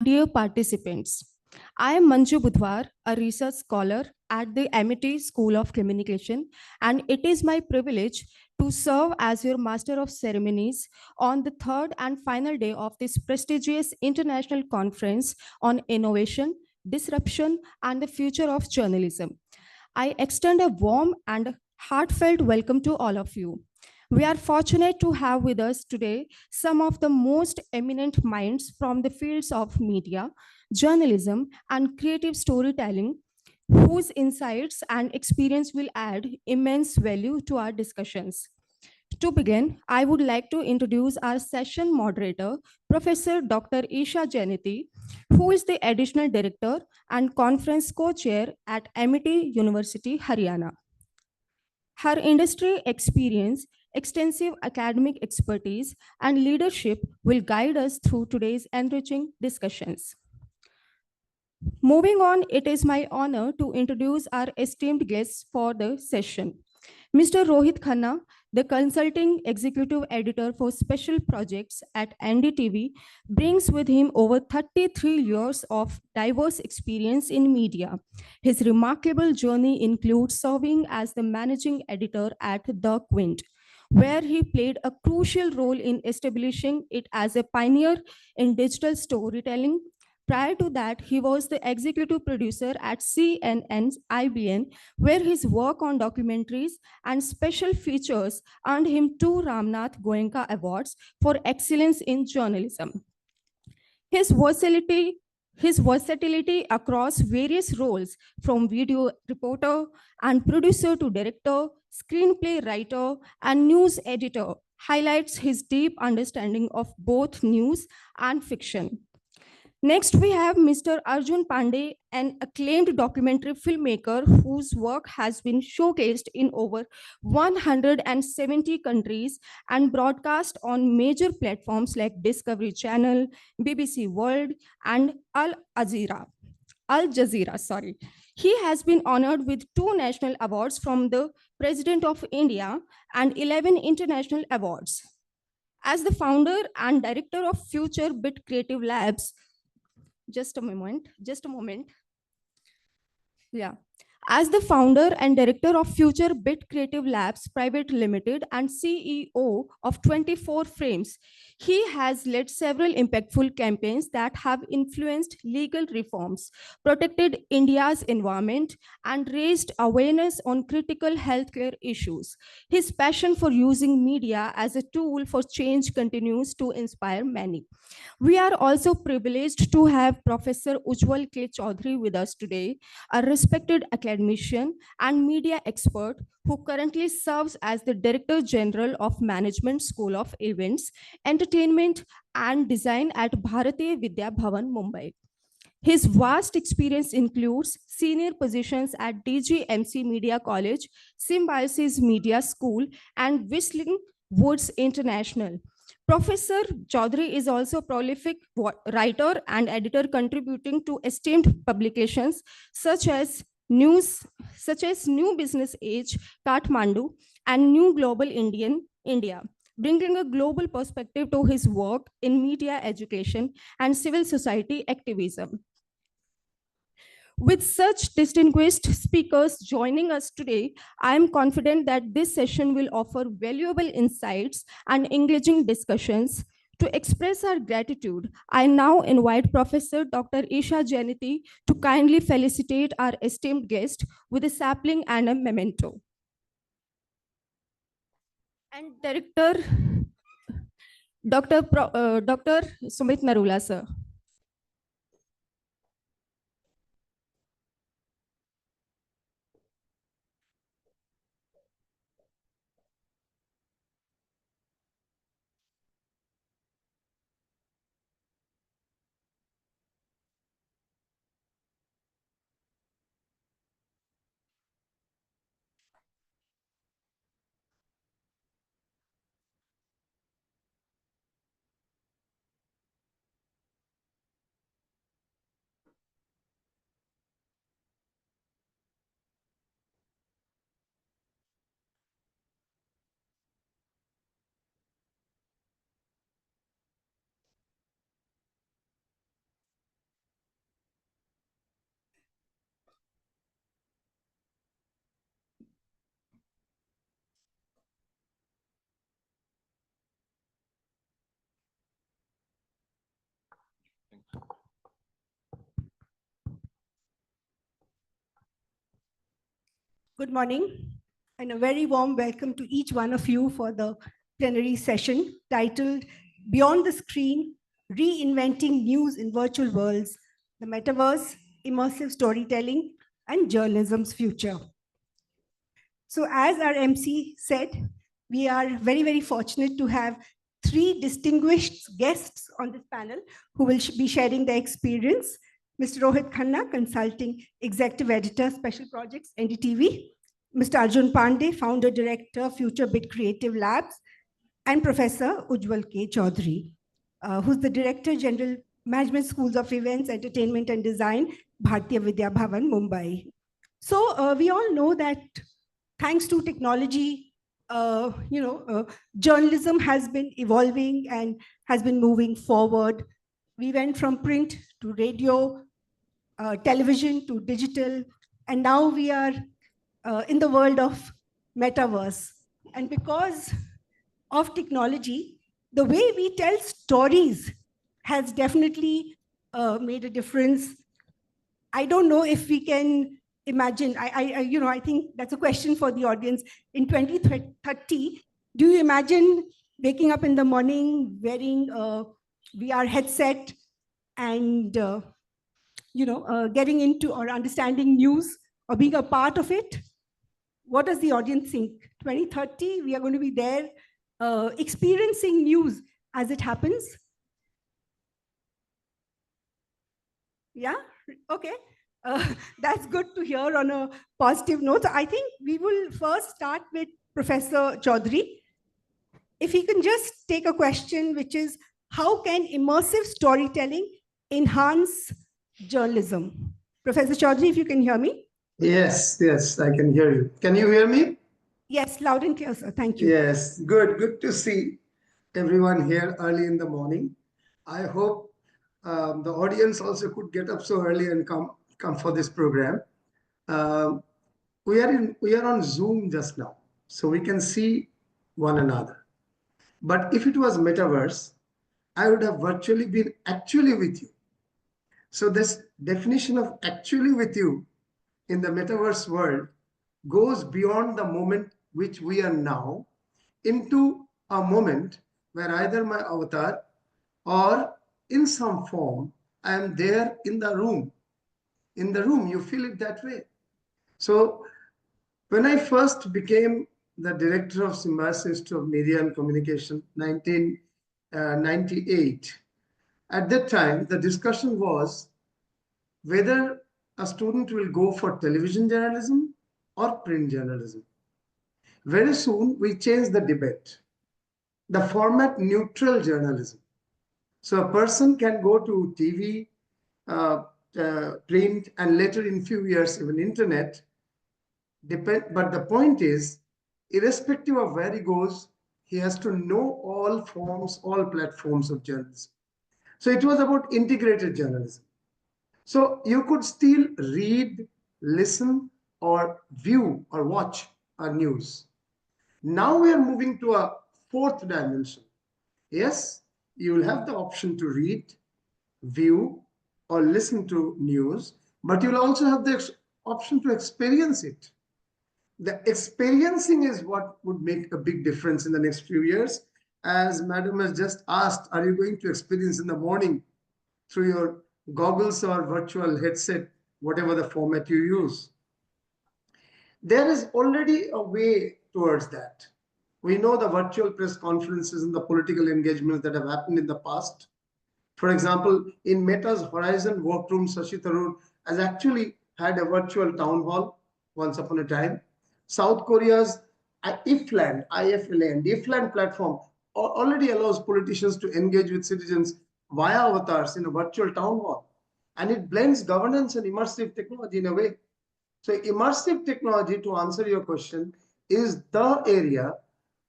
Dear participants, I am Manju Budhwar, a research scholar at the MIT School of Communication, and it is my privilege to serve as your Master of Ceremonies on the third and final day of this prestigious international conference on innovation, disruption, and the future of journalism. I extend a warm and heartfelt welcome to all of you. We are fortunate to have with us today some of the most eminent minds from the fields of media, journalism, and creative storytelling, whose insights and experience will add immense value to our discussions. To begin, I would like to introduce our session moderator, Professor Dr. Isha Janity, who is the Additional Director and Conference Co-Chair at MIT University, Haryana. Her industry experience, extensive academic expertise, and leadership will guide us through today's enriching discussions. Moving on, it is my honor to introduce our esteemed guests for the session. Mr. Rohit Khanna, the consulting executive editor for special projects at NDTV, brings with him over 33 years of diverse experience in media. His remarkable journey includes serving as the managing editor at The Quint, where he played a crucial role in establishing it as a pioneer in digital storytelling. Prior to that, he was the executive producer at CNN's IBN, where his work on documentaries and special features earned him two Ramnath Goenka Awards for excellence in journalism. His versatility, his versatility across various roles, from video reporter and producer to director, screenplay writer, and news editor, highlights his deep understanding of both news and fiction. Next, we have Mr. Arjun Pandey, an acclaimed documentary filmmaker whose work has been showcased in over 170 countries and broadcast on major platforms like Discovery Channel, BBC World, and Al Jazeera, sorry. He has been honored with two national awards from the President of India and 11 international awards. As the founder and director of Future Bit Creative Labs, just a moment. Yeah. As the founder and director of Future Bit Creative Labs Private Limited and CEO of 24 Frames, he has led several impactful campaigns that have influenced legal reforms, protected India's environment, and raised awareness on critical healthcare issues. His passion for using media as a tool for change continues to inspire many. We are also privileged to have Professor Ujwal K. Chaudhary with us today, a respected academician and media expert who currently serves as the Director General of Management School of Events, Entertainment and Design at Bharatiya Vidya Bhavan, Mumbai. His vast experience includes senior positions at DGMC Media College, Symbiosis Media School, and Whistling Woods International. Professor Chaudhary is also a prolific writer and editor contributing to esteemed publications such as news such as New Business Age, Kathmandu, and New Global India, bringing a global perspective to his work in media education and civil society activism. With such distinguished speakers joining us today, I am confident that this session will offer valuable insights and engaging discussions. To express our gratitude, I now invite Professor Dr. Isha Janity to kindly felicitate our esteemed guest with a sapling and a memento. And Director Dr. Sumit Narula, sir. Good morning, and a very warm welcome to each one of you for the plenary session titled Beyond the Screen, Reinventing News in Virtual Worlds, the Metaverse, Immersive Storytelling, and Journalism's Future. So, as our MC said, we are very, very fortunate to have three distinguished guests on this panel who will be sharing their experience. Mr. Rohit Khanna, Consulting Executive Editor, Special Projects, NDTV. Mr. Arjun Pandey, Founder Director, Future Bit Creative Labs. And Professor Ujjwal K. Chaudhary, who's the Director General, Management Schools of Events, Entertainment and Design, Bharatiya Vidya Bhavan, Mumbai. So we all know that thanks to technology, journalism has been evolving and has been moving forward. We went from print to radio, television to digital, and now we are in the world of metaverse. And because of technology, the way we tell stories has definitely made a difference. I don't know if we can imagine, I think that's a question for the audience. In 2030, do you imagine waking up in the morning wearing a VR headset and getting into or understanding news or being a part of it? What does the audience think? 2030, we are going to be there experiencing news as it happens? Yeah, okay. That's good to hear on a positive note. So I think we will first start with Professor Chaudhary. If he can just take a question, which is, how can immersive storytelling enhance journalism? Professor Chaudhary, if you can hear me. Yes, I can hear you. Can you hear me? Yes, loud and clear, sir. Thank you. Yes, good to see everyone here early in the morning. I hope the audience also could get up so early and come for this program. We are on Zoom just now, so we can see one another. But if it was metaverse, I would have virtually been actually with you. So this definition of actually with you in the metaverse world goes beyond the moment which we are now into a moment where either my avatar or in some form I am there in the room. In the room, you feel it that way. So when I first became the director of Symbiosis of Media and Communication, 1998, at that time the discussion was whether a student will go for television journalism or print journalism. Very soon, we changed the debate. The format neutral journalism. So a person can go to TV, print, and later in few years, even internet. But the point is, irrespective of where he goes, he has to know all forms, all platforms of journalism. So it was about integrated journalism. So you could still read, listen, or view or watch our news. Now we are moving to a fourth dimension. Yes, you will have the option to read, view, or listen to news, but you'll also have the option to experience it. The experiencing is what would make a big difference in the next few years. As Madam has just asked, are you going to experience in the morning through your goggles or virtual headset, whatever the format you use? There is already a way towards that. We know the virtual press conferences and the political engagements that have happened in the past. For example, in Meta's Horizon Workroom, Shashi Tharoor has actually had a virtual town hall once upon a time. South Korea's IFLAN platform already allows politicians to engage with citizens via avatars in a virtual town hall. And it blends governance and immersive technology in a way. So immersive technology, to answer your question, is the area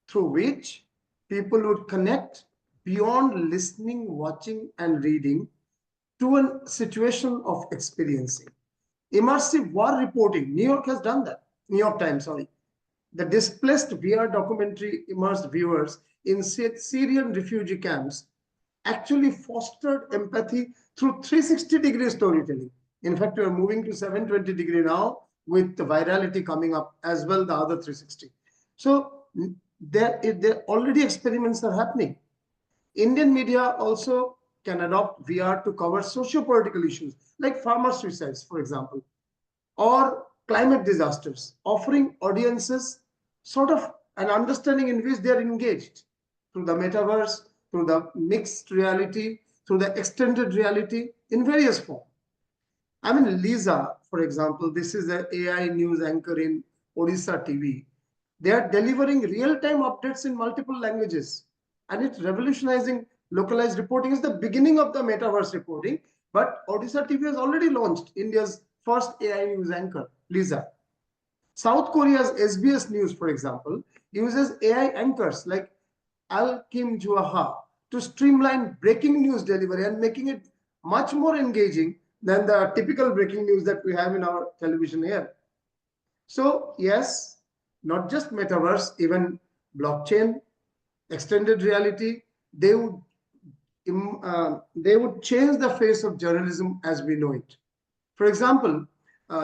through which people would connect beyond listening, watching, and reading to a situation of experiencing. Immersive war reporting, New York has done that. New York Times, sorry. The displaced VR documentary immersed viewers in Syrian refugee camps actually fostered empathy through 360-degree storytelling. In fact, we are moving to 720-degree now, with the virality coming up as well, the other 360. So there already experiments are happening. Indian media also can adopt VR to cover socio-political issues like farmer suicides, for example, or climate disasters, offering audiences sort of an understanding in which they are engaged through the metaverse, through the mixed reality, through the extended reality in various forms. I mean, Lisa, for example, this is an AI news anchor in Odisha TV. They are delivering real-time updates in multiple languages, and it's revolutionizing localized reporting. Is the beginning of the metaverse reporting, but Odisha TV has already launched India's first AI news anchor, Lisa. South Korea's SBS News, for example, uses AI anchors like Al Kim Juaha to streamline breaking news delivery and making it much more engaging than the typical breaking news that we have in our television here. So yes, not just metaverse, even blockchain, extended reality, they would change the face of journalism as we know it. For example,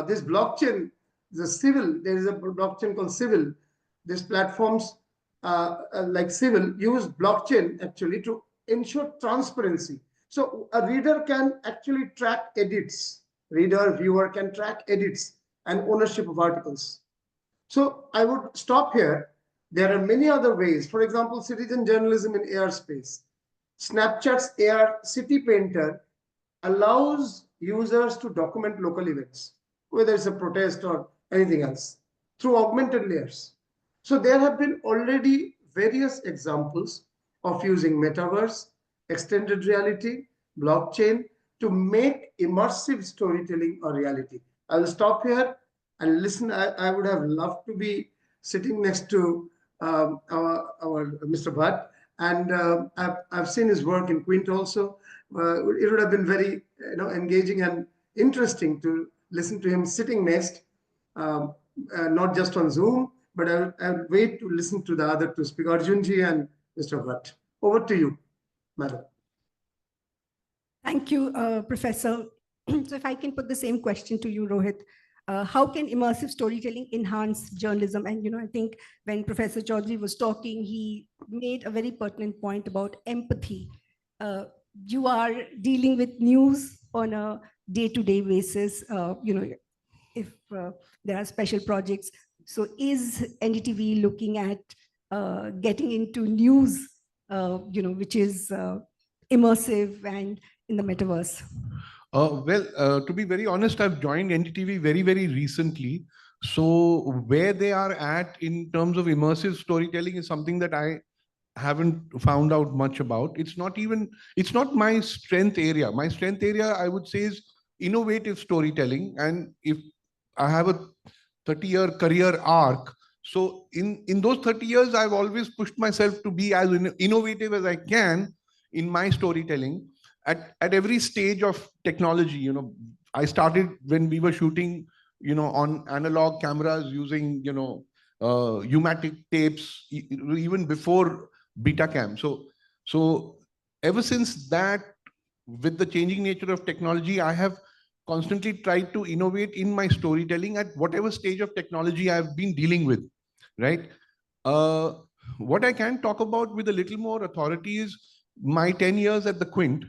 this blockchain, there is a blockchain called Civil. These platforms like Civil use blockchain actually to ensure transparency. So a reader can actually track edits. Reader, viewer can track edits and ownership of articles. So I would stop here. There are many other ways. For example, citizen journalism in AR space. Snapchat's AR City Painter allows users to document local events, whether it's a protest or anything else, through augmented layers. So there have been already various examples of using metaverse, extended reality, blockchain to make immersive storytelling a reality. I will stop here and listen. I would have loved to be sitting next to our Mr. Bhatt, and I've seen his work in Quint also. It would have been very engaging and interesting to listen to him sitting next, not just on Zoom, but I'll wait to listen to the other two speakers, Arjunji and Mr. Bhatt. Over to you, madam. Thank you, Professor. So if I can put the same question to you, Rohit, how can immersive storytelling enhance journalism? And, I think when Professor Chaudhary was talking, he made a very pertinent point about empathy. You are dealing with news on a day-to-day basis, if there are special projects. So is NDTV looking at getting into news, which is immersive and in the metaverse? To be very honest, I've joined NDTV very, very recently. So where they are at in terms of immersive storytelling is something that I haven't found out much about. It's not my strength area. My strength area, I would say, is innovative storytelling. And if I have a 30-year career arc, so in those 30 years, I've always pushed myself to be as innovative as I can in my storytelling at every stage of technology. I started when we were shooting, on analog cameras using, U-matic tapes, even before Betacam. So ever since that, with the changing nature of technology, I have constantly tried to innovate in my storytelling at whatever stage of technology I've been dealing with, right? What I can talk about with a little more authority is my 10 years at the Quint,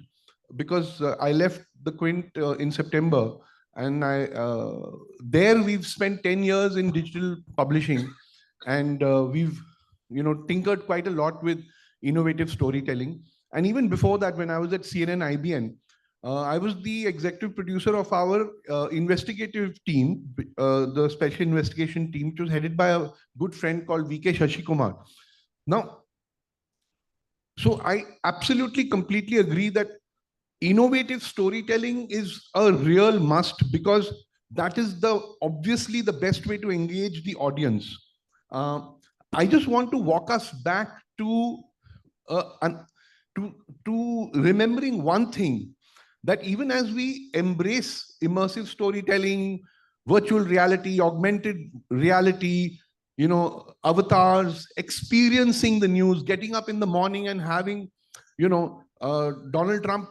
because I left the Quint in September, and there we've spent 10 years in digital publishing, and we've tinkered quite a lot with innovative storytelling. And even before that, when I was at CNN IBN, I was the executive producer of our investigative team, the special investigation team, which was headed by a good friend called VK Shashikumar. Now, so I absolutely completely agree that innovative storytelling is a real must, because that is obviously the best way to engage the audience. I just want to walk us back to remembering one thing, that even as we embrace immersive storytelling, virtual reality, augmented reality, avatars, experiencing the news, getting up in the morning and having, Donald Trump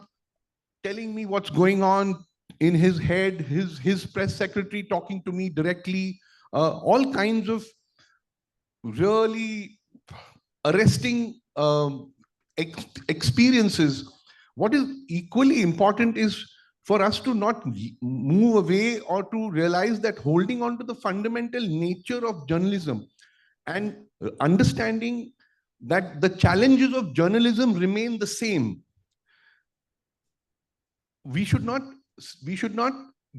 telling me what's going on, in his head, his press secretary talking to me directly, all kinds of really arresting experiences. What is equally important is for us to not move away or to realize that holding on to the fundamental nature of journalism and understanding that the challenges of journalism remain the same. We should not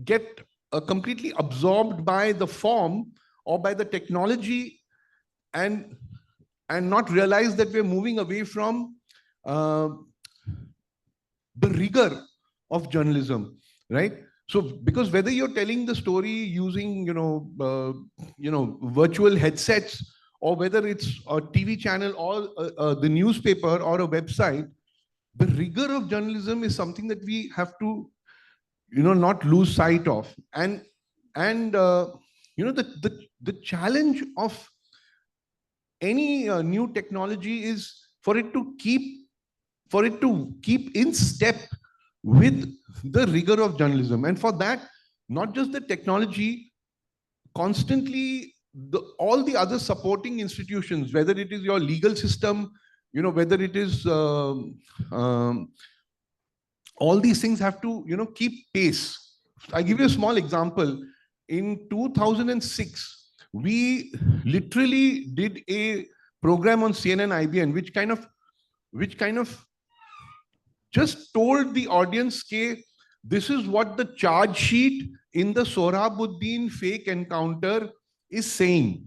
get completely absorbed by the form or by the technology and not realize that we're moving away from the rigor of journalism, right? So, because whether you're telling the story using, virtual headsets, or whether it's a TV channel or the newspaper or a website, the rigor of journalism is something that we have to, not lose sight of. And the challenge of any new technology is for it to keep in step with the rigor of journalism. And for that, not just the technology, constantly all the other supporting institutions, whether it is your legal system, whether it is all these things have to, keep pace. I give you a small example. In 2006, we literally did a program on CNN IBN, which kind of just told the audience, okay, this is what the charge sheet in the Sohrabuddin fake encounter is saying.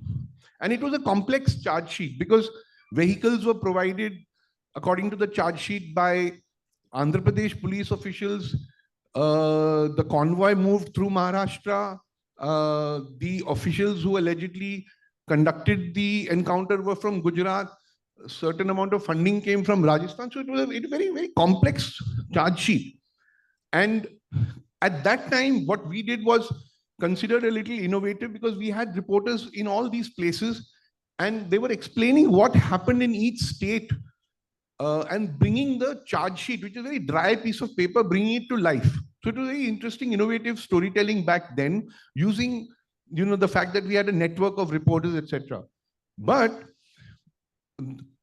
And it was a complex charge sheet because vehicles were provided according to the charge sheet by Andhra Pradesh police officials. The convoy moved through Maharashtra. The officials who allegedly conducted the encounter were from Gujarat. A certain amount of funding came from Rajasthan. So it was a very, very complex charge sheet. And at that time, what we did was considered a little innovative because we had reporters in all these places and they were explaining what happened in each state and bringing the charge sheet, which is a very dry piece of paper, bringing it to life. So it was very interesting, innovative storytelling back then, using the fact that we had a network of reporters, etc. But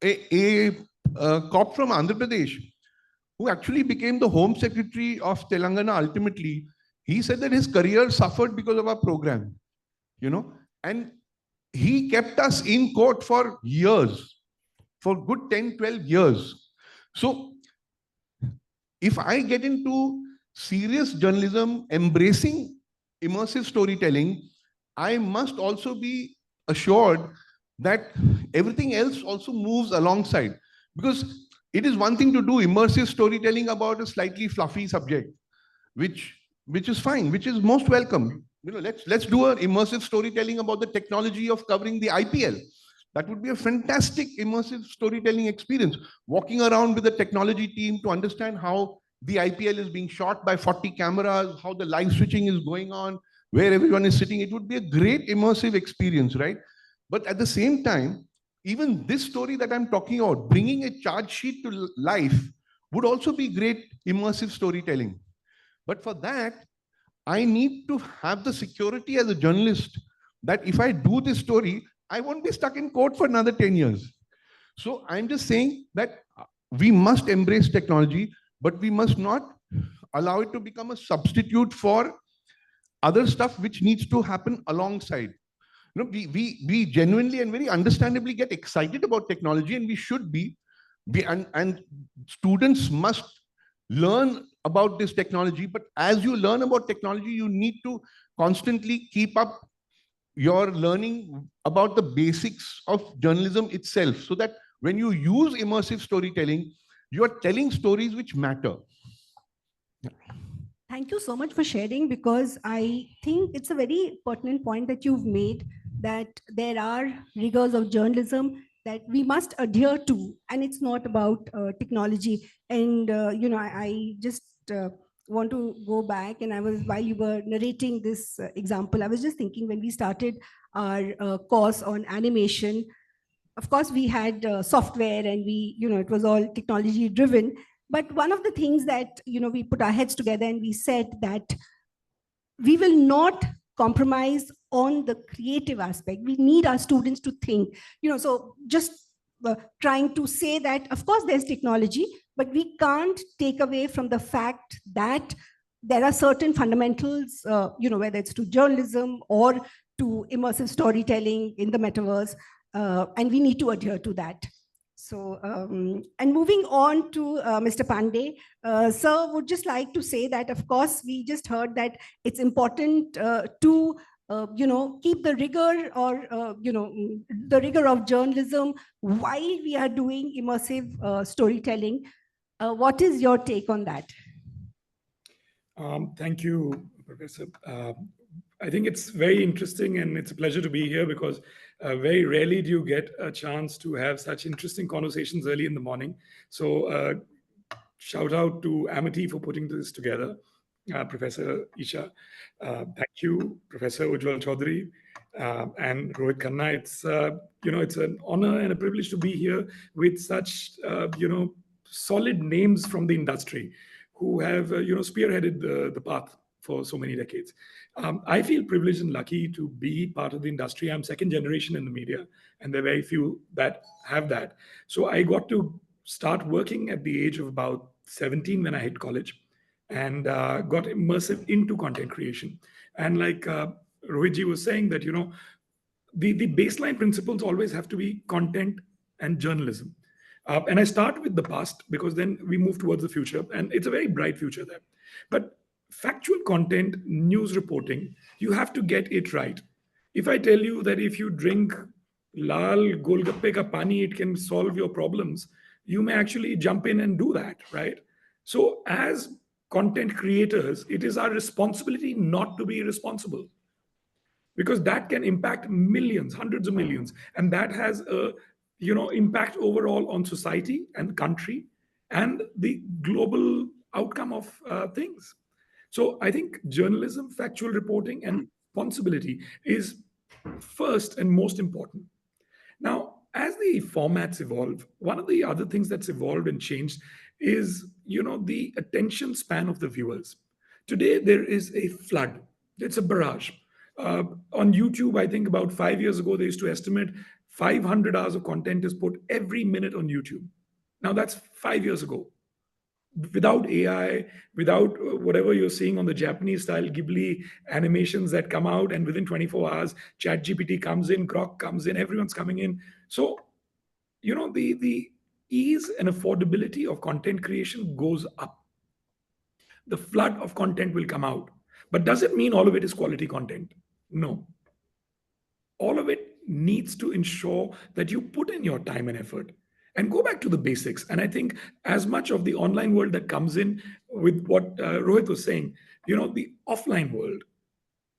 a cop from Andhra Pradesh, who actually became the Home Secretary of Telangana ultimately, he said that his career suffered because of our program, and he kept us in court for years, for good 10, 12 years. So if I get into serious journalism, embracing immersive storytelling, I must also be assured that everything else also moves alongside. Because it is one thing to do immersive storytelling about a slightly fluffy subject, which is fine, which is most welcome. Let's do an immersive storytelling about the technology of covering the IPL. That would be a fantastic immersive storytelling experience. Walking around with the technology team to understand how the IPL is being shot by 40 cameras, how the live switching is going on, where everyone is sitting. It would be a great immersive experience, right? But at the same time, even this story that I'm talking about, bringing a charge sheet to life, would also be great immersive storytelling. But for that, I need to have the security as a journalist that if I do this story, I won't be stuck in court for another 10 years. So I'm just saying that we must embrace technology, but we must not allow it to become a substitute for other stuff which needs to happen alongside. We genuinely and very understandably get excited about technology, and we should be. And students must learn about this technology. But as you learn about technology, you need to constantly keep up your learning about the basics of journalism itself, so that when you use immersive storytelling, you are telling stories which matter. Thank you so much for sharing, because I think it's a very pertinent point that you've made, that there are rigors of journalism that we must adhere to, and it's not about technology. And I just want to go back, and while you were narrating this example, I was just thinking, when we started our course on animation, of course we had software, and it was all technology driven. But one of the things that we put our heads together and we said that we will not compromise on the creative aspect. We need our students to think, so just trying to say that, of course, there's technology, but we can't take away from the fact that there are certain fundamentals, whether it's to journalism or to immersive storytelling in the metaverse, and we need to adhere to that. So, and moving on to Mr. Pandey, sir, would just like to say that, of course, we just heard that it's important to, keep the rigor or, the rigor of journalism while we are doing immersive storytelling. What is your take on that? Thank you, Professor. I think it's very interesting and it's a pleasure to be here because very rarely do you get a chance to have such interesting conversations early in the morning. So shout out to Amity for putting this together, Professor Isha. Thank you, Professor Ujjwal Chaudhary and Rohit Khanna. It's an honor and a privilege to be here with such solid names from the industry who have spearheaded the path for so many decades. I feel privileged and lucky to be part of the industry. I'm second generation in the media, and there are very few that have that. So I got to start working at the age of about 17 when I hit college, and got immersive into content creation. And like Rohitji was saying that, the baseline principles always have to be content and journalism. And I start with the past because then we move towards the future, and it's a very bright future there. But factual content, news reporting, you have to get it right. If I tell you that if you drink lal golgappe ka pani, it can solve your problems, you may actually jump in and do that, right? So, as content creators, it is our responsibility not to be irresponsible because that can impact millions, hundreds of millions, and that has a impact overall on society and country and the global outcome of things. So I think journalism, factual reporting, and responsibility is first and most important. Now, as the formats evolve, one of the other things that's evolved and changed is, the attention span of the viewers. Today, there is a flood. It's a barrage. On YouTube, I think about 5 years ago, they used to estimate 500 hours of content is put every minute on YouTube. Now, that's 5 years ago. Without AI, without whatever you're seeing on the Japanese style Ghibli animations that come out, and within 24 hours, ChatGPT comes in, Grok comes in, everyone's coming in. So, the ease and affordability of content creation goes up. The flood of content will come out. But does it mean all of it is quality content? No. All of it needs to ensure that you put in your time and effort and go back to the basics. And I think as much of the online world that comes in with what Rohit was saying, the offline world,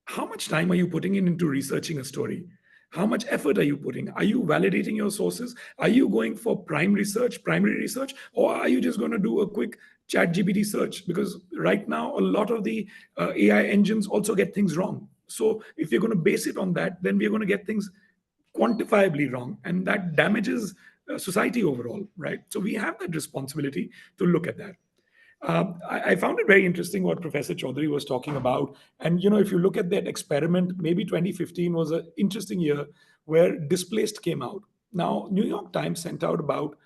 how much time are you putting into researching a story? How much effort are you putting? Are you validating your sources? Are you going for primary research, or are you just going to do a quick chat GPT search? Because right now, a lot of the AI engines also get things wrong. So if you're going to base it on that, then we're going to get things quantifiably wrong, and that damages society overall, right? So we have that responsibility to look at that. I found it very interesting what Professor Chaudhary was talking about. And, if you look at that experiment, maybe 2015 was an interesting year where Displaced came out. Now, New York Times sent out about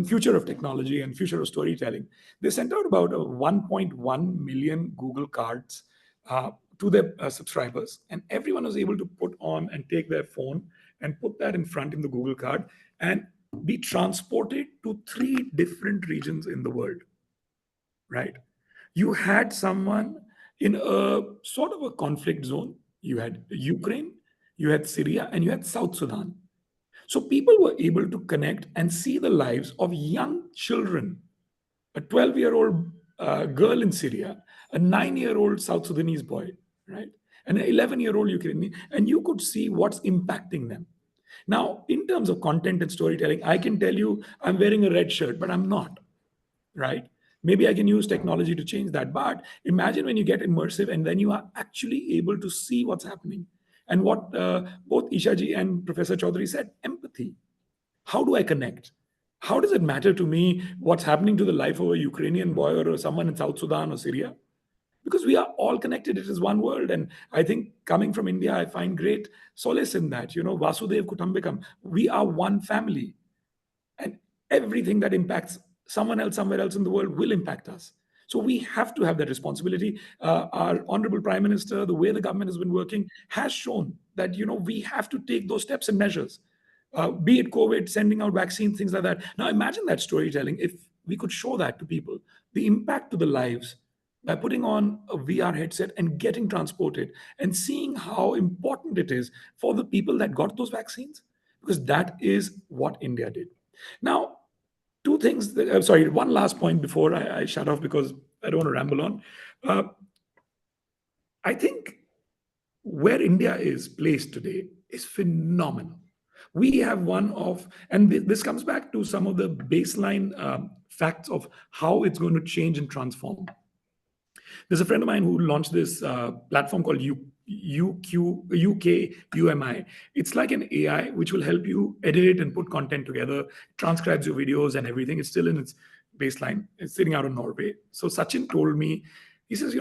future of technology and future of storytelling. They sent out about 1.1 million Google cards to their subscribers. And everyone was able to put on and take their phone and put that in front in the Google card and be transported to 3 different regions in the world. Right? You had someone in a sort of a conflict zone. You had Ukraine, you had Syria, and you had South Sudan. So people were able to connect and see the lives of young children, a 12-year-old girl in Syria, a 9-year-old South Sudanese boy, right? An 11-year-old Ukrainian, and you could see what's impacting them. Now, in terms of content and storytelling, I can tell you I'm wearing a red shirt, but I'm not, right? Maybe I can use technology to change that. But imagine when you get immersive and then you are actually able to see what's happening. And what both Ishaji and Professor Chaudhary said, empathy. How do I connect? How does it matter to me what's happening to the life of a Ukrainian boy or someone in South Sudan or Syria? because we are all connected. It is one world. And I think coming from India, I find great solace in that. Vasudev Kutumbakam, we are one family, and everything that impacts someone else somewhere else in the world will impact us. So we have to have that responsibility. Our honorable prime minister, the way the government has been working, has shown that we have to take those steps and measures. Be it COVID, sending out vaccines, things like that. Now imagine that storytelling. If we could show that to people, the impact to the lives, by putting on a VR headset and getting transported and seeing how important it is for the people that got those vaccines, because that is what India did. Now, two things. Sorry, one last point before I shut off, because I don't want to ramble on. Uh, I think where India is placed today is phenomenal. We have one of, and this comes back to some of the baseline facts of how it's going to change and transform. There's a friend of mine who launched this platform called UKUMI. It's like an AI which will help you edit and put content together, transcribes your videos and everything. It's still in its baseline. It's sitting out in Norway. So Sachin told me, he says,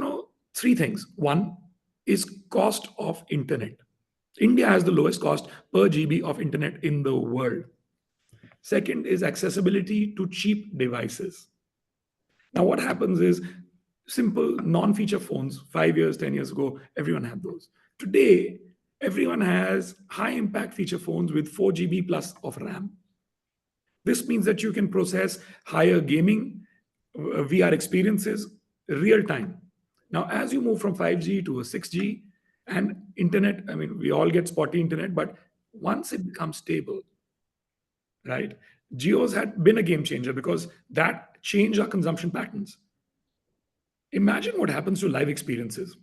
three things. One is cost of internet. India has the lowest cost per GB of internet in the world. Second is accessibility to cheap devices. Now, what happens is simple non-feature phones 5 years, 10 years ago, everyone had those. Today, everyone has high impact feature phones with 4 GB plus of RAM. This means that you can process higher gaming, VR experiences, real time. Now, as you move from 5G to a 6G and internet, I mean, we all get spotty internet, but once it becomes stable, right? Geos had been a game changer because that changed our consumption patterns. Imagine what happens to live experiences.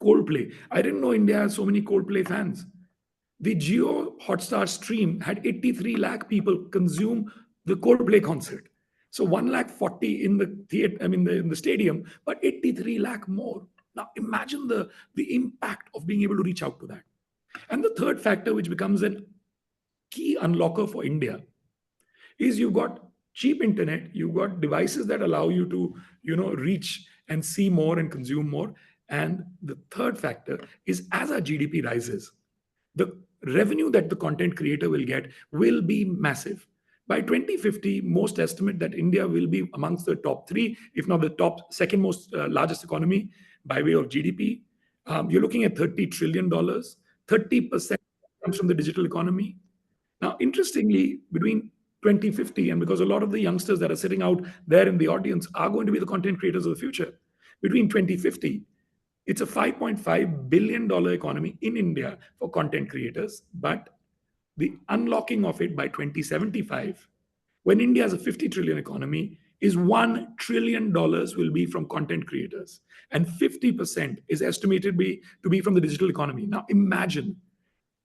Coldplay. I didn't know India has so many Coldplay fans. The Geo Hotstar stream had 83 lakh people consume the Coldplay concert. So 1 lakh 40 in the theater, in the stadium, but 83 lakh more. Now imagine the impact of being able to reach out to that. And the third factor, which becomes a key unlocker for India, is you've got cheap internet, you've got devices that allow you to, reach and see more and consume more. And the third factor is, as our GDP rises, the revenue that the content creator will get will be massive. By 2050, most estimate that India will be amongst the top three, if not the top second most largest economy by way of GDP. You're looking at $30 trillion. 30% comes from the digital economy. Now, interestingly, between 2050, and because a lot of the youngsters that are sitting out there in the audience are going to be the content creators of the future, between 2050, it's a $5.5 billion economy in India for content creators. But the unlocking of it by 2075, when India has a 50 trillion economy, is $1 trillion will be from content creators. And 50% is estimated to be from the digital economy. Now imagine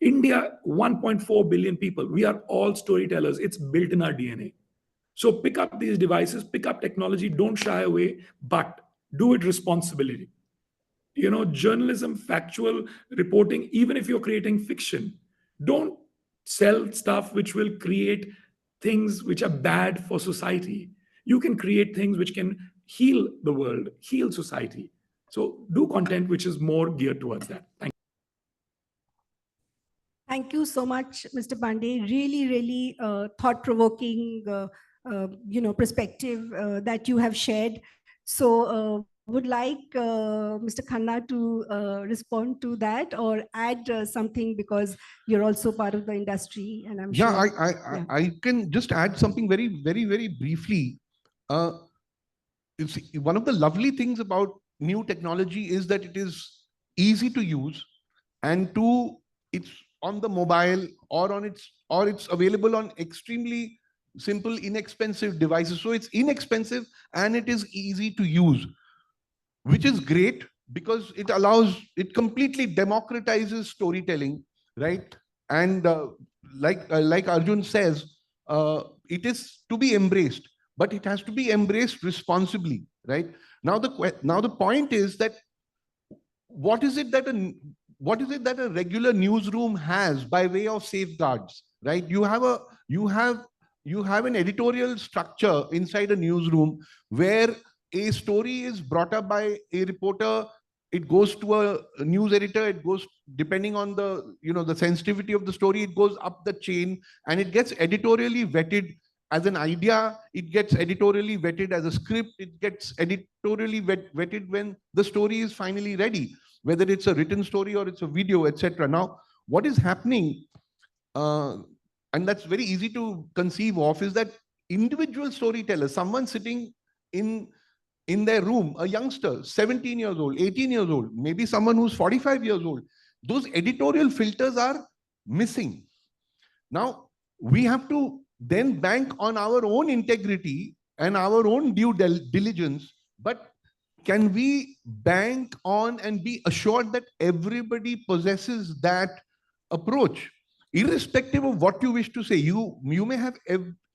India, 1.4 billion people. We are all storytellers. It's built in our DNA. So pick up these devices, pick up technology, don't shy away, but do it responsibly. Journalism, factual reporting, even if you're creating fiction, don't sell stuff which will create things which are bad for society. You can create things which can heal the world, heal society. So do content which is more geared towards that. Thank you. Thank you so much, Mr. Pandey. Really, really thought-provoking, perspective that you have shared. So would like Mr. Khanna to respond to that or add something, because you're also part of the industry, and I'm sure. I can just add something very, very, very briefly. It's one of the lovely things about new technology is that it is easy to use, and two, it's on the mobile or it's available on extremely simple, inexpensive devices. So it's inexpensive and it is easy to use, which is great because it completely democratizes storytelling, right? And like Arjun says, it is to be embraced, but it has to be embraced responsibly, right? Now the point is that what is it that a regular newsroom has by way of safeguards, right? You have an editorial structure inside a newsroom where a story is brought up by a reporter, it goes to a news editor, it goes, depending on the, the sensitivity of the story, it goes up the chain and it gets editorially vetted as an idea, it gets editorially vetted as a script, it gets editorially vetted when the story is finally ready, whether it's a written story or it's a video, etc. Now, what is happening, and that's very easy to conceive of, is that individual storytellers, someone sitting in their room, a youngster, 17 years old, 18 years old, maybe someone who's 45 years old, those editorial filters are missing. Now, we have to then bank on our own integrity and our own due diligence, but can we bank on and be assured that everybody possesses that approach? Irrespective of what you wish to say, you may have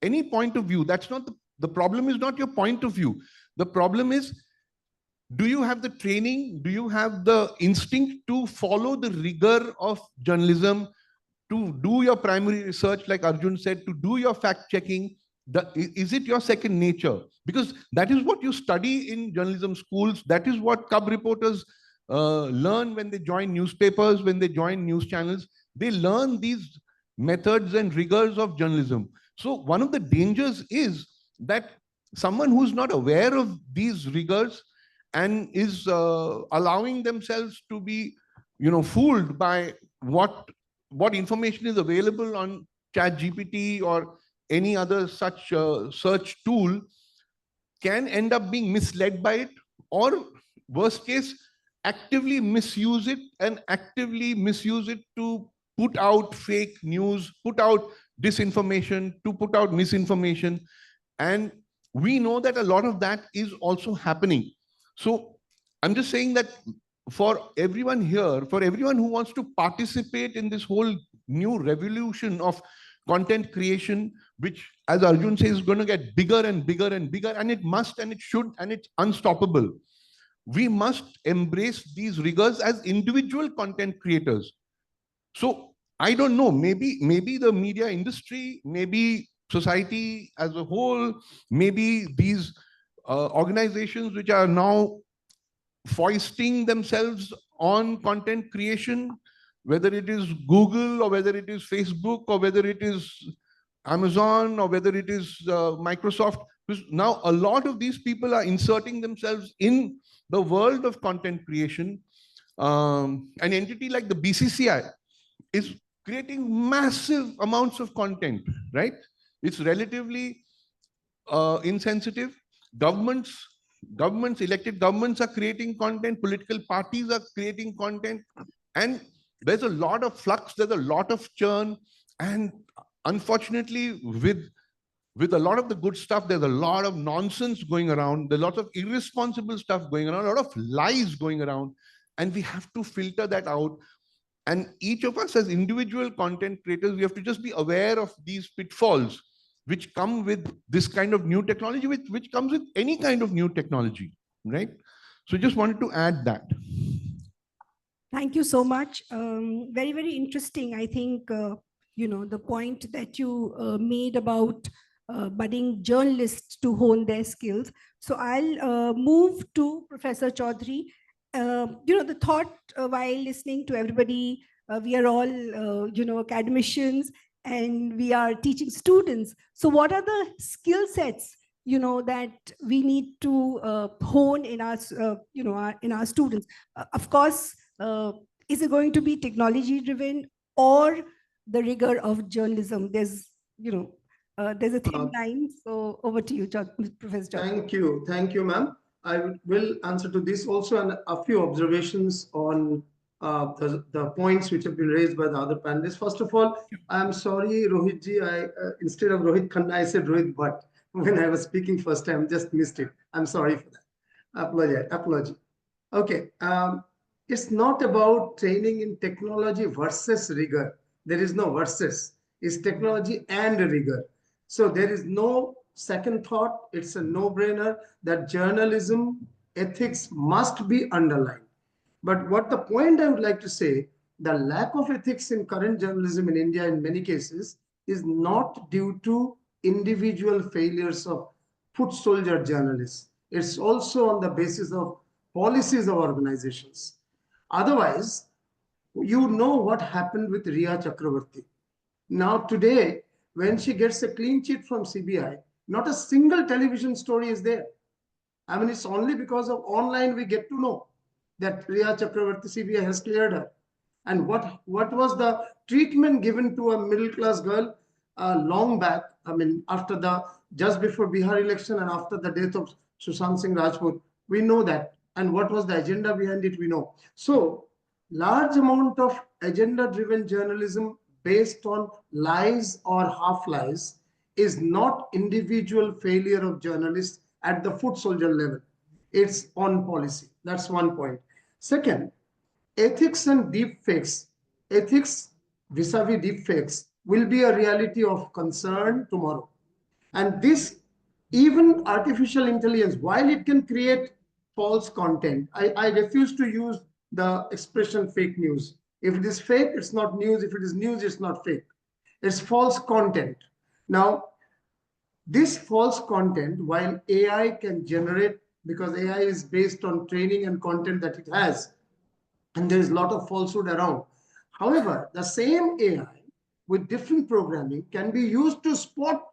any point of view. That's not the problem is not your point of view. The problem is, do you have the training? Do you have the instinct to follow the rigor of journalism, to do your primary research, like Arjun said, to do your fact checking? Is it your second nature? Because that is what you study in journalism schools. That is what cub reporters learn when they join newspapers, when they join news channels. They learn these methods and rigors of journalism. So one of the dangers is that someone who's not aware of these rigors and is allowing themselves to be, fooled by what information is available on ChatGPT or any other such search tool, can end up being misled by it, or worst case, actively misuse it and actively misuse it to put out fake news, put out disinformation, to put out misinformation. And we know that a lot of that is also happening. So I'm just saying that for everyone here, for everyone who wants to participate in this whole new revolution of content creation, which, as Arjun says, is going to get bigger and bigger and bigger, and it must and it should, and it's unstoppable. We must embrace these rigors as individual content creators. So I don't know, maybe the media industry, maybe society as a whole, maybe these organizations which are now foisting themselves on content creation, whether it is Google or whether it is Facebook or whether it is Amazon or whether it is Microsoft. Because now a lot of these people are inserting themselves in the world of content creation. An entity like the BCCI is creating massive amounts of content, right? It's relatively insensitive. Elected governments are creating content, political parties are creating content, and there's a lot of flux, there's a lot of churn, and unfortunately, with a lot of the good stuff, there's a lot of nonsense going around, there's lots of irresponsible stuff going around, a lot of lies going around, and we have to filter that out. And each of us as individual content creators, we have to just be aware of these pitfalls which come with this kind of new technology, which comes with any kind of new technology, right? So just wanted to add that. Thank you so much. Very, very interesting. I think, the point that you made about budding journalists to hone their skills. So I'll move to Professor Chaudhary. The thought while listening to everybody, we are all, academicians, and we are teaching students. So what are the skill sets, that we need to hone in our, in our students? Of course, is it going to be technology driven or the rigor of journalism? There's a thin line. So over to you, Professor Chaudhary. Thank you, ma'am. I will answer to this also, and a few observations on the points which have been raised by the other panelists. First of all, I'm sorry, Rohit ji, instead of Rohit Khanna, I said Rohit Bhatt when I was speaking first time, just missed it. I'm sorry for that. Apology. Okay. It's not about training in technology versus rigor. There is no versus. It's technology and rigor. So there is no second thought. It's a no-brainer that journalism ethics must be underlined. But what the point I would like to say, the lack of ethics in current journalism in India in many cases is not due to individual failures of foot soldier journalists. It's also on the basis of policies of organizations. Otherwise, you know what happened with Riya Chakravarti. Now today, when she gets a clean sheet from CBI, not a single television story is there. I mean, it's only because of online we get to know that Riya Chakravarti CBI has cleared her. And what was the treatment given to a middle class girl long back? I mean, after the just before Bihar election and after the death of Sushant Singh Rajput, we know that. And what was the agenda behind it? We know. So, large amount of agenda-driven journalism based on lies or half lies is not individual failure of journalists at the foot soldier level. It's on policy. That's one point. Second, ethics and deepfakes, ethics vis-a-vis deepfakes will be a reality of concern tomorrow. And this, even artificial intelligence, while it can create false content, I refuse to use the expression fake news. If it is fake, it's not news. If it is news, it's not fake. It's false content. Now, this false content, while AI can generate, because AI is based on training and content that it has, and there is a lot of falsehood around. However, the same AI with different programming can be used to spot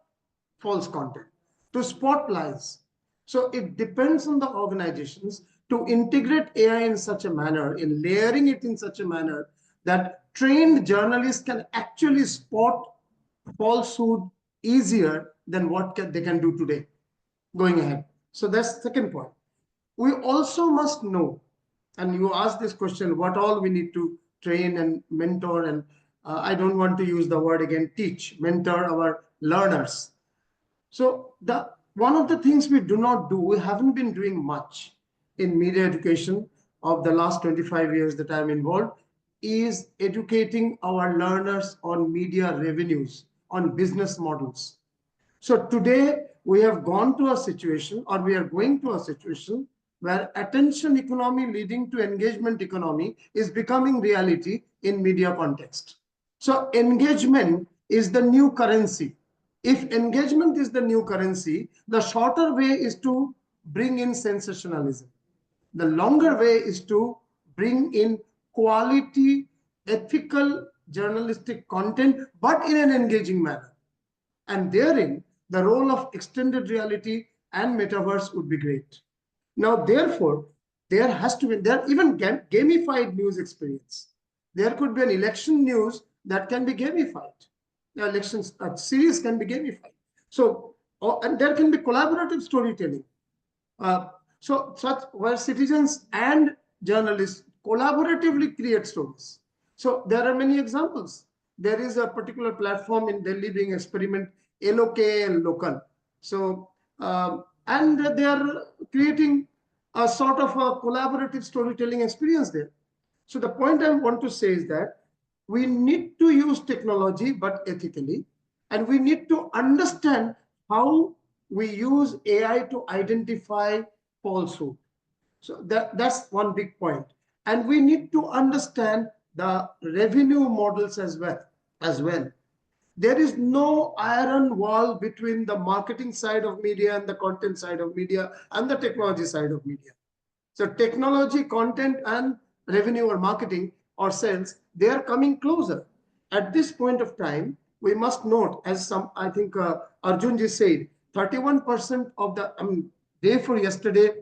false content, to spot lies. So it depends on the organizations to integrate AI in such a manner, in layering it in such a manner that trained journalists can actually spot falsehood easier than what they can do today going ahead. So that's the second point. We also must know, and you asked this question, what all we need to train and mentor, and I don't want to use the word again, teach, mentor our learners. So one of the things we do not do, we haven't been doing much in media education of the last 25 years that I'm involved, is educating our learners on media revenues, on business models. So today we have gone to a situation, or we are going to a situation, where attention economy leading to engagement economy is becoming reality in media context. So engagement is the new currency. If engagement is the new currency, the shorter way is to bring in sensationalism. The longer way is to bring in quality, ethical, journalistic content, but in an engaging manner. And therein, the role of extended reality and metaverse would be great. Now, therefore, there has to be, there even gamified news experience. There could be an election news that can be gamified. The elections series can be gamified. So, and there can be collaborative storytelling. So, such where citizens and journalists collaboratively create stories. So, there are many examples. There is a particular platform in Delhi being experiment, LOK and local. So, and they are creating a sort of a collaborative storytelling experience there. So the point I want to say is that we need to use technology, but ethically, and we need to understand how we use AI to identify falsehood. So that's one big point. And we need to understand the revenue models as well. There is no iron wall between the marketing side of media and the content side of media and the technology side of media. So technology, content, and revenue or marketing or sales, they are coming closer. At this point of time, we must note, as some, I think Arjun just said, 31% of the day for yesterday,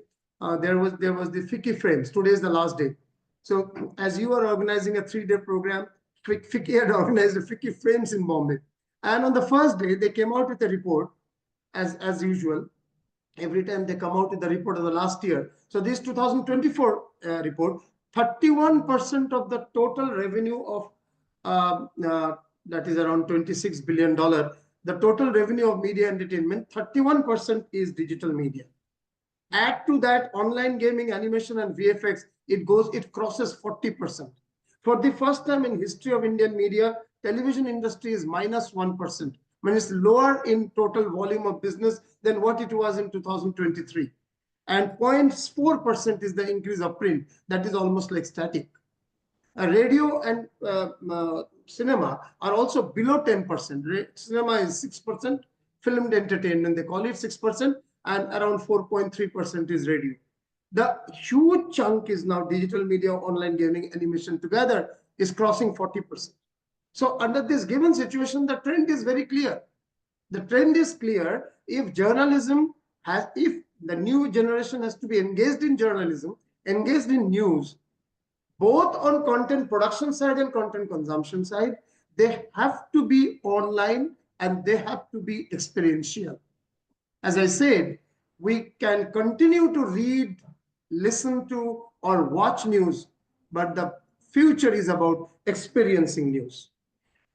there was the FICCI frames. Today is the last day. So as you are organizing a 3-day program, FICCI had organized the FICCI frames in Bombay. And on the first day, they came out with a report, as usual. Every time they come out with the report of the last year. So this 2024 report, 31% of the total revenue of, that is around $26 billion, the total revenue of media entertainment, 31% is digital media. Add to that online gaming, animation, and VFX, it crosses 40%. For the first time in history of Indian media, television industry is -1%. When it's lower in total volume of business than what it was in 2023. And 0.4% is the increase of print. That is almost like static. Radio and cinema are also below 10%. Cinema is 6%, filmed entertainment, they call it 6%. and around 4.3% is radio. The huge chunk is now digital media, online gaming, animation together is crossing 40%. So under this given situation, the trend is very clear. The trend is clear. If the new generation has to be engaged in journalism, engaged in news, both on content production side and content consumption side, they have to be online and they have to be experiential. As I said, we can continue to read, listen to, or watch news, but the future is about experiencing news.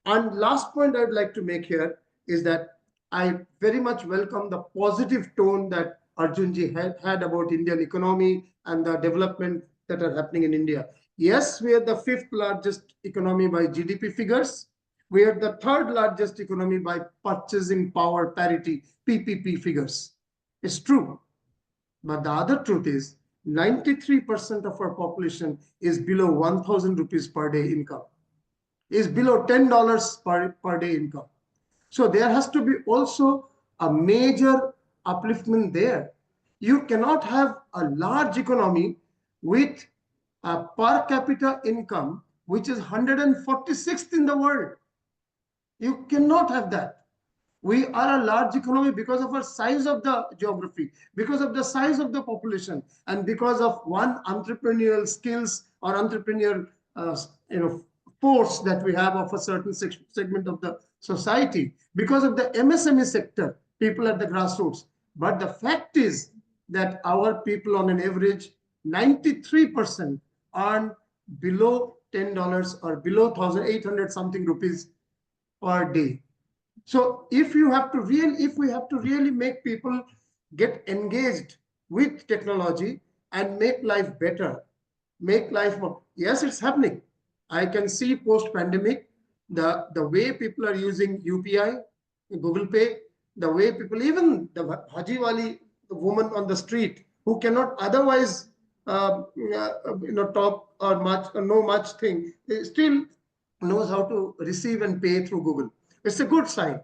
And last point I'd like to make here is that I very much welcome the positive tone that Arjunji had about Indian economy and the development that are happening in India. Yes, we are the 5th largest economy by GDP figures. We are the 3rd largest economy by purchasing power parity, PPP figures. It's true. But the other truth is 93% of our population is below 1,000 rupees per day income, is below $10 per day income. So there has to be also a major upliftment there. You cannot have a large economy with a per capita income which is 146th in the world. You cannot have that. We are a large economy because of our size of the geography, because of the size of the population, and because of one entrepreneurial skills or entrepreneurial force that we have of a certain segment of the society, because of the MSME sector, people at the grassroots. But the fact is that our people on an average, 93% earn below $10 or below 1,800 something rupees per day. So if we have to really make people get engaged with technology and make life better, make life more, yes, it's happening. I can see post-pandemic, the way people are using UPI, Google Pay, the way people, even the Hajiwali, the woman on the street who cannot otherwise talk or know much thing, still knows how to receive and pay through Google. It's a good sign.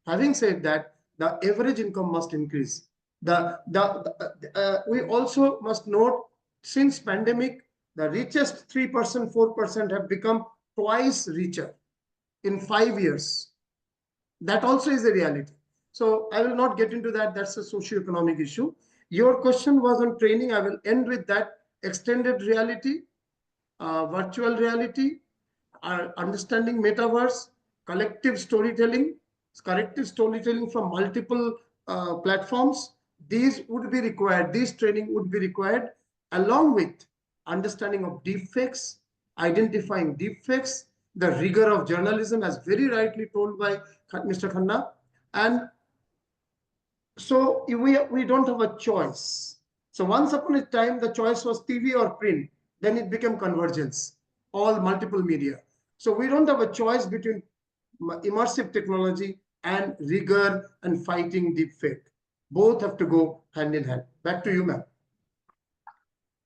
Having said that, the average income must increase. We also must note, since pandemic, the richest 3%, 4% have become twice richer in 5 years. That also is a reality. So I will not get into that. That's a socio-economic issue. Your question was on training. I will end with that. Extended reality, virtual reality, understanding metaverse, collective storytelling from multiple platforms. These would be required. This training would be required, along with understanding of deepfakes, identifying deepfakes, the rigor of journalism, as very rightly told by Mr. Khanna. And so we don't have a choice. So once upon a time, the choice was TV or print. Then it became convergence, all multiple media. So we don't have a choice between immersive technology and rigor and fighting deepfake. Both have to go hand in hand. Back to you, ma'am.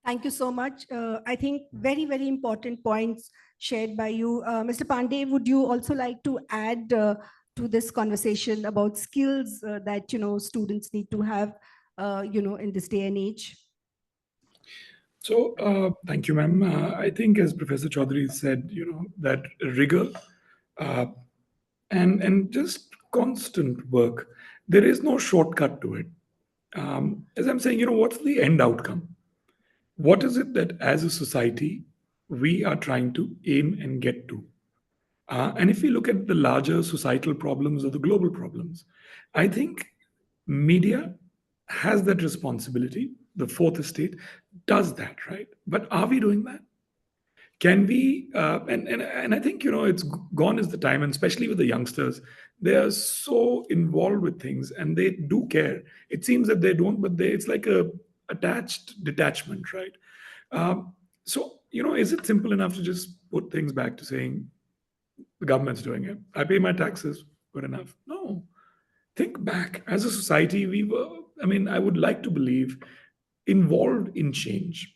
Thank you so much. I think very, very important points shared by you. Mr. Pandey, would you also like to add to this conversation about skills that, students need to have, in this day and age? So thank you, ma'am. I think, as Professor Chaudhary said, that rigor and just constant work, there is no shortcut to it. As I'm saying, what's the end outcome? What is it that as a society we are trying to aim and get to? And if we look at the larger societal problems or the global problems, I think media has that responsibility. The fourth estate does that, right? But are we doing that? Can we, and I think, it's gone is the time, and especially with the youngsters, they are so involved with things and they do care. It seems that they don't, but it's like a attached detachment, right? So, is it simple enough to just put things back to saying the government's doing it? I pay my taxes, good enough. No. Think back. As a society, we were, I would like to believe, involved in change.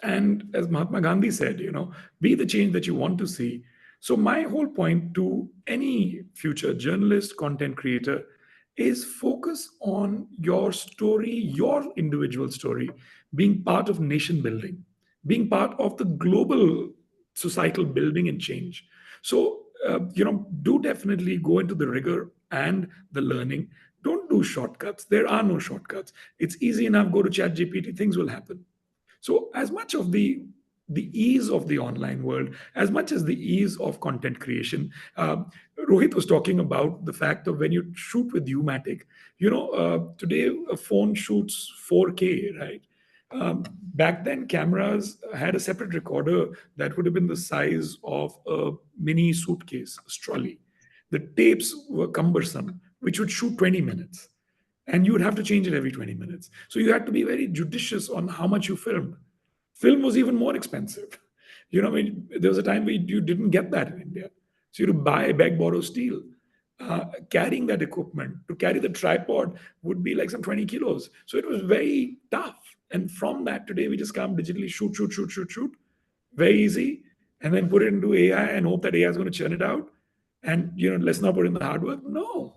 And as Mahatma Gandhi said, be the change that you want to see. So my whole point to any future journalist, content creator, is focus on your story, your individual story, being part of nation building, being part of the global societal building and change. So, do definitely go into the rigor and the learning. Don't do shortcuts. There are no shortcuts. It's easy enough. Go to ChatGPT, things will happen. So, as much of the ease of the online world, as much as the ease of content creation, Rohit was talking about the fact of when you shoot with Umatic. Today a phone shoots 4K, right? Back then, cameras had a separate recorder that would have been the size of a mini suitcase, a trolley. The tapes were cumbersome, which would shoot 20 minutes and you would have to change it every 20 minutes. So you had to be very judicious on how much you filmed. Film was even more expensive. There was a time where you didn't get that in India. So you had to buy, beg, borrow, steal. Carrying that equipment, to carry the tripod would be like some 20 kilos. So it was very tough. And from that, today we just come digitally shoot, shoot, shoot, shoot, shoot. Very easy. And then put it into AI and hope that AI is going to churn it out. And, let's not put in the hard work. No,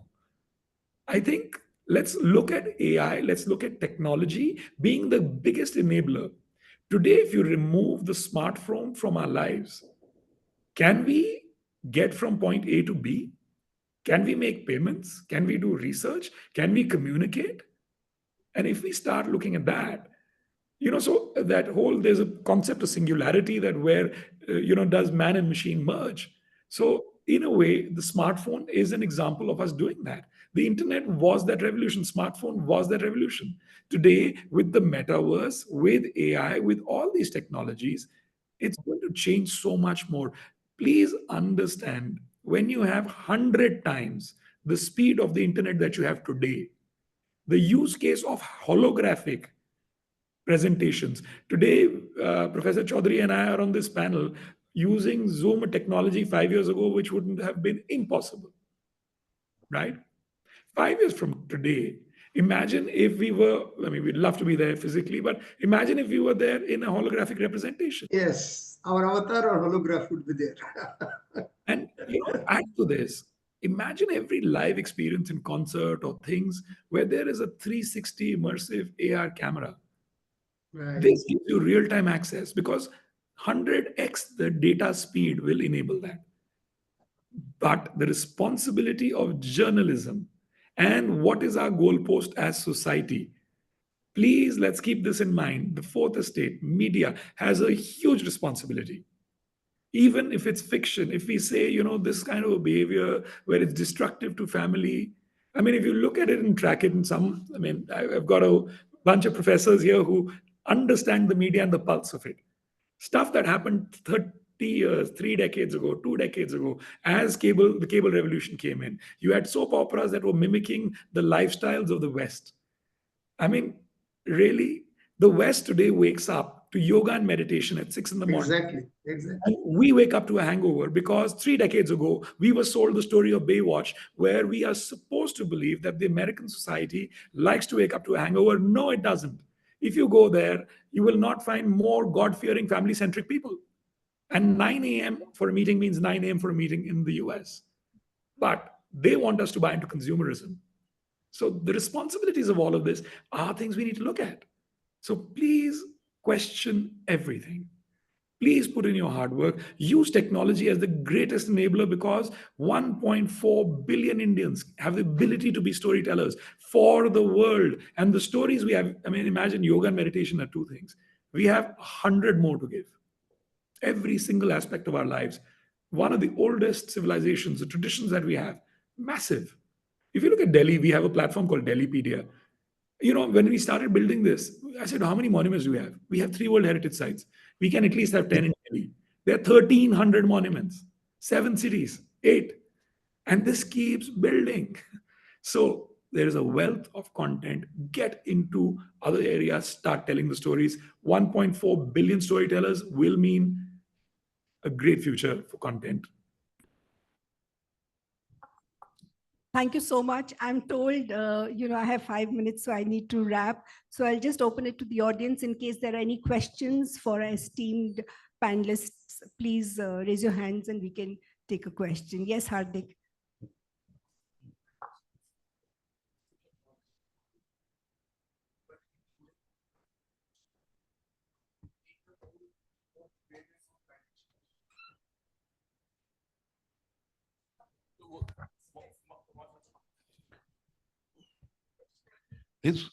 I think let's look at AI, let's look at technology being the biggest enabler. Today, if you remove the smartphone from our lives, can we get from point A to B? Can we make payments? Can we do research? Can we communicate? And if we start looking at that, so that whole, there's a concept of singularity that where, does man and machine merge? So in a way, the smartphone is an example of us doing that. The internet was that revolution. Smartphone was that revolution. Today, with the metaverse, with AI, with all these technologies, it's going to change so much more. Please understand, when you have 100 times the speed of the internet that you have today, the use case of holographic presentations. Today, Professor Chaudhary and I are on this panel using Zoom technology 5 years ago, which wouldn't have been impossible, right? 5 years from today, imagine if we were, we'd love to be there physically, but imagine if we were there in a holographic representation. Yes, our avatar or holograph would be there. And, add to this, imagine every live experience in concert or things where there is a 360 immersive AR camera. Right. This gives you real-time access because 100x the data speed will enable that. But the responsibility of journalism and what is our goalpost as society, please let's keep this in mind. The fourth estate, media, has a huge responsibility. Even if it's fiction, if we say, this kind of a behavior where it's destructive to family, if you look at it and track it in some, I've got a bunch of professors here who understand the media and the pulse of it. Stuff that happened 30 years, 3 decades ago, 2 decades ago, as the cable revolution came in. You had soap operas that were mimicking the lifestyles of the West. Really, the West today wakes up to yoga and meditation at 6 in the morning. Exactly. And we wake up to a hangover because 3 decades ago, we were sold the story of Baywatch, where we are supposed to believe that the American society likes to wake up to a hangover. No, it doesn't. If you go there, you will not find more God-fearing, family-centric people. And 9 a.m. for a meeting means 9 a.m. for a meeting in the US. But they want us to buy into consumerism. So the responsibilities of all of this are things we need to look at. So please question everything. Please put in your hard work. Use technology as the greatest enabler because 1.4 billion Indians have the ability to be storytellers for the world. And the stories we have, imagine yoga and meditation are two things. We have 100 more to give. Every single aspect of our lives. One of the oldest civilizations, the traditions that we have, massive. If you look at Delhi, we have a platform called Delhipedia. When we started building this, I said, how many monuments do we have? We have 3 World Heritage Sites. We can at least have 10 in Delhi. There are 1,300 monuments, 7 cities, 8. And this keeps building. So there is a wealth of content. Get into other areas, start telling the stories. 1.4 billion storytellers will mean a great future for content. Thank you so much. I'm told, I have 5 minutes, so I need to wrap. So I'll just open it to the audience in case there are any questions for our esteemed panelists. Please raise your hands and we can take a question. Yes, Hardik. His,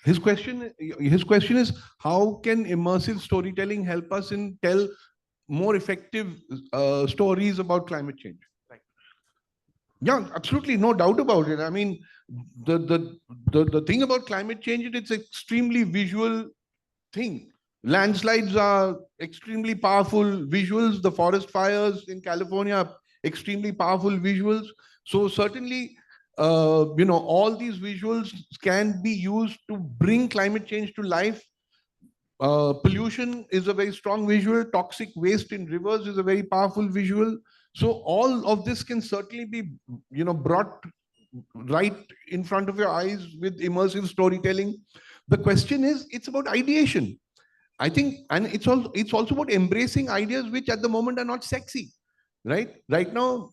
his question is, how can immersive storytelling help us in tell more effective stories about climate change? Yeah, absolutely, no doubt about it. I mean, the thing about climate change, it's extremely visual thing. Landslides are extremely powerful visuals. The forest fires in California are extremely powerful visuals. So certainly, all these visuals can be used to bring climate change to life. Pollution is a very strong visual. Toxic waste in rivers is a very powerful visual. So all of this can certainly be, brought right in front of your eyes with immersive storytelling. The question is, it's about ideation. I think, and it's also about embracing ideas which at the moment are not sexy, right? Right now,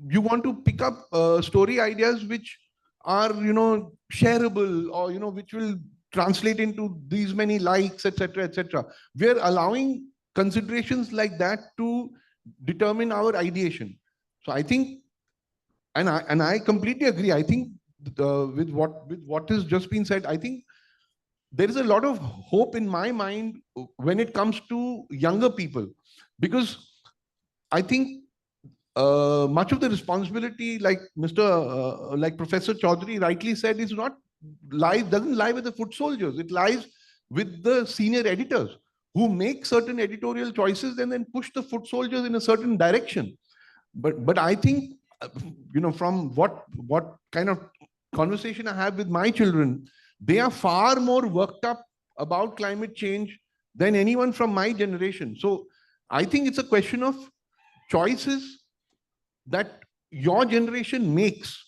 you want to pick up story ideas which are, shareable, or which will translate into these many likes, etc., etc. We're allowing considerations like that to determine our ideation. So I think, and I completely agree. I think with what has just been said, I think there is a lot of hope in my mind when it comes to younger people, because I think much of the responsibility, like Professor Chaudhary rightly said, is not doesn't lie with the foot soldiers. It lies with the senior editors who make certain editorial choices and then push the foot soldiers in a certain direction. But I think, from what kind of conversation I have with my children, they are far more worked up about climate change than anyone from my generation. So I think it's a question of choices that your generation makes.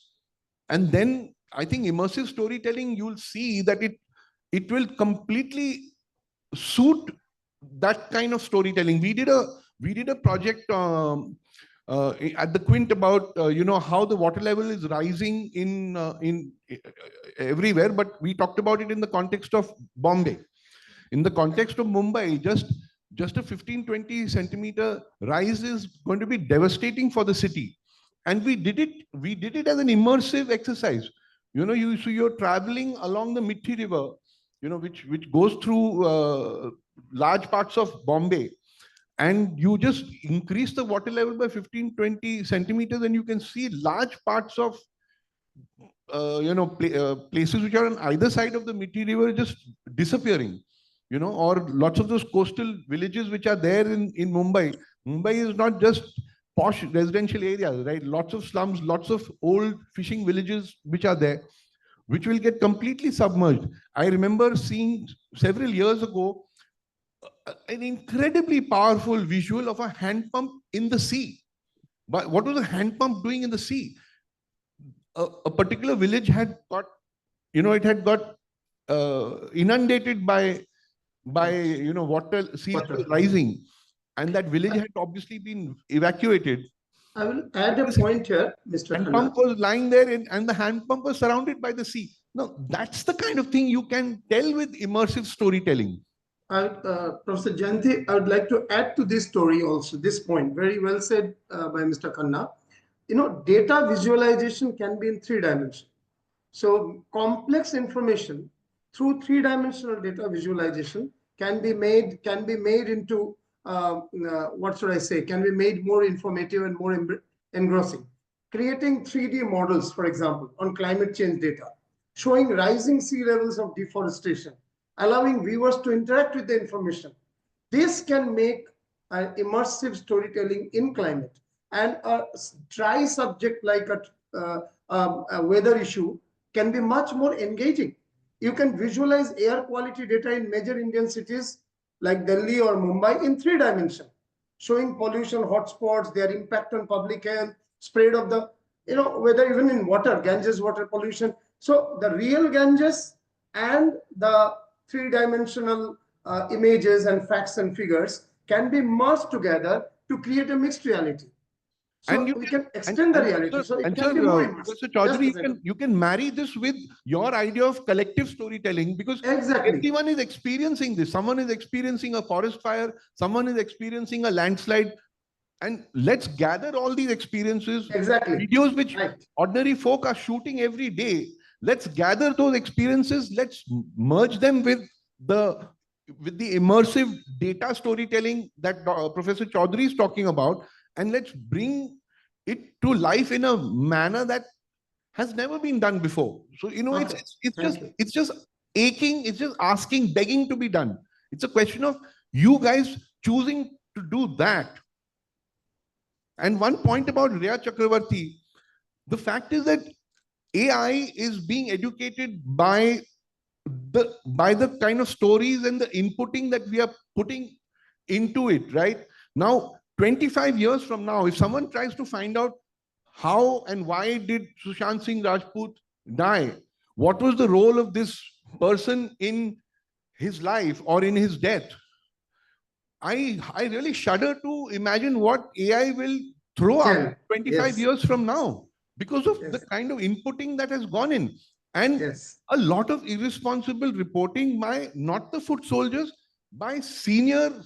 And then I think immersive storytelling, you'll see that it will completely suit that kind of storytelling. We did a project at the Quint about how the water level is rising in everywhere, but we talked about it in the context of Bombay. In the context of Mumbai, just a 15-20 centimeter rise is going to be devastating for the city. And we did it as an immersive exercise. So you're traveling along the Mithi River, which goes through large parts of Bombay, and you just increase the water level by 15-20 centimeters, and you can see large parts of places which are on either side of the Mithi River just disappearing, or lots of those coastal villages which are there in Mumbai. Mumbai is not just posh residential areas, right? Lots of slums, lots of old fishing villages which are there, which will get completely submerged. I remember seeing several years ago an incredibly powerful visual of a hand pump in the sea. But what was a hand pump doing in the sea? A particular village had got, it had got inundated by sea level rising, and that village had obviously been evacuated. I will add a point here, Mr. Hand Khanna. pump was lying there, and the hand pump was surrounded by the sea. Now, that's the kind of thing you can tell with immersive storytelling. Professor Jayanti, I would like to add to this story also, this point, very well said by Mr. Khanna. Data visualization can be in 3 dimensions. So complex information through 3-dimensional data visualization can be made into, what should I say, can be made more informative and more engrossing. Creating 3D models, for example, on climate change data, showing rising sea levels of deforestation, allowing viewers to interact with the information. This can make immersive storytelling in climate, and a dry subject like a weather issue can be much more engaging. You can visualize air quality data in major Indian cities like Delhi or Mumbai in 3 dimensions, showing pollution hotspots, their impact on public health, spread of the, whether even in water, Ganges water pollution. So the real Ganges and the 3-dimensional images and facts and figures can be merged together to create a mixed reality. So we can extend the reality. So it can be more immersive. Mr. Chaudhary, you can marry this with your idea of collective storytelling, because exactly, everyone is experiencing this. Someone is experiencing a forest fire, someone is experiencing a landslide. And let's gather all these experiences, Exactly. videos which Right. ordinary folk are shooting every day. Let's gather those experiences. Let's merge them with the immersive data storytelling that Professor Chaudhary is talking about, and let's bring it to life in a manner that has never been done before. So Okay. Thank you. it's just aching, it's just asking, begging to be done. It's a question of you guys choosing to do that. And one point about Rhea Chakravarti, the fact is that AI is being educated by the kind of stories and the inputting that we are putting into it, right? Now, 25 years from now, if someone tries to find out how and why did Sushant Singh Rajput die, what was the role of this person in his life or in his death, I really shudder to imagine what AI will throw up 25 Yes. years from now because of the Yes. kind of inputting that has gone in. And Yes. a lot of irresponsible reporting by not the foot soldiers, by senior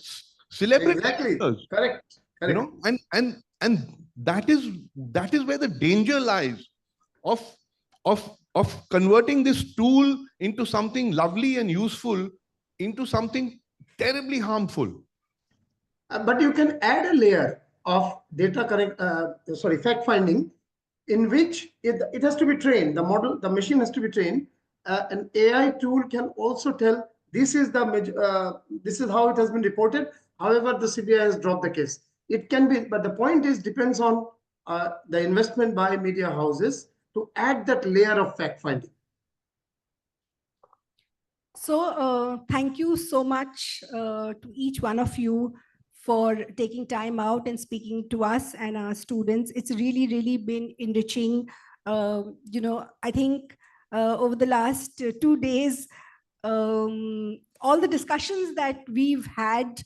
celebrity Exactly. actors, Correct. Correct. and that is where the danger lies of of converting this tool into something lovely and useful into something terribly harmful. But you can add a layer of fact finding, in which it has to be trained. The model, the machine has to be trained. An AI tool can also tell this is how it has been reported. However, the CBI has dropped the case. It can be, but the point is depends on the investment by media houses to add that layer of fact finding. So thank you so much to each one of you for taking time out and speaking to us and our students. It's really, really been enriching. I think over the last 2 days, all the discussions that we've had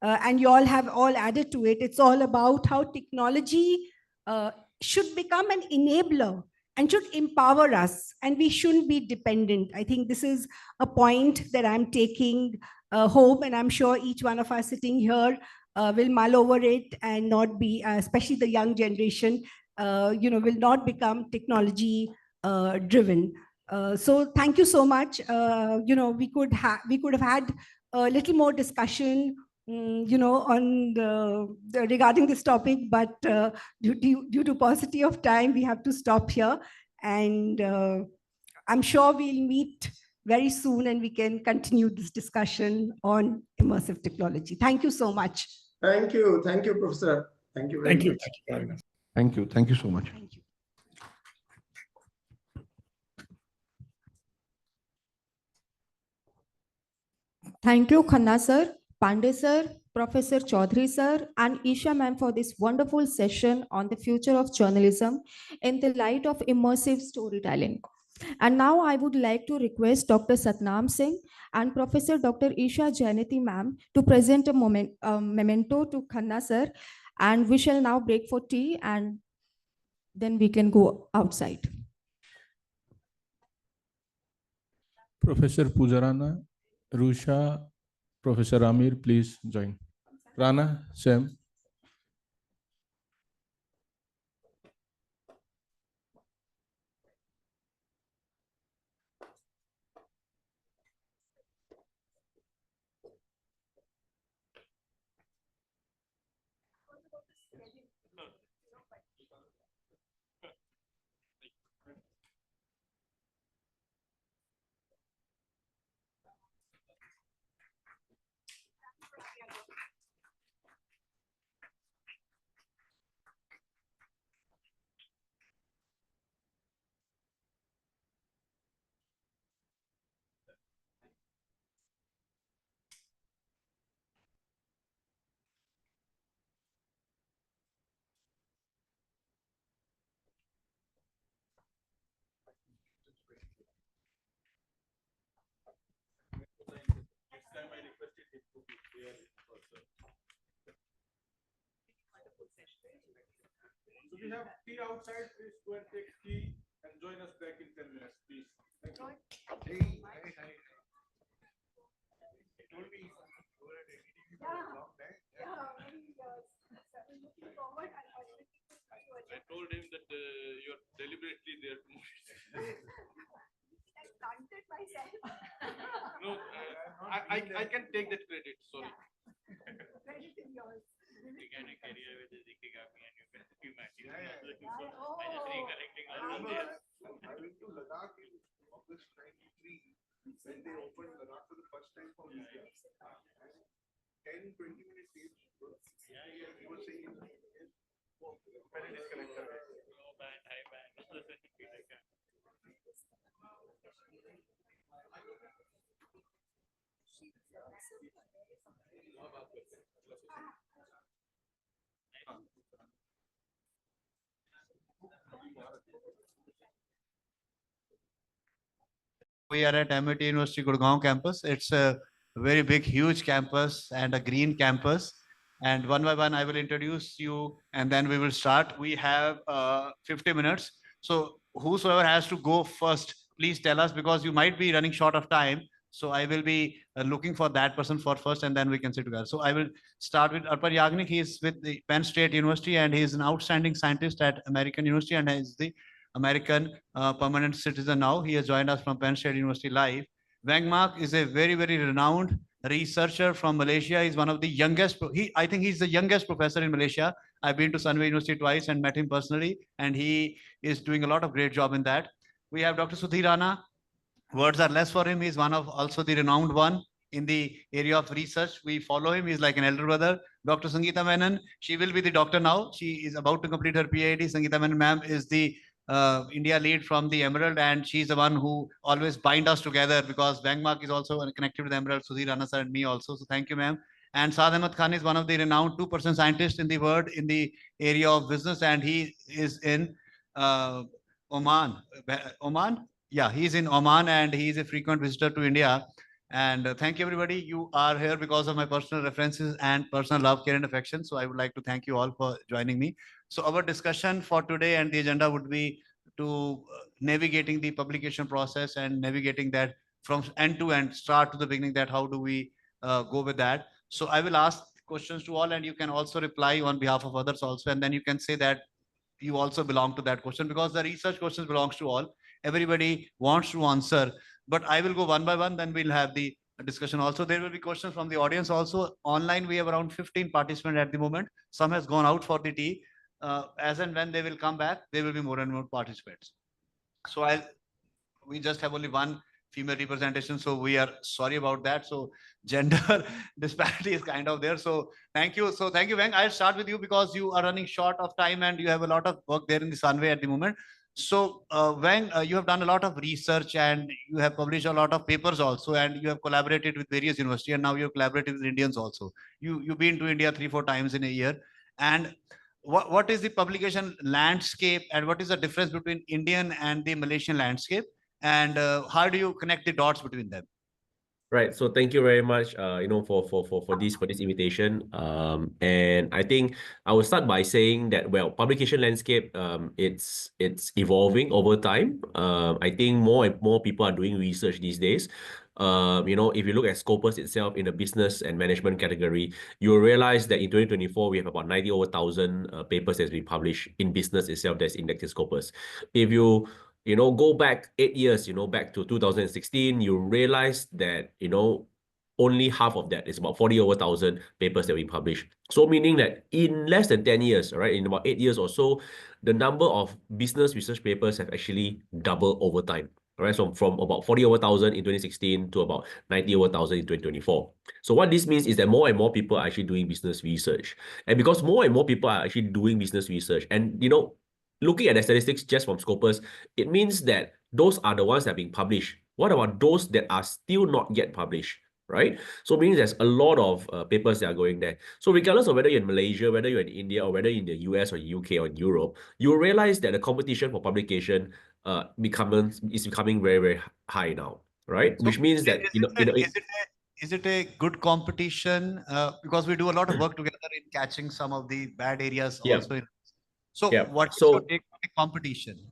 and you all have all added to it, it's all about how technology should become an enabler and should empower us, and we shouldn't be dependent. I think this is a point that I'm taking home, and I'm sure each one of us sitting here will mull over it and not be, especially the young generation, will not become technology driven. So thank you so much. We could have had a little more discussion on regarding this topic, but due to paucity of time, we have to stop here. And I'm sure we'll meet very soon and we can continue this discussion on immersive technology. Thank you so much. Thank you, Professor. Thank you very Thank you. much. Thank you for having us. Thank you so much. Thank you. Thank you, Khanna sir, Pandey sir, Professor Chaudhary sir, and Isha ma'am for this wonderful session on the future of journalism in the light of immersive storytelling. And now I would like to request Dr. Satnam Singh and Professor Dr. Isha Janati ma'am to present a memento to Khanna sir, and we shall now break for tea and then we can go outside. Professor Pujarana, Rusha, Professor Amir, please join. Rana, Sam. So we have tea outside. Please go and take tea and join us back in 10 minutes, please. Thank you. Hey, hi. He told me you were at ATTV for a long time. Yeah. I can take that credit. Sorry. Began a career with the Zikigami and humanity. I just recollecting all of this. I went to Ladakh in August 93 when they opened Ladakh for the first time for India. And 10-20 minutes late, he was saying, when it is connected. Low band, high band, just listen to me like that. We are at MIT University Gurgaon campus. It's a very big, huge campus and a green campus. And one by one, I will introduce you and then we will start. We have 50 minutes. So whosoever has to go first, please tell us because you might be running short of time. So I will be looking for that person for first and then we can sit together. So I will start with Arpan Yagnik. He is with the Penn State University and he is an outstanding scientist at American University and is the American permanent citizen now. He has joined us from Penn State University live. Wang Mak is a very, very renowned researcher from Malaysia. He's one of the youngest. I think he's the youngest professor in Malaysia. I've been to Sunway University twice and met him personally, and he is doing a lot of great job in that. We have Dr. Sudhir Rana. Words are less for him. He's one of also the renowned one in the area of research. We follow him. He's like an elder brother. Dr. Sangeeta Menon. She will be the doctor now. She is about to complete her PhD. Sangeeta Menon ma'am is the India lead from the Emerald, and she's the one who always bind us together because Wang Mak is also connected with Emerald, Sudhir Rana sir and me also. So thank you, ma'am. And Saad Ahmed Khan is one of the renowned 2% scientists in the world in the area of business, and he is in Oman. Oman? Yeah, he's in Oman and he's a frequent visitor to India. And thank you, everybody. You are here because of my personal references and personal love, care, and affection. So I would like to thank you all for joining me. So our discussion for today and the agenda would be to navigating the publication process and navigating that from end to end, start to the beginning, that how do we go with that. So I will ask questions to all and you can also reply on behalf of others also. And then you can say that you also belong to that question because the research questions belongs to all. Everybody wants to answer, but I will go one by one, then we'll have the discussion also. There will be questions from the audience also. Online, we have around 15 participants at the moment. Some has gone out for the tea. As and when they will come back, there will be more and more participants. So we just have only one female representation, so we are sorry about that. So gender disparity is kind of there. So thank you. So thank you, Wang. I'll start with you because you are running short of time and you have a lot of work there in the Sunway at the moment. So Wang, you have done a lot of research and you have published a lot of papers also, and you have collaborated with various universities, and now you have collaborated with Indians also. You've been to India 3-4 times in a year. And what is the publication landscape and what is the difference between Indian and the Malaysian landscape? And how do you connect the dots between them? Right. So thank you very much, for this invitation. And I think I will start by saying that, well, publication landscape, it's evolving over time. I think more and more people are doing research these days. If you look at Scopus itself in the business and management category, you'll realize that in 2024, we have about 90 over 1,000 papers that's been published in business itself that's indexed in Scopus. If you go back 8 years, back to 2016, you realize that, only half of that is about 40 over 1,000 papers that we publish. So meaning that in less than 10 years, right, in about 8 years or so, the number of business research papers have actually doubled over time. Right, so from about 40 over 1,000 in 2016 to about 90 over 1,000 in 2024. So what this means is that more and more people are actually doing business research. And because more and more people are actually doing business research, and looking at the statistics just from Scopus, it means that those are the ones that are being published. What about those that are still not yet published? Right? So meaning there's a lot of papers that are going there. So regardless of whether you're in Malaysia, whether you're in India, or whether in the US or UK or in Europe, you'll realize that the competition for publication is becoming very, very high now, right? So which means that is it a good competition? Because we do a lot of work together in catching some of the bad areas also. So what's your take on the competition?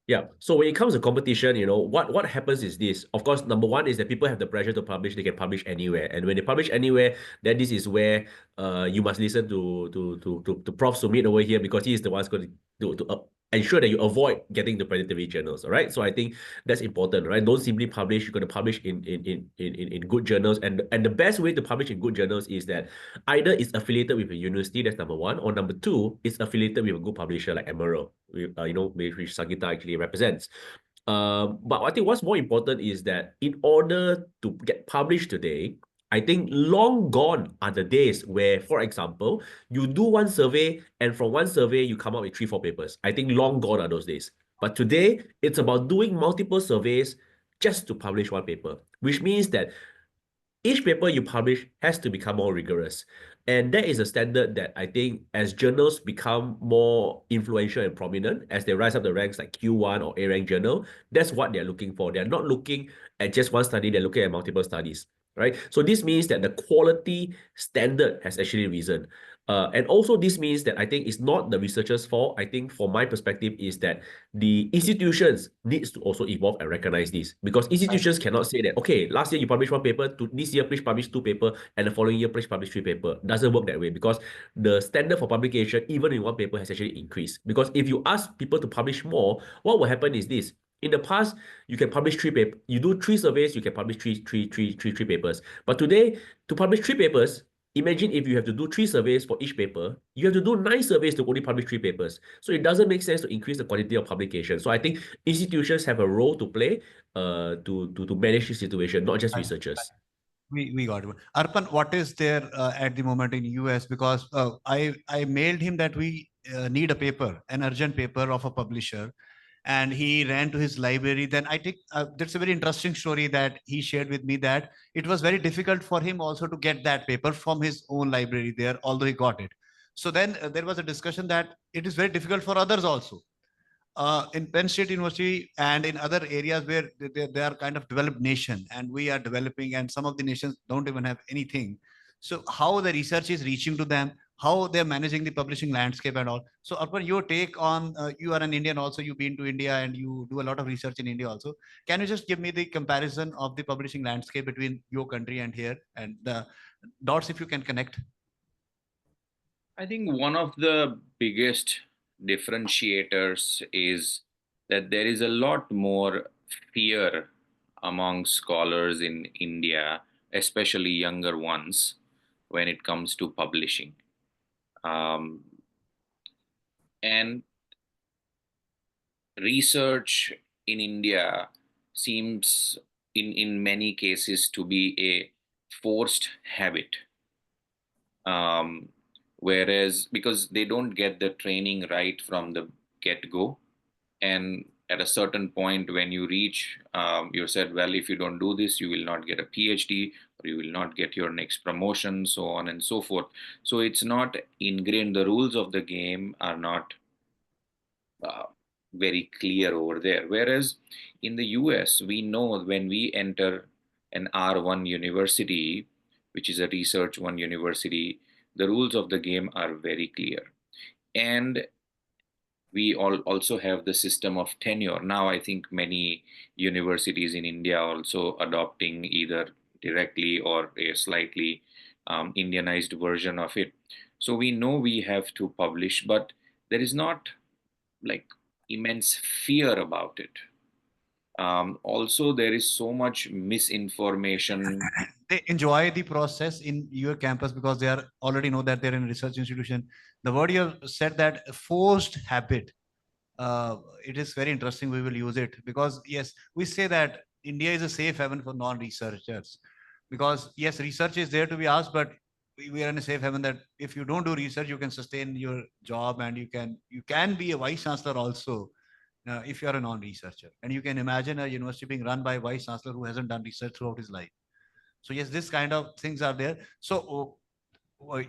Yeah. So when it comes to competition, what happens is this. Of course, number one is that people have the pressure to publish. They can publish anywhere, and when they publish anywhere, then this is where you must listen to Prof. Sumit over here, because he is the one who's going to ensure that you avoid getting the predatory journals. All right. So I think that's important, right? Don't simply publish. You're going to publish in good journals. And the best way to publish in good journals is that either it's affiliated with a university, that's number one, or number two, it's affiliated with a good publisher like Emerald, which Sagita actually represents. But I think what's more important is that in order to get published today, I think long gone are the days where, for example, you do one survey and from one survey you come up with 3, 4 papers. I think long gone are those days. But today, it's about doing multiple surveys just to publish one paper, which means that each paper you publish has to become more rigorous. And that is a standard that I think as journals become more influential and prominent, as they rise up the ranks like Q1 or A rank journal, that's what they're looking for. They're not looking at just one study, they're looking at multiple studies, right? So this means that the quality standard has actually risen. And also this means that I think it's not the researchers' fault. I think from my perspective is that the institutions needs to also evolve and recognize this, because institutions cannot say that, okay, last year you published one paper, to this year please publish 2 paper, and the following year please publish 3 paper. Doesn't work that way, because the standard for publication, even in one paper, has actually increased. Because if you ask people to publish more, what will happen is this. In the past, you can publish 3 papers. You do 3 surveys, you can publish three papers. But today, to publish 3 papers, imagine if you have to do 3 surveys for each paper, you have to do 9 surveys to only publish 3 papers. So it doesn't make sense to increase the quantity of publication. So I think institutions have a role to play to manage this situation, not just researchers. We got it. Arpan, what is there at the moment in US? Because I mailed him that we need a paper, an urgent paper of a publisher, and he ran to his library. Then I think that's a very interesting story that he shared with me, that it was very difficult for him also to get that paper from his own library there, although he got it. So then there was a discussion that it is very difficult for others also. In Penn State University and in other areas where they are kind of developed nation and we are developing, and some of the nations don't even have anything. So how the research is reaching to them, how they're managing the publishing landscape and all. So Arpan, your take on, you are an Indian also, you've been to India and you do a lot of research in India also. Can you just give me the comparison of the publishing landscape between your country and here, and the dots if you can connect? I think one of the biggest differentiators is that there is a lot more fear among scholars in India, especially younger ones, when it comes to publishing. And research in India seems in many cases to be a forced habit. Whereas because they don't get the training right from the get-go, and at a certain point when you reach, you said, well, if you don't do this, you will not get a PhD, or you will not get your next promotion, so on and so forth. So it's not ingrained. The rules of the game are not very clear over there. Whereas in the US, we know when we enter an R1 university, which is a research one university, the rules of the game are very clear. And we also have the system of tenure. Now, I think many universities in India are also adopting either directly or a slightly Indianized version of it. So we know we have to publish, but there is not like immense fear about it. Also, there is so much misinformation. They enjoy the process in your campus because they are already know that they're in a research institution. The word you have said, that forced habit, it is very interesting. We will use it because yes, we say that India is a safe haven for non-researchers, because yes, research is there to be asked, but we are in a safe haven that if you don't do research, you can sustain your job, and you can be a vice chancellor also. If you are a non-researcher, and you can imagine a university being run by a vice chancellor who hasn't done research throughout his life. So yes, this kind of things are there. So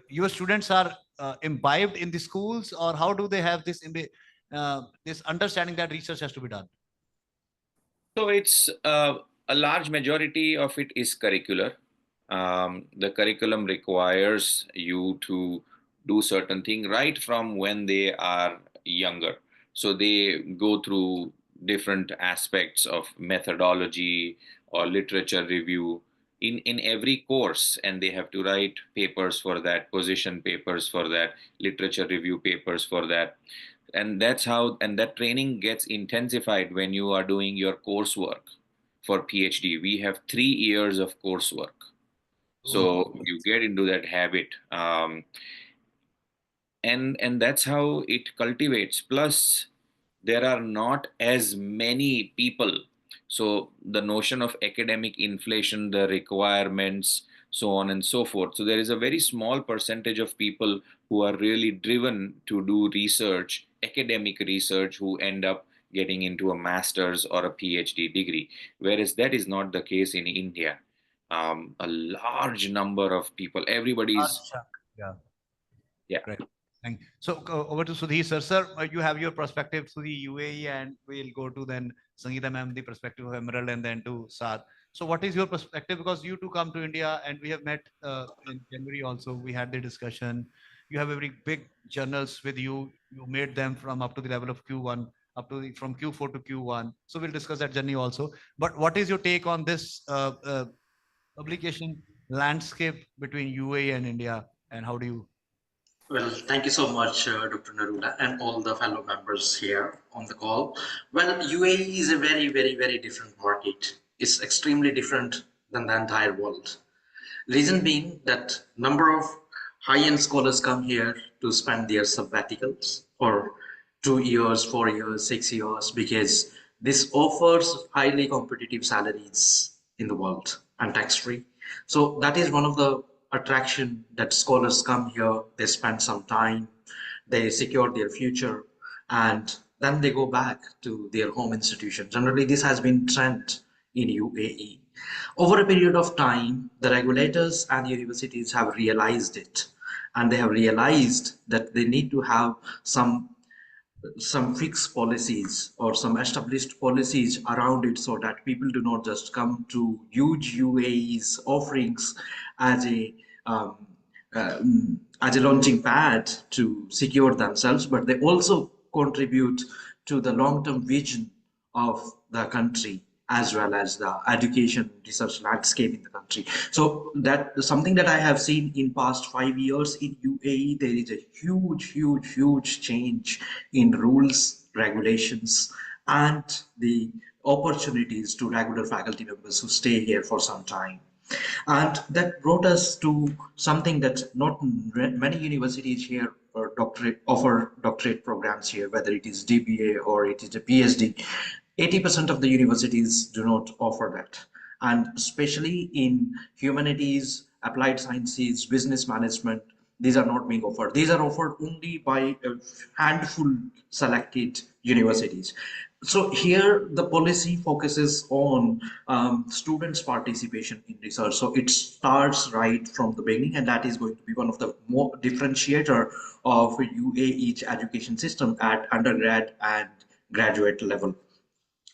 your students are imbibed in the schools, or how do they have this this understanding that research has to be done? So it's a large majority of it is curricular. The curriculum requires you to do certain things right from when they are younger. So they go through different aspects of methodology or literature review in every course, and they have to write papers for that, position papers for that, literature review papers for that. And that's how, and that training gets intensified when you are doing your coursework for PhD. We have 3 years of coursework. So you get into that habit. And that's how it cultivates. Plus, there are not as many people. So the notion of academic inflation, the requirements, so on and so forth. So there is a very small percentage of people who are really driven to do research, academic research, who end up getting into a master's or a PhD degree, whereas that is not the case in India. A large number of people, everybody's, Yeah. yeah. Great. Thank you. So over to Sudhir sir. Sir, you have your perspective to the UAE, and we'll go to then Sangeeta ma'am, the perspective of Emerald, and then to Saad. So what is your perspective? Because you two come to India, and we have met in January also. We had the discussion. You have very big journals with you. You made them from up to the level of Q1, up to the, from Q4 to Q1. So we'll discuss that journey also. But what is your take on this publication landscape between UAE and India, and how do you? Well, thank you so much, Dr. Narula, and all the fellow members here on the call. Well, UAE is a very, very, very different market. It's extremely different than the entire world. Reason being that number of high-end scholars come here to spend their sabbaticals for 2 years, 4 years, 6 years, because this offers highly competitive salaries in the world and tax-free. So that is one of the attraction that scholars come here, they spend some time, they secure their future, and then they go back to their home institution. Generally, this has been trend in UAE. Over a period of time, the regulators and universities have realized it, and they have realized that they need to have some fixed policies or some established policies around it, so that people do not just come to huge UAE's offerings as a um, as a launching pad to secure themselves, but they also contribute to the long-term vision of the country, as well as the education research landscape in the country. So that something that I have seen in past 5 years in UAE, there is a huge change in rules, regulations, and the opportunities to regular faculty members who stay here for some time. And that brought us to something that not many universities here offer doctorate programs here, whether it is DBA or it is a PhD. 80% of the universities do not offer that. And especially in humanities, applied sciences, business management, these are not being offered. These are offered only by a handful selected universities. So here the policy focuses on students' participation in research. So it starts right from the beginning, and that is going to be one of the more differentiator of UAE's education system at undergrad and graduate level.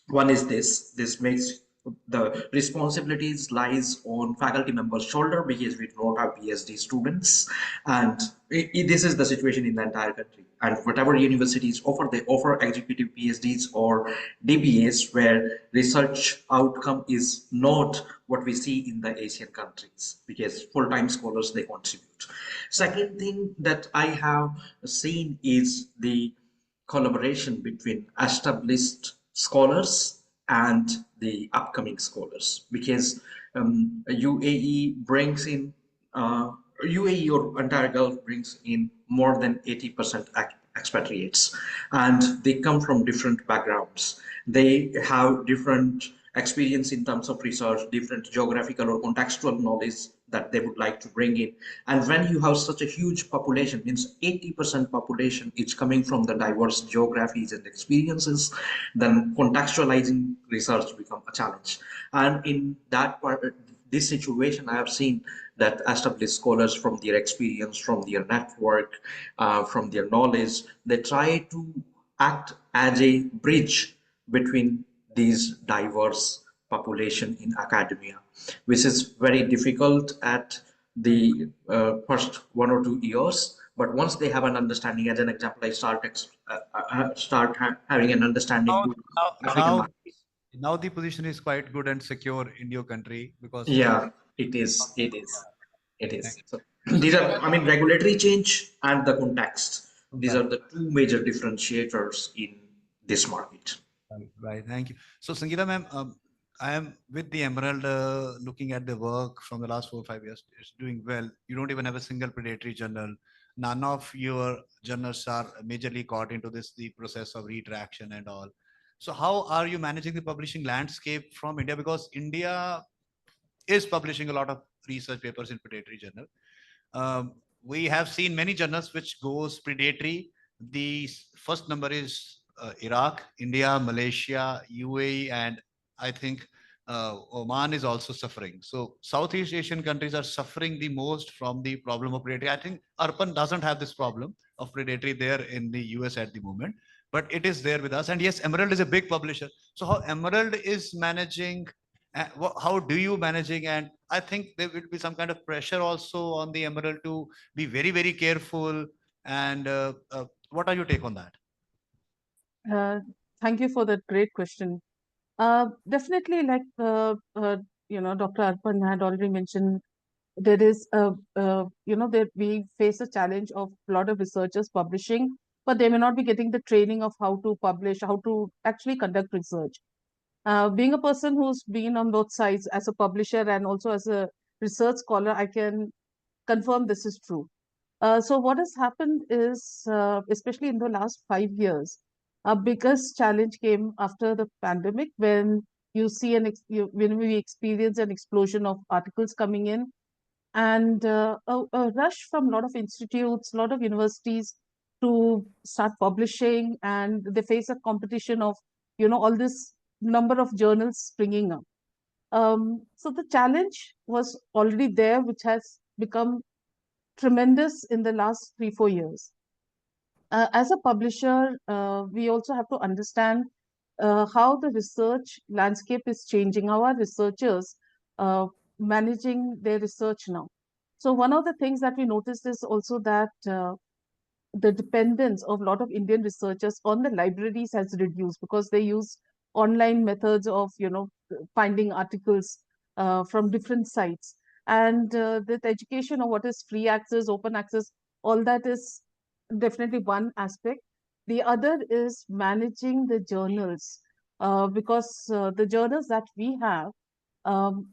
One is this makes the responsibilities lies on faculty members' shoulder, because we do not have PhD students, and this is the situation in the entire country. And whatever universities offer, they offer executive PhDs or DBAs, where research outcome is not what we see in the Asian countries, because full-time scholars, they contribute. Second thing that I have seen is the collaboration between established scholars and the upcoming scholars, because UAE brings in UAE or entire Gulf brings in more than 80% expatriates, and they come from different backgrounds. They have different experience in terms of research, different geographical or contextual knowledge that they would like to bring in. And when you have such a huge population, means 80% population is coming from the diverse geographies and experiences, then contextualizing research become a challenge. And in that part, this situation, I have seen that established scholars, from their experience, from their network, from their knowledge, they try to act as a bridge between these diverse population in academia, which is very difficult at the first 1 or 2 years. But once they have an understanding, as an example, I start having an understanding Now, to African now, markets. now the position is quite good and secure in your country, because Yeah, it is. It is. It thank is. you. So these are, I mean, regulatory change and the context These are the two major differentiators in this market. Right. Thank you. So, Sangeeta ma'am, I am with the Emerald, looking at the work from the last 4 or 5 years. It's doing well. You don't even have a single predatory journal. None of your journals are majorly caught into the process of retraction and all. So, how are you managing the publishing landscape from India? Because India is publishing a lot of research papers in predatory journal. We have seen many journals which goes predatory. The first number is Iraq, India, Malaysia, UAE, and I think Oman is also suffering. So Southeast Asian countries are suffering the most from the problem of predatory. I think Arpan doesn't have this problem of predatory there in the US at the moment, but it is there with us. And yes, Emerald is a big publisher. So how Emerald is managing, how do you managing? And I think there will be some kind of pressure also on the Emerald to be very, very careful. And what are your take on that? Uh, Thank you for that great question. Definitely, like Dr. Arpan had already mentioned, there is that we face a challenge of a lot of researchers publishing, but they may not be getting the training of how to publish, how to actually conduct research. Being a person who's been on both sides as a publisher and also as a research scholar, I can confirm this is true. So what has happened is, especially in the last 5 years, our biggest challenge came after the pandemic when you see when we experience an explosion of articles coming in and a rush from a lot of institutes, a lot of universities to start publishing, and they face a competition of all this number of journals springing up. So the challenge was already there, which has become tremendous in the last 3 4 years. As a publisher, we also have to understand how the research landscape is changing, how our researchers managing their research now. So one of the things that we noticed is also that the dependence of a lot of Indian researchers on the libraries has reduced because they use online methods of finding articles from different sites, and the education of what is free access, open access, all that is definitely one aspect. The other is managing the journals, because the journals that we have, um,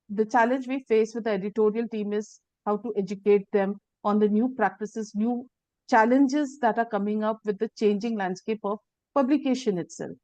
the challenge we face with the editorial team is how to educate them on the new practices, new challenges that are coming up with the changing landscape of publication itself.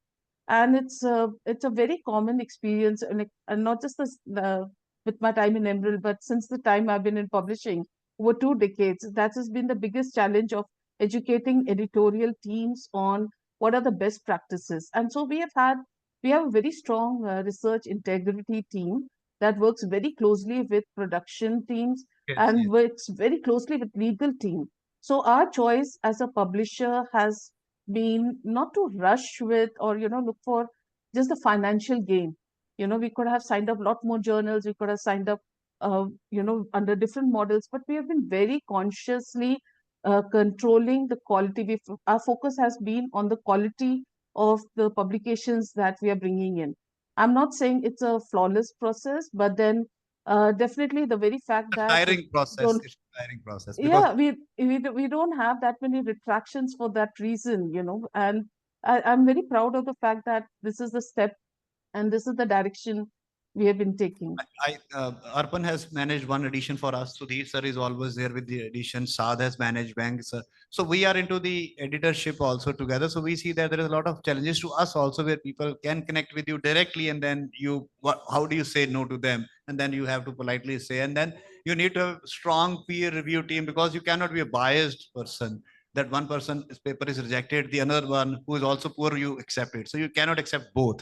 And it's a very common experience, and not just with my time in Emerald, but since the time I've been in publishing over 2 decades, that has been the biggest challenge of educating editorial teams on what are the best practices. And so we have a very strong research integrity team that works very closely with production teams Yes, and yes. works very closely with legal team. So our choice as a publisher has been not to rush with or look for just the financial gain. We could have signed up a lot more journals, we could have signed up under different models, but we have been very consciously controlling the quality. Our focus has been on the quality of the publications that we are bringing in. I'm not saying it's a flawless process, but then definitely the very fact It's a that tiring process. don't It's a tiring process because yeah, we don't have that many retractions for that reason, and I'm very proud of the fact that this is the step and this is the direction we have been taking. Arpan has managed one edition for us. So Deep sir is always there with the edition. Saad has managed Bank sir. So we are into the editorship also together. So we see that there is a lot of challenges to us also where people can connect with you directly, and then how do you say no to them? And then you have to politely say, and then you need to have strong peer review team because you cannot be a biased person. That one person's paper is rejected, the another one who is also poor, you accept it. So you cannot accept both.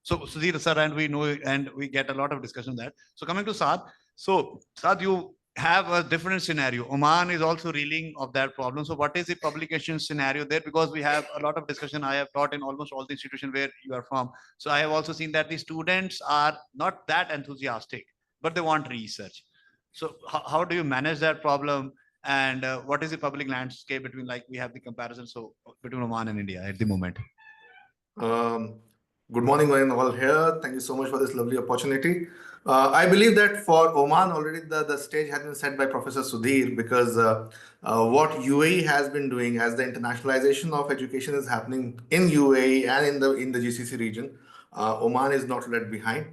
So Sudhir sir and we know and we get a lot of discussion on that. So coming to Saad, so Saad, you have a different scenario. Oman is also reeling of that problem. So what is the publication scenario there? Because we have a lot of discussion. I have taught in almost all the institutions where you are from. So I have also seen that the students are not that enthusiastic, but they want research. So how do you manage that problem? And what is the public landscape between, like we have the comparison so between Oman and India at the moment? Um, Good morning, everyone all here. Thank you so much for this lovely opportunity. I believe that for Oman, already the stage has been set by Professor Sudhir because what UAE has been doing as the internationalization of education is happening in UAE and in the GCC region, Oman is not left behind.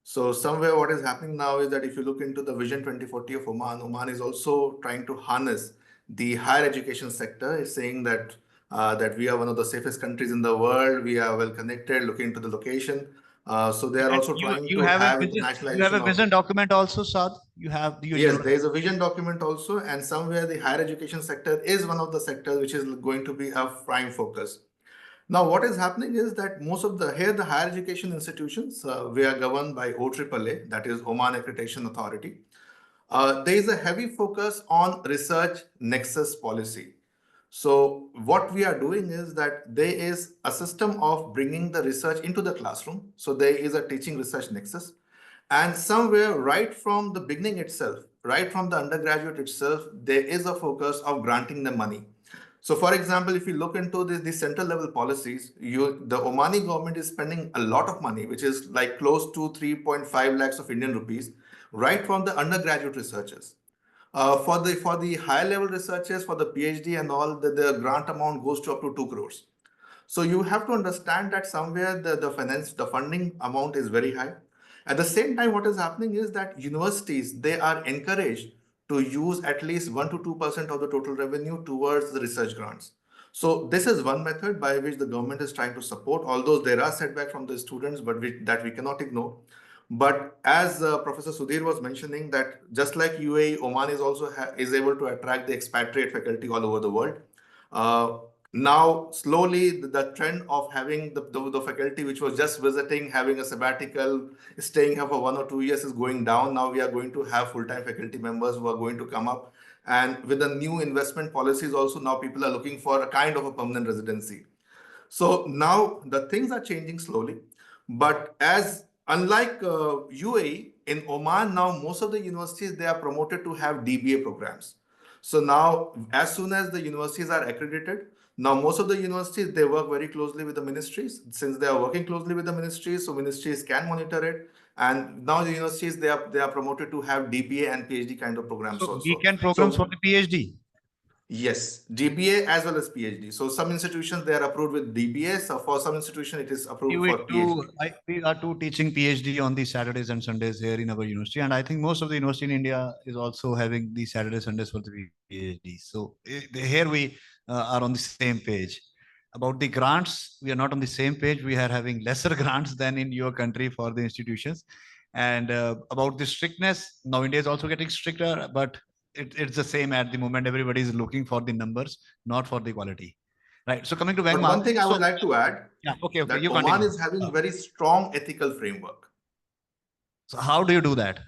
So somewhere what is happening now is that if you look into the Vision 2040 of Oman, Oman is also trying to harness the higher education sector. It's saying that that we are one of the safest countries in the world. We are well connected. Looking into the location, so they are And also trying you to have a have vision, you have a internationalization of. vision document also, Saad. You have your Yes, there is university. a vision document also, and somewhere the higher education sector is one of the sectors which is going to be a prime focus. Now, what is happening is that most of the higher education institutions, we are governed by OAAA, that is Oman Accreditation Authority. There is a heavy focus on research nexus policy. So what we are doing is that there is a system of bringing the research into the classroom. So there is a teaching research nexus. And somewhere right from the beginning itself, right from the undergraduate itself, there is a focus of granting them money. So, for example, if you look into the central level policies, the Omani government is spending a lot of money, which is like close to 3.5 lakhs of Indian rupees, right from the undergraduate researchers. For the high level researchers, for the PhD and all, the grant amount goes to up to 2 crores. So you have to understand that somewhere the funding amount is very high. At the same time, what is happening is that universities, they are encouraged to use at least 1 to 2% of the total revenue towards the research grants. So this is one method by which the government is trying to support, although there are setbacks from the students, but that we cannot ignore. But as Professor Sudhir was mentioning, that just like UAE, Oman is also is able to attract the expatriate faculty all over the world. Uh, Now, slowly, the trend of having the faculty which was just visiting, having a sabbatical, staying here for 1 or 2 years is going down. Now we are going to have full-time faculty members who are going to come up. And with the new investment policies also, now people are looking for a kind of a permanent residency. So now the things are changing slowly. But as unlike UAE, in Oman now most of the universities, they are promoted to have DBA programs. So now as soon as the universities are accredited, now most of the universities, they work very closely with the ministries. Since they are working closely with the ministries, so ministries can monitor it. And now the universities, they are promoted to have DBA and PhD kind of programs So also. weekend programs for the PhD. Yes, DBA as well as PhD. So some institutions, they are approved with DBA. So for some institution, it is approved for PhD. We are too teaching PhD on the Saturdays and Sundays here in our university, and I think most of the university in India is also having the Saturdays Sundays for the PhD. So here we are on the same page. About the grants, we are not on the same page. We are having lesser grants than in your country for the institutions. And about the strictness, now India is also getting stricter, but it's the same at the moment. Everybody is looking for the numbers, not for the quality. Right. So coming to But Wengma. one thing I would like to add, yeah, okay, that you Oman continue. is having very strong ethical framework. So how do you do that?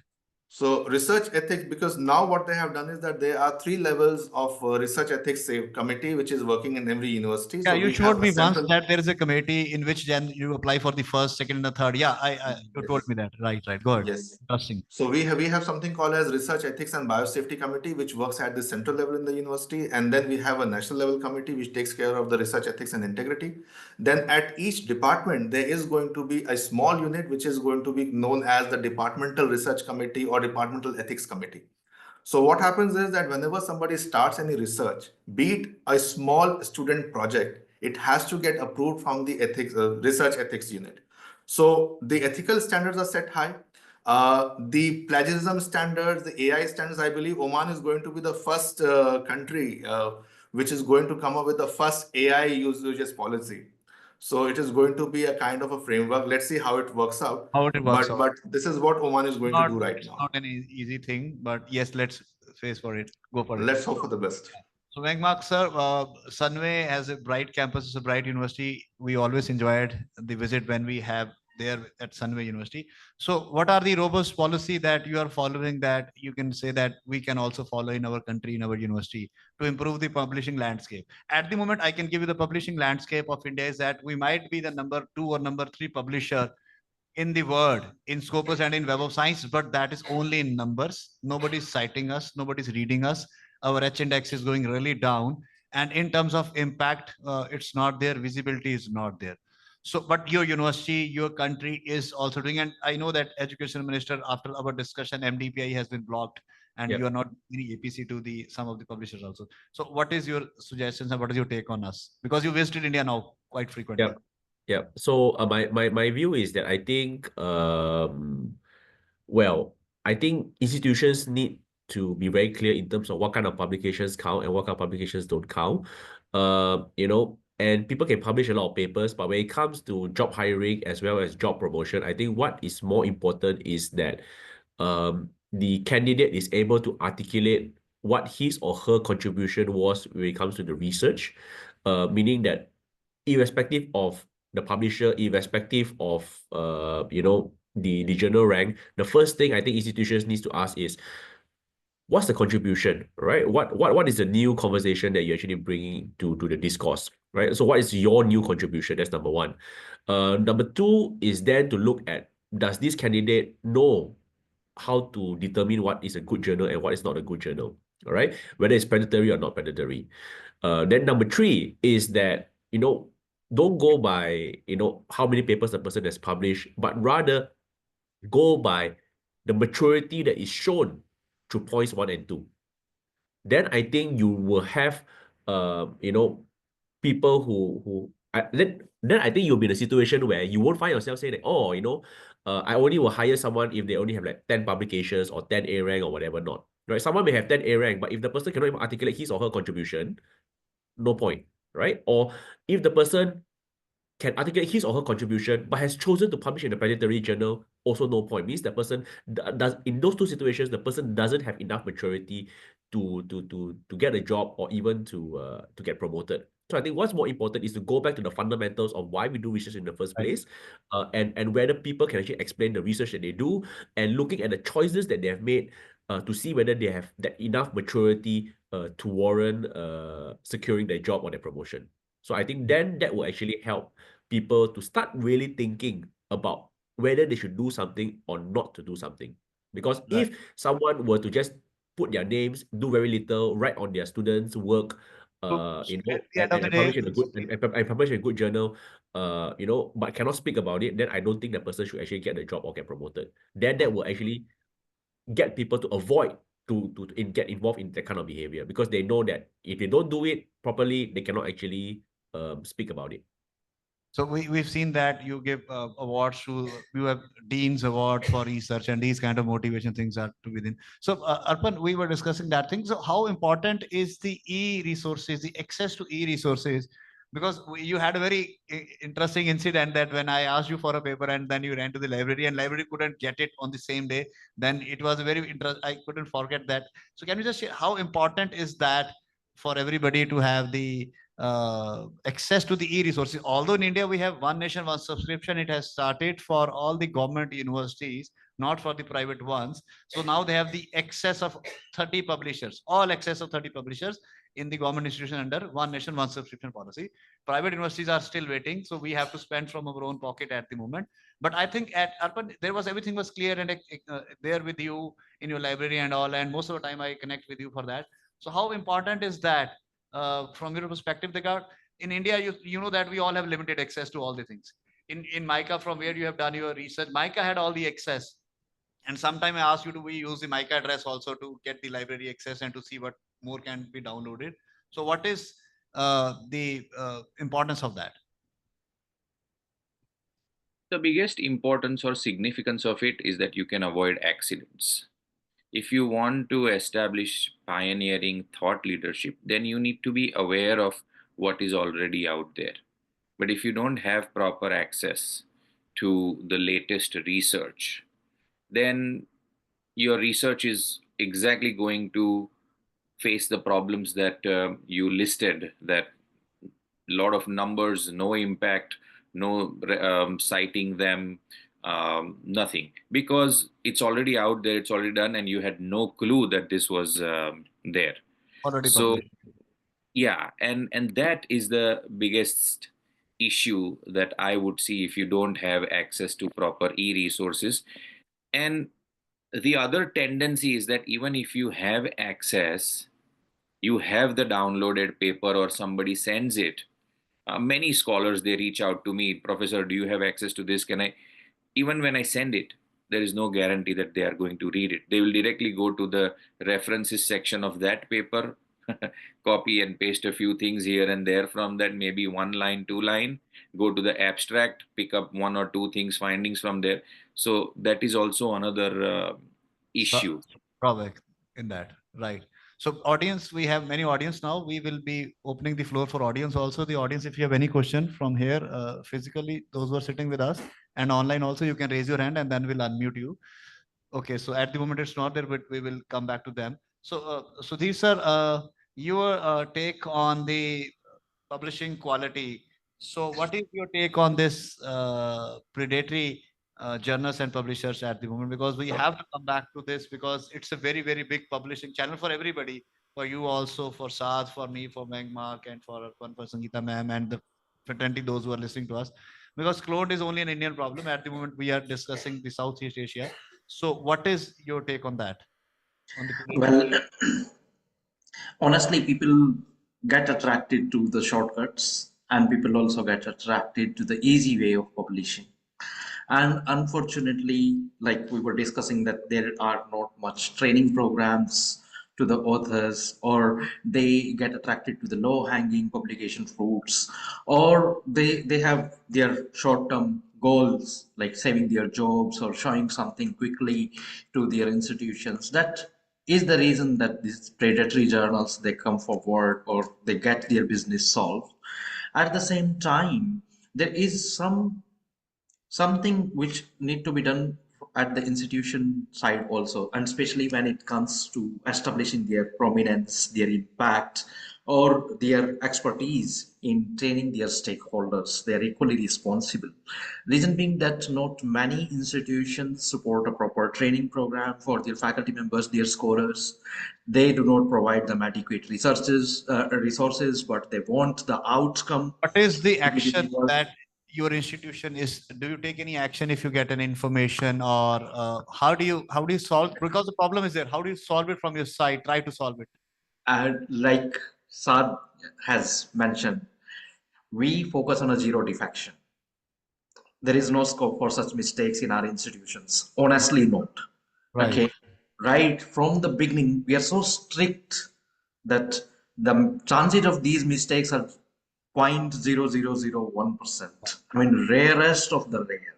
So research ethics, because now what they have done is that there are 3 levels of research ethics committee, which is working in every university. Yeah, So you we showed have me a once central. that there is a committee in which then you apply for the first, second, and the third. Yeah, you told me that. Right. Go ahead. Yes. Interesting. So we have something called as Research Ethics and Biosafety Committee, which works at the central level in the university. And then we have a national level committee, which takes care of the research ethics and integrity. Then at each department, there is going to be a small unit, which is going to be known as the Departmental Research Committee or Departmental Ethics Committee. So what happens is that whenever somebody starts any research, be it a small student project, it has to get approved from the ethics research ethics unit. So the ethical standards are set high. The plagiarism standards, the AI standards, I believe Oman is going to be the first country which is going to come up with the first AI usages policy. So it is going to be a kind of a framework. Let's see how it works out. How it works out. But this is what Oman is going to do right now. Not an easy thing, but yes, let's face for it. Go for it. Let's hope for the best. So Vengmark sir, Sunway has a bright campus, it's a bright university. We always enjoyed the visit when we have there at Sunway University. So what are the robust policy that you are following that you can say that we can also follow in our country, in our university to improve the publishing landscape? At the moment, I can give you the publishing landscape of India is that we might be the number 2 or number 3 publisher in the world in Scopus and in Web of Science, but that is only in numbers. Nobody's citing us, nobody's reading us. Our H index is going really down. And in terms of impact, it's not there, visibility is not there. So, but your university, your country is also doing, and I know that Education Minister, after our discussion, MDPI has been blocked, and Yep. you are not giving APC to some of the publishers also. So, what is your suggestions and what is your take on us? Because you visited India now quite frequently. Yep. Yeah. So my view is that I think well, I think institutions need to be very clear in terms of what kind of publications count and what kind of publications don't count. You know, and people can publish a lot of papers, but when it comes to job hiring as well as job promotion, I think what is more important is that the candidate is able to articulate what his or her contribution was when it comes to the research, meaning that irrespective of the publisher, irrespective of you know, the journal rank, the first thing I think institutions needs to ask is, what's the contribution, right? What is the new conversation that you're actually bringing to the discourse, right? So what is your new contribution? That's number one. Number two is then to look at, does this candidate know how to determine what is a good journal and what is not a good journal, all right? Whether it's predatory or not predatory. Then number three is that, you know, don't go by, you know, how many papers the person has published, but rather go by the maturity that is shown through points 1 and 2. Then I think you will have, you know, people then I think you'll be in a situation where you won't find yourself saying that, oh, you know, I only will hire someone if they only have like 10 publications or 10 A rank or whatever not. Right? Someone may have 10 A rank, but if the person cannot even articulate his or her contribution, no point, right? Or if the person can articulate his or her contribution, but has chosen to publish in a predatory journal, also no point. Means the person does, in those two situations, the person doesn't have enough maturity to get a job or even to get promoted. So I think what's more important is to go back to the fundamentals of why we do research in the first place, and whether people can actually explain the research that they do, and looking at the choices that they have made, to see whether they have that enough maturity to warrant securing their job or their promotion. So I think then that will actually help people to start really thinking about whether they should do something or not to do something. Because if someone were to just put their names, do very little, write on their students' work, you know, At the end of the and day, publish in a good and publish in a good journal, you know, but cannot speak about it, then I don't think that person should actually get the job or get promoted. Then that will actually get people to avoid to get involved in that kind of behavior, because they know that if they don't do it properly, they cannot actually speak about it. So we've seen that you give awards to, you have Dean's Award for research, and these kind of motivation things are to within. So Arpan, we were discussing that thing. So how important is the e-resources, the access to e-resources? Because you had a very interesting incident that when I asked you for a paper and then you ran to the library and library couldn't get it on the same day, then it was a very interesting, I couldn't forget that. So can you just share how important is that for everybody to have the access to the e-resources? Although in India we have one nation, one subscription, it has started for all the government universities, not for the private ones. So now they have the excess of 30 publishers, all excess of 30 publishers in the government institution under one nation, one subscription policy. Private universities are still waiting, so we have to spend from our own pocket at the moment. But I think at Arpan, there was, everything was clear and there with you in your library and all, and most of the time I connect with you for that. So how important is that from your perspective? Because in India, you know that we all have limited access to all the things. In MICA, from where you have done your research, MICA had all the access. And sometime I asked you, do we use the MICA address also to get the library access and to see what more can be downloaded? So what is the importance of that? The biggest importance or significance of it is that you can avoid accidents. If you want to establish pioneering thought leadership, then you need to be aware of what is already out there. But if you don't have proper access to the latest research, then your research is exactly going to face the problems that you listed, that a lot of numbers, no impact, no citing them, nothing, because it's already out there, it's already done, and you had no clue that this was there. Already So published. yeah, and that is the biggest issue that I would see if you don't have access to proper e-resources. And the other tendency is that even if you have access, you have the downloaded paper or somebody sends it, Many scholars, they reach out to me, Professor, do you have access to this? Can I? Even when I send it, there is no guarantee that they are going to read it. They will directly go to the references section of that paper, copy and paste a few things here and there from that, maybe one line, two line, go to the abstract, pick up one or two things, findings from there. So that is also another issue. Drawback in that, right? So audience, we have many audience now. We will be opening the floor for audience also. The audience, if you have any question from here, physically, those who are sitting with us, and online also, you can raise your hand and then we'll unmute you. Okay, so at the moment it's not there, but we will come back to them. So, Sudhir sir, your take on the publishing quality. So, what is your take on this predatory journals and publishers at the moment? Because we have to come back to this because it's a very, very big publishing channel for everybody. For you also, for Saad, for me, for Mark, and for one person, Geeta ma'am, and the fraternity, those who are listening to us. Because cloud is only an Indian problem. At the moment, we are discussing the Southeast Asia. So, what is your take on that? On the Well, honestly, people get attracted to the shortcuts, and people also get attracted to the easy way of publishing. And unfortunately, like we were discussing, that there are not much training programs to the authors, or they get attracted to the low hanging publication fruits, or they have their short term goals like saving their jobs or showing something quickly to their institutions. That is the reason that these predatory journals, they come forward or they get their business solved. At the same time, there is something which need to be done at the institution side also, and especially when it comes to establishing their prominence, their impact, or their expertise in training their stakeholders. They are equally responsible. Reason being that not many institutions support a proper training program for their faculty members, their scholars. They do not provide them adequate resources, but they want the outcome. what is the to be action delivered. that your institution is? Do you take any action if you get an information, or how do you solve? Because the problem is there. How do you solve it from your side? Try to solve it. Like Saad has mentioned, we focus on a zero defection. There is no scope for such mistakes in our institutions. Honestly, not. Right. Okay. Right from the beginning, we are so strict that the chances of these mistakes are 0.0001%. I mean, rarest of the rare.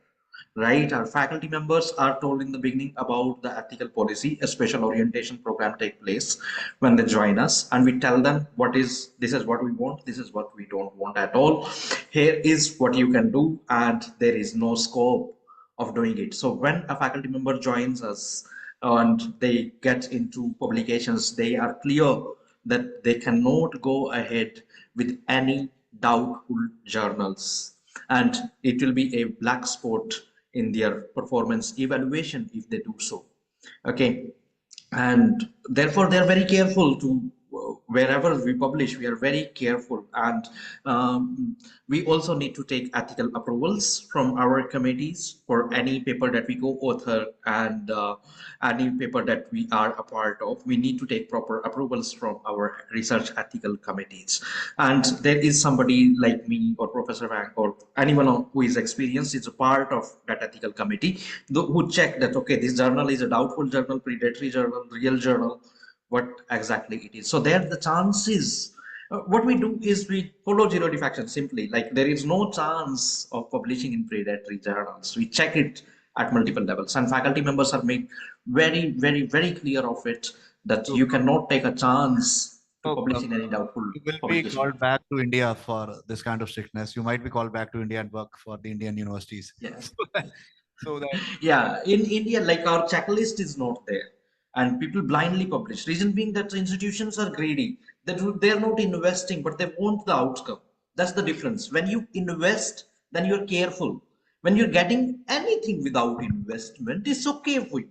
Right, our faculty members are told in the beginning about the ethical policy. A special orientation program take place when they join us, and we tell them this is what we want, this is what we don't want at all. Here is what you can do, and there is no scope of doing it. So when a faculty member joins us and they get into publications, they are clear that they cannot go ahead with any doubtful journals, and it will be a black spot in their performance evaluation if they do so. Okay, and therefore they're very careful to wherever we publish, we are very careful. And we also need to take ethical approvals from our committees for any paper that we co-author, and any paper that we are a part of. We need to take proper approvals from our research ethical committees. And there is somebody like me or Professor Wang or anyone who is experienced is a part of that ethical committee, who check that, okay, this journal is a doubtful journal, predatory journal, real journal, what exactly it is. So there the chances, what we do is we follow zero defection simply. Like there is no chance of publishing in predatory journals. We check it at multiple levels, and faculty members are made very, very, very clear of it that you cannot take a chance to So, publish in any doubtful you will be publication. called back to India for this kind of strictness. You might be called back to India and work for the Indian universities. Yes. So that Yeah, in India, like our checklist is not there, and people blindly publish. Reason being that institutions are greedy. That they're not investing, but they want the outcome. That's the difference. When you invest, then you're careful. When you're getting anything without investment, it's okay for you.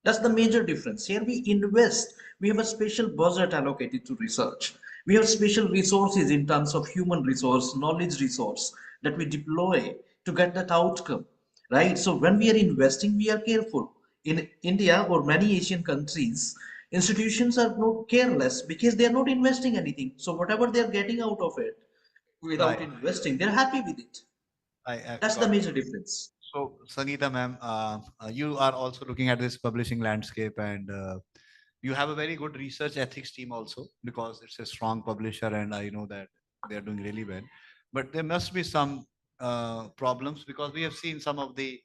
That's the major difference. Here we invest. We have a special budget allocated to research. We have special resources in terms of human resource, knowledge resource that we deploy to get that outcome, right? So when we are investing, we are careful. In India or many Asian countries, institutions are not careless because they are not investing anything. So whatever they are getting out of it, without investing. They're happy with it. That's the major difference. So, Sangeeta ma'am, you are also looking at this publishing landscape, and you have a very good research ethics team also, because it's a strong publisher, and I know that they are doing really well. But there must be some problems, because we have seen some of the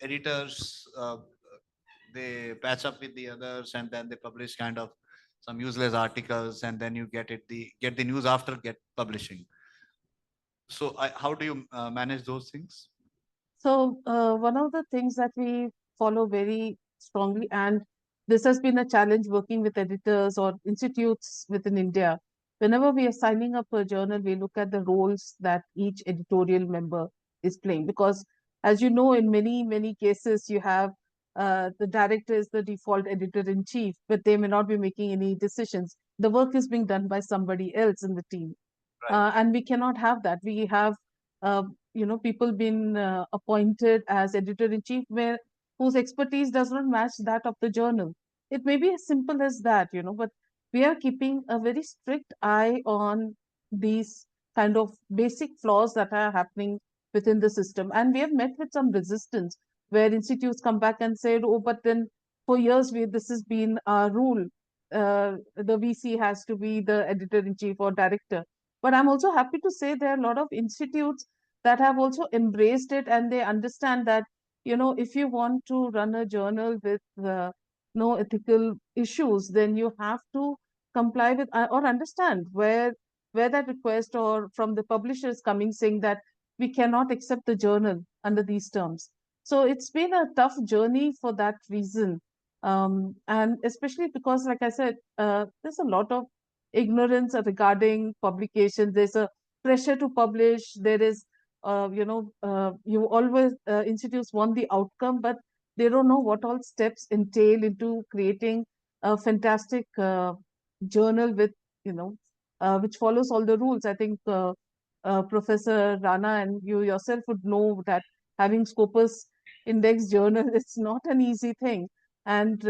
editors, they patch up with the others, and then they publish kind of some useless articles, and then you get the news after get publishing. So, how do you manage those things? So, one of the things that we follow very strongly, and this has been a challenge working with editors or institutes within India. Whenever we are signing up a journal, we look at the roles that each editorial member is playing. Because, as you know, in many cases, you have the director is the default editor in chief, but they may not be making any decisions. The work is being done by somebody else in the team. And we cannot have that. We have, uh, people been appointed as editor-in-chief where whose expertise does not match that of the journal. It may be as simple as that, but we are keeping a very strict eye on these kind of basic flaws that are happening within the system. And we have met with some resistance where institutes come back and said, oh, but then for years this has been our rule. The VC has to be the editor-in-chief or director. But I'm also happy to say there are a lot of institutes that have also embraced it, and they understand that, if you want to run a journal with no ethical issues, then you have to comply with or understand where that request or from the publisher is coming, saying that we cannot accept the journal under these terms. So it's been a tough journey for that reason. And especially because, like I said, there's a lot of ignorance regarding publications. There's a pressure to publish. There is, you always, institutes want the outcome, but they don't know what all steps entail into creating a fantastic journal with, which follows all the rules. I think Professor Rana and you yourself would know that having Scopus Index journal is not an easy thing. And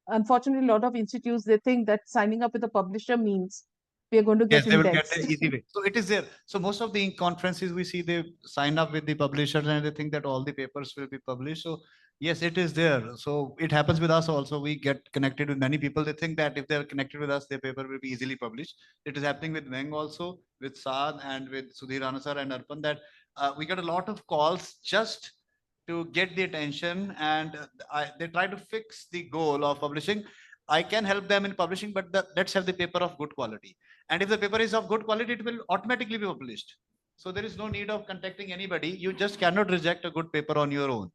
unfortunately, a lot of institutes, they think that signing up with a publisher means we are going to get Yes, they will get indexed. the easy way. So it is there. So most of the conferences we see, they sign up with the publishers and they think that all the papers will be published. So yes, it is there. So it happens with us also. We get connected with many people. They think that if they're connected with us, their paper will be easily published. It is happening with Meng also, with Saad and with Sudhir Anasar and Arpan, that we get a lot of calls just to get the attention, and they try to fix the goal of publishing. I can help them in publishing, but let's have the paper of good quality. And if the paper is of good quality, it will automatically be published. So there is no need of contacting anybody. You just cannot reject a good paper on your own.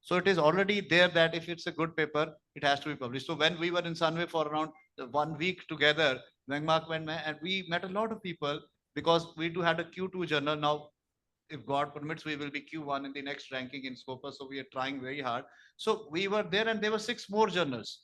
So it is already there that if it's a good paper, it has to be published. So when we were in Sunway for around 1 week together, Wengmark went, and we met a lot of people, because we do have a Q2 journal now. If God permits, we will be Q1 in the next ranking in Scopus. So we are trying very hard. So we were there, and there were 6 more journals,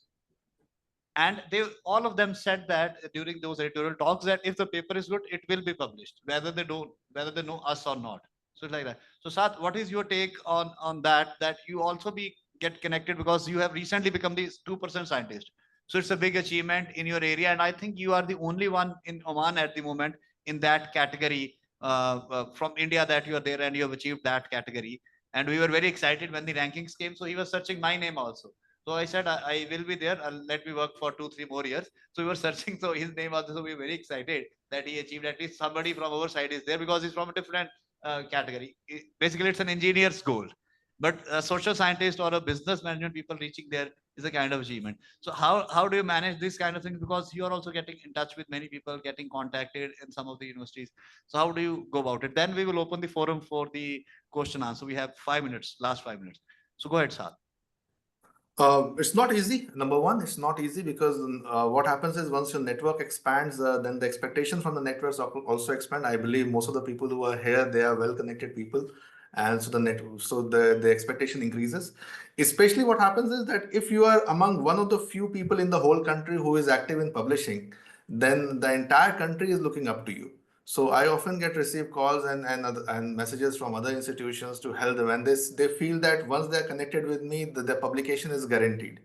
and they all of them said that during those editorial talks, that if the paper is good, it will be published, whether they know us or not. So it's like that. So Sat, what is your take on that you also be get connected, because you have recently become the 2% scientist. So it's a big achievement in your area, and I think you are the only one in Oman at the moment in that category, from India, that you are there and you have achieved that category. And we were very excited when the rankings came. So he was searching my name also. So I said, I will be there. Let me work for 2-3 more years. So we were searching. So his name also, so we were very excited that he achieved. At least somebody from our side is there, because he's from a different category. Basically, it's an engineer's goal. But a social scientist or a business management people reaching there is a kind of achievement. So how do you manage this kind of thing? Because you are also getting in touch with many people, getting contacted in some of the universities. So how do you go about it? Then we will open the forum for the question answer. We have 5 minutes, last 5 minutes. So go ahead, Saad. It's not easy. Number one, it's not easy because what happens is once your network expands, then the expectations from the networks also expand. I believe most of the people who are here, they are well-connected people, and so the expectation increases. Especially what happens is that if you are among one of the few people in the whole country who is active in publishing, then the entire country is looking up to you. So I often receive calls and messages from other institutions to help them, and they feel that once they're connected with me, their publication is guaranteed.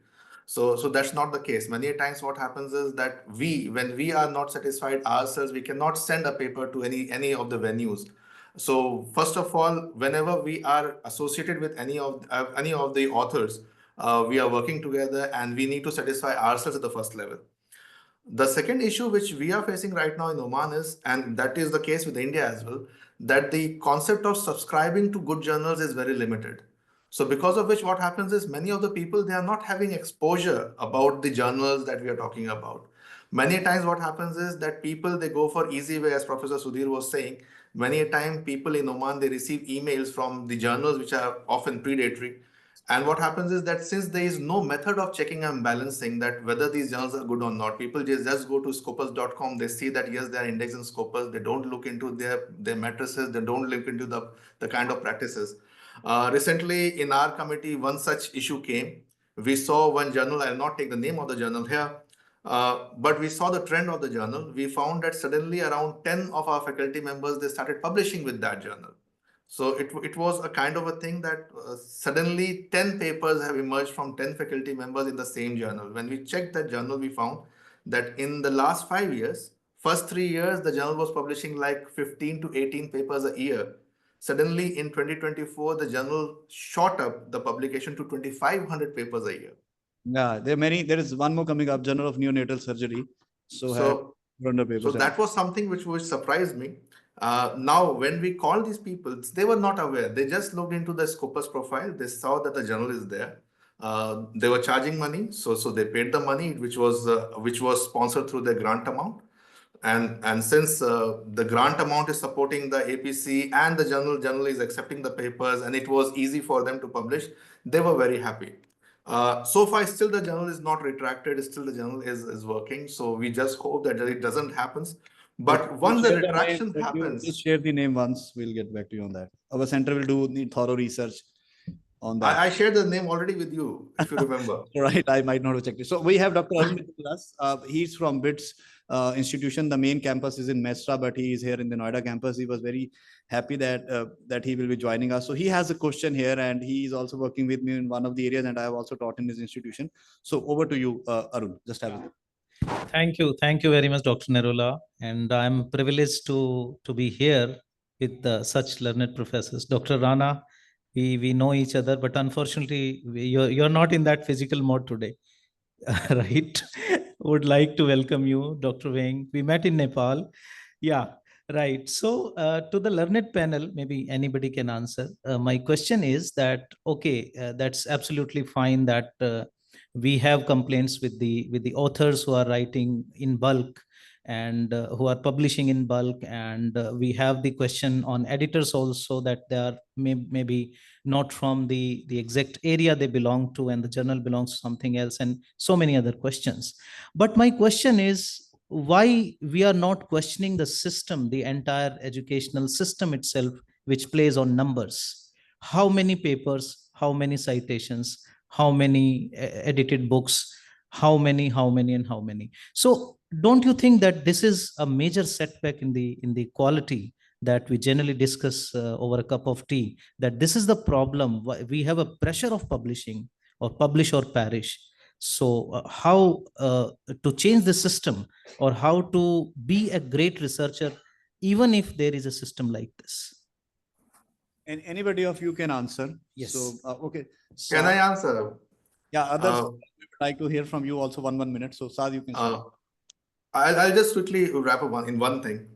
So that's not the case. Many times what happens is that when we are not satisfied ourselves, we cannot send a paper to any of the venues. So first of all, whenever we are associated with any of the authors, we are working together and we need to satisfy ourselves at the first level. The second issue which we are facing right now in Oman is, and that is the case with India as well, that the concept of subscribing to good journals is very limited. So because of which what happens is many of the people, they are not having exposure about the journals that we are talking about. Many times what happens is that people, they go for easy way, as Professor Sudhir was saying. Many a time people in Oman, they receive emails from the journals which are often predatory. And what happens is that since there is no method of checking and balancing that whether these journals are good or not, people just go to scopus.com. They see that yes, they are indexed in Scopus. They don't look into their matrices. They don't look into the kind of practices. Recently, in our committee, one such issue came. We saw one journal. I'll not take the name of the journal here, but we saw the trend of the journal. We found that suddenly around 10 of our faculty members, they started publishing with that journal. So it was a kind of a thing that suddenly 10 papers have emerged from 10 faculty members in the same journal. When we checked that journal, we found that in the last 5 years, first 3 years, the journal was publishing like 15 to 18 papers a year. Suddenly in 2024, the journal shot up the publication to 2,500 papers a year. Yeah, there are many. There is one more coming up, Journal of Neonatal Surgery. So that was something which surprised me. Now, when we called these people, they were not aware. They just looked into the Scopus profile. They saw that the journal is there. They were charging money, so they paid the money, which was sponsored through the grant amount. And since the grant amount is supporting the APC and the journal is accepting the papers, and it was easy for them to publish, they were very happy. So far, still the journal is not retracted. Still the journal is working. So we just hope that it doesn't happen. But once the retraction happens, just share the name once. We'll get back to you on that. Our center will do the thorough research on that. I shared the name already with you, if you remember. Right, I might not have checked it. So we have Dr. Arun with us. He's from BITS institution. The main campus is in Mesra, but he is here in the Noida campus. He was very happy that he will be joining us. So he has a question here, and he is also working with me in one of the areas, and I have also taught in his institution. So over to you, Arun. Just have it. Thank you very much, Dr. Nerula, and I'm privileged to be here with such learned professors. Dr. Rana, we know each other, but unfortunately, you're not in that physical mode today, right? Would like to welcome you, Dr. Wang. We met in Nepal. Yeah, right. So to the learned panel, maybe anybody can answer. My question is that, okay, that's absolutely fine that we have complaints with the authors who are writing in bulk and who are publishing in bulk, and we have the question on editors also, that they are maybe not from the exact area they belong to, and the journal belongs to something else, and so many other questions. But my question is, why we are not questioning the system, the entire educational system itself, which plays on numbers? How many papers, how many citations, how many edited books, how many, and how many? So don't you think that this is a major setback in the quality that we generally discuss over a cup of tea, that this is the problem? We have a pressure of publishing, or publish or perish. So how to change the system, or how to be a great researcher even if there is a system like this? And anybody of you can answer. Yes. So okay. Can I answer? Yeah, others we would like to hear from you also 1 minute. So Saad, you can start. I'll just quickly wrap up in one thing.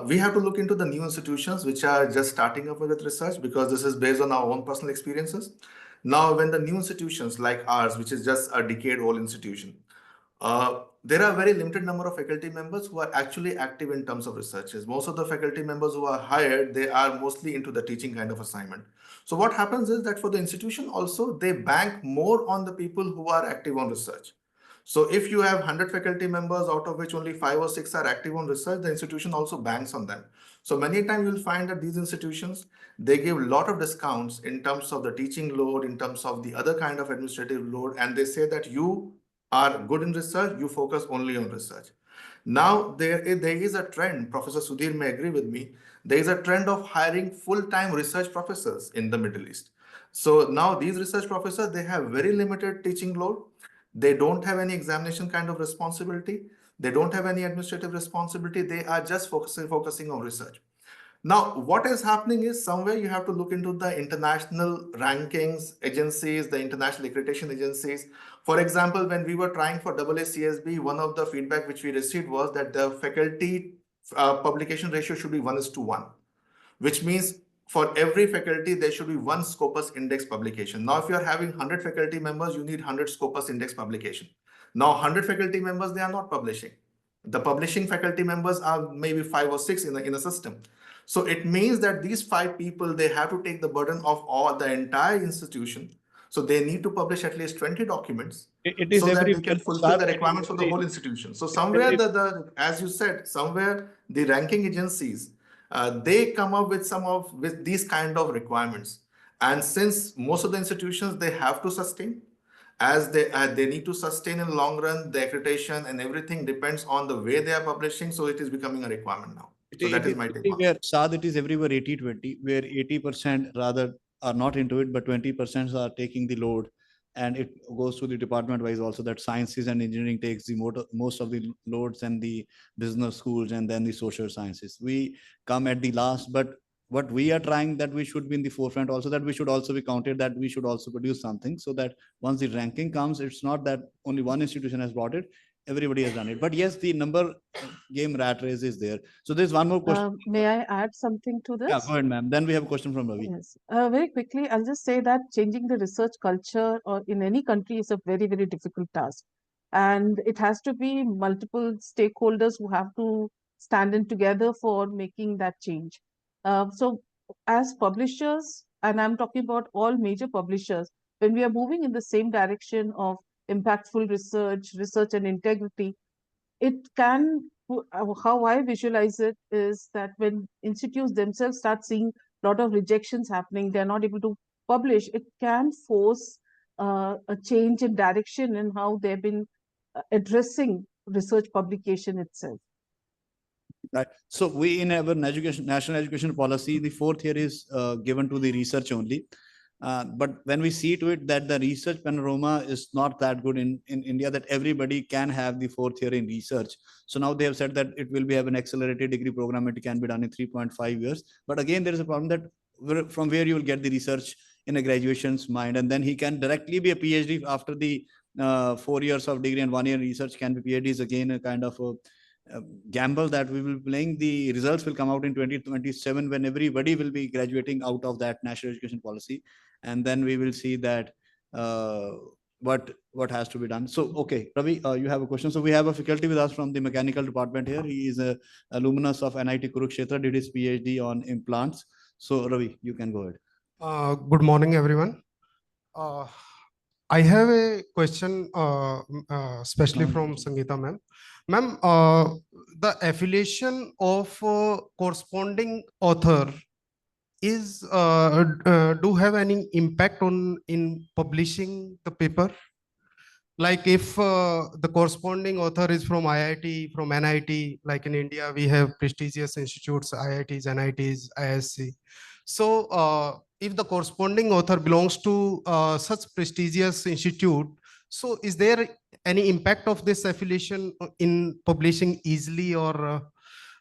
We have to look into the new institutions which are just starting up with research, because this is based on our own personal experiences. Now, when the new institutions like ours, which is just a decade-old institution, there are very limited number of faculty members who are actually active in terms of researches. Most of the faculty members who are hired, they are mostly into the teaching kind of assignment. So what happens is that for the institution also, they bank more on the people who are active on research. So if you have 100 faculty members, out of which only 5 or 6 are active on research, the institution also banks on them. So many times you'll find that these institutions, they give a lot of discounts in terms of the teaching load, in terms of the other kind of administrative load, and they say that you are good in research, you focus only on research. Now, there is a trend, Professor Sudhir may agree with me, there is a trend of hiring full-time research professors in the Middle East. So now these research professors, they have very limited teaching load. They don't have any examination kind of responsibility. They don't have any administrative responsibility. They are just focusing on research. Now, what is happening is somewhere you have to look into the international rankings agencies, the international accreditation agencies. For example, when we were trying for AACSB, one of the feedback which we received was that the faculty publication ratio should be 1:1, which means for every faculty, there should be one Scopus Index publication. Now, if you are having 100 faculty members, you need 100 Scopus Index publication. Now, 100 faculty members, they are not publishing. The publishing faculty members are maybe 5 or 6 in a system. So it means that these 5 people, they have to take the burden of all the entire institution. So they need to publish at least 20 documents It is so that they everywhere. can fulfill the requirements for the whole institution. So somewhere as you said, somewhere the ranking agencies, they come up with these kind of requirements. And since most of the institutions, they have to sustain, as they need to sustain in the long run, the accreditation and everything depends on the way they are publishing. So it is becoming a requirement now. So that is my take on it. Saad, it is everywhere 80-20, where 80% rather are not into it, but 20% are taking the load. And it goes to the department wise also, that sciences and engineering takes the most of the loads, and the business schools, and then the social sciences. We come at the last, but what we are trying, that we should be in the forefront also, that we should also be counted, that we should also produce something, so that once the ranking comes, it's not that only one institution has brought it, everybody has done it. But yes, the number game rat race is there. So there's one more question. May I add something to this? Yeah, go ahead, ma'am. Then we have a question from Ravi. Yes. Very quickly, I'll just say that changing the research culture or in any country is a very, very difficult task. And it has to be multiple stakeholders who have to stand in together for making that change. So as publishers, and I'm talking about all major publishers, when we are moving in the same direction of impactful research and integrity, it can, how I visualize it is that when institutes themselves start seeing a lot of rejections happening, they're not able to publish, it can force a change in direction in how they've been addressing research publication itself. Right. So we in our national education policy, the 4th year is given to the research only. But when we see to it that the research panorama is not that good in India, that everybody can have the 4th year in research. So now they have said that it will be have an accelerated degree program. It can be done in 3.5 years. But again, there is a problem that from where you will get the research in a graduation's mind, and then he can directly be a PhD after the 4 years of degree and 1 year research can be PhD is again a kind of a gamble that we will be playing. The results will come out in 2027 when everybody will be graduating out of that national education policy, and then we will see that what has to be done. So okay, Ravi, you have a question. So we have a faculty with us from the mechanical department here. He is a alumnus of NIT Kurukshetra, did his PhD on implants. So Ravi, you can go ahead. Good morning, everyone. I have a question, especially from Sangeeta ma'am. Ma'am, the affiliation of corresponding author is do have any impact on in publishing the paper? Like if the corresponding author is from IIT, from NIT, like in India, we have prestigious institutes, IITs, NITs, ISC. So if the corresponding author belongs to such prestigious institute, so is there any impact of this affiliation in publishing easily, or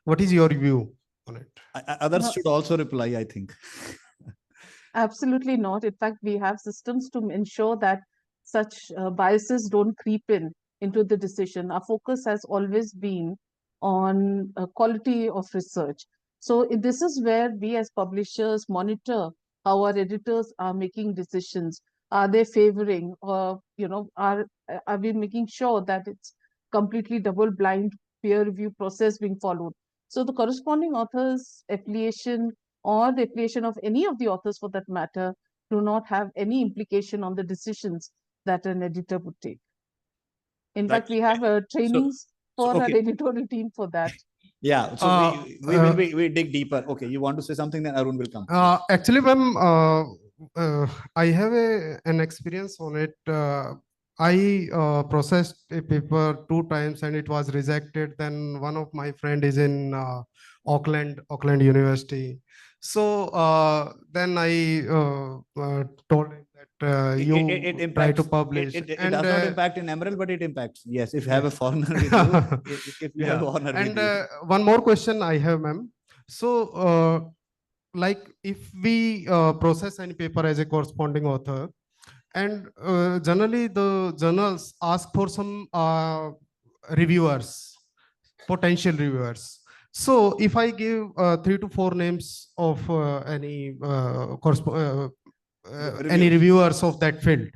what is your view on it? Others should also reply, I think. Absolutely not. In fact, we have systems to ensure that such biases don't creep into the decision. Our focus has always been on quality of research. So this is where we as publishers monitor how our editors are making decisions. Are they favoring, or are we making sure that it's completely double-blind peer review process being followed? So the corresponding author's affiliation or the affiliation of any of the authors for that matter do not have any implication on the decisions that an editor would take. In fact, we have trainings for our editorial team for that. Yeah, so we dig deeper. Okay, you want to say something, then Arun will come. Actually, ma'am, I have an experience on it. I processed a paper 2 times and it was rejected. Then one of my friend is in Auckland University. So then I told him that you it try to impacts. publish. It and does not impact in Emerald, but it impacts. Yes, if you have a foreigner with you, if you have a foreigner And with you. one more question I have, ma'am. So, like if we process any paper as a corresponding author, and generally the journals ask for some reviewers, potential reviewers. So if I give 3 to 4 names of any any reviewers of that field,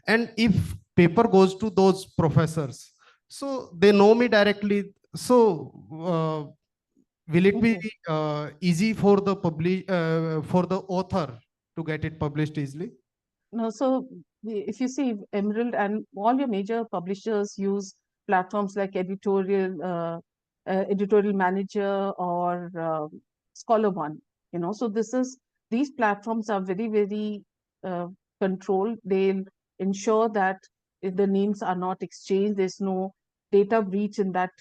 and if paper goes to those professors, so they know me directly. So will it be easy for the for the author to get it published easily? No, so if you see Emerald and all your major publishers use platforms like editorial manager or Scholar One, so these platforms are very, very controlled. They'll ensure that if the names are not exchanged, there's no data breach in that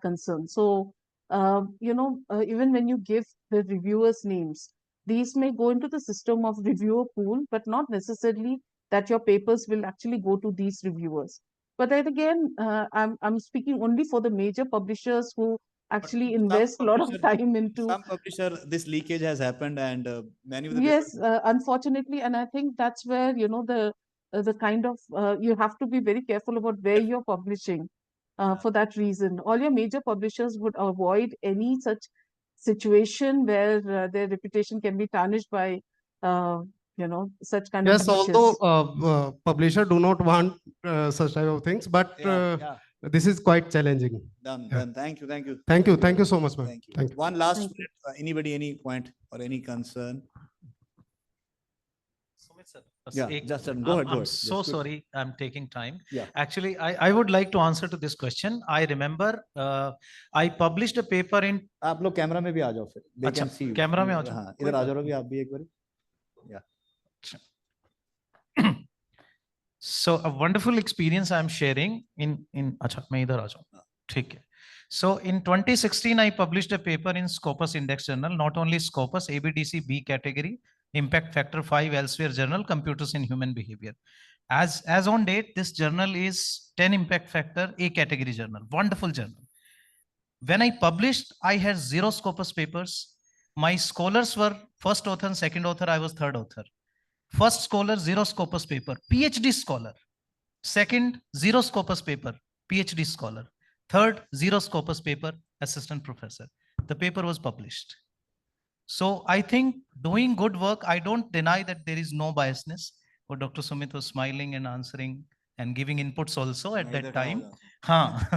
concern. So even when you give the reviewers names, these may go into the system of reviewer pool, but not necessarily that your papers will actually go to these reviewers. But then again, I'm speaking only for the major publishers who actually invest a lot of time into. Some publisher, this leakage has happened, and many of the Yes, unfortunately, and I think that's where the kind of you have to be very careful about where you're publishing. For that reason, all your major publishers would avoid any such situation where their reputation can be tarnished by such kind of Yes, breaches. although publisher do not want such type of things, but this is quite challenging. Done. Thank you. Thank you so much, ma'am. Thank you. One last minute. Anybody, any point or any concern? Yeah, just go ahead. I'm so sorry, I'm taking time. Yeah. Actually, I would like to answer to this question. I remember I published a paper in. आप लोग camera में भी आ जाओ फिर. They can see you. Camera में आ जाओ. हाँ, इधर आ जाओ भी आप भी एक बार. Yeah. So a wonderful experience I'm sharing in अच्छा मैं इधर आ जाऊँ. ठीक है. So in 2016, I published a paper in Scopus Index Journal, not only Scopus, ABDC B category, Impact Factor 5 elsewhere journal, Computers in Human Behavior. As on date, this journal is 10 Impact Factor A category journal, wonderful journal. When I published, I had 0 Scopus papers. My scholars were first author and second author, I was third author. First scholar, 0 Scopus paper, PhD scholar. Second, 0 Scopus paper, PhD scholar. Third, 0 Scopus paper, assistant professor. The paper was published. So I think doing good work, I don't deny that there is no biasness. But Dr. Sumit was smiling and answering and giving inputs also at that time.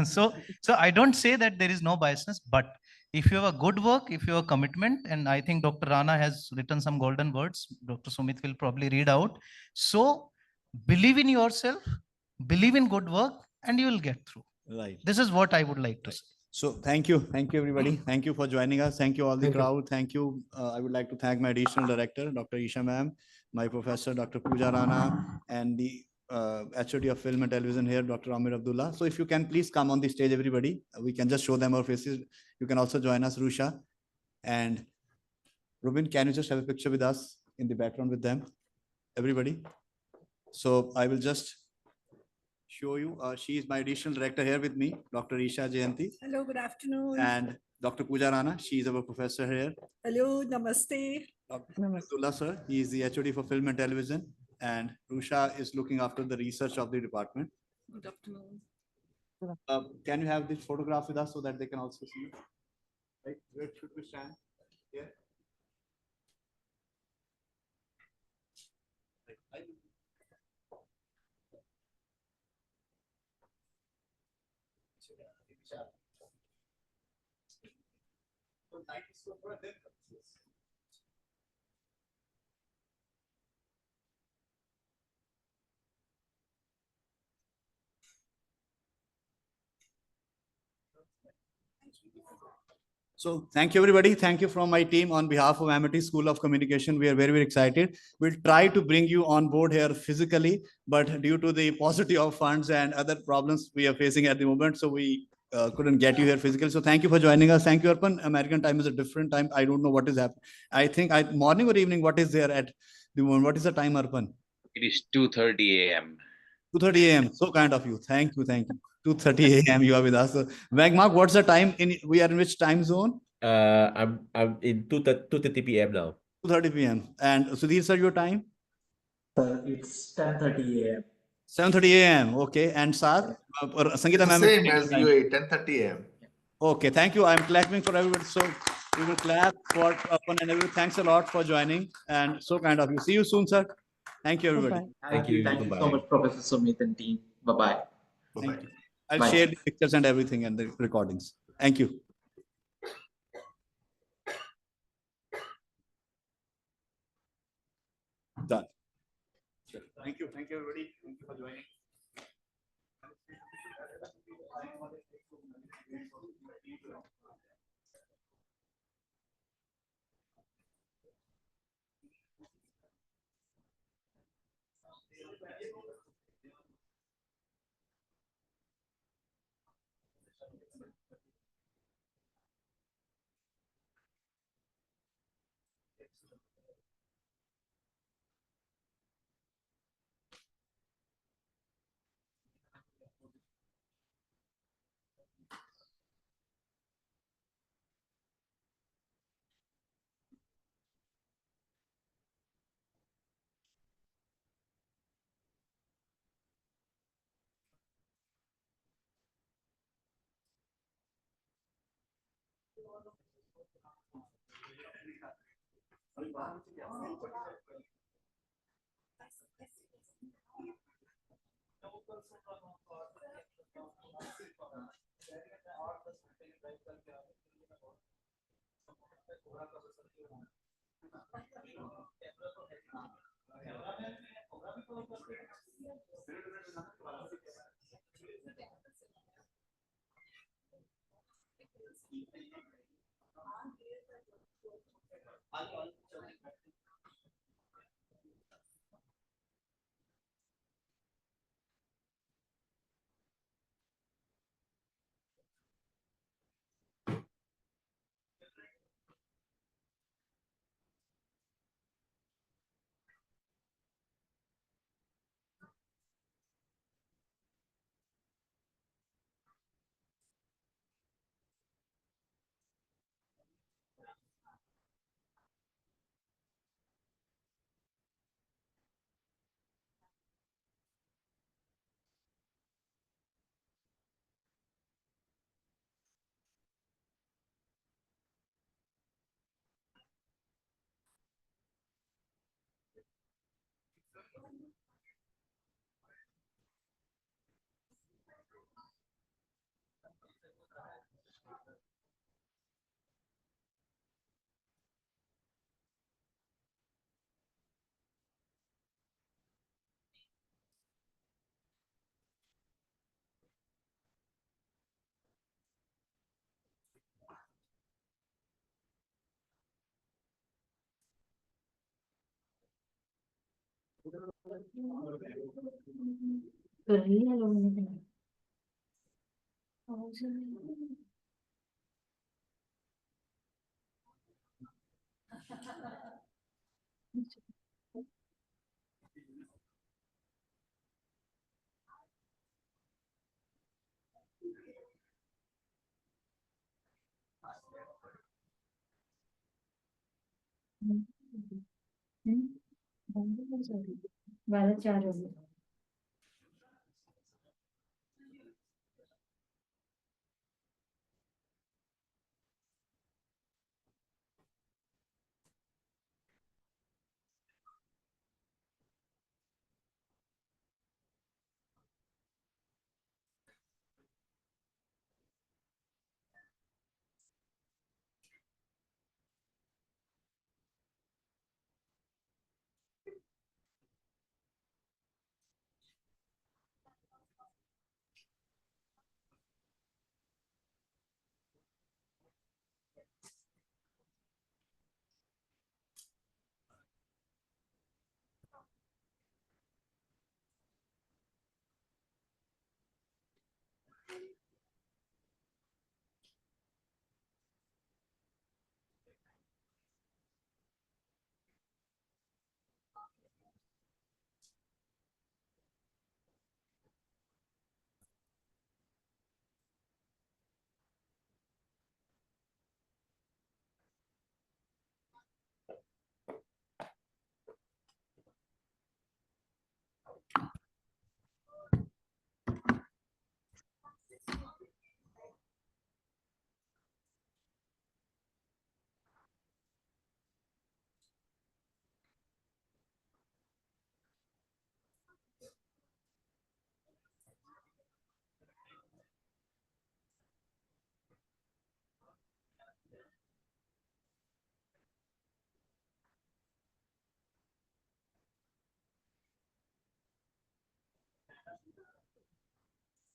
So I don't say that there is no biasness, but if you have a good work, if you have a commitment, and I think Dr. Rana has written some golden words, Dr. Sumit will probably read out. So believe in yourself, believe in good work, and you will get through. Right. This is what I would like to say. So thank you everybody. Thank you for joining us. Thank you all the crowd. Thank you. I would like to thank my additional director, Dr. Isha ma'am, my professor, Dr. Pooja Rana, and the HOD of Film and Television here, Dr. Amir Abdullah. So if you can please come on the stage, everybody. We can just show them our faces. You can also join us, Rusha. And Rubin, can you just have a picture with us in the background with them? Everybody. So I will just show you. She is my additional director here with me, Dr. Isha Jayanti. Hello, good afternoon. And Dr. Pooja Rana, she is our professor here. Hello, namaste. Dr. Abdullah sir, he is the HOD for Film and Television. And Rusha is looking after the research of the department. Good afternoon. Can you have this photograph with us so that they can also see? Right, where should we stand? Here. So thank you, everybody. Thank you from my team on behalf of Amity School of Communication. We are very, very excited. We'll try to bring you on board here physically, but due to the paucity of funds and other problems we are facing at the moment, so we couldn't get you here physically. So thank you for joining us. Thank you, Arpan. American time is a different time. I don't know what is happening. I think morning or evening, what is there at the moment? What is the time, Arpan? It is 2:30 a.m. 2:30 a.m. So kind of you. Thank you. Thank you. 2:30 a.m. you are with us. So, Mark, what's the time we are in which time zone? I'm in 2:30 p.m. now. 2:30 p.m. And Sudhir sir, your time? It's 10:30 a.m. 7:30 a.m. Okay. And Saad? Sangeeta The ma'am. same as UAE, 10:30 a.m. Okay. Thank you. I'm clapping for everybody. So we will clap for Arpan and everybody. Thanks a lot for joining. And so kind of you. See you soon, sir. Thank you, everybody. Thank you so much, Professor Sumit and team. Bye-bye. Thank you. I'll Bye. share the pictures and everything and the recordings. Thank you. Done. Thank you. Thank you, everybody. Thank you for joining.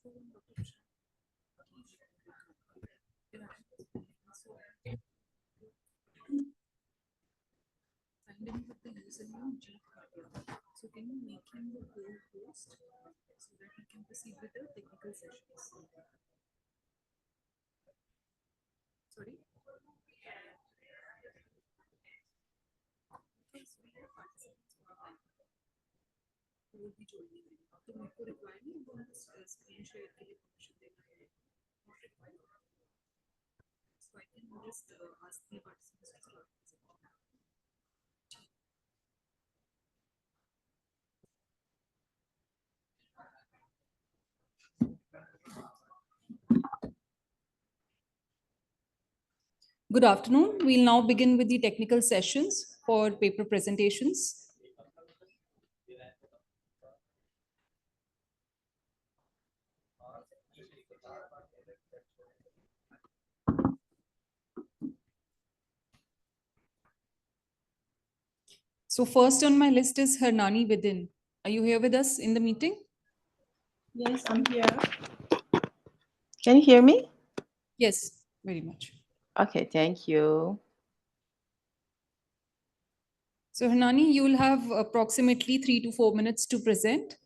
So can you make him the co-host so that we can proceed with the technical sessions? Sorry? Because we have participants who will be joining in. तो मेरे को require नहीं है उनको screen share के लिए permission देना है. Not required. So I can just ask the participants to start. Good afternoon. We'll now begin with the technical sessions for paper presentations. So first on my list is Hernani Vidin. Are you here with us in the meeting? Yes, I'm here. Can you hear me? Yes, very much. Okay, thank you. So Hernani, you will have approximately 3 to 4 minutes to present.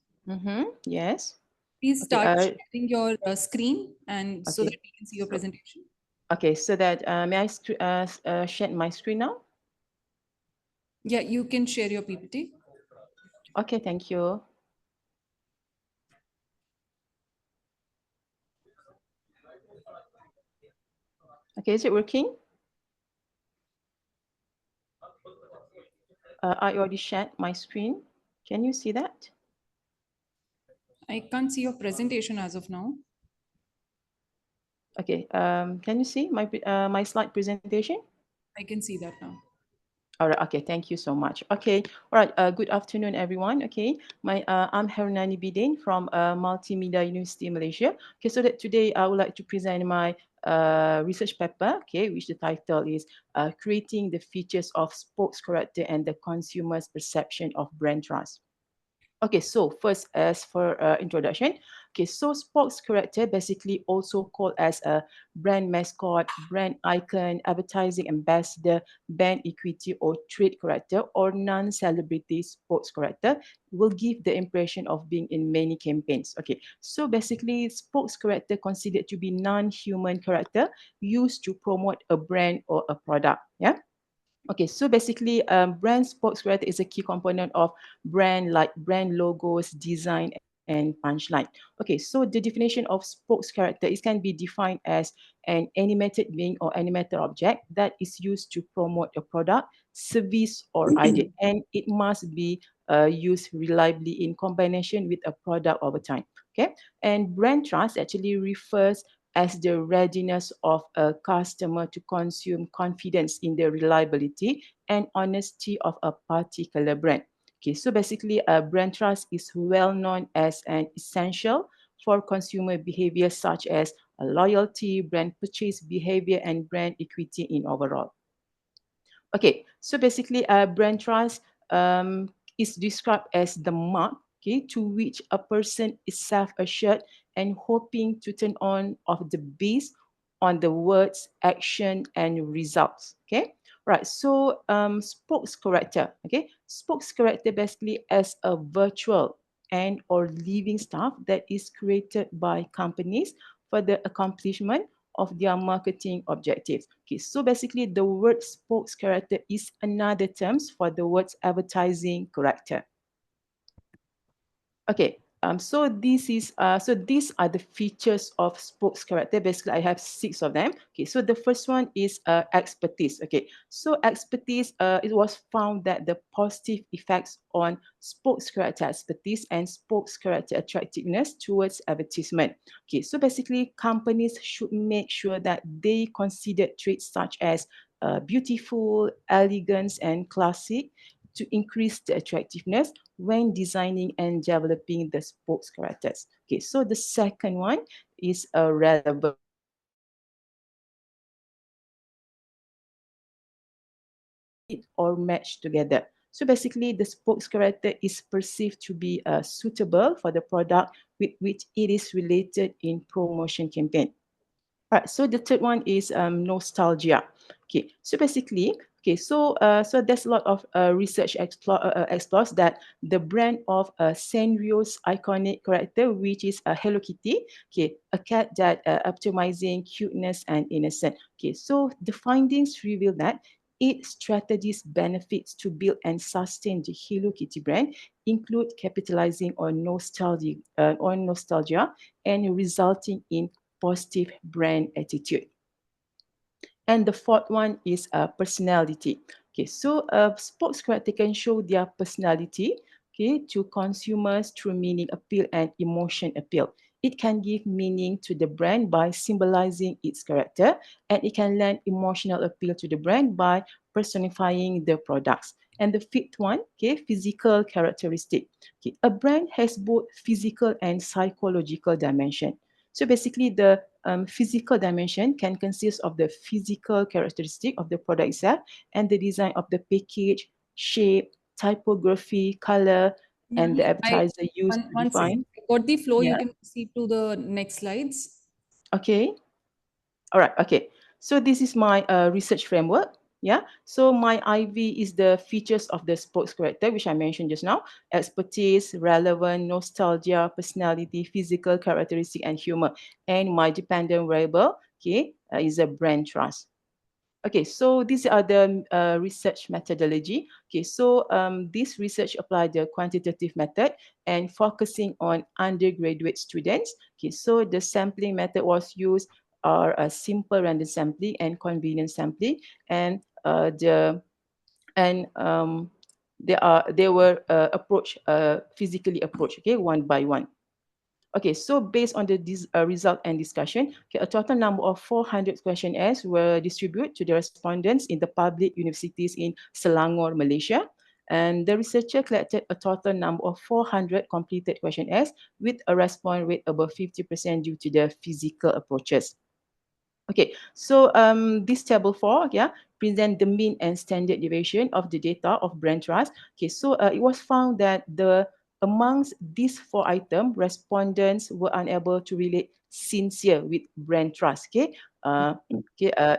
Yes. Please Okay, start sharing your screen and so okay. that we can see your presentation. Okay, so that may I share my screen now? Yeah, you can share your PPT. Okay, thank you. Okay, is it working? I already shared my screen. Can you see that? I can't see your presentation as of now. Okay, can you see my slide presentation? I can see that now. All right. Okay. Thank you so much. Okay. All right. Good afternoon, everyone. Okay. I'm Hernani Bidin from Multimedia University, Malaysia. Okay. So that today I would like to present my research paper. Okay, which the title is "Creating the Features of Sports Character and the Consumer's Perception of Brand Trust." Okay, so first as for introduction, okay, so sports character basically also called as a brand mascot, brand icon, advertising ambassador, brand equity or trade character or non-celebrity sports character will give the impression of being in many campaigns. Okay, so basically sports character considered to be non-human character used to promote a brand or a product. Yeah. Okay, so basically, brand sports character is a key component of brand like brand logos, design, and punchline. Okay, so the definition of sports character is can be defined as an animated being or animated object that is used to promote a product, service, or idea, and it must be used reliably in combination with a product over time. Okay, and brand trust actually refers as the readiness of a customer to consume confidence in the reliability and honesty of a particular brand. Okay, so basically, brand trust is well known as an essential for consumer behavior such as loyalty, brand purchase behavior, and brand equity in overall. Okay, so basically, brand trust is described as the mark, okay, to which a person is self-assured and hoping to turn on of the base on the words, action, and results. Okay, right. So, spokes character. Okay, spokes character basically as a virtual and or living staff that is created by companies for the accomplishment of their marketing objectives. Okay, so basically the word spokes character is another terms for the words advertising character. Okay, so these are the features of spokes character. Basically, I have 6 of them. Okay, so the first one is expertise. Okay, so expertise, it was found that the positive effects on spokes character expertise and spokes character attractiveness towards advertisement. Okay, so basically, companies should make sure that they consider traits such as beautiful, elegance, and classic to increase the attractiveness when designing and developing the spokes characters. Okay, so the second one is a relevant. Or match together. So basically, the spokes character is perceived to be suitable for the product with which it is related in promotion campaign. All right, so the third one is nostalgia. Okay, so basically, so there's a lot of research explores that the brand of Sanrio's iconic character, which is Hello Kitty, okay, a cat that optimizing cuteness and innocence. Okay, so the findings reveal that its strategies benefits to build and sustain the Hello Kitty brand include capitalizing on nostalgia and resulting in positive brand attitude. And the fourth one is personality. Okay, so sports character can show their personality, okay, to consumers through meaning appeal and emotion appeal. It can give meaning to the brand by symbolizing its character, and it can lend emotional appeal to the brand by personifying the products. And the fifth one, okay, physical characteristic. Okay, a brand has both physical and psychological dimension. So basically, the physical dimension can consist of the physical characteristic of the product itself and the design of the package, shape, typography, color, and the advertiser used to One define. second. Got the flow. Yeah. You can proceed to the next slides. Okay. All right. Okay. So this is my research framework. Yeah. So my IV is the features of the sports character, which I mentioned just now: expertise, relevant, nostalgia, personality, physical characteristic, and humor. And my dependent variable, okay, is a brand trust. Okay, so these are the research methodology. Okay, so this research applied the quantitative method and focusing on undergraduate students. Okay, so the sampling method was used are a simple random sampling and convenient sampling, and they were approached physically approached, okay, one by one. Okay, so based on the result and discussion, okay, a total number of 400 questionnaires were distributed to the respondents in the public universities in Selangor, Malaysia. And the researcher collected a total number of 400 completed questionnaires with a response rate above 50% due to the physical approaches. Okay, so this table 4, yeah, present the mean and standard deviation of the data of brand trust. Okay, so it was found that amongst these 4 items, respondents were unable to relate sincere with brand trust. Okay,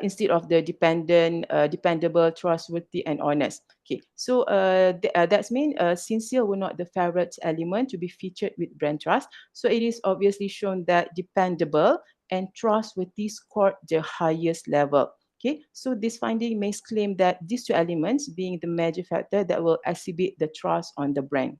instead of the dependable, trustworthy, and honest. Okay, so that's mean sincere were not the favorite element to be featured with brand trust. So it is obviously shown that dependable and trustworthy scored the highest level. Okay, so this finding makes claim that these 2 elements being the major factor that will exhibit the trust on the brand.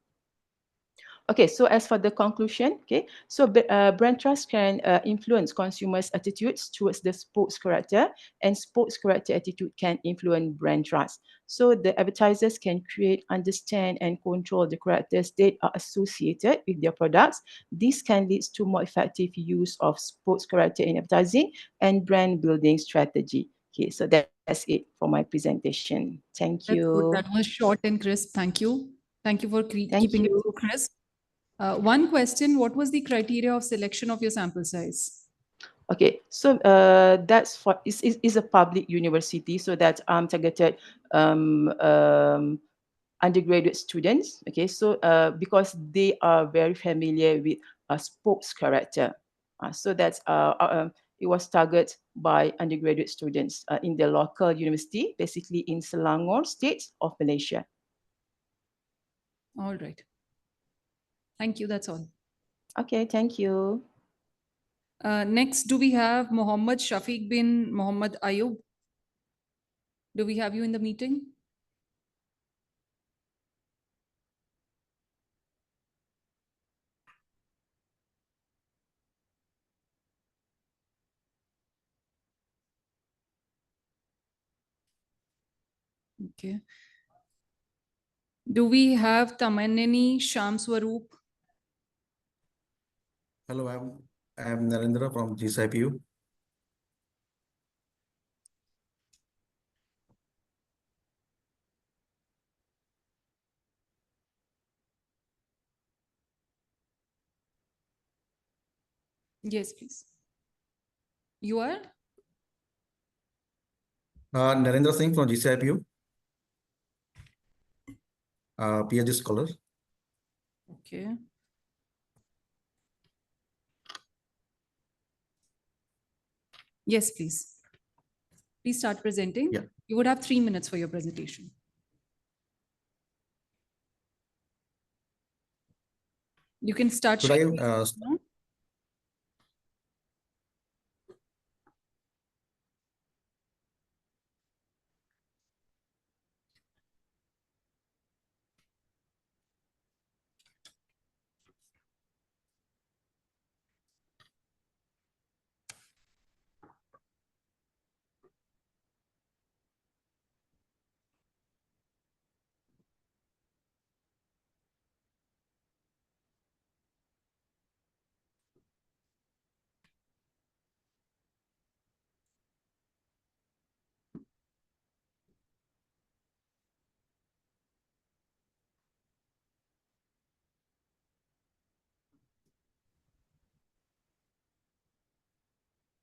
Okay, so as for the conclusion, okay, so brand trust can influence consumers' attitudes towards the sports character, and sports character attitude can influence brand trust. So the advertisers can create, understand, and control the characters that are associated with their products. This can lead to more effective use of sports character in advertising and brand building strategy. Okay, so that's it for my presentation. Thank That's good. you. That was short and crisp. Thank you. Thank you for Thank keeping it you. so crisp. One question, what was the criteria of selection of your sample size? Okay, so that's for is a public university, so that's targeted undergraduate students. Okay, so because they are very familiar with a sports character, so that's it was targeted by undergraduate students in the local university, basically in Selangor State of Malaysia. All right. Thank you. That's all. Okay, thank you. Next, do we have Mohammed Shafiq bin Mohammed Ayub? Do we have you in the meeting? Okay. Do we have Tamanini Shamswaroop? Hello, I'm Narendra from GCIPU. Yes, please. You are? Narendra Singh from GCIPU. PhD scholar. Okay. Yes, please. Please start presenting. Yeah. You would have 3 minutes for your presentation. You can start Should I sharing. start?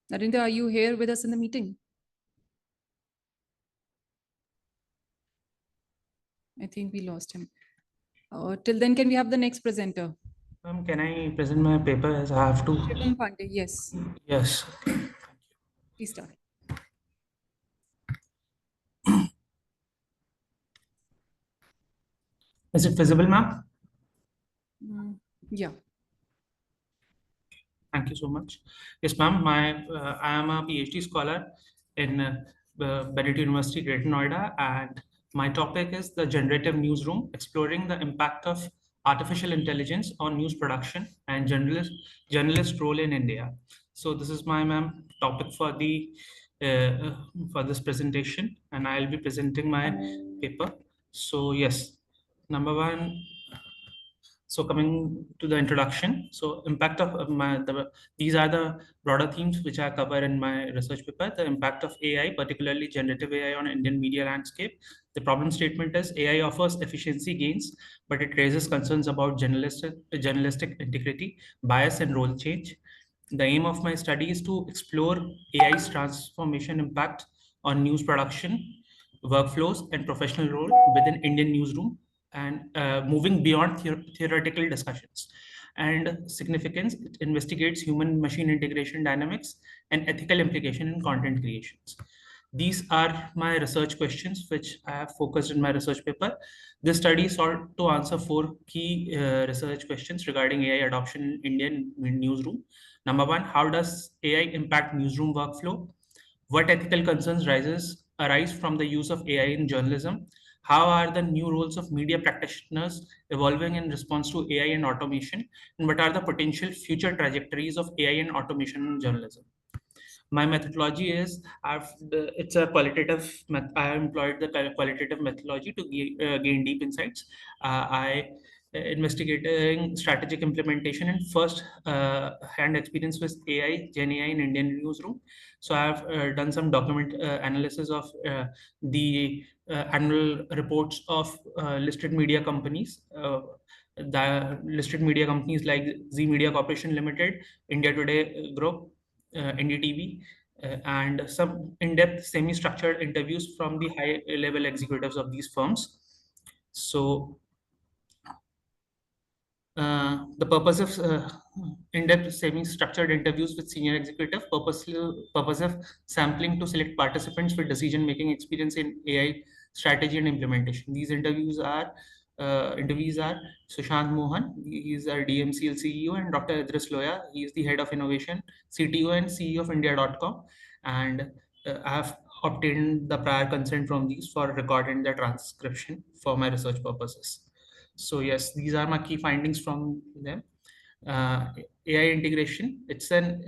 Narendra, are you here with us in the meeting? I think we lost him. Till then, can we have the next presenter? Can I present my paper as I have to? Shivam Pandey, yes. Yes. Please start. Is it visible, ma'am? Yeah. Thank you so much. Yes, ma'am. I am a PhD scholar in Bennett University, Greater Noida, and my topic is the generative newsroom, exploring the impact of artificial intelligence on news production and journalist role in India. So this is my topic for this presentation, and I'll be presenting my paper. So yes, number one. So coming to the introduction, so impact of these are the broader themes which I cover in my research paper. The impact of AI, particularly generative AI, on Indian media landscape. The problem statement is AI offers efficiency gains, but it raises concerns about journalistic integrity, bias, and role change. The aim of my study is to explore AI's transformation impact on news production, workflows, and professional role within Indian newsroom, and moving beyond theoretical discussions and significance. It investigates human machine integration dynamics and ethical implication in content creations. These are my research questions which I have focused in my research paper. This study sought to answer 4 key research questions regarding AI adoption in Indian newsroom. Number 1, how does AI impact newsroom workflow? What ethical concerns arise from the use of AI in journalism? How are the new roles of media practitioners evolving in response to AI and automation? And what are the potential future trajectories of AI and automation in journalism? My methodology is it's a qualitative. I have employed the qualitative methodology to gain deep insights. I investigating strategic implementation and first hand experience with AI, Gen AI in Indian newsroom. So I've done some document analysis of the annual reports of listed media companies. The listed media companies like Z Media Corporation Limited, India Today Group, NDTV, and some in-depth semi-structured interviews from the high-level executives of these firms. So the purpose of in-depth semi-structured interviews with senior executive, purpose of sampling to select participants with decision-making experience in AI strategy and implementation. These interviews are Sushant Mohan, he is our DMCL CEO, and Dr. Idris Loya, he is the head of innovation, CTO and CEO of India.com. And I have obtained the prior consent from these for recording the transcription for my research purposes. So yes, these are my key findings from them. AI integration, it's an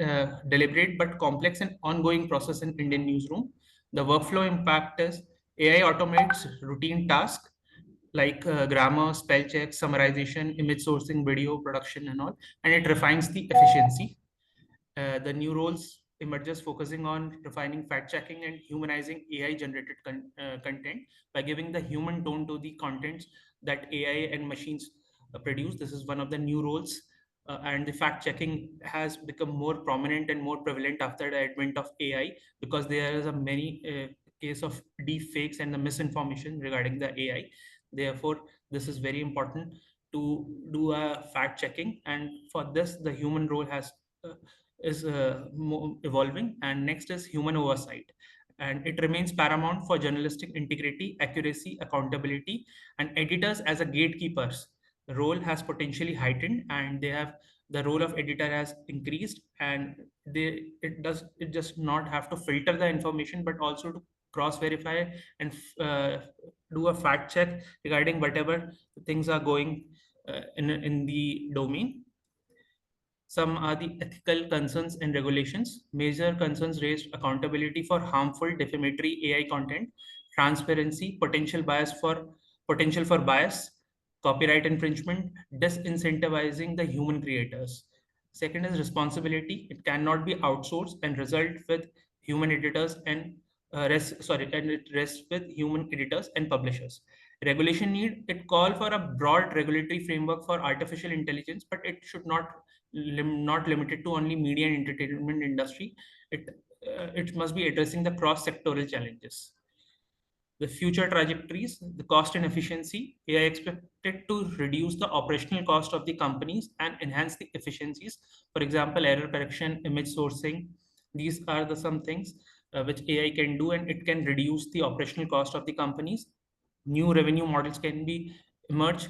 deliberate but complex and ongoing process in Indian newsroom. The workflow impact is AI automates routine tasks like grammar, spell check, summarization, image sourcing, video production and all, and it refines the efficiency. The new roles emerges focusing on refining fact checking and humanizing AI generated content by giving the human tone to the contents that AI and machines produce. This is one of the new roles. And the fact checking has become more prominent and more prevalent after the advent of AI, because there is a many case of deep fakes and the misinformation regarding the AI. Therefore, this is very important to do a fact checking, and for this, the human role is evolving. And next is human oversight, and it remains paramount for journalistic integrity, accuracy, accountability, and editors as a gatekeepers. The role has potentially heightened, and the role of editor has increased, and it just not have to filter the information, but also to cross verify and do a fact check regarding whatever things are going in the domain. Some are the ethical concerns and regulations. Major concerns raised: accountability for harmful defamatory AI content, transparency, potential for bias, copyright infringement, disincentivizing the human creators. Second is responsibility. It cannot be outsourced and result with human editors and and it rests with human editors and publishers. Regulation need, it call for a broad regulatory framework for artificial intelligence, but it should not limited to only media and entertainment industry. It must be addressing the cross sectoral challenges. The future trajectories, the cost and efficiency, AI expected to reduce the operational cost of the companies and enhance the efficiencies. For example, error correction, image sourcing. These are the some things which AI can do, and it can reduce the operational cost of the companies. New revenue models can be emerge.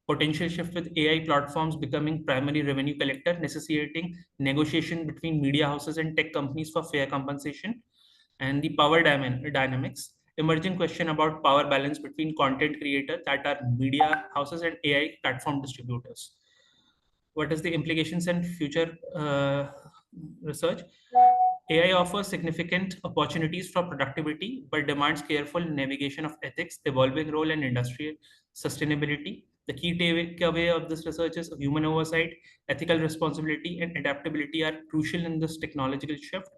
Potential shift with AI platforms becoming primary revenue collector, necessitating negotiation between media houses and tech companies for fair compensation. And the power dynamics, emerging question about power balance between content creators, that are media houses, and AI platform distributors. What is the implications and future research? AI offers significant opportunities for productivity, but demands careful navigation of ethics, evolving role, and industrial sustainability. The key takeaway of this research is human oversight, ethical responsibility, and adaptability are crucial in this technological shift.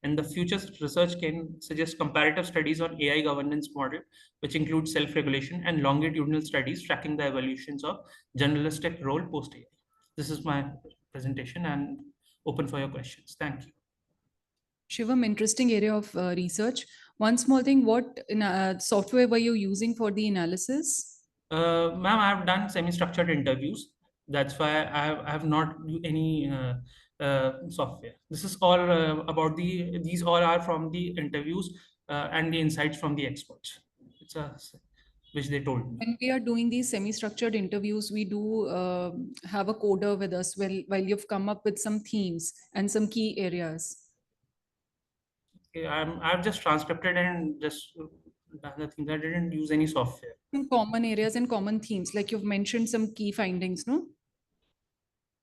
And the future research can suggest comparative studies on AI governance model, which include self-regulation, and longitudinal studies tracking the evolutions of journalistic role post-AI. This is my presentation and open for your questions. Thank you. Shivam, interesting area of research. One small thing, what software were you using for the analysis? Ma'am, I have done semi-structured interviews. That's why I have not any software. This is all about these all are from the interviews and the insights from the experts. Which they told me. When we are doing these semi-structured interviews, we do have a coder with us while you've come up with some themes and some key areas. Okay, I've just transcribed and just done the thing. I didn't use any software. Some common areas and common themes, like you've mentioned some key findings, no?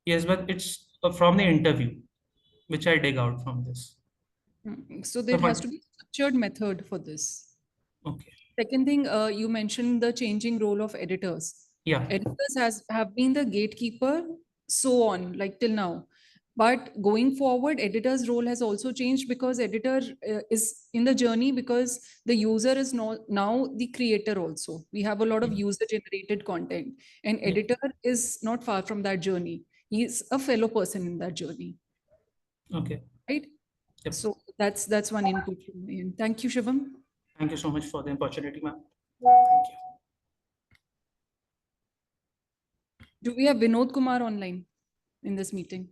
Yes, but it's from the interview, which I dig out from this. So there has to be a structured method for this. Okay. Second thing, you mentioned the changing role of editors. Yeah. Editors have been the gatekeeper, so on, like till now. But going forward, editor's role has also changed because editor is in the journey because the user is now the creator also. We have a lot of user-generated content, and editor is not far from that journey. He's a fellow person in that journey. Okay. Right? Yep. So that's one input from me. And thank you, Shivam. Thank you so much for the opportunity, ma'am. Thank you. Do we have Vinod Kumar online in this meeting?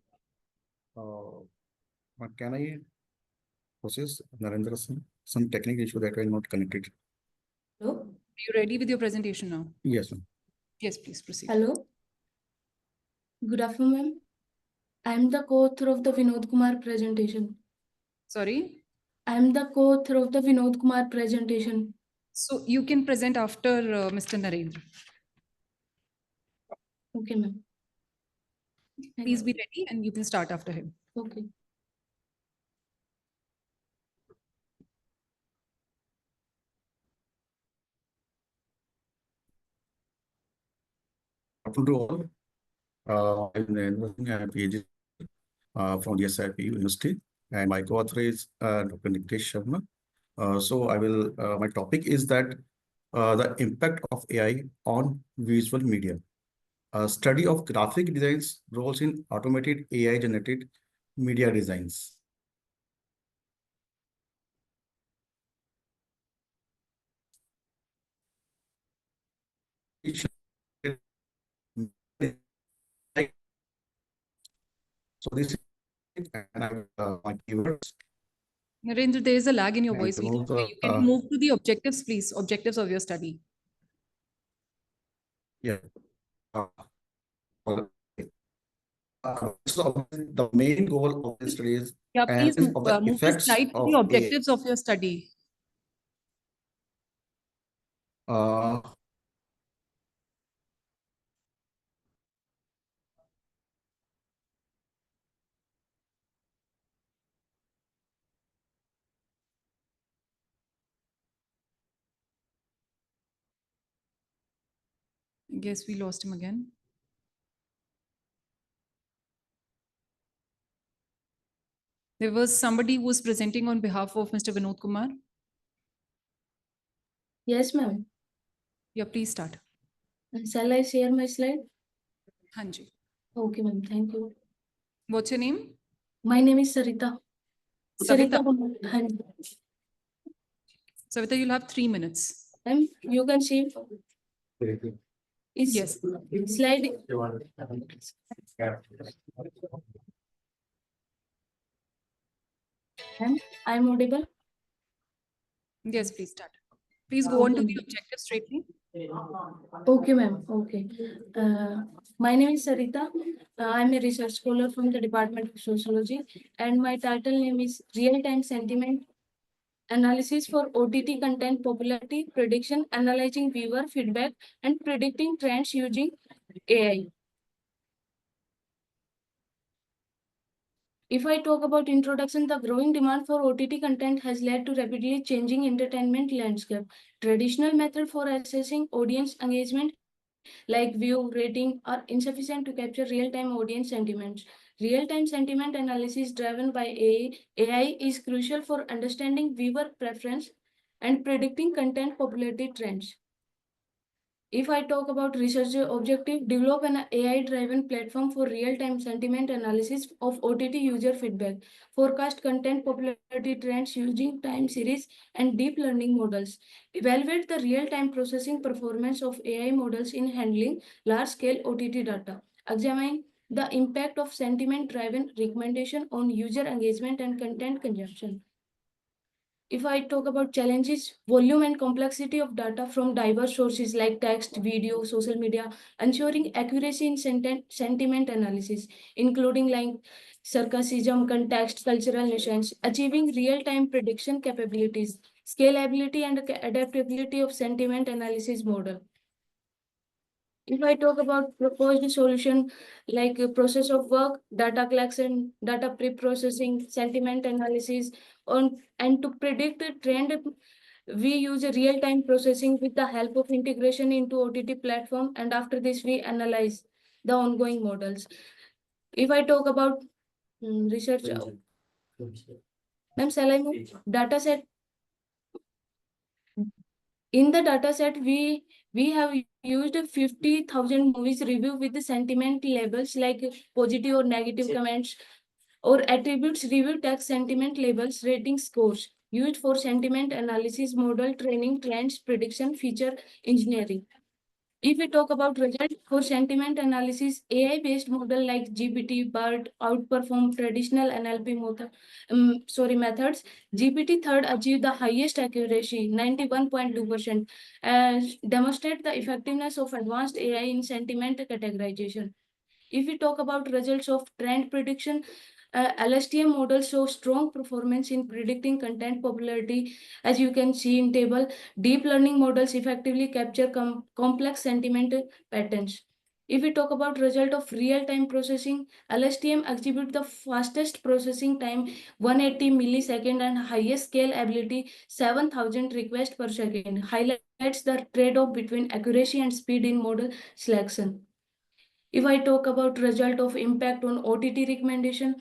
But can I process Narendra Singh? Some technical issue that were not connected. Hello? Are you ready with your presentation now? Yes, ma'am. Yes, please proceed. Hello. Good afternoon, ma'am. I am the co-author of the Vinod Kumar presentation. Sorry? I am the co-author of the Vinod Kumar presentation. So you can present after Mr. Narendra. Okay, ma'am. Please be ready and you can start after him. Okay. Afternoon to all. I'm Narendra Singh. I'm a PhD from DSIP University, and my co-author is Dr. Nitesh Sharma. My topic is that the impact of AI on visual media. A study of graphic designs roles in automated AI-generated media designs. So this is and my keywords. Narendra, there is a lag in your And voice. We can also, hear you. Can you move to the objectives, please? Objectives of your study. yeah. So the main goal of this study is Yeah, please analysis of the move the effects slide to of the AI. objectives of your study. I guess we lost him again. There was somebody who was presenting on behalf of Mr. Vinod Kumar. Yes, ma'am. Yeah, please start. Shall I share my slide? Hanji. Okay, ma'am. Thank you. What's your name? My name is Sarita. Savita. Hanji. Savita, you'll have 3 minutes. Ma'am, you can see. Is Yes. slide. Ma'am, I'm audible. Yes, please start. Please go on to the objective straightly. Okay, ma'am. Okay. My name is Sarita. I'm a research scholar from the Department of Sociology, and my title name is Real-Time Sentiment Analysis for OTT Content Popularity Prediction, Analyzing Viewer Feedback, and Predicting Trends Using AI. If I talk about introduction, the growing demand for OTT content has led to rapidly changing entertainment landscape. Traditional method for assessing audience engagement, like view, rating, are insufficient to capture real-time audience sentiments. Real-time sentiment analysis driven by AI is crucial for understanding viewer preference and predicting content popularity trends. If I talk about research objective, develop an AI-driven platform for real-time sentiment analysis of OTT user feedback, forecast content popularity trends using time series and deep learning models, evaluate the real-time processing performance of AI models in handling large-scale OTT data, examine the impact of sentiment-driven recommendation on user engagement and content consumption. If I talk about challenges, volume and complexity of data from diverse sources like text, video, social media, ensuring accuracy in sentiment analysis, including like sarcasm, context, cultural nuisance, achieving real-time prediction capabilities, scalability and adaptability of sentiment analysis model. If I talk about proposed solution, like a process of work, data collection, data pre-processing, sentiment analysis, and to predict a trend, we use a real-time processing with the help of integration into OTT platform. And after this, we analyze the ongoing models. If I talk about research, ma'am, shall I move? Data set. In the data set, we have used 50,000 movies review with the sentiment labels like positive or negative comments or attributes review text sentiment labels rating scores used for sentiment analysis model training trends prediction feature engineering. If we talk about results for sentiment analysis, AI-based model like GPT, BERT outperform traditional NLP methods. GPT third achieved the highest accuracy, 91.2%, and demonstrate the effectiveness of advanced AI in sentiment categorization. If we talk about results of trend prediction, LSTM models show strong performance in predicting content popularity. As you can see in table, deep learning models effectively capture complex sentiment patterns. If we talk about result of real-time processing, LSTM exhibit the fastest processing time, 180 millisecond, and highest scale ability, 7,000 requests per second, highlights the trade-off between accuracy and speed in model selection. If I talk about result of impact on OTT recommendation,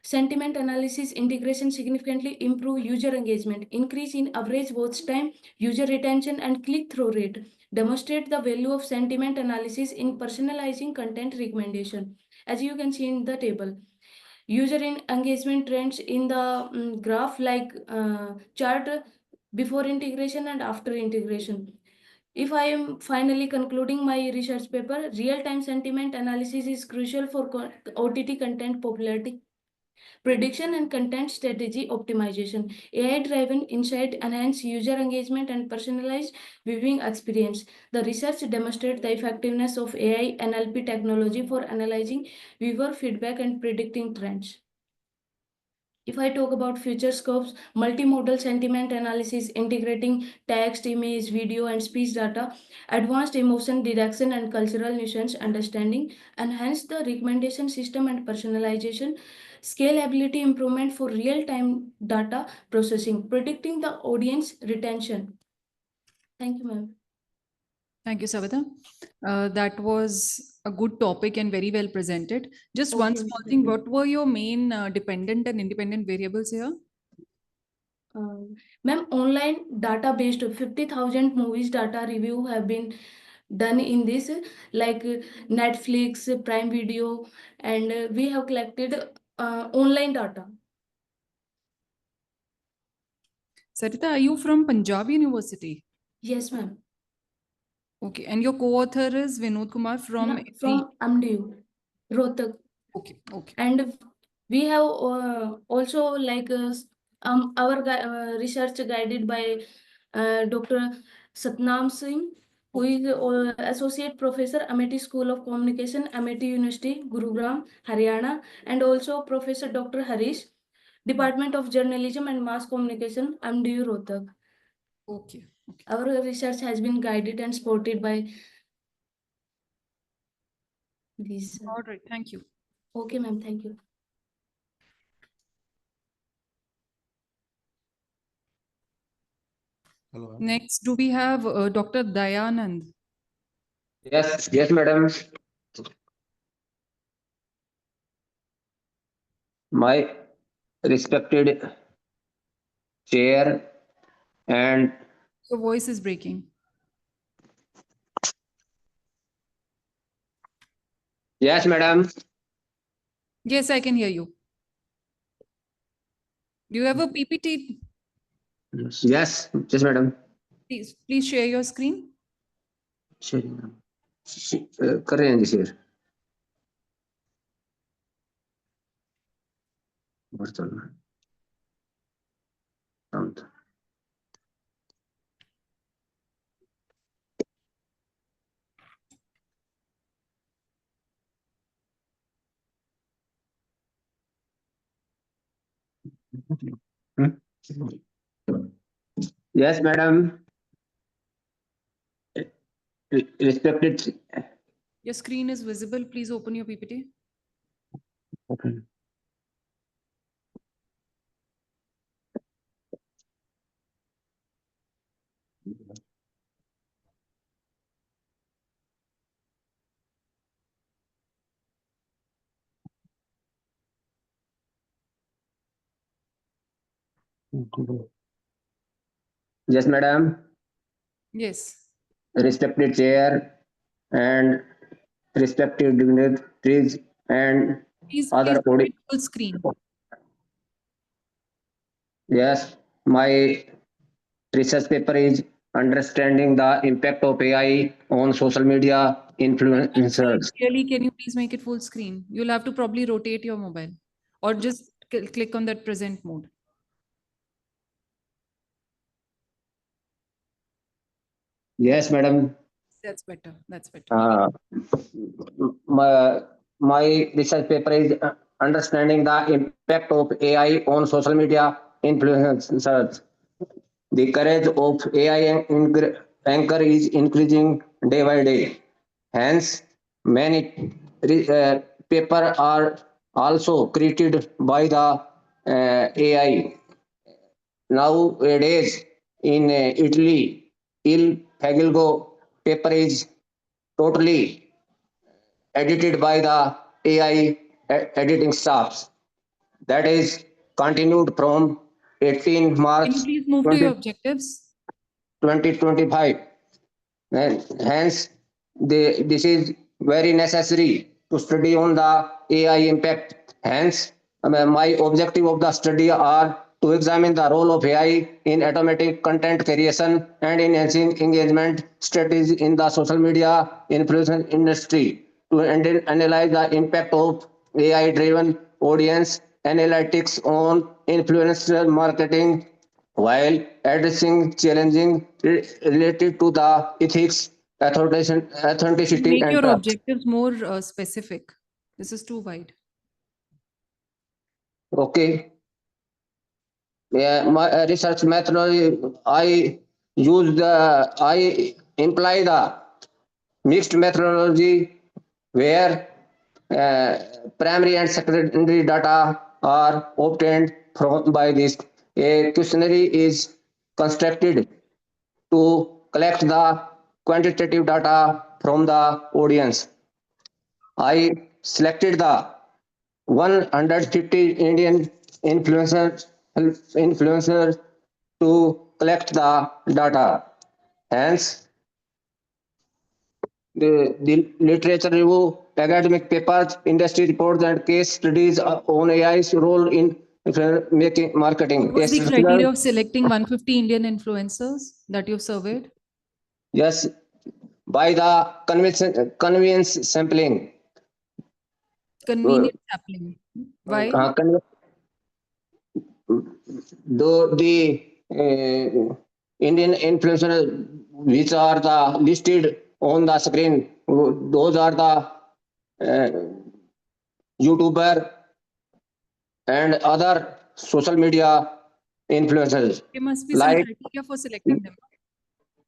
sentiment analysis integration significantly improve user engagement, increase in average watch time, user retention, and click-through rate. Demonstrate the value of sentiment analysis in personalizing content recommendation. As you can see in the table, user engagement trends in the graph like chart before integration and after integration. If I am finally concluding my research paper, real-time sentiment analysis is crucial for OTT content popularity, prediction, and content strategy optimization. AI-driven insight enhance user engagement and personalized viewing experience. The research demonstrates the effectiveness of AI NLP technology for analyzing viewer feedback and predicting trends. If I talk about future scopes, multimodal sentiment analysis integrating text, image, video, and speech data, advanced emotion detection and cultural nuisance understanding, enhance the recommendation system and personalization, scalability improvement for real-time data processing, predicting the audience retention. Thank you, ma'am. Thank you, Savita. That was a good topic and very well presented. Just one Okay, small Mr. thing. President. What were your main dependent and independent variables here? Ma'am, online data-based 50,000 movies data review have been done in this, like Netflix, Prime Video, and we have collected online data. Sarita, are you from Punjab University? Yes, ma'am. Okay, and your co-author is Vinod Kumar from Yeah, from MDU, Rohtak. Okay, okay. And we have also like our research guided by Dr. Satnam Singh, who is Associate Professor, Amity School of Communication, Amity University, Gurugram, Haryana, and also Professor Dr. Harish, Department of Journalism and Mass Communication, MDU Rohtak. Okay. Our research has been guided and supported by these. All right, thank you. Okay, ma'am, thank you. Hello. Next, do we have Dr. Dayanand? Yes, madam. My respected chair and Your voice is breaking. yes, madam. Yes, I can hear you. Do you have a PPT? Yes, madam. Please share your screen. Sure. कर रहे हैं जी share और चलना है Count. Yes, madam. Respected. Your screen is visible. Please open your PPT. Okay. Yes, madam. Yes. Respected chair and respected dignitaries and Please other open body. full screen. Yes, my research paper is understanding the impact of AI on social media influencers. Clearly, can you please make it full screen? You'll have to probably rotate your mobile or just click on that present mode. Yes, madam. That's better. That's better. My research paper is understanding the impact of AI on social media influencers. The courage of AI anchor is increasing day by day. Hence, many paper are also created by the AI. Nowadays, in Italy, Il Fagilgo paper is totally edited by the AI editing staffs. That is continued from 18 March Can you please move to your objectives? 2025. And hence, this is very necessary to study on the AI impact. Hence, my objective of the study are to examine the role of AI in automatic content creation and enhancing engagement strategies in the social media influencer industry, to analyze the impact of AI-driven audience analytics on influencer marketing while addressing challenging related to the ethics, authenticity, Make and your trust. objectives more specific. This is too wide. Okay. Yeah, my research methodology, I imply the mixed methodology where primary and secondary data are obtained from by this. A questionnaire is constructed to collect the quantitative data from the audience. I selected the 150 Indian influencers to collect the data. Hence, the literature review, academic papers, industry reports, and case studies on AI's role in making marketing. What was the criteria of selecting 150 Indian influencers that you've surveyed? Yes, by the convenience sampling. Convenience sampling. Why? The Indian influencers which are the listed on the screen, those are the YouTuber and other social media influencers. There must be some criteria for selecting them.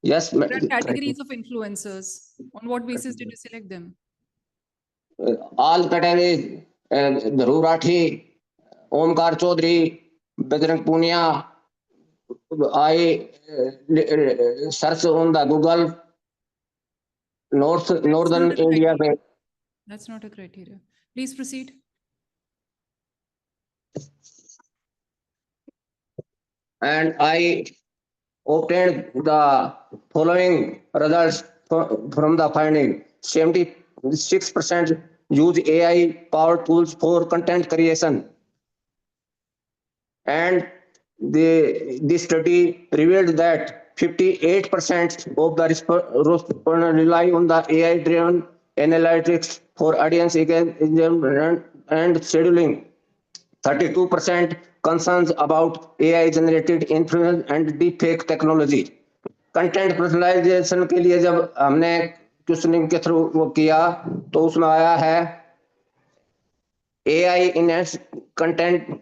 Yes, There are categories of influencers. On what basis did you select them? all categories, Dhruv Rathi, Omkar Chaudhary, Bajrang Punia. I search on the Google northern India. That's not a criteria. Please proceed. And I obtained the following results from the finding. 76% use AI powered tools for content creation. And this study revealed that 58% of the respondents rely on the AI-driven analytics for audience engagement and scheduling. 32% concerns about AI-generated influence and deepfake technology. Content personalisation के लिए जब हमने questioning के through वो किया तो उसमें आया है AI enhanced content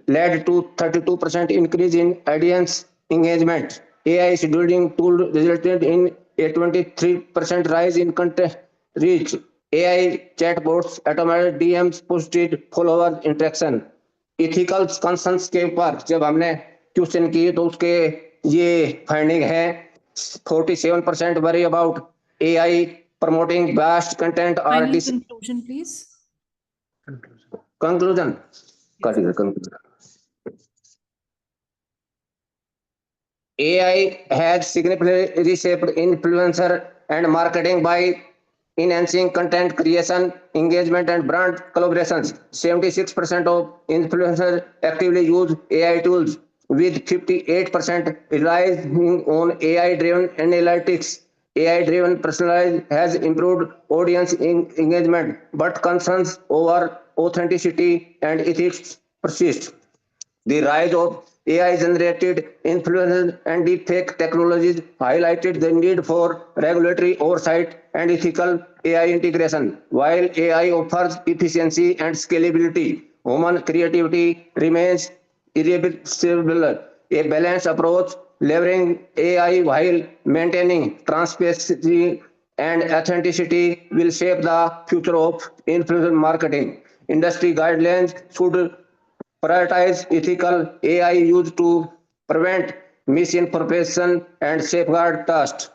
led to 32% increase in audience engagement. AI scheduling tool resulted in a 23% rise in content reach. AI chatbots automated DMs posted follower interaction. Ethical concerns के ऊपर जब हमने क्वेश्चन किए तो उसके ये फाइंडिंग है 47% worry about AI promoting biased content or Final conclusion, please. Conclusion. AI has significantly reshaped influencer and marketing by enhancing content creation, engagement, and brand collaborations. 76% of influencers actively use AI tools, with 58% relying on AI-driven analytics. AI-driven personalization has improved audience engagement, but concerns over authenticity and ethics persist. The rise of AI-generated influence and deepfake technologies highlighted the need for regulatory oversight and ethical AI integration. While AI offers efficiency and scalability, human creativity remains irreplaceable. A balanced approach leveraging AI while maintaining transparency and authenticity will shape the future of influencer marketing. Industry guidelines should prioritize ethical AI use to prevent misinformation and safeguard trust.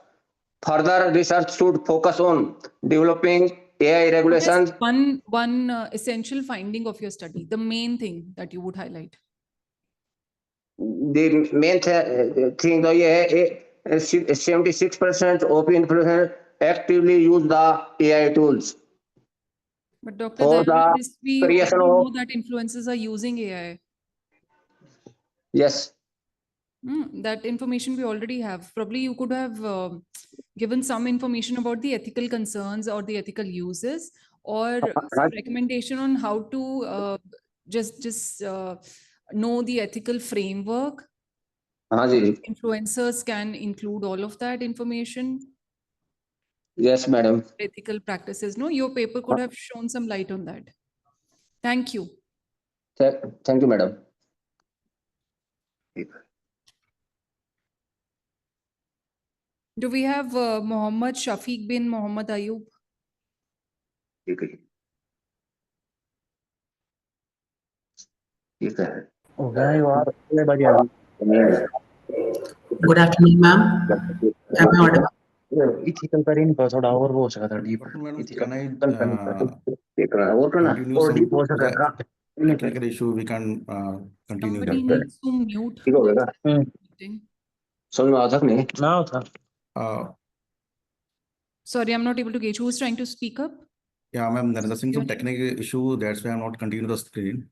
Further research should focus on developing AI regulations. Just one essential finding of your study, the main thing that you would highlight. The main thing though, 76% of influencers actively use the AI tools. But Dr. For the we creation already of know that influencers are using AI. Yes. That information we already have. Probably you could have given some information about the ethical concerns or the ethical uses, or some recommendation on how to just know the ethical framework. Ji. Influencers can include all of that information. Yes, madam. Ethical practices. No, your paper could have shown some light on that. Thank you. Thank you, madam. Do we have Mohammed Shafiq bin Mohammed Ayub? Good afternoon, ma'am. Am I audible? Ethical करें पर थोड़ा और वो हो सकता था deeper. Can I continue some the technical issue? We can continue Somebody that. needs to mute ठीक हो गया the meeting. समझ में आ था नहीं ना होता. Sorry, I'm not able to gauge. Who is trying to speak up? Yeah, ma'am, there is some technical issue. That's why I'm not continuing the screen.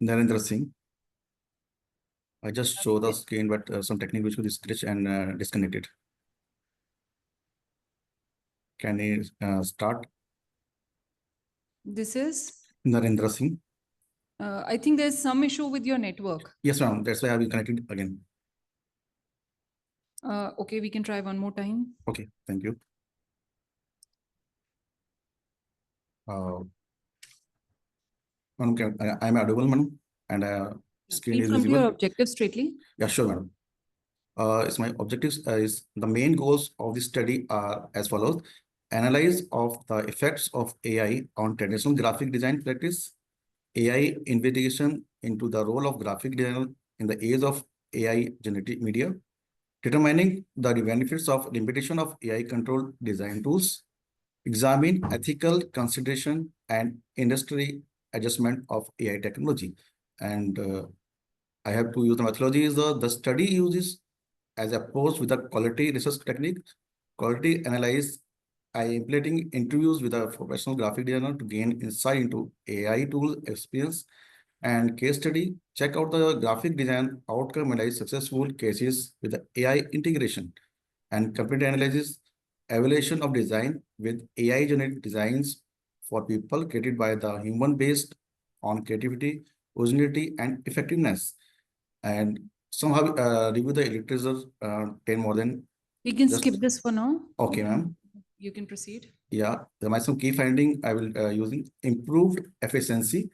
Narendra Singh. I just show the screen, but some technical issue is glitch and disconnected. Can you start? This is? Narendra Singh. I think there's some issue with your network. Yes, ma'am. That's why I will connect it again. Okay, we can try one more time. Okay, thank you. Madam, I'm audible, madam, and screen Speak is from visible. your objective straightly. Yeah, sure, madam. It's my objectives is the main goals of the study are as follows: analyze of the effects of AI on traditional graphic design practice, AI investigation into the role of graphic designer in the age of AI generative media, determining the benefits of limitation of AI controlled design tools, examine ethical consideration and industry adjustment of AI technology. And I have to use the methodology is the study uses as approach with a quality research technique, quality analyze. I implementing interviews with a professional graphic designer to gain insight into AI tool experience and case study. Check out the graphic design outcome analyze successful cases with the AI integration and complete analysis evaluation of design with AI generated designs for people created by the human based on creativity, originality, and effectiveness. And somehow review the literature 10 more than. We can skip this for now. Okay, ma'am. You can proceed. Yeah, there might some key finding I will using improved efficiency.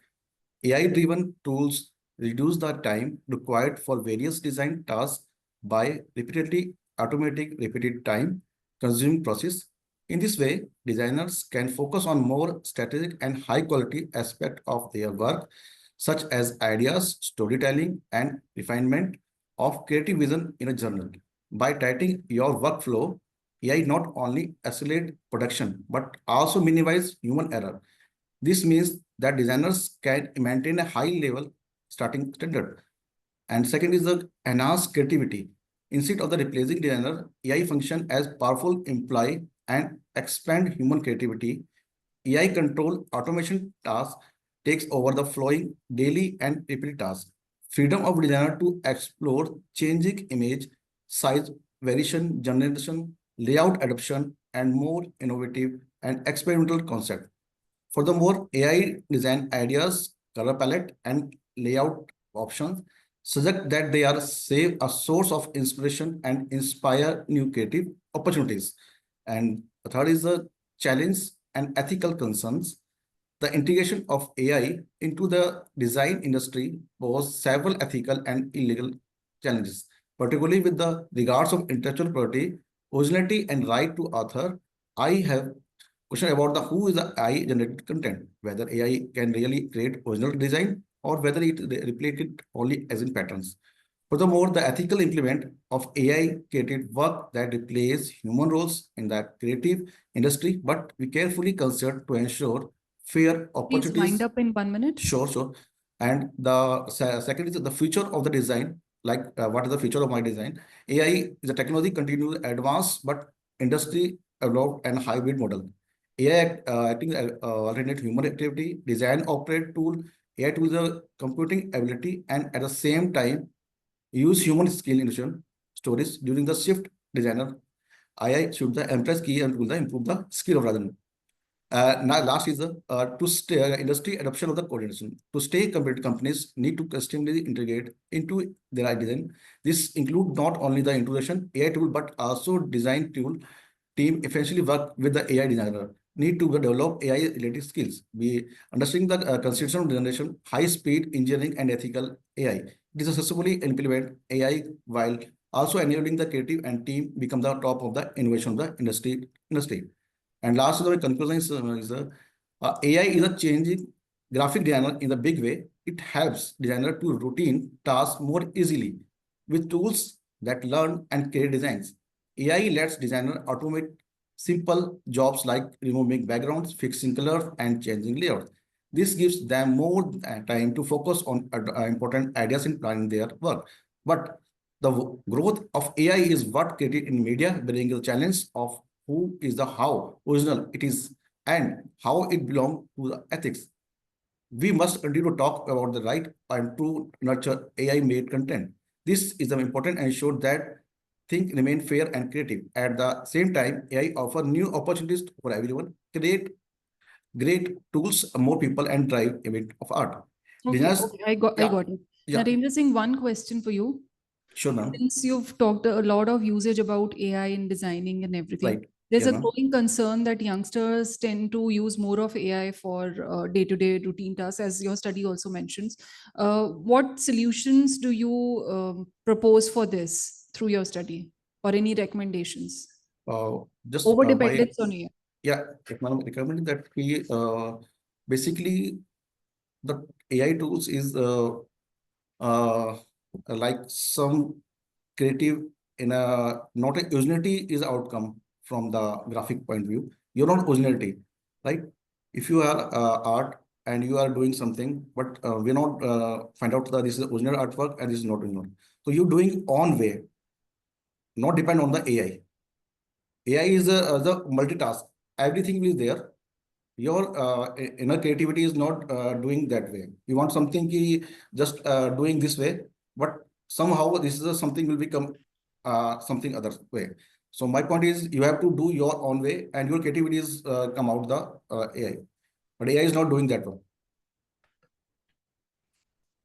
AI-driven tools reduce the time required for various design tasks by repeatedly automating repeated time consuming process. In this way, designers can focus on more strategic and high quality aspect of their work, such as ideas, storytelling, and refinement of creative vision in a journal. By tightening your workflow, AI not only accelerate production, but also minimize human error. This means that designers can maintain a high level starting standard. And second is the enhanced creativity. Instead of the replacing designer, AI function as powerful employee and expand human creativity. AI control automation tasks takes over the flowing daily and repeat tasks. Freedom of designer to explore changing image, size, variation, generation, layout adoption, and more innovative and experimental concept. Furthermore, AI design ideas, color palette, and layout options suggest that they are save a source of inspiration and inspire new creative opportunities. And the third is the challenge and ethical concerns. The integration of AI into the design industry poses several ethical and illegal challenges, particularly with the regards of intellectual property, originality, and right to author. I have question about the who is the AI generated content, whether AI can really create original design or whether it replicated only as in patterns. Furthermore, the ethical implement of AI created work that replace human roles in the creative industry, but we carefully consider to ensure fair opportunities. Please wind up in 1 minute. Sure, sure. And the second is the future of the design. Like what is the future of my design? AI is a technology continues advance, but industry evolved and hybrid model. AI acting alternate human activity, design operate tool AI tools are computing ability and at the same time use human skill innovation stories during the shift designer. AI should the empress key and will the improve the skill of rather. Now, last is the to stay industry adoption of the coordination. To stay competitive, companies need to customly integrate into their design. This include not only the integration AI tool but also design tool team essentially work with the AI designer. Need to develop AI related skills. We understanding the consideration of generation, high speed engineering and ethical AI. It is successfully implement AI while also enabling the creative and team become the top of the innovation of the industry. And last, the conclusion is AI is a changing graphic designer in a big way. It helps designer to routine tasks more easily with tools that learn and create designs. AI lets designer automate simple jobs like removing backgrounds, fixing color, and changing layout. This gives them more time to focus on important ideas in planning their work. But the growth of AI is what created in media, bringing the challenge of who is the how original it is and how it belongs to the ethics. We must continue to talk about the right and to nurture AI made content. This is important and ensure that things remain fair and creative. At the same time, AI offer new opportunities for everyone, create great tools, more people, and drive a bit of art. Okay, Designers, okay, I got it. yeah, Narendra Singh, one question for you. sure, ma'am. Since you've talked a lot of usage about AI in designing and everything, Right. there's Yeah, a ma'am. growing concern that youngsters tend to use more of AI for day-to-day routine tasks, as your study also mentions. What solutions do you propose for this through your study, or any recommendations? Just Over my dependence on AI. yeah, madam, recommending that we basically the AI tools is uh, like some creative in a not a originality is outcome from the graphic point of view. You're not originality, right? If you are art and you are doing something, but we're not find out that this is original artwork and this is not original. So you're doing on way, not depend on the AI. AI is the multitask. Everything is there. Your inner creativity is not doing that way. You want something just doing this way, but somehow this is something will become something other way. So my point is you have to do your own way and your creativity is come out the AI, but AI is not doing that one.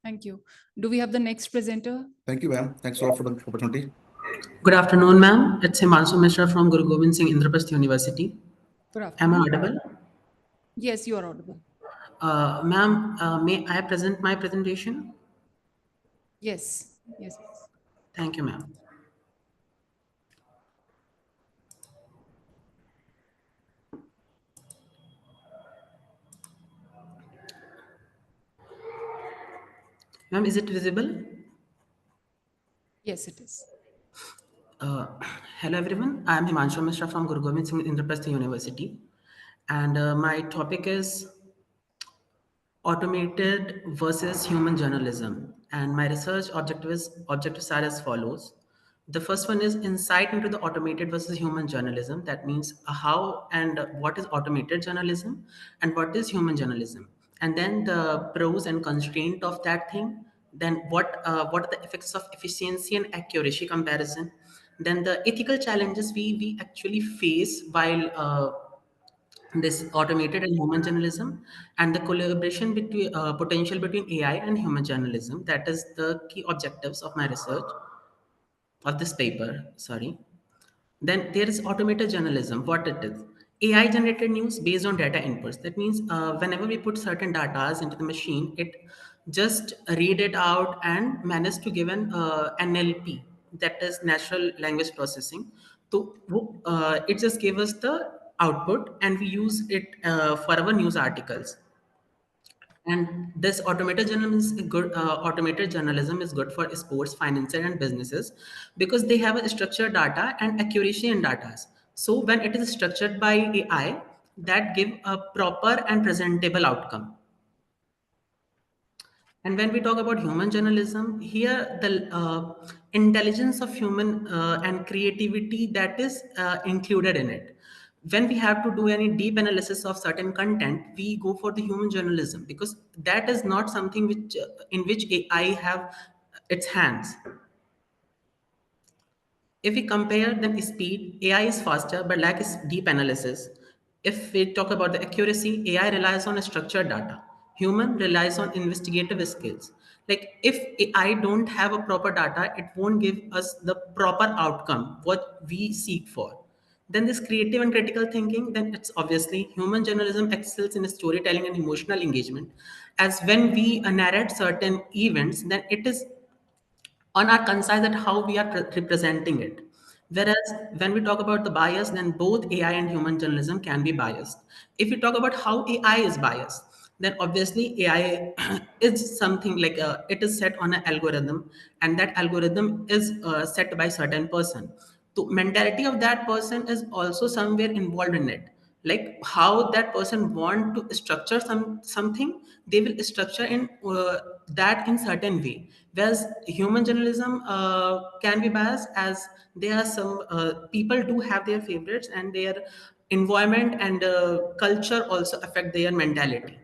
Thank you. Do we have the next presenter? Thank you, ma'am. Thanks a lot for the opportunity. Good afternoon, ma'am. It's Himanshu Mishra from Guru Gobind Singh Indraprasth University. Good Am I afternoon. audible? Yes, you are audible. Ma'am, may I present my presentation? Yes, yes. Thank you, ma'am. Ma'am, is it visible? Yes, it is. Uh, Hello, everyone. I am Himanshu Mishra from Guru Gobind Singh Indraprasth University. And my topic is automated versus human journalism. And my research objectives are as follows. The first one is insight into the automated versus human journalism. That means how and what is automated journalism and what is human journalism. And then the pros and constraint of that thing. Then what are the effects of efficiency and accuracy comparison. Then the ethical challenges we actually face while this automated and human journalism, and the collaboration between potential between AI and human journalism. That is the key objectives of my research of this paper. Sorry. Then there is automated journalism. What it is? AI generated news based on data inputs. That means whenever we put certain data into the machine, it just read it out and manage to give an NLP, that is natural language processing. So it just gave us the output and we use it for our news articles. And this automated journalism is good for sports, financial, and businesses because they have a structured data and accuracy in data. So when it is structured by AI, that give a proper and presentable outcome. And when we talk about human journalism, here the intelligence of human and creativity that is included in it. when we have to do any deep analysis of certain content, we go for the human journalism, because that is not something which in which AI have its hands. If we compare the speed, AI is faster but lacks deep analysis. If we talk about the accuracy, AI relies on structured data. Human relies on investigative skills. Like if AI don't have a proper data, it won't give us the proper outcome, what we seek for. Then this creative and critical thinking, then it's obviously human journalism excels in storytelling and emotional engagement. As when we narrate certain events, then it is on our concise that how we are representing it. Whereas when we talk about the bias, then both AI and human journalism can be biased. If we talk about how AI is biased, then obviously AI is something like it is set on an algorithm, and that algorithm is set by certain person. The mentality of that person is also somewhere involved in it, like how that person want to structure something, they will structure in that in certain way. Whereas human journalism can be biased, as there are some people do have their favorites, and their environment and culture also affect their mentality.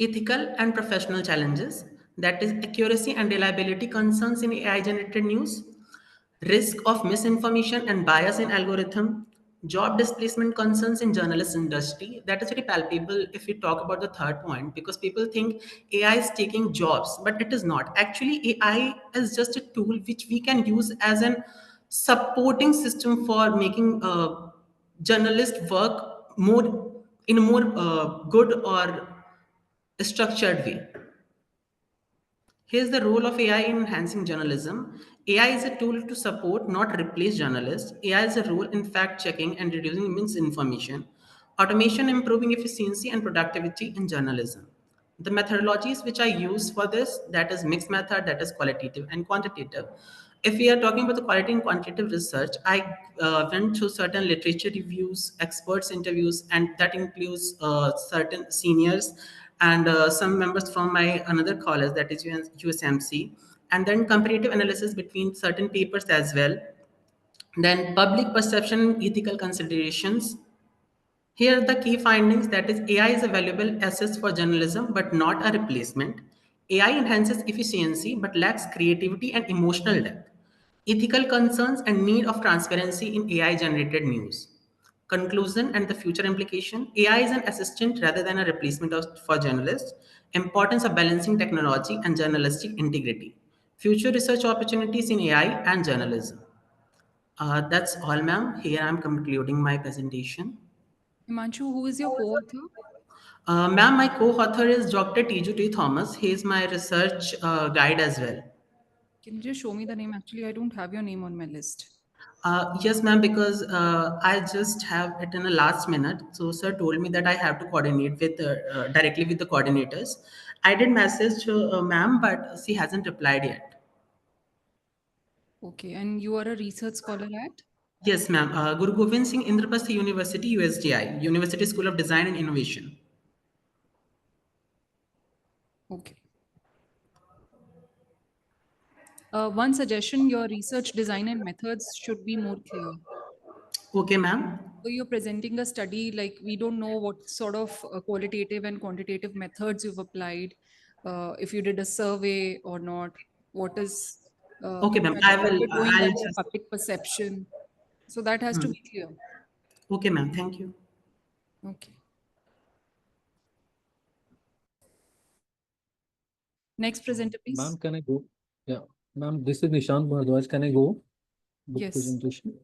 Ethical and professional challenges, that is accuracy and reliability concerns in AI generated news, risk of misinformation and bias in algorithm, job displacement concerns in journalist industry. That is very palpable if we talk about the third point, because people think AI is taking jobs, but it is not. Actually, AI is just a tool which we can use as an supporting system for making journalist work more in a more good or structured way. Here's the role of AI in enhancing journalism. AI is a tool to support, not replace journalists. AI is a role in fact checking and reducing misinformation, automation, improving efficiency and productivity in journalism. The methodologies which I use for this, that is mixed method, that is qualitative and quantitative. If we are talking about the quality and quantitative research, I went through certain literature reviews, experts interviews, and that includes certain seniors and some members from my another college, that is USMC, and then comparative analysis between certain papers as well. Then public perception, ethical considerations. Here are the key findings, that is AI is a valuable asset for journalism but not a replacement. AI enhances efficiency but lacks creativity and emotional depth. Ethical concerns and need of transparency in AI generated news. Conclusion and the future implication, AI is an assistant rather than a replacement for journalists. Importance of balancing technology and journalistic integrity. Future research opportunities in AI and journalism. That's all, ma'am. Here I'm concluding my presentation. Himanshu, who is your co-author? Ma'am, my co-author is Dr. Tiju T. Thomas. He is my research guide as well. Can you just show me the name? Actually, I don't have your name on my list. Yes, ma'am, because I just have it in the last minute. So, sir told me that I have to coordinate with directly with the coordinators. I did message ma'am, but she hasn't replied yet. Okay, and you are a research scholar at? Yes, ma'am. Guru Govind Singh Indraprastha University, USDI, University School of Design and Innovation. Okay. One suggestion, your research design and methods should be more clear. Okay, ma'am. So you're presenting a study, like we don't know what sort of qualitative and quantitative methods you've applied, if you did a survey or not, what is Okay, ma'am. what you're doing I'll on the just. public perception. So that has to Hmm. be clear. Okay, ma'am. Thank you. Okay. Next presenter, please. Ma'am, can I go? Yeah. Ma'am, this is Nishant Bhardwaj. Can I go? Book Yes. presentation.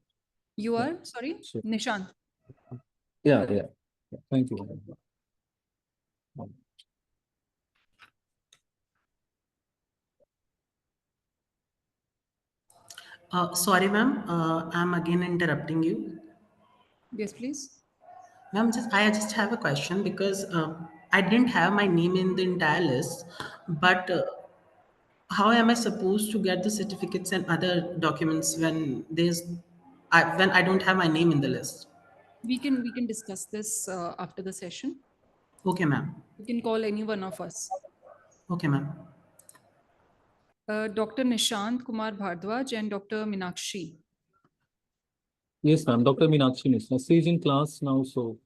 You Yeah. are, sorry, So, Nishant. yeah. Thank you. Sorry, ma'am. I'm again interrupting you. Yes, please. Ma'am, I just have a question, because I didn't have my name in the entire list, but how am I supposed to get the certificates and other documents when I don't have my name in the list? We can discuss this after the session. Okay, ma'am. You can call any one of us. Okay, ma'am. Dr. Nishant Kumar Bhardwaj and Dr. Minakshi. Yes, ma'am. Dr. Meenakshi Mishra. She is in class now, so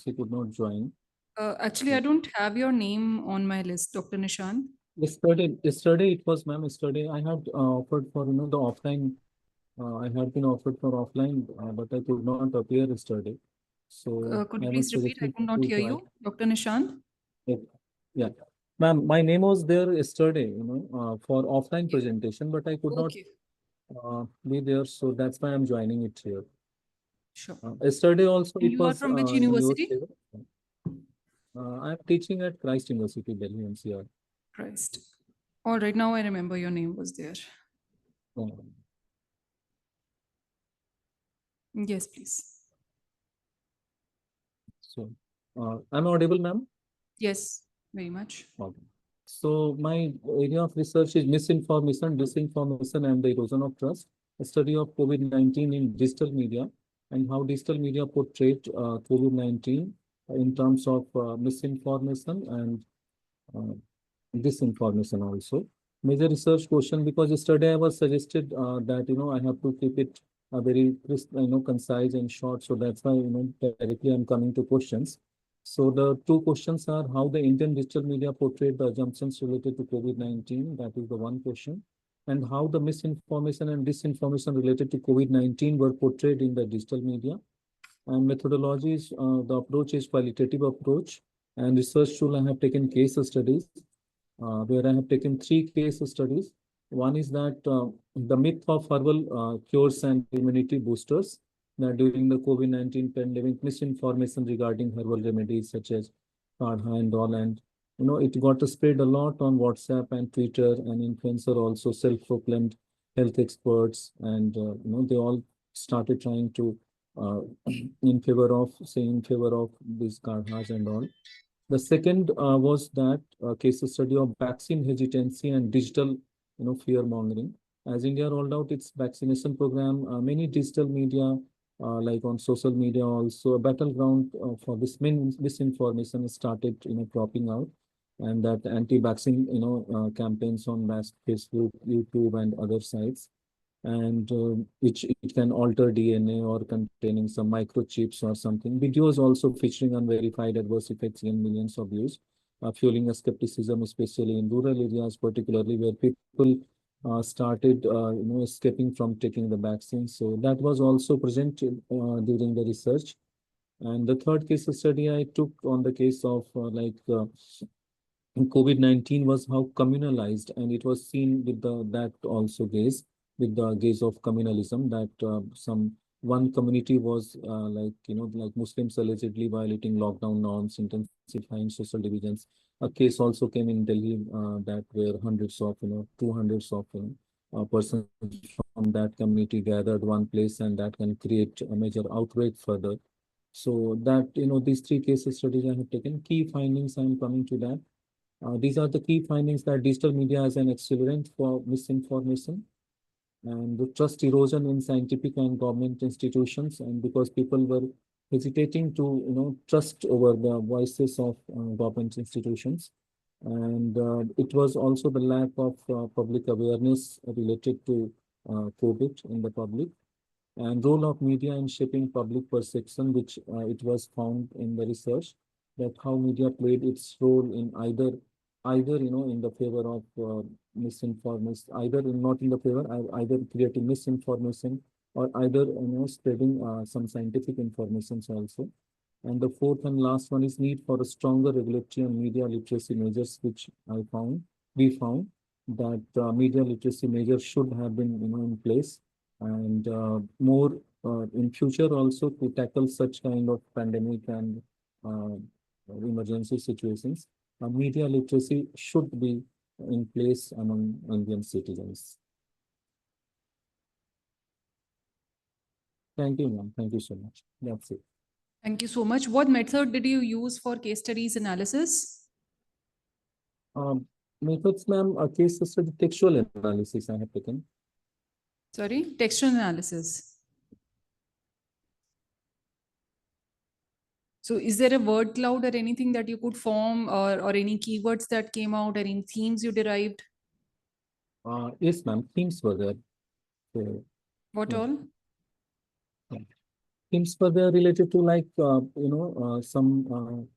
she could not join. Actually, I don't have your name on my list, Dr. Nishant. Yesterday it was, ma'am. Yesterday I had offered for the offline. I had been offered for offline, but I could not appear yesterday. So Could you I was please repeat? I suggested could not to hear join. you, Dr. Nishant. Yeah, ma'am. My name was there yesterday, for offline presentation, but I could not Okay, be there. So that's why I'm joining it here. sure. Yesterday also And it you are was from which in your university? favor. I'm teaching at Christ University, Delhi NCR. Christ. All right, now I remember your name was there. Yes, please. So, I'm audible, ma'am? Yes, very much. Okay. So my area of research is misinformation, disinformation, and the erosion of trust. A study of COVID-19 in digital media and how digital media portrayed COVID-19 in terms of misinformation and uh, disinformation also. Major research question, because yesterday I was suggested that I have to keep it very crisp, concise and short. So that's why directly I'm coming to questions. So the two questions are how the Indian digital media portrayed the assumptions related to COVID-19. That is the one question. And how the misinformation and disinformation related to COVID-19 were portrayed in the digital media. And methodology is the approach is qualitative approach. And research tool, I have taken case studies where I have taken three case studies. One is that the myth of herbal cures and immunity boosters. That during the COVID-19 pandemic, misinformation regarding herbal remedies such as kadha and all, and it got spread a lot on WhatsApp and Twitter, and influencer also self-proclaimed health experts, and they all started trying to in favor of these kadhas and all. The second was that case study of vaccine hesitancy and digital, fear mongering. As India rolled out its vaccination program, many digital media, like on social media, also a battleground for this misinformation started, cropping out, and that anti-vaccine, campaigns on Facebook, YouTube, and other sites, and which it can alter DNA or containing some microchips or something. Videos also featuring unverified adverse effects in millions of views, fueling a skepticism, especially in rural areas, particularly where people started, escaping from taking the vaccine. So that was also presented during the research. And the third case study I took on the case of COVID-19 was how communalized, and it was seen with that also gaze, with the gaze of communalism, that some one community was like Muslims allegedly violating lockdown norms, intensifying social divisions. A case also came in Delhi that where hundreds of 200s of persons from that community gathered one place, and that can create a major outbreak further. So that these three case studies I have taken. Key findings, I am coming to that. These are the key findings: that digital media is an accelerant for misinformation, and the trust erosion in scientific and government institutions, and because people were hesitating to trust over the voices of government institutions, and it was also the lack of public awareness related to COVID in the public, and role of media in shaping public perception, which it was found in the research, that how media played its role in either in the favor of misinformation, either not in the favor, either creating misinformation, or either spreading some scientific informations also. And the fourth and last one is need for a stronger regulatory and media literacy measures, which we found that media literacy measures should have been in place, and more in future also, to tackle such kind of pandemic and uh, emergency situations. Media literacy should be in place among Indian citizens. Thank you, ma'am. Thank you so much. That's it. Thank you so much. What method did you use for case studies analysis? Methods, ma'am, case study textual analysis I have taken. Sorry, textual analysis. So is there a word cloud or anything that you could form, or any keywords that came out, or any themes you derived? Yes, ma'am, themes were there. So, What yeah. all? Themes further related to like some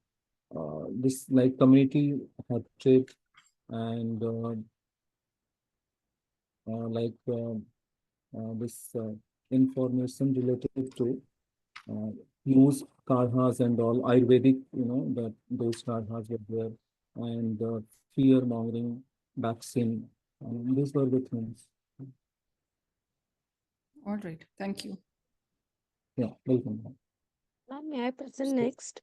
this like community hatred and like this information related to uh, use karhas and all Ayurvedic, that those karhas were there, and fear mongering vaccine. These were the things. All right. Thank you. Yeah, welcome. Ma'am, may I present next?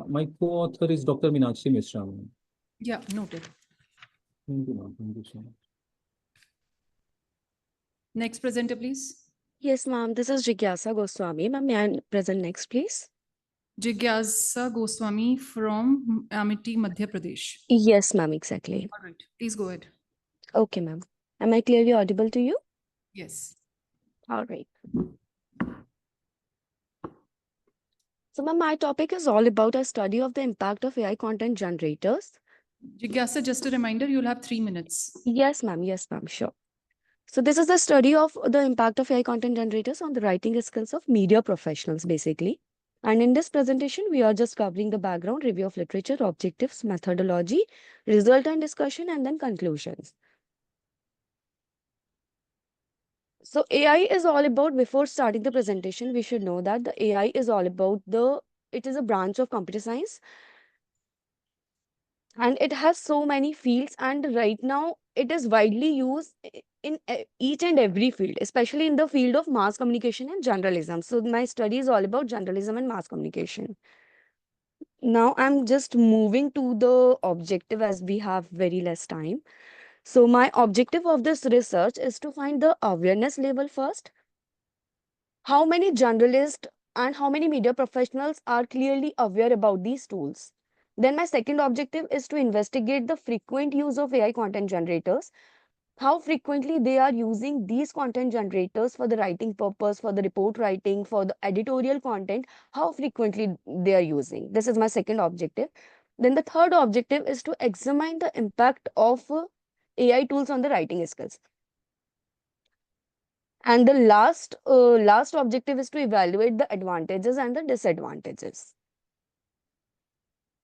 My co-author is Dr. Meenakshi Mishra. Yeah, noted. Thank you, ma'am. Thank you so much. Next presenter, please. Yes, ma'am. This is Jigyasa Goswami. Ma'am, may I present next, please? Jigyasa Goswami from Amity, Madhya Pradesh. Yes, ma'am, exactly. All right. Please go ahead. Okay, ma'am. Am I clearly audible to you? Yes. All right. So, ma'am, my topic is all about a study of the impact of AI content generators. Jigyasa, just a reminder, you'll have 3 minutes. Yes, ma'am. Yes, ma'am. Sure. So this is the study of the impact of AI content generators on the writing skills of media professionals, basically. And in this presentation, we are just covering the background, review of literature, objectives, methodology, result and discussion, and then conclusions. So AI is all about, before starting the presentation, we should know that the AI is all about it is a branch of computer science. And it has so many fields, and right now it is widely used in each and every field, especially in the field of mass communication and journalism. So my study is all about journalism and mass communication. Now I'm just moving to the objective as we have very less time. So my objective of this research is to find the awareness level first. How many journalists and how many media professionals are clearly aware about these tools? Then my second objective is to investigate the frequent use of AI content generators, how frequently they are using these content generators for the writing purpose, for the report writing, for the editorial content, how frequently they are using. This is my second objective. Then the third objective is to examine the impact of AI tools on the writing skills. And the last objective is to evaluate the advantages and the disadvantages.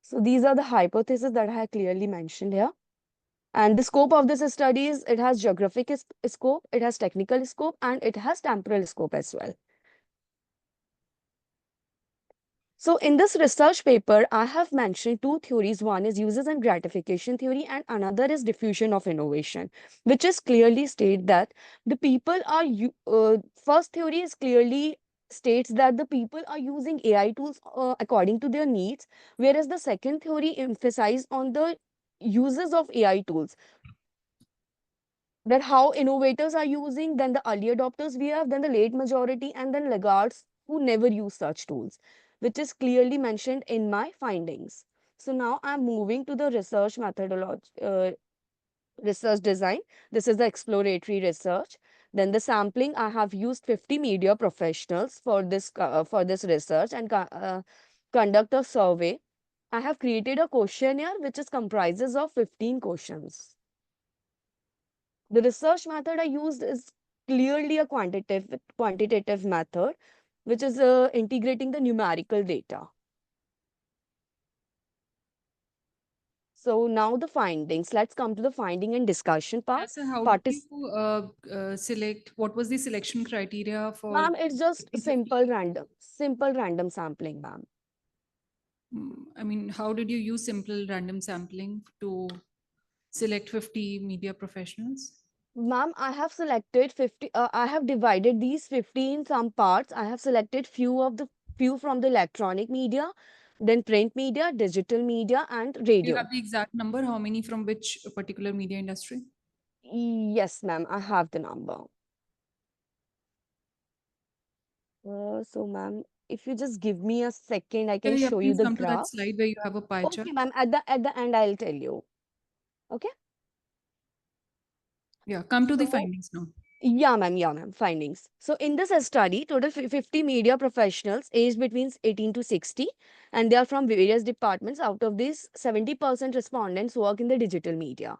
So these are the hypotheses that I have clearly mentioned here. And the scope of this study is, it has geographic scope, it has technical scope, and it has temporal scope as well. So in this research paper, I have mentioned two theories. One is uses and gratification theory, and another is diffusion of innovation, which is clearly state that the people are, first theory is clearly states that the people are using AI tools according to their needs, whereas the second theory emphasizes on the uses of AI tools, that how innovators are using, then the early adopters we have, then the late majority, and then laggards who never use such tools, which is clearly mentioned in my findings. So now I'm moving to the research methodology, research design. This is the exploratory research. Then the sampling, I have used 50 media professionals for this research and conduct a survey. I have created a questionnaire which is comprises of 15 questions. The research method I used is clearly a quantitative method, which is integrating the numerical data. So now the findings. Let's come to the finding and discussion part. Yes, how did you select? What was the selection criteria for? Ma'am, it's just simple random sampling, ma'am. I mean, how did you use simple random sampling to select 50 media professionals? Ma'am, I have selected 50. I have divided these 50 in some parts. I have selected few from the electronic media, then print media, digital media, and Do you radio. have the exact number? How many from which particular media industry? Yes, ma'am, I have the number. So, ma'am, if you just give me a second, I can Yeah, show you please the come to that graph. slide where you have a pie chart. Okay, ma'am, at the end, I'll tell you. Okay. Yeah, come to the So, findings now. yeah, ma'am, findings. So in this study, total 50 media professionals aged between 18 to 60, and they are from various departments. Out of these, 70% respondents work in the digital media.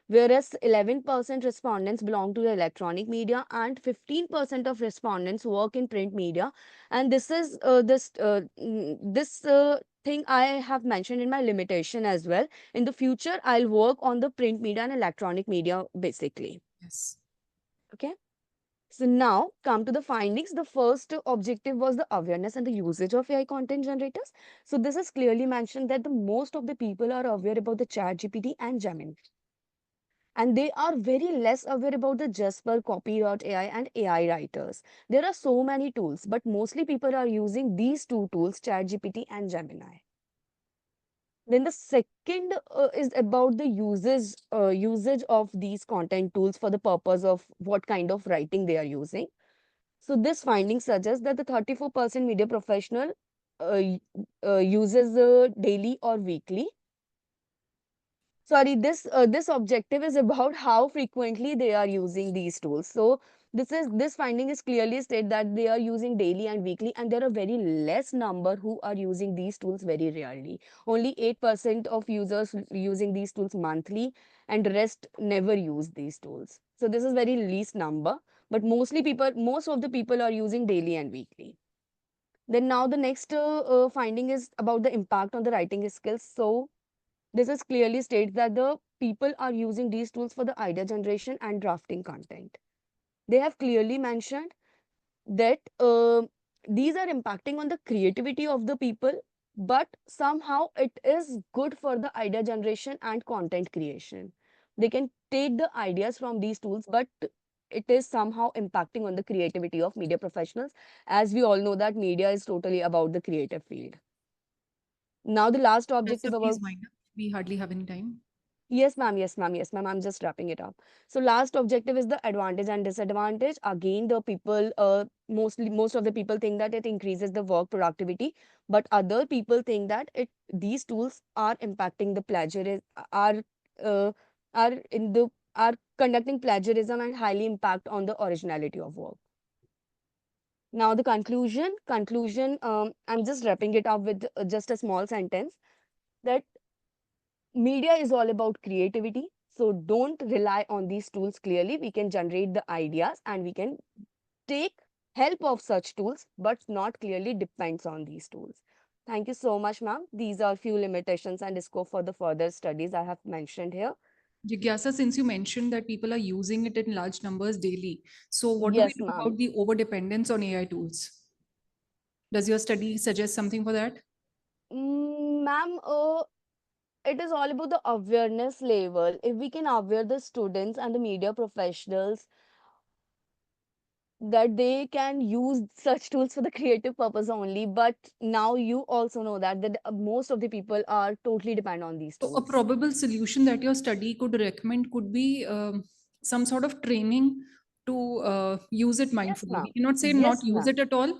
whereas 11% respondents belong to the electronic media and 15% of respondents work in print media. And this is this thing I have mentioned in my limitation as well. In the future, I'll work on the print media and electronic media basically. Yes. Okay. So now come to the findings. The first objective was the awareness and the usage of AI content generators. So this is clearly mentioned that the most of the people are aware about the chat GPT and Gemini. And they are very less aware about the Jasper, Copy.ai and AI writers. There are so many tools, but mostly people are using these two tools, ChatGPT and Gemini. Then the second is about the usage of these content tools for the purpose of what kind of writing they are using. So this finding suggests that the 34% media professional uses daily or weekly. Sorry, this objective is about how frequently they are using these tools. So this finding is clearly state that they are using daily and weekly, and there are very less number who are using these tools very rarely. Only 8% of users using these tools monthly, and rest never use these tools. So this is very least number, but most of the people are using daily and weekly. Then now the next finding is about the impact on the writing skills. So this is clearly states that the people are using these tools for the idea generation and drafting content. They have clearly mentioned that these are impacting on the creativity of the people, but somehow it is good for the idea generation and content creation. They can take the ideas from these tools, but it is somehow impacting on the creativity of media professionals, as we all know that media is totally about the creative field. Now the last objective about... Please wind up. We hardly have any time. Yes, ma'am. Yes, ma'am. Yes, ma'am. I'm just wrapping it up. So last objective is the advantage and disadvantage. Again, the people, most of the people think that it increases the work productivity, but other people think that these tools are impacting the plagiarism, uh, are in the are conducting plagiarism and highly impact on the originality of work. Now the conclusion. I'm just wrapping it up with just a small sentence that media is all about creativity. So don't rely on these tools. Clearly we can generate the ideas and we can take help of such tools, but not clearly depends on these tools. Thank you so much, ma'am. These are few limitations and scope for the further studies I have mentioned here. Jigyasa, since you mentioned that people are using it in large numbers daily, so what do we Yes, do ma'am. about the over dependence on AI tools? Does your study suggest something for that? Ma'am, it is all about the awareness level. If we can aware the students and the media professionals that they can use such tools for the creative purpose only, but now you also know that most of the people are totally dependent on these So a tools. probable solution that your study could recommend could be some sort of training to use it mindfully. ma'am. We cannot say Yes, not use ma'am. it at all,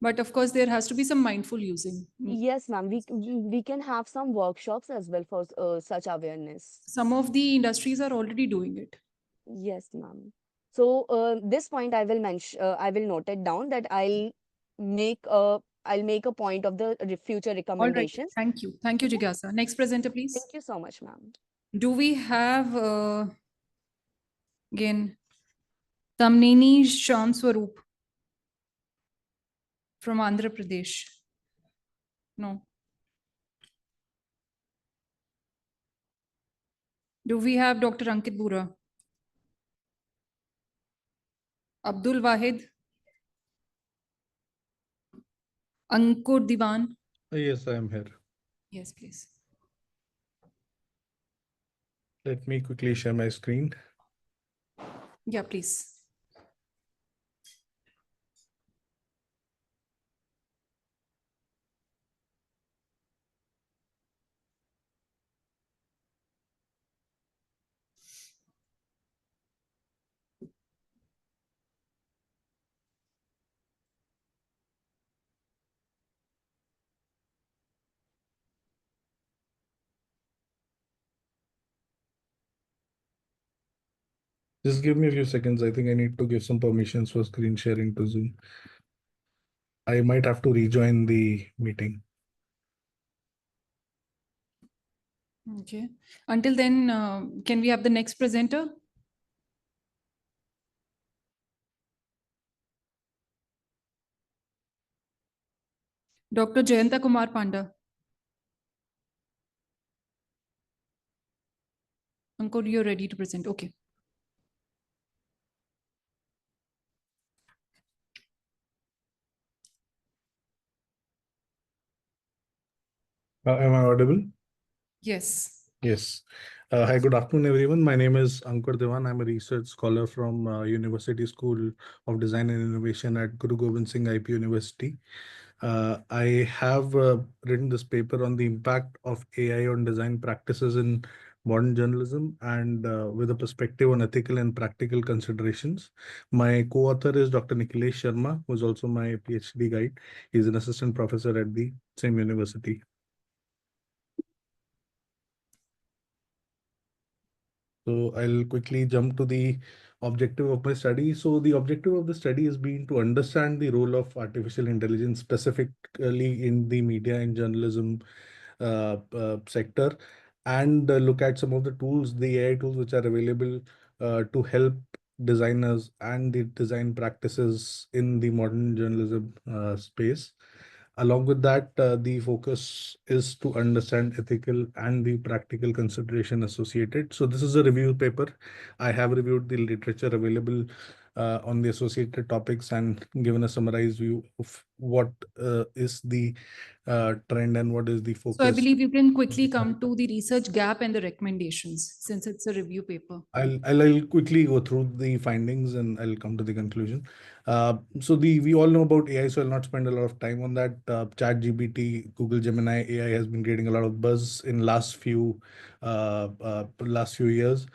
but of course there has to be some mindful using. Yes, ma'am. We can have some workshops as well for such awareness. Some of the industries are already doing it. Yes, ma'am. So this point I will mention. I will note it down that make a I'll make a point of the future All right. recommendations. Thank you. Thank you, Jigyasa. Next presenter, please. Thank you so much, ma'am. Do we have again Tamnini Sham Swaroop from Andhra Pradesh? No. Do we have Dr. Ankit Bura? Abdul Wahid? Ankur Diwan? Yes, I am here. Yes, please. Let me quickly share my screen. Yeah, please. Just give me a few seconds. I think I need to give some permissions for screen sharing to Zoom. I might have to rejoin the meeting. Okay. Until then, can we have the next presenter? Dr. Jayanta Kumar Panda. Ankur, you're ready to present. Okay. Am I audible? Yes. Yes. Hi, good afternoon, everyone. My name is Ankur Devan. I'm a research scholar from University School of Design and Innovation at Guru Gobind Singh IP University. I have written this paper on the impact of AI on design practices in modern journalism and with a perspective on ethical and practical considerations. My co-author is Dr. Nikhilesh Sharma, who is also my PhD guide. He's an assistant professor at the same university. So I'll quickly jump to the objective of my study. So the objective of the study has been to understand the role of artificial intelligence, specifically in the media and journalism sector, and look at some of the tools, the AI tools which are available to help designers and the design practices in the modern journalism space. Along with that, the focus is to understand ethical and the practical consideration associated. So this is a review paper. I have reviewed the literature available on the associated topics and given a summarized view of what is the trend and what is the So I focus. believe you can quickly come to the research gap and the recommendations since it's a review paper. I'll quickly go through the findings and I'll come to the conclusion. So we all know about AI, so I'll not spend a lot of time on that. ChatGPT, Google Gemini, AI has been creating a lot of buzz in last few years.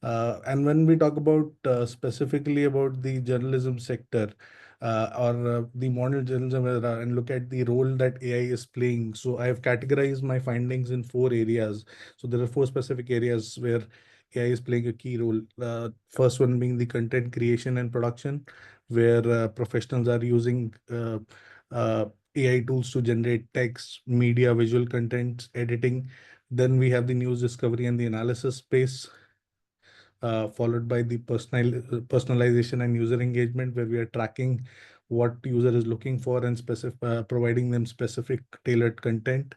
And when we talk about specifically about the journalism sector, or the modern journalism era, and look at the role that AI is playing. So I have categorized my findings in 4 areas. So there are 4 specific areas where AI is playing a key role. First one being the content creation and production, where professionals are using AI tools to generate text, media, visual content, editing. Then we have the news discovery and the analysis space, followed by the personalization and user engagement, where we are tracking what user is looking for and providing them specific tailored content.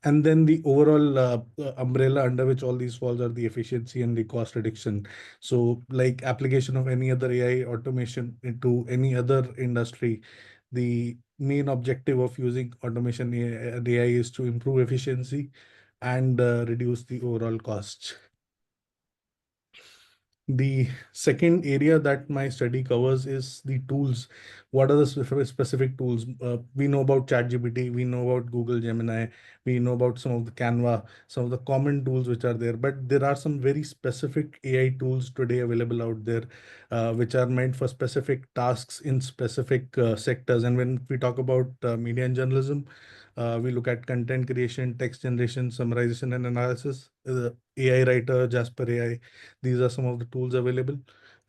And then the overall umbrella under which all these falls are the efficiency and the cost reduction. So like application of any other AI automation into any other industry, the main objective of using automation AI is to improve efficiency and reduce the overall cost. The second area that my study covers is the tools. What are the specific tools? We know about ChatGPT, we know about Google Gemini, we know about some of the Canva, some of the common tools which are there, but there are some very specific AI tools today available out there, which are meant for specific tasks in specific sectors. And when we talk about media and journalism, we look at content creation, text generation, summarization, and analysis. AI writer, Jasper AI, these are some of the tools available.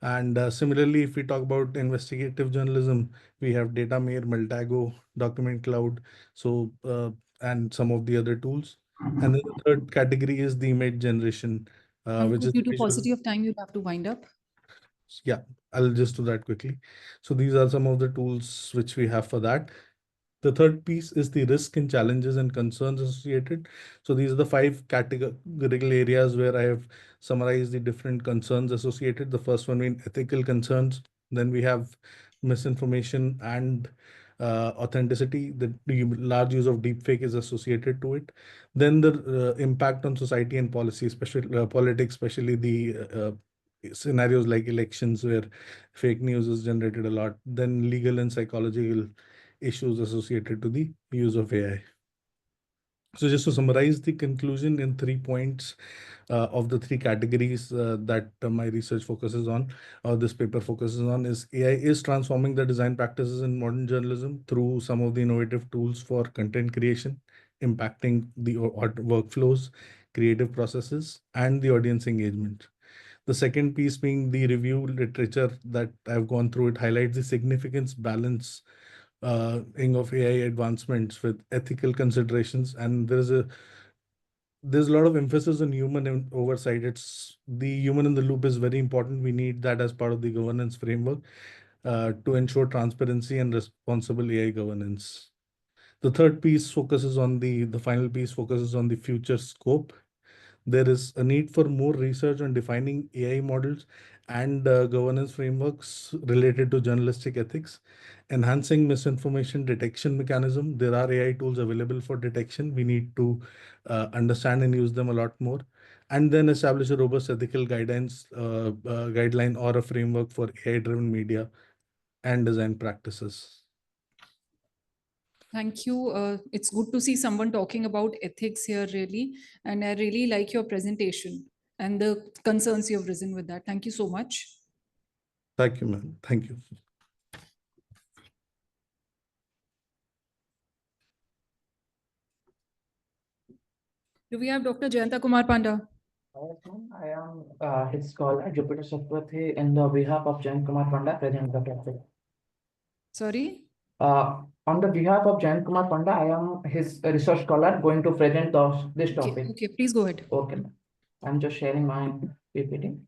And similarly, if we talk about investigative journalism, we have Datamare, Multago, Document Cloud, so and some of the other tools. And then the third category is the image generation, which Ankur, is due to visual. paucity of time, you'll have to wind up. Yeah, I'll just do that quickly. So these are some of the tools which we have for that. The third piece is the risk and challenges and concerns associated. So these are the 5 categorical areas where I have summarized the different concerns associated. The first one being ethical concerns. Then we have misinformation and authenticity. The large use of deepfake is associated to it. Then the impact on society and policy, especially politics, especially the scenarios like elections where fake news is generated a lot. Then legal and psychological issues associated to the use of AI. So just to summarize the conclusion in 3 points of the 3 categories that my research focuses on, or this paper focuses on, is AI is transforming the design practices in modern journalism through some of the innovative tools for content creation, impacting the workflows, creative processes, and the audience engagement. The second piece being the review literature that I've gone through, it highlights the significance balance of AI advancements with ethical considerations. And there is a there's a lot of emphasis on oversight. It's the human in the loop is very important. We need that as part of the governance framework to ensure transparency and responsible AI governance. The third piece focuses on the final piece focuses on the future scope. There is a need for more research on defining AI models and governance frameworks related to journalistic ethics, enhancing misinformation detection mechanism. There are AI tools available for detection. We need to understand and use them a lot more, and then establish a robust ethical guideline or a framework for AI-driven media and design practices. Thank you. It's good to see someone talking about ethics here, really. And I really like your presentation and the concerns you have risen with that. Thank you so much. Thank you, ma'am. Thank you. Do we have Dr. Jayanta Kumar Panda? I am his scholar, Jupiter Sattvathi, in the behalf of Jayant Kumar Panda, present the topic. Sorry? On the behalf of Jayant Kumar Panda, I am his research scholar going to present this topic. Okay, please go ahead. Okay, I'm just sharing my PPT.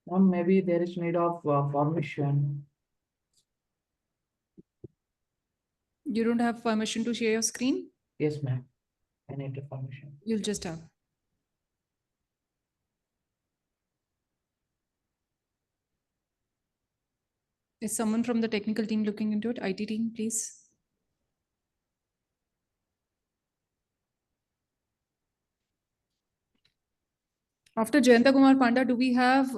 Maybe there is need of permission. You don't have permission to share your screen? Yes, ma'am. I need the permission. You'll just have. Is someone from the technical team looking into it? IT team, please. After Jayanta Kumar Panda, do we have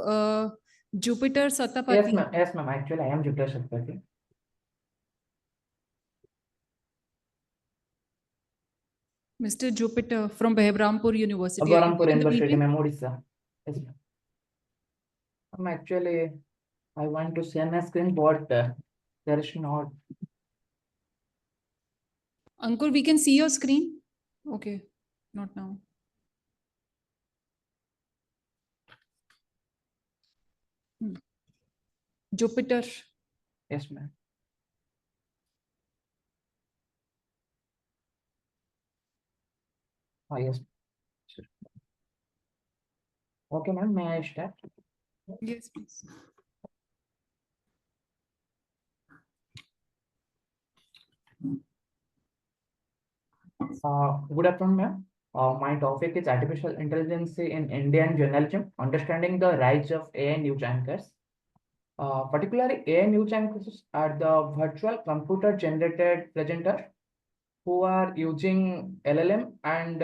Jupiter Sattapathy? Yes, ma'am. Actually, I am Jupiter Sattvathi. Mr. Jupiter from Behrampur University. Behrampur University, ma'am, Odisha. Yes, ma'am. Actually, I want to share my screen, but there is not. Ankur, we can see your screen? Okay, not now. Jupiter. Yes, ma'am. Yes. Okay, ma'am, may I start? Yes, please. Good afternoon, ma'am. My topic is artificial intelligence in Indian journalism, understanding the rise of AI news anchors. Particularly, AI news anchors are the virtual computer generated presenters who are using LLM and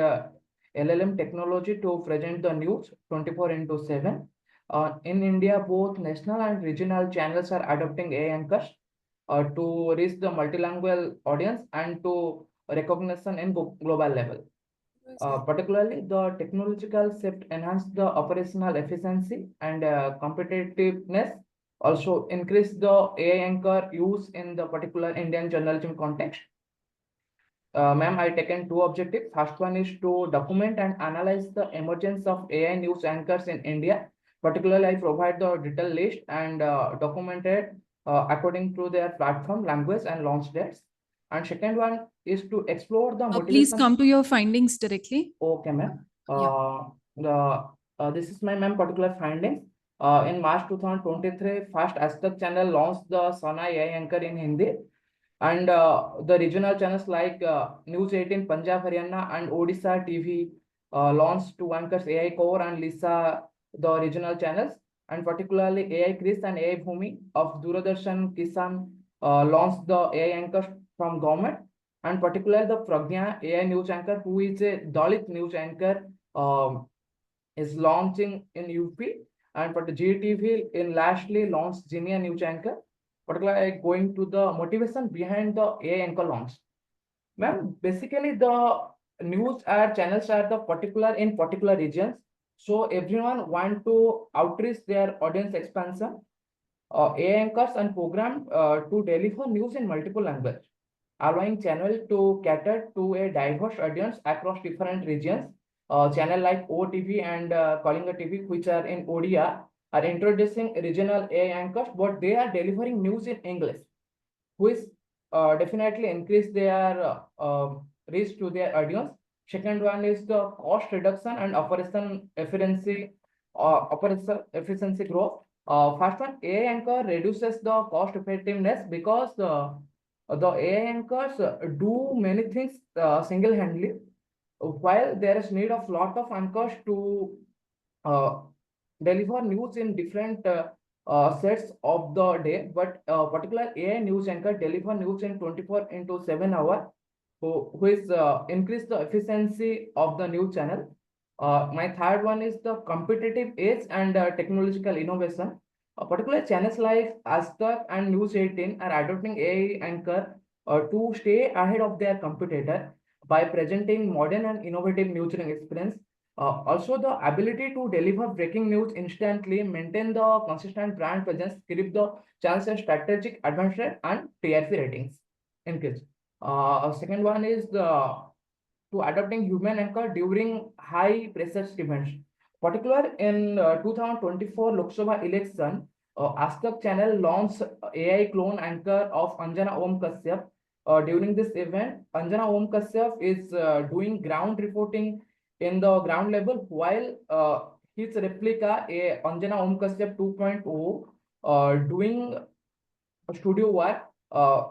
LLM technology to present the news 24/7. In India, both national and regional channels are adopting AI anchors to reach the multilingual audience and to recognition in global level. Particularly, the technological shift enhanced the operational efficiency and competitiveness. Also, increase the AI anchor use in the particular Indian journalism context. Ma'am, I taken two objectives. First one is to document and analyze the emergence of AI news anchors in India. Particularly, I provide the detailed list and documented according to their platform, language, and launch dates. And second one is to explore the motivation. Please come to your findings directly. Okay, ma'am. This is my ma'am particular findings. In March 2023, first Ask channel launched the Sana AI anchor in Hindi. And the regional channels like News 18 Punjab, Haryana and Odisha TV launched two anchors, AI Core and Lisa, the regional channels. And particularly AI Chris and AI Bhumi of Doordarshan Kisan launched the AI anchors from government. And particularly the Pragya AI news anchor, who is a Dalit news anchor, is launching in UP. And but the GTV in lastly launched Genia news anchor. Particularly going to the motivation behind the AI anchor launch. Ma'am, basically the news channels are the particular regions. So everyone want to outreach their audience expansion. AI anchors and program to deliver news in multiple languages, allowing channel to cater to a diverse audience across different regions. Channel like OTV and Kalinga TV, which are in Odia, are introducing regional AI anchors, but they are delivering news in English, which definitely increase their reach to their audience. Second one is the cost reduction and operation efficiency growth. First one, AI anchor reduces the cost effectiveness because the AI anchors do many things single-handedly, while there is need of lot of anchors to uh, deliver news in different sets of the day, but particular AI news anchor deliver news in 24 into 7 hour, who is increase the efficiency of the news channel. My third one is the competitive edge and technological innovation. Particular channels like Astak and News 18 are adopting AI anchor to stay ahead of their competitor by presenting modern and innovative newsroom experience. Also, the ability to deliver breaking news instantly, maintain the consistent brand presence, give the chance a strategic advantage and TRP ratings increase. Second one is the to adopting human anchor during high pressure events. Particular in 2024 Lok Sabha election, Astak channel launched AI clone anchor of Anjana Om Kashyap. During this event, Anjana Om Kashyap is doing ground reporting in the ground level, while his replica, Anjana Om Kashyap 2.0, doing studio work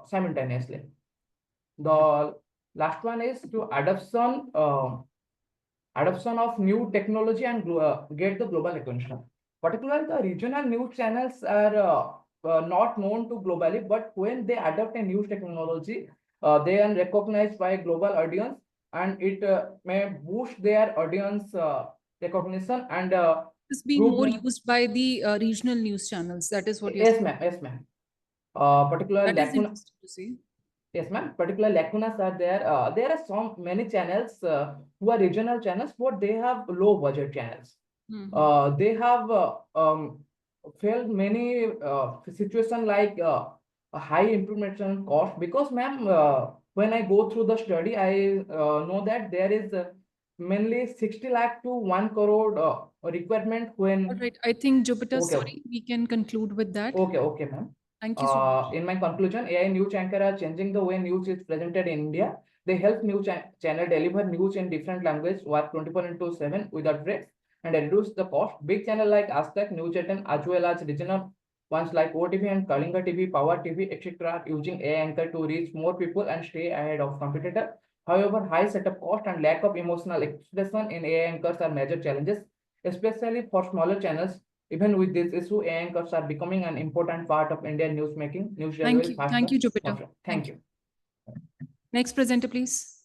simultaneously. The last one is to adoption of new technology and get the global recognition. Particularly, the regional news channels are not known to globally, but when they adopt a new technology, they are recognized by a global audience, and it may boost their audience recognition and It's being prove more them. used by the regional news channels. That is what you're Yes, saying. ma'am. Yes, ma'am. Particular That is lacuna. interesting to see. Yes, ma'am. Particular lacunas are there. There are some many channels who are regional channels, but they have low budget channels. They have failed many situation like a high implementation cost because, ma'am, when I go through the study, I know that there is mainly 60 lakh to 1 crore requirement when. All right. I think Jupiter, Okay. sorry, we can conclude with that. Okay, ma'am. Thank you so much. In my conclusion, AI news anchor are changing the way news is presented in India. They help news channel deliver news in different language, work 24 into 7 without breaks, and reduce the cost. Big channel like Aztec, News 18, as well as regional ones like OTV and Kalinga TV, Power TV, etc., using AI anchor to reach more people and stay ahead of competitor. However, high setup cost and lack of emotional expression in AI anchors are major challenges, especially for smaller channels. Even with this issue, AI anchors are becoming an important part of Indian news making, news Thank delivery you. faster. Thank you, Jupiter. faster. Thank you. Next presenter, please.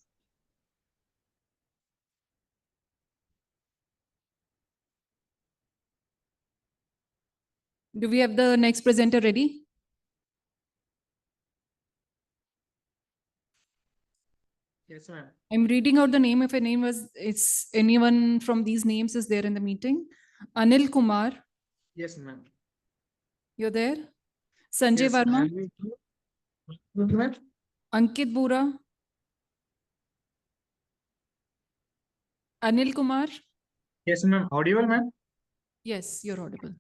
Do we have the next presenter ready? Yes, ma'am. I'm reading out the name. If a name was, it's anyone from these names is there in the meeting. Anil Kumar, Yes, ma'am. you're there. Sanjay Yes, I Verma, am with you. Ma'am. Ankit Bura, Anil Kumar. Yes, ma'am. Audible, ma'am? Yes, you're audible.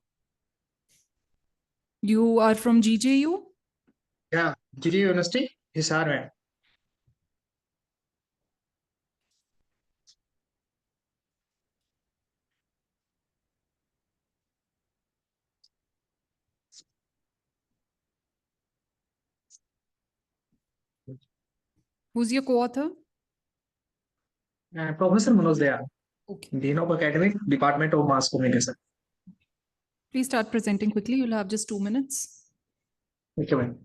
You are from GJU? Yeah, GD University, Hisar, ma'am. Who's your co-author? Professor Manoj Dayal, Okay. Dean of Academic, Department of Mass Communication. Please start presenting quickly. You'll have just 2 minutes. Okay, ma'am.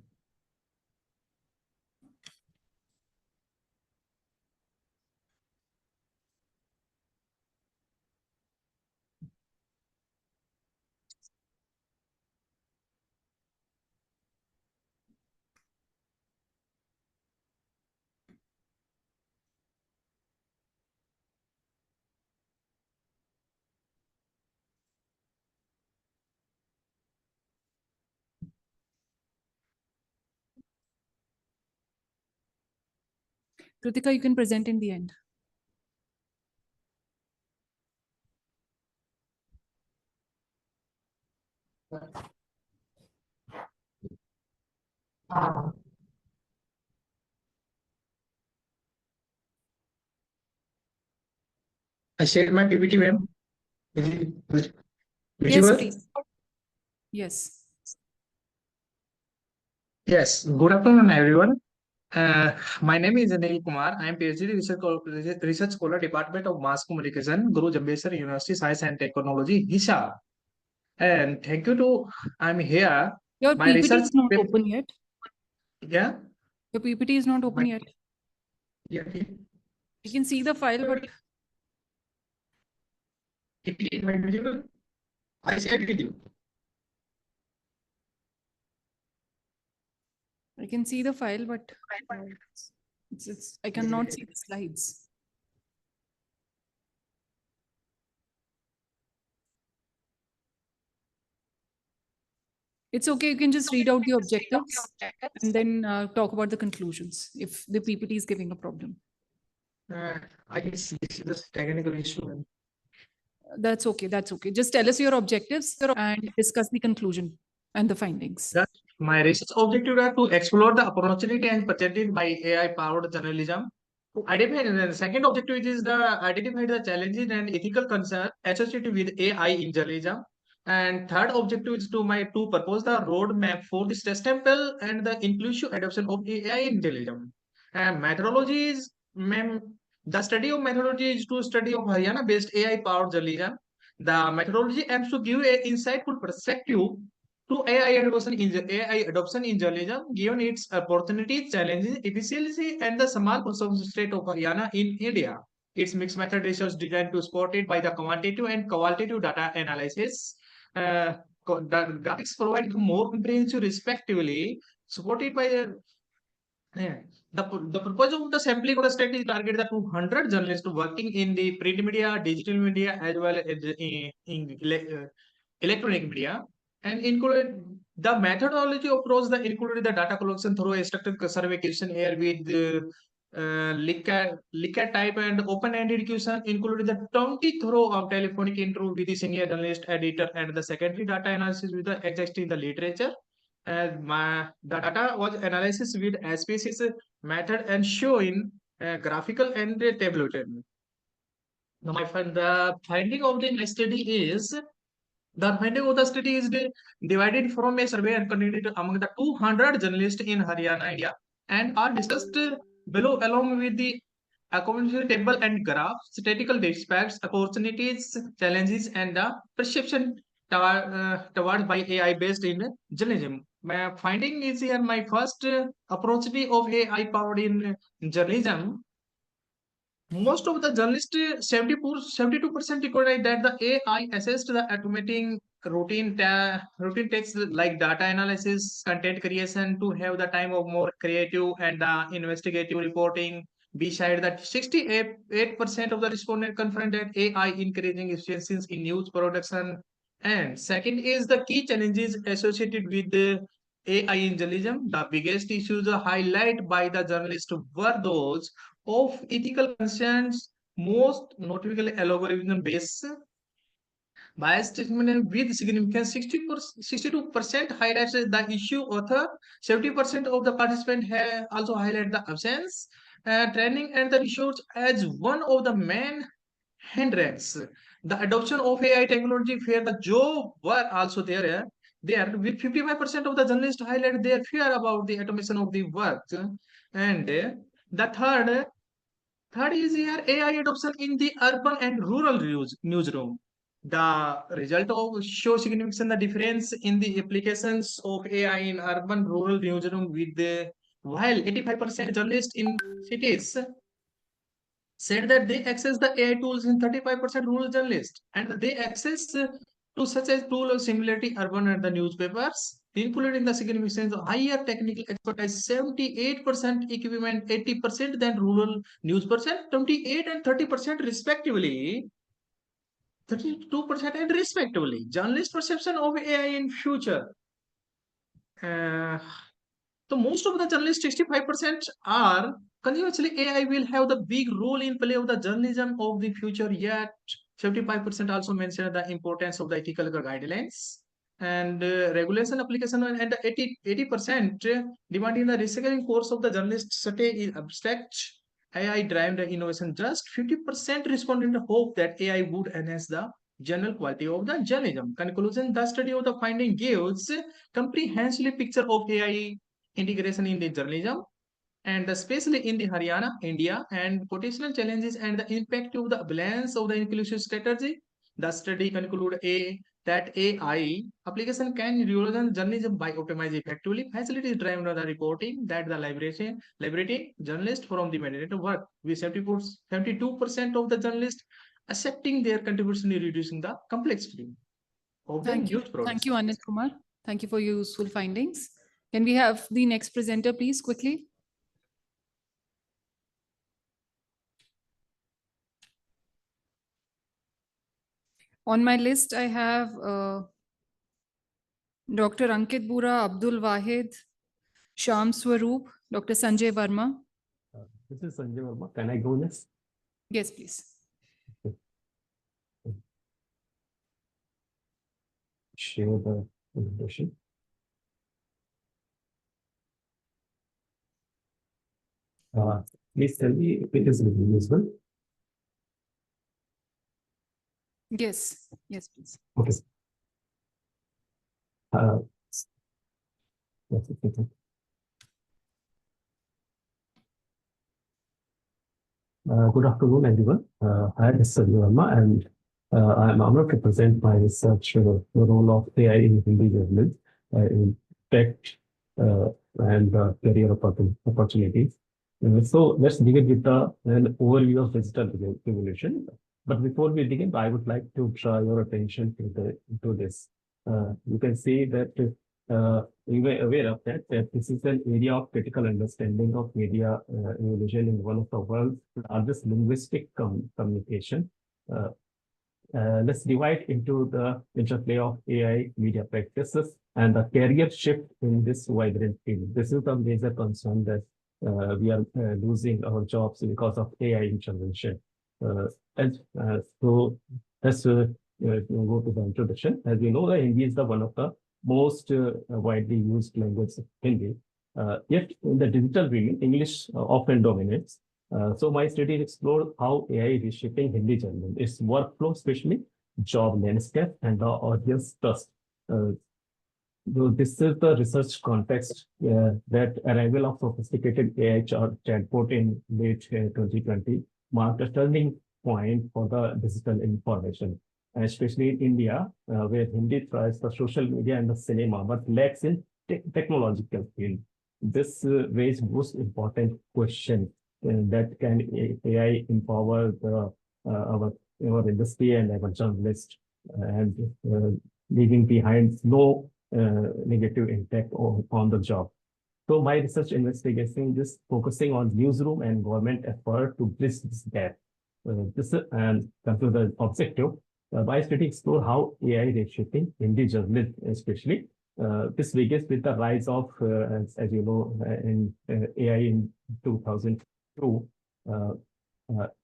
Kritika, you can present in the end. I shared my PPT, ma'am. Is it Yes, visible? please. Yes. Yes. Good afternoon, everyone. My name is Anil Kumar. I am PhD research scholar, Department of Mass Communication, Guru Jambhesar University, Science and Technology, Hisar. And thank you to I'm here. Your My PPT research is not paper, open yet. yeah, Your PPT is not open yet. yeah, You can see the file, but it might be visible. I shared with you. I can see the file, but I cannot see the slides. It's okay. You can just read out the objectives and then talk about the conclusions if the PPT is giving a problem. I guess this is the technical issue. That's okay. That's okay. Just tell us your objectives and discuss the conclusion and the findings. Thus, my research objective are to explore the opportunity and presented by AI-powered journalism. To identify the second objective is the identify the challenges and ethical concerns associated with AI in journalism. And third objective is to propose the roadmap for the sustainable and the inclusive adoption of AI in journalism. And methodology is, ma'am, the study of methodology is to study of Haryana-based AI-powered journalism. The methodology aims to give a insightful perspective to AI adoption in journalism, given its opportunities, challenges, efficiency, and the small percentage state of Haryana in India. Its mixed method research designed to support it by the quantitative and qualitative data analysis. The graphics provide more comprehensive, respectively, supported by yeah. The purpose of the sampling of the study is target the 200 journalists working in the print media, digital media, as well as electronic media, and included the methodology approach that included the data collection through a structured survey question here with Likert type and open-ended question, included the 20 throw of telephonic interview with the senior journalist editor and the secondary data analysis with the existing the literature. And the data was analysis with species method and show in graphical and tabulated. Now, the finding of the study is the finding of the study is divided from a survey and conducted among the 200 journalists in Haryana, India, and are discussed below along with the accommodation table and graph, statistical aspects, opportunities, challenges, and the perception toward by AI based in journalism. My finding is here my first approach of AI powered in journalism. Most of the journalists, 72% recognize that the AI assists the automating routine tasks like data analysis, content creation to have the time of more creative and investigative reporting. Beside that, 68% of the respondents confirmed that AI increasing efficiencies in news production. And second is the key challenges associated with the AI in journalism. The biggest issues highlighted by the journalists were those of ethical concerns, most notably algorithm-based bias treatment with significance 62% highlights the issue author, 70% of the participants have also highlighted the absence, training and the research as one of the main hindrance. The adoption of AI technology where the job were also there with 55% of the journalists highlight their fear about the automation of the work. And the third is here AI adoption in the urban and rural newsroom. The result of show significant the difference in the applications of AI in urban rural newsroom with the while 85% journalists in cities said that they access the AI tools in 35% rural journalists and they access to such a tool of similarity urban and the newspapers, including the significance of higher technical expertise, 78% equipment, 80% than rural news percent, 28 and 30% respectively. 32% and respectively. Journalist perception of AI in future. Uh, so most of the journalists, 65% are continuously AI will have the big role in play of the journalism of the future, yet 75% also mention the importance of the ethical guidelines and regulation application and the 80% demanding the recycling course of the journalist study is abstract AI-driven innovation, just 50% responded hope that AI would enhance the general quality of the journalism. Conclusion, the study of the finding gives comprehensive picture of AI integration in the journalism, and especially in the Haryana, India, and potential challenges and the impact of the balance of the inclusive strategy. The study concluded that AI application can revolutionize journalism by optimizing effectively facilities driven by the reporting that the liberating journalists from the mandatory work, with 72% of the journalists accepting their contribution in reducing the complexity of the Thank you. news process. Thank you, Anil Kumar. Thank you for your useful findings. Can we have the next presenter, please, quickly? On my list, I have Dr. Ankit Bura, Abdul Wahid, Sham Swaroop, Dr. Sanjay Verma. This is Sanjay Verma. Can I go next? Yes, please. Share the presentation. Please tell me if it is visible. Yes, yes, please. Okay. That's it. Good afternoon, everyone. Hi, this is Sanjay Verma, and I'm honored to present my research, the role of AI in Hindi journalism, in tech and career opportunities. So let's begin with an overview of digital revolution. But before we begin, I would like to draw your attention to this. You can see that you were aware of that this is an area of critical understanding of media evolution in one of the world's largest linguistic communication. Let's divide into the interplay of AI media practices and the career shift in this vibrant field. This is the major concern that we are losing our jobs because of AI intervention. So let's go to the introduction. As you know, the Hindi is one of the most widely used languages of Hindi. Yet in the digital realm, English often dominates. So my study explored how AI is reshaping Hindi journalism, its workflow, especially job landscape and the audience trust. This is the research context that arrival of sophisticated AI chatbot in late 2020 marked a turning point for the digital information, especially in India, where Hindi thrives the social media and the cinema, but lacks in technological field. This raised most important question that can AI empower our industry and our journalists, and leaving behind no negative impact on the job. So my research investigation is focusing on newsroom and government effort to bridge this gap. And come to the objective. My study explore how AI is reshaping Hindi journalism, especially. This begins with the rise of, as you know, in AI in 2002.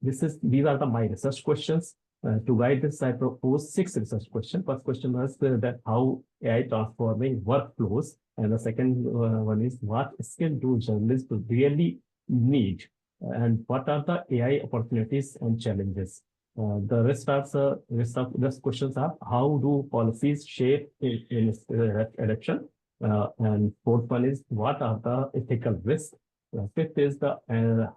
These are my research questions. To guide this, I propose 6 research questions. First question was that how AI transforming workflows, and the second one is what skill do journalists really need, and what are the AI opportunities and challenges. The rest of these questions are how do policies shape in election, and fourth one is what are the ethical risks. Fifth is the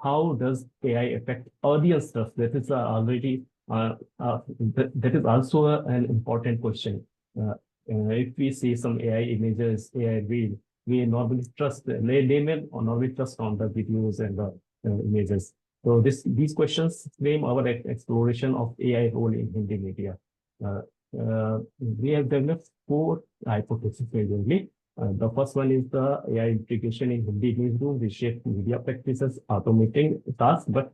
how does AI affect audience trust? That is already that is also an important question. If we see some AI images, AI reel, we normally trust laymen or normally trust on the videos and the images. So these questions frame our exploration of AI role in Hindi media. We have developed 4 hypotheses mainly. The first one is the AI integration in Hindi newsroom reshape media practices, automating tasks, but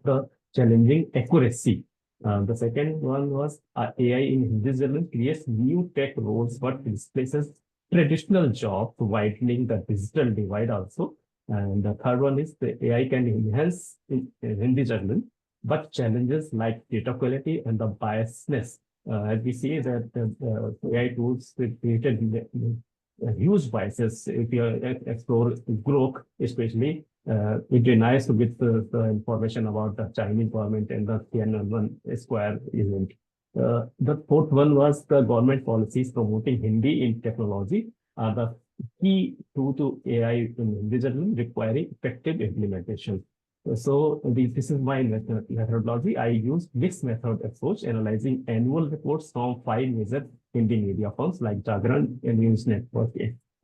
challenging accuracy. The second one was AI in Hindi journalism creates new tech roles, but displaces traditional jobs, widening the digital divide also. And the third one is the AI can enhance in Hindi journalism, but challenges like data quality and the biasness. As we see that AI tools created huge biases. If you explore Grok, especially, it denies with the information about the Chinese government and the Tiananmen Square event. The fourth one was the government policies promoting Hindi in technology are the key to AI in Hindi journalism requiring effective implementation. So this is my methodology. I use mixed method approach, analyzing annual reports from 5 major Hindi media firms like Jagran and News Network,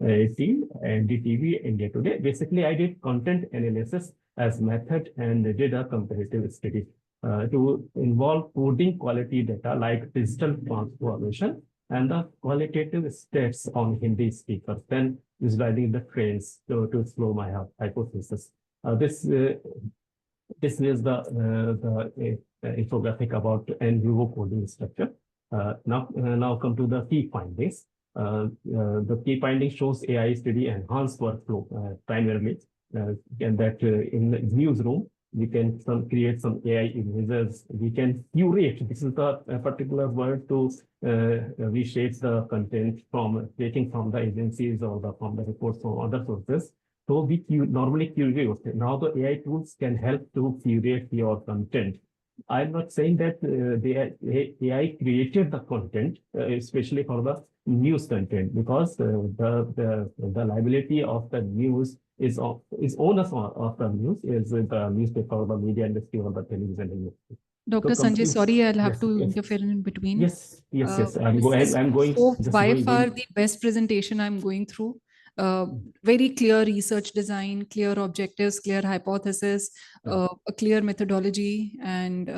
18, NDTV, India Today. Basically, I did content analysis as method and did a comparative study to involve coding quality data like digital transformation and the qualitative stats on Hindi speakers, then visualizing the trends to explore my hypothesis. This is the infographic about en vivo coding structure. Now come to the key findings. The key finding shows AI study enhanced workflow primarily, and that in the newsroom we can create some AI images. We can curate. This is the particular word to reshape the content from taking from the agencies or from the reports from other sources. So we normally curate. Now the AI tools can help to curate your content. I'm not saying that the AI created the content, especially for the news content, because the liability of the news is onus of the news is the newspaper or the media industry or the television industry. Dr. Sanjay, sorry, I'll have to interfere in between. Yes. I'm going. So just by going- far the best presentation I'm going through. Very clear research design, clear objectives, clear hypothesis, a clear methodology, and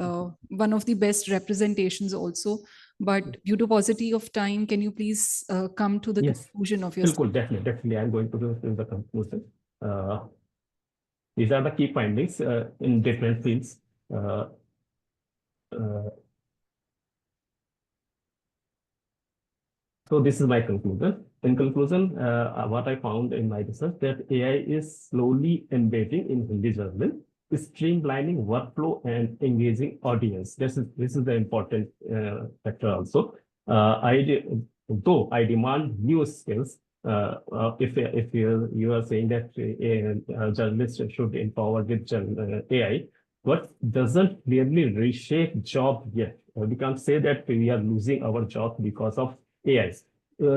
one of the best representations also. But due to paucity of time, can you please come to the conclusion of your Cool, definitely. I'm going to do the conclusion. These are the key findings in different fields. So this is my conclusion. In conclusion, what I found in my research that AI is slowly embedding in Hindi journalism, streamlining workflow and engaging audience. This is the important factor also. Though I demand new skills, if you are saying that a journalist should empower with AI, what doesn't really reshape job yet. We can't say that we are losing our job because of AIs.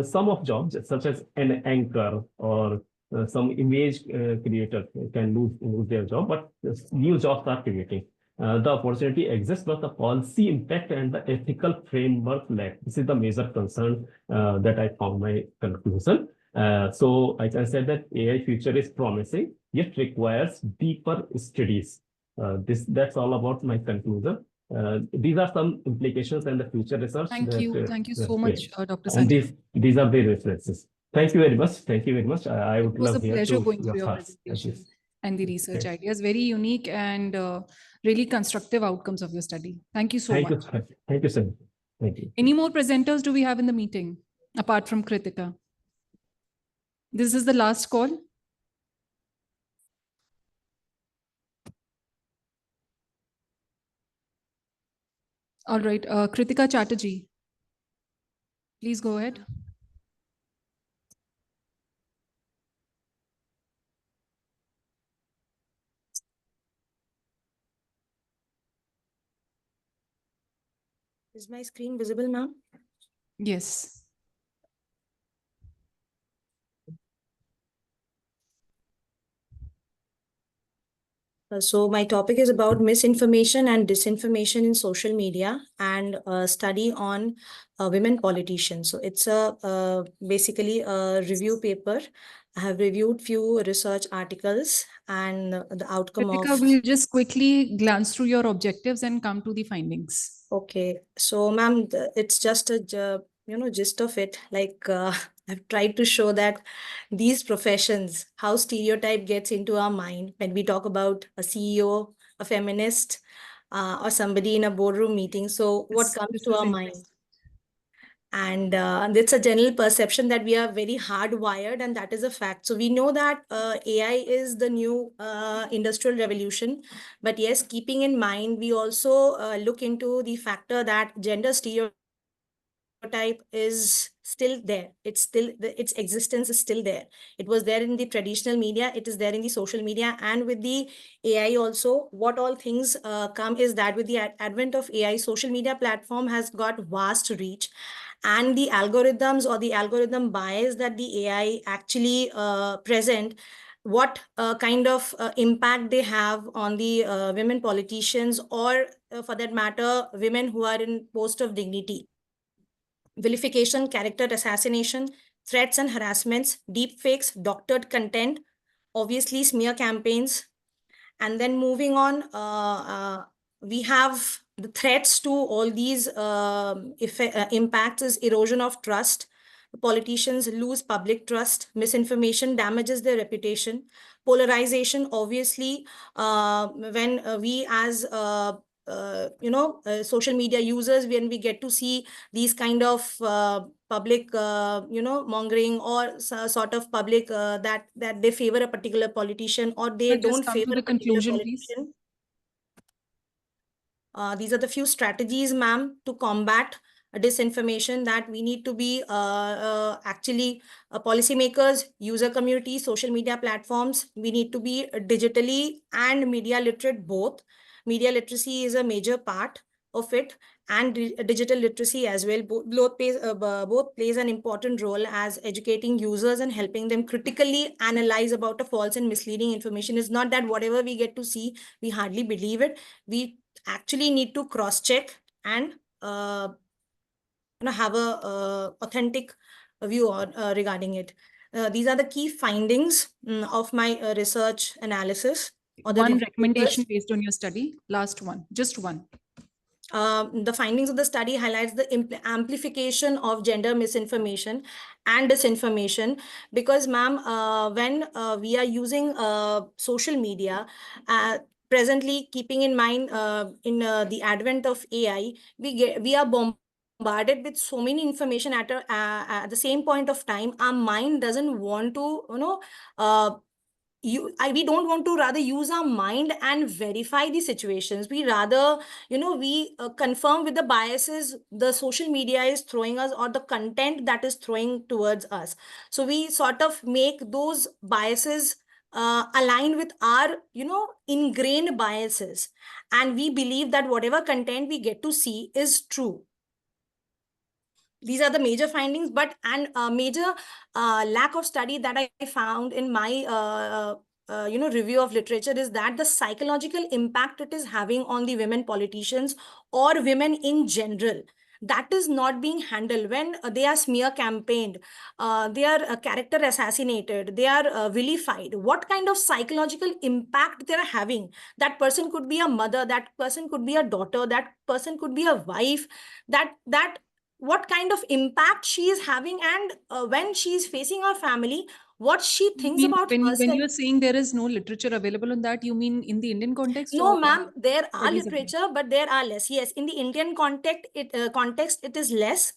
Some of jobs, such as an anchor or some image creator, can lose their job, but new jobs are creating. The opportunity exists, but the policy impact and the ethical framework lack. This is the major concern that I found my conclusion. So I can say that AI future is promising, yet requires deeper studies. That's all about my conclusion. These are some implications and the future research. Thank you so much, Dr. And Sanjay. these are the references. Thank you very much. Thank you very much. I would It was love a here pleasure to going through your thoughts. presentation and the research ideas. Very unique and really constructive outcomes of your study. Thank you so Thank much. you. Thank you, sir. Thank you. Any more presenters do we have in the meeting apart from Kritika? This is the last call. All right, Kritika Chatterjee, please go ahead. Is my screen visible, ma'am? Yes. So my topic is about misinformation and disinformation in social media and a study on women politicians. So it's basically a review paper. I have reviewed few research articles and the outcome Kritika, of... we'll just quickly glance through your objectives and come to the findings. Okay, so ma'am, it's just a gist of it. Like I've tried to show that these professions, how stereotype gets into our mind when we talk about a CEO, a feminist, or somebody in a boardroom meeting. So what comes to our mind? And it's a general perception that we are very hardwired, and that is a fact. So we know that AI is the new industrial revolution. But yes, keeping in mind, we also look into the factor that gender stereotypes stereotype is still there. Its existence is still there. It was there in the traditional media, it is there in the social media, and with the AI also. What all things come is that with the advent of AI, social media platform has got vast reach, and the algorithms or the algorithm bias that the AI actually present, what kind of impact they have on the women politicians, or for that matter, women who are in post of dignity. Vilification, character assassination, threats and harassments, deep fakes, doctored content, obviously smear campaigns. And then moving on, we have the threats to all these impacts is erosion of trust. Politicians lose public trust. Misinformation damages their reputation. Polarization, obviously, when we as social media users, when we get to see these kind of public mongering, or sort of public that they favor a particular politician, or they Just don't come to favor the a particular conclusion, please. politician. These are the few strategies, ma'am, to combat disinformation that we need to be actually policymakers, user community, social media platforms. We need to be digitally and media literate both. Media literacy is a major part of it, and digital literacy as well. Both plays an important role as educating users and helping them critically analyze about a false and misleading information. It's not that whatever we get to see, we hardly believe it. We actually need to cross check and have a authentic view on regarding it. These are the key findings of my research analysis, or the One review recommendation papers. based on your study, last one, just one. The findings of the study highlights the amplification of gender misinformation and disinformation, because ma'am, when we are using social media, presently keeping in mind in the advent of AI, we are bombarded with so many information at the same point of time. Our mind doesn't want to we don't want to rather use our mind and verify the situations. We rather we confirm with the biases the social media is throwing us, or the content that is throwing towards us. So we sort of make those biases align with our ingrained biases, and we believe that whatever content we get to see is true. These are the major findings, but a major lack of study that I found in my review of literature is that the psychological impact it is having on the women politicians or women in general, that is not being handled. When they are smear campaigned, they are character assassinated, they are vilified, what kind of psychological impact they are having? That person could be a mother, that person could be a daughter, that person could be a wife, that what kind of impact she is having, and when she is facing her family, what she thinks about When herself. you're saying there is no literature available on that, you mean in the Indian context? No, or ma'am, there are studies abroad? literature, but there are less. Yes, in the Indian context, it is less.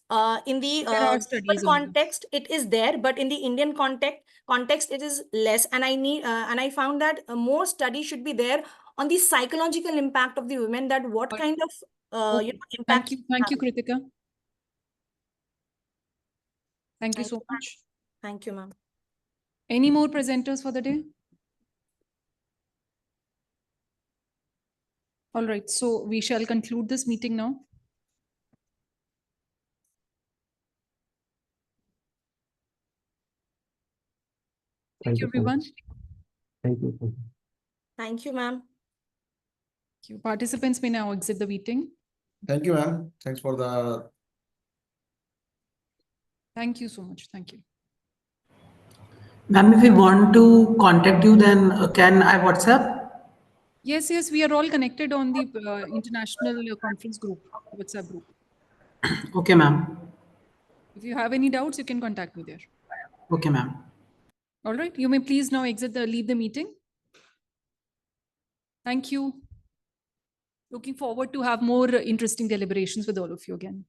In the There are global studies on this. context, it is there, but in the Indian context, it is less. And I found that more study should be there on the psychological impact of the women. That what kind of Okay. impact. Thank you, Kritika. Thank you Thank so you, much. Thank you, ma'am. Any more presenters for the day? All right, so we shall conclude this meeting now. Thank you, everyone. Thank you. Thank you, ma'am. Participants may now exit the meeting. Thank you, ma'am. Thanks for the. Thank you so much. Thank you. Ma'am, if we want to contact you, then can I WhatsApp? Yes, we are all connected on the international conference group, WhatsApp group. Okay, ma'am. If you have any doubts, you can contact me there. Okay, ma'am. All right, you may please now leave the meeting. Thank you. Looking forward to have more interesting deliberations with all of you again.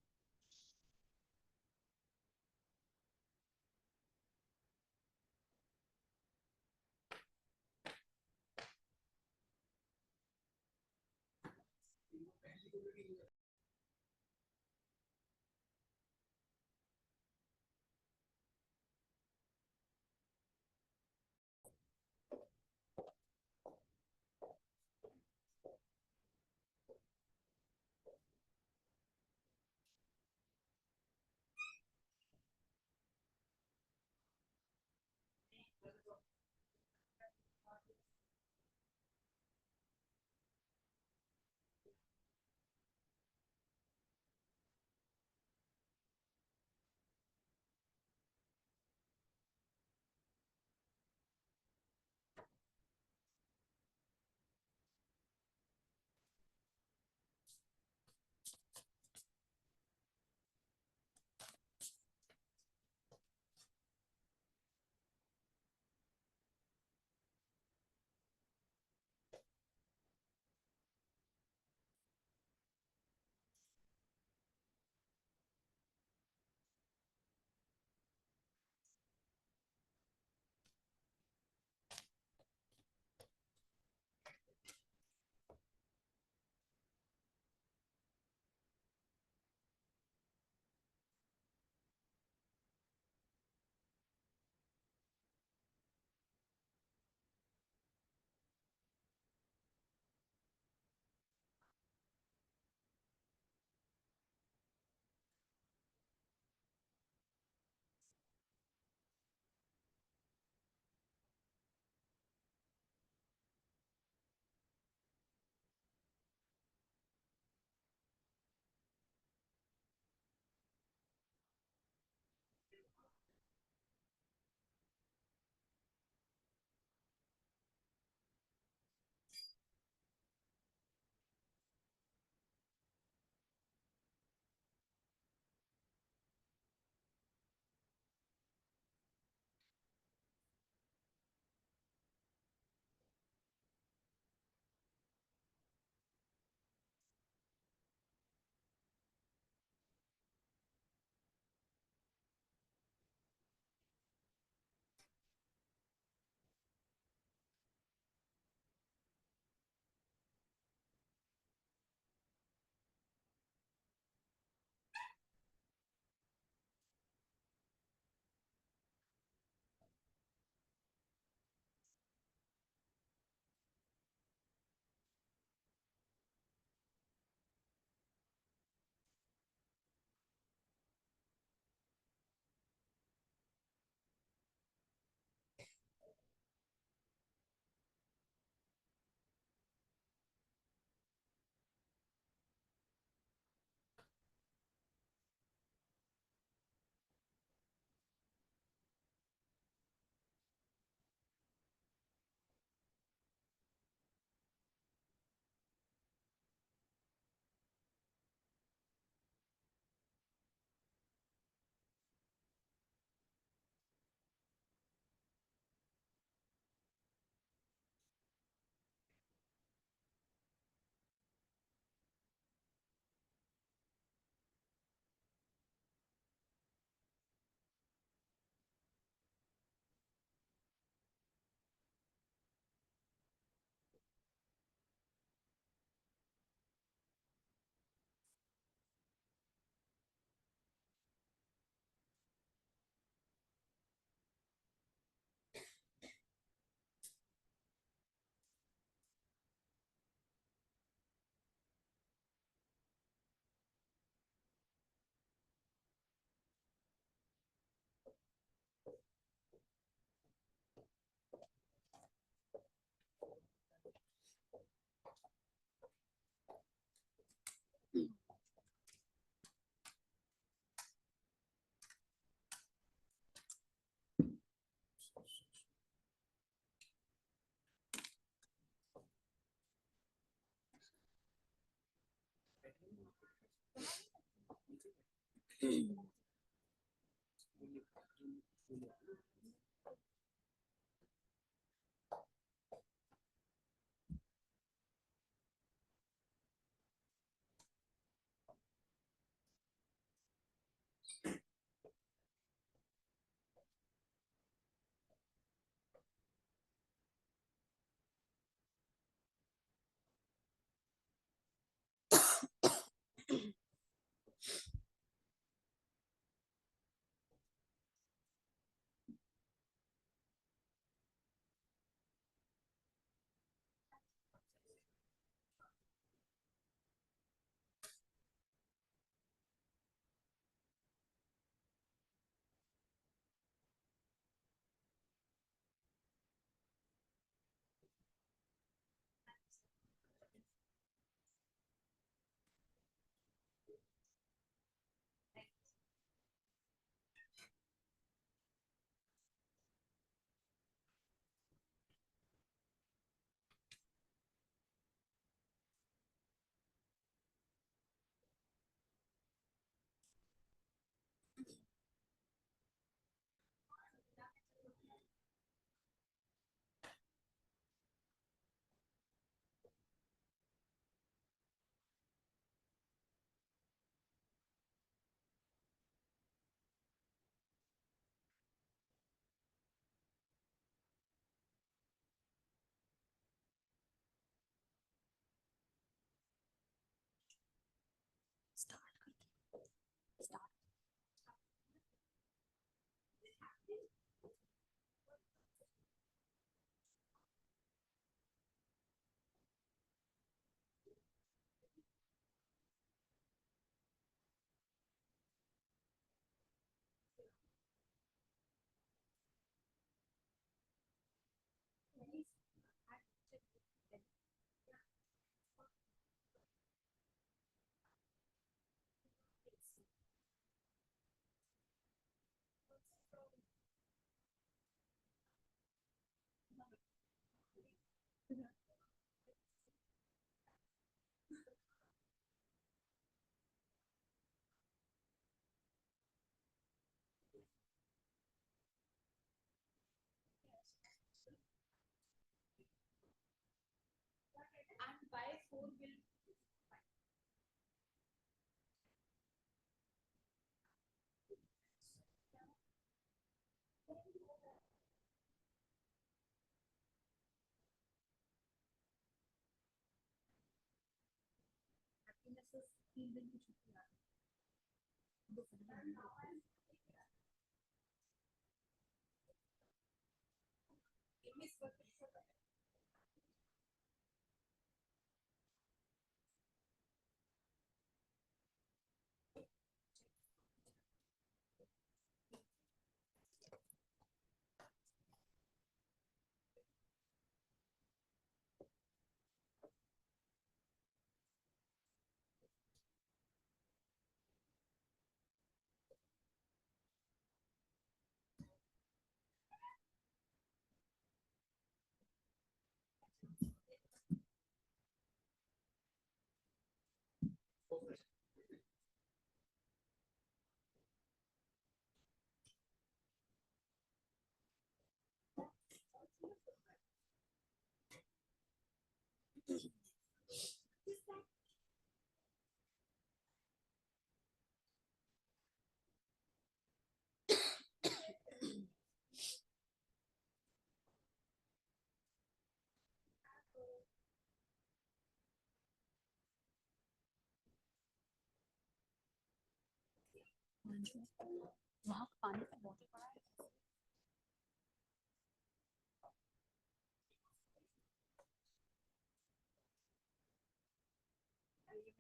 वहाँ पानी का bottle पड़ा है।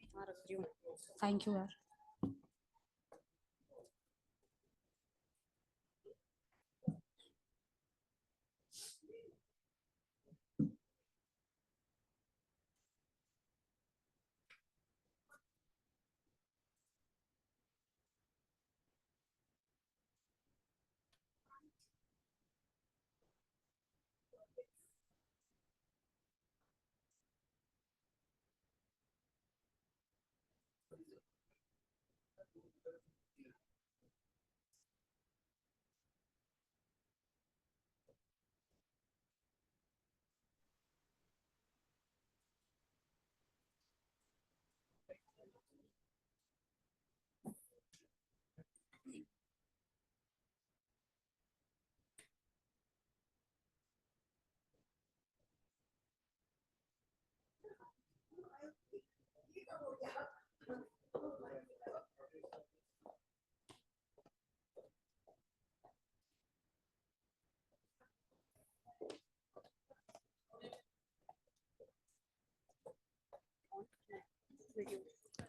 यहाँ रख रही हूँ। Thank you यार।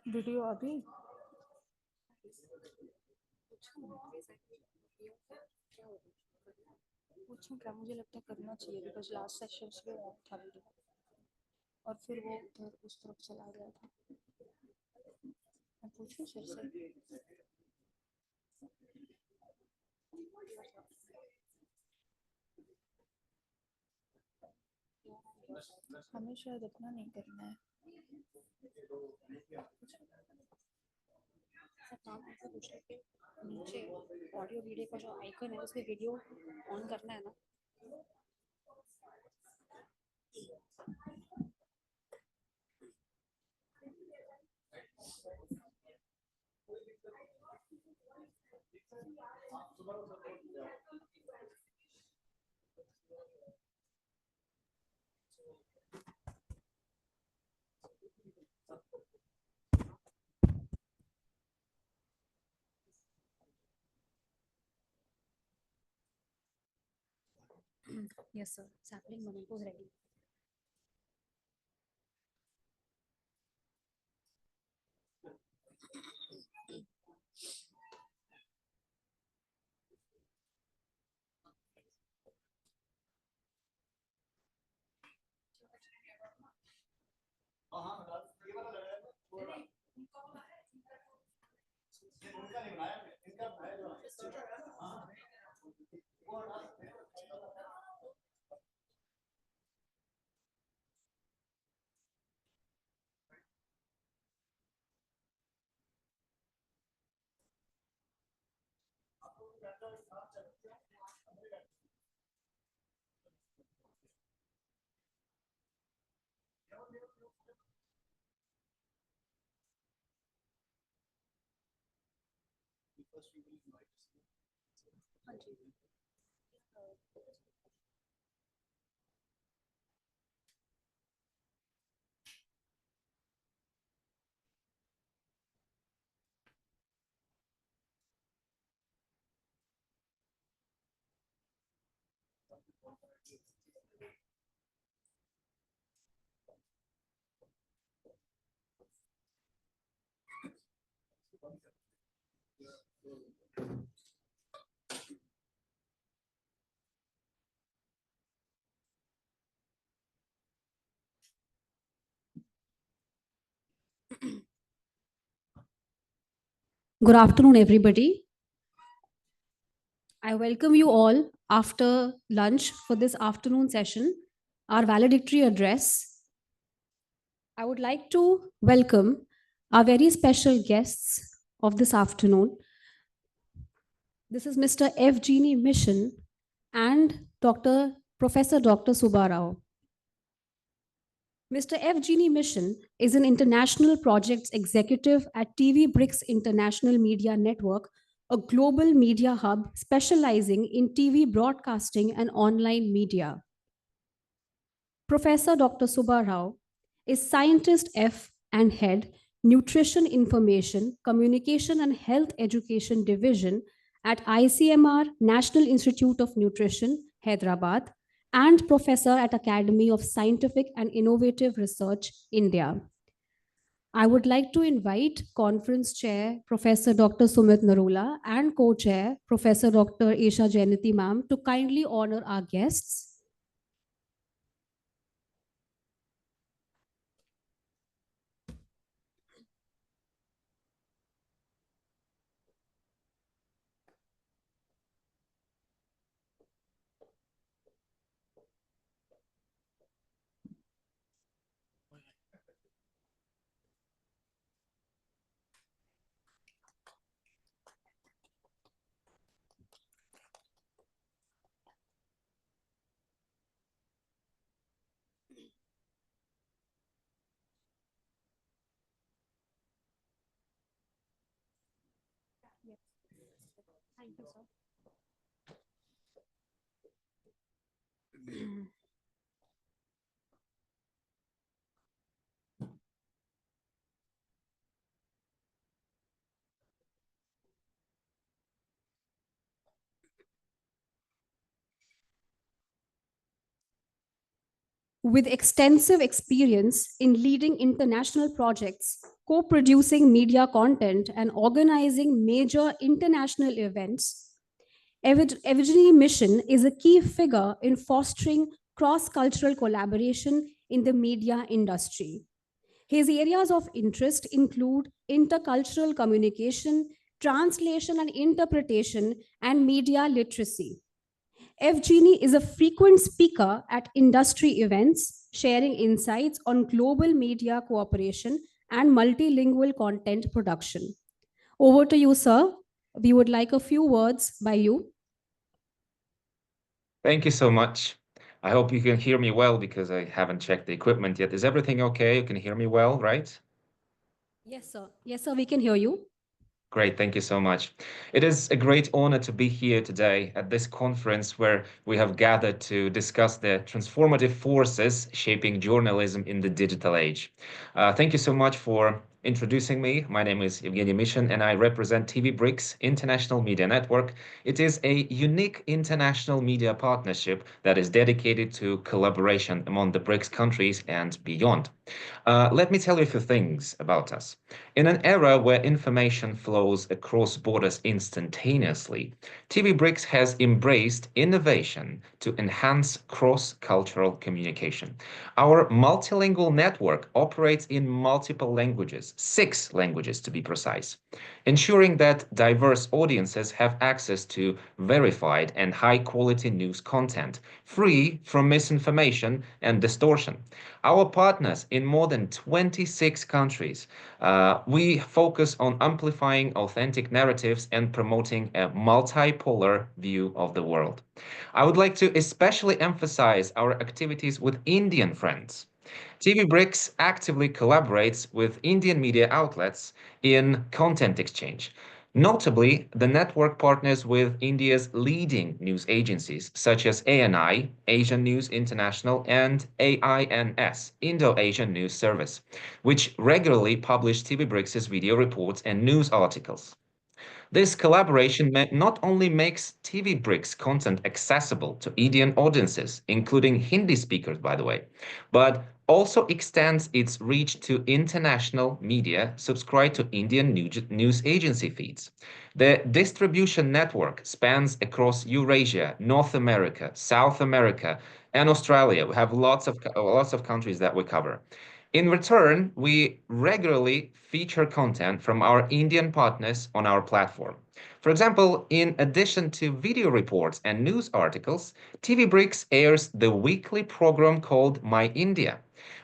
वीडियो अभी पूछूं क्या? मुझे लगता है करना चाहिए बिकॉज लास्ट सेशन में ऑन था वीडियो और फिर वो उधर उस तरफ चला गया था। मैं पूछूं सर से? हमें शायद इतना नहीं करना है। सर काम ऐसा कुछ है कि नीचे ऑडियो वीडियो का जो आइकन है उसमें वीडियो ऑन करना है ना। Yes, sir. Sapling momentos ready. हाँ जी। Good afternoon, everybody. I welcome you all after lunch for this afternoon session, our valedictory address. I would like to welcome our very special guests of this afternoon. This is Mr. F. Genie Mission and Professor Dr. Subbarao. Mr. F. Genie Mission is an international projects executive at TV Bricks International Media Network, a global media hub specializing in TV broadcasting and online media. Professor Dr. Subbarao is Scientist F and Head, Nutrition Information, Communication and Health Education Division at ICMR, National Institute of Nutrition, Hyderabad, and Professor at Academy of Scientific and Innovative Research, India. I would like to invite Conference Chair Professor Dr. Sumit Narula and Co-Chair Professor Dr. Isha Jainati Ma'am to kindly honor our guests. Yes. Thank you, sir. With extensive experience in leading international projects, co producing media content, and organizing major international events, Evgeny Mission is a key figure in fostering cross cultural collaboration in the media industry. His areas of interest include intercultural communication, translation and interpretation, and media literacy. Evgeny is a frequent speaker at industry events, sharing insights on global media cooperation and multilingual content production. Over to you, sir. We would like a few words by you. Thank you so much. I hope you can hear me well because I haven't checked the equipment yet. Is everything okay? You can hear me well, right? Yes, sir. Yes, sir, we can hear you. Great, thank you so much. It is a great honor to be here today at this conference where we have gathered to discuss the transformative forces shaping journalism in the digital age. Thank you so much for introducing me. My name is Evgeny Mishin and I represent TV BRICS International Media Network. It is a unique international media partnership that is dedicated to collaboration among the BRICS countries and beyond. Let me tell you a few things about us. In an era where information flows across borders instantaneously, TV BRICS has embraced innovation to enhance cross-cultural communication. Our multilingual network operates in multiple languages, 6 languages to be precise, ensuring that diverse audiences have access to verified and high-quality news content, free from misinformation and distortion. Our partners in more than 26 countries, we focus on amplifying authentic narratives and promoting a multipolar view of the world. I would like to especially emphasize our activities with Indian friends. TV BRICS actively collaborates with Indian media outlets in content exchange. Notably, the network partners with India's leading news agencies such as ANI, Asian News International, and AINS, Indo-Asian News Service, which regularly publish TV BRICS' video reports and news articles. This collaboration not only makes TV BRICS content accessible to Indian audiences, including Hindi speakers, by the way, but also extends its reach to international media subscribed to Indian news agency feeds. The distribution network spans across Eurasia, North America, South America, and Australia. We have lots of countries that we cover. In return, we regularly feature content from our Indian partners on our platform. For example, in addition to video reports and news articles, TV BRICS airs the weekly program called My India,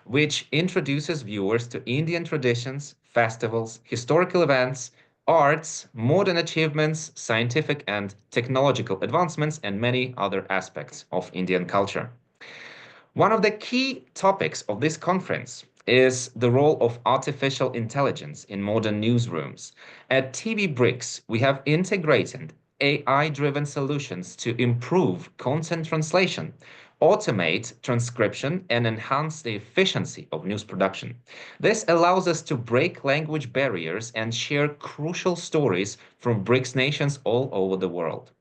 which introduces viewers to Indian traditions, festivals, historical events, arts, modern achievements, scientific and technological advancements, and many other aspects of Indian culture. One of the key topics of this conference is the role of artificial intelligence in modern newsrooms. At TV BRICS, we have integrated AI-driven solutions to improve content translation, automate transcription, and enhance the efficiency of news production. This allows us to break language barriers and share crucial stories from BRICS nations all over the world.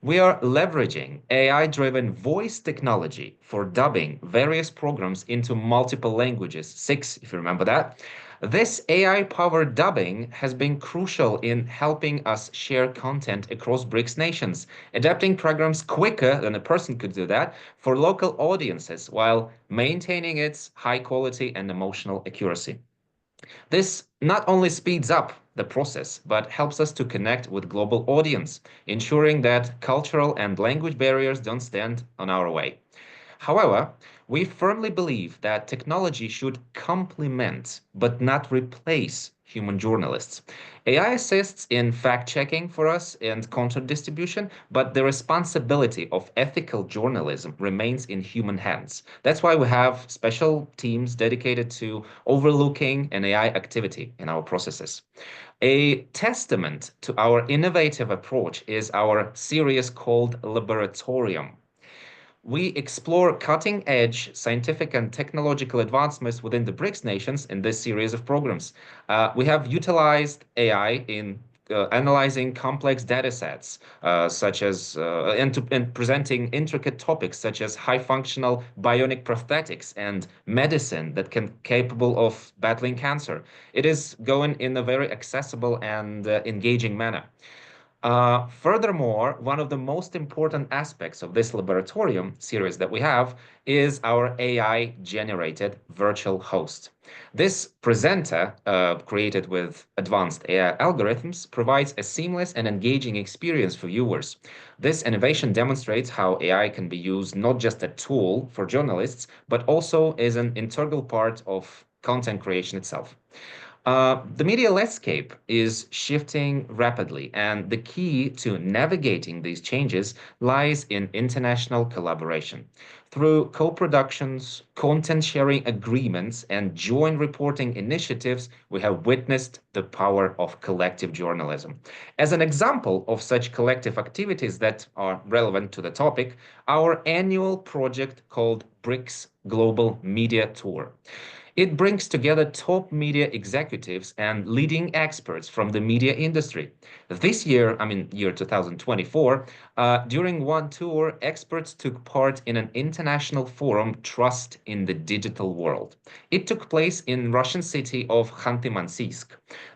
We are leveraging AI-driven voice technology for dubbing various programs into multiple languages, 6 if you remember that. This AI-powered dubbing has been crucial in helping us share content across BRICS nations, adapting programs quicker than a person could do that for local audiences while maintaining its high quality and emotional accuracy. This not only speeds up the process, but helps us to connect with global audience, ensuring that cultural and language barriers don't stand on our way. However, we firmly believe that technology should complement but not replace human journalists. AI assists in fact-checking for us and content distribution, but the responsibility of ethical journalism remains in human hands. That's why we have special teams dedicated to overlooking an AI activity in our processes. A testament to our innovative approach is our series called Laboratorium. We explore cutting-edge scientific and technological advancements within the BRICS nations in this series of programs. We have utilized AI in analyzing complex data sets, and presenting intricate topics such as high-functional bionic prosthetics and medicine that can capable of battling cancer. It is going in a very accessible and engaging manner. Furthermore, one of the most important aspects of this laboratorium series that we have is our AI-generated virtual host. This presenter, created with advanced AI algorithms, provides a seamless and engaging experience for viewers. This innovation demonstrates how AI can be used not just a tool for journalists, but also as an integral part of content creation itself. The media landscape is shifting rapidly, and the key to navigating these changes lies in international collaboration. Through co-productions, content sharing agreements, and joint reporting initiatives, we have witnessed the power of collective journalism. As an example of such collective activities that are relevant to the topic, our annual project called BRICS Global Media Tour. It brings together top media executives and leading experts from the media industry. This year, year 2024, during one tour, experts took part in an international forum, Trust in the Digital World. It took place in Russian city of Khanty-Mansiysk.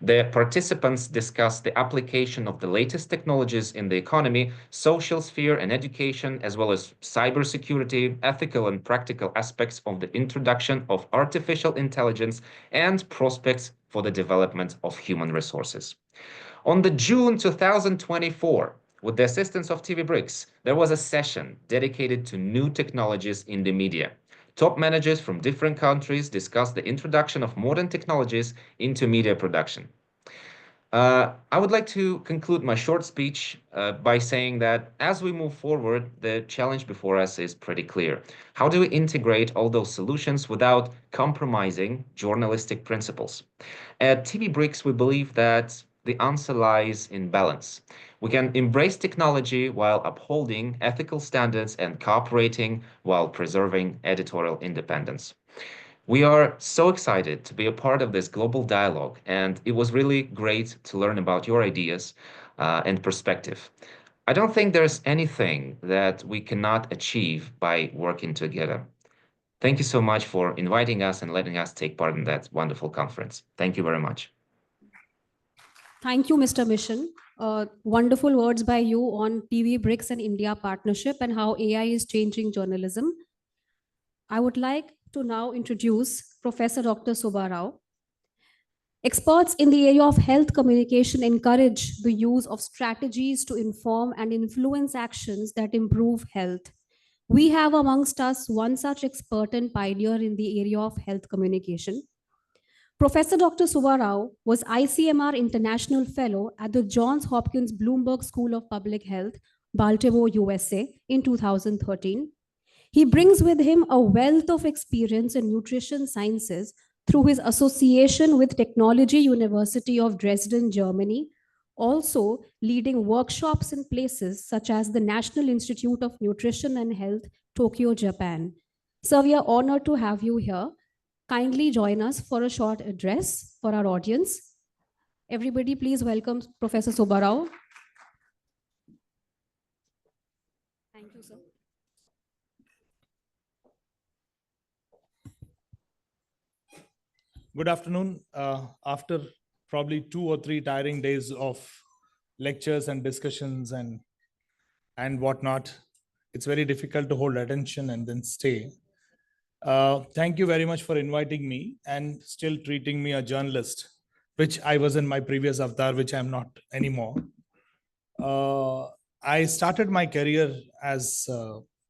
The participants discussed the application of the latest technologies in the economy, social sphere, and education, as well as cybersecurity, ethical and practical aspects of the introduction of artificial intelligence, and prospects for the development of human resources. On the June 2024, with the assistance of TV BRICS, there was a session dedicated to new technologies in the media. Top managers from different countries discussed the introduction of modern technologies into media production. I would like to conclude my short speech by saying that as we move forward, the challenge before us is pretty clear. How do we integrate all those solutions without compromising journalistic principles? At TV BRICS, we believe that the answer lies in balance. We can embrace technology while upholding ethical standards and cooperating while preserving editorial independence. We are so excited to be a part of this global dialogue, and it was really great to learn about your ideas and perspective. I don't think there's anything that we cannot achieve by working together. Thank you so much for inviting us and letting us take part in that wonderful conference. Thank you very much. Thank you, Mr. Mission. Wonderful words by you on TV BRICS and India partnership and how AI is changing journalism. I would like to now introduce Professor Dr. Subbarao. Experts in the area of health communication encourage the use of strategies to inform and influence actions that improve health. We have amongst us one such expert and pioneer in the area of health communication. Professor Dr. Subbarao was ICMR International Fellow at the Johns Hopkins Bloomberg School of Public Health, Baltimore, USA in 2013. He brings with him a wealth of experience in nutrition sciences through his association with Technology University of Dresden, Germany, also leading workshops in places such as the National Institute of Nutrition and Health, Tokyo, Japan. Sir, we are honored to have you here. Kindly join us for a short address for our audience. Everybody, please welcome Professor Subbarao. Thank you, sir. Good afternoon. After probably 2 or 3 tiring days of lectures and discussions and whatnot, it's very difficult to hold attention and then stay. Thank you very much for inviting me and still treating me a journalist, which I was in my previous avatar, which I'm not anymore. I started my career as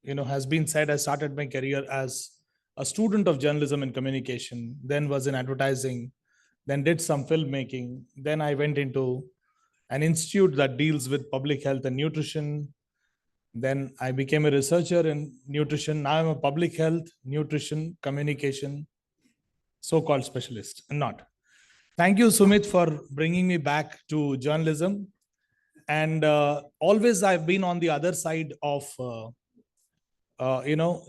has been said, I started my career as a student of journalism and communication, then was in advertising, then did some filmmaking. Then I went into an institute that deals with public health and nutrition. Then I became a researcher in nutrition. Now I'm a public health, nutrition, communication, so-called specialist, and not. Thank you, Sumit, for bringing me back to journalism. And always I've been on the other side of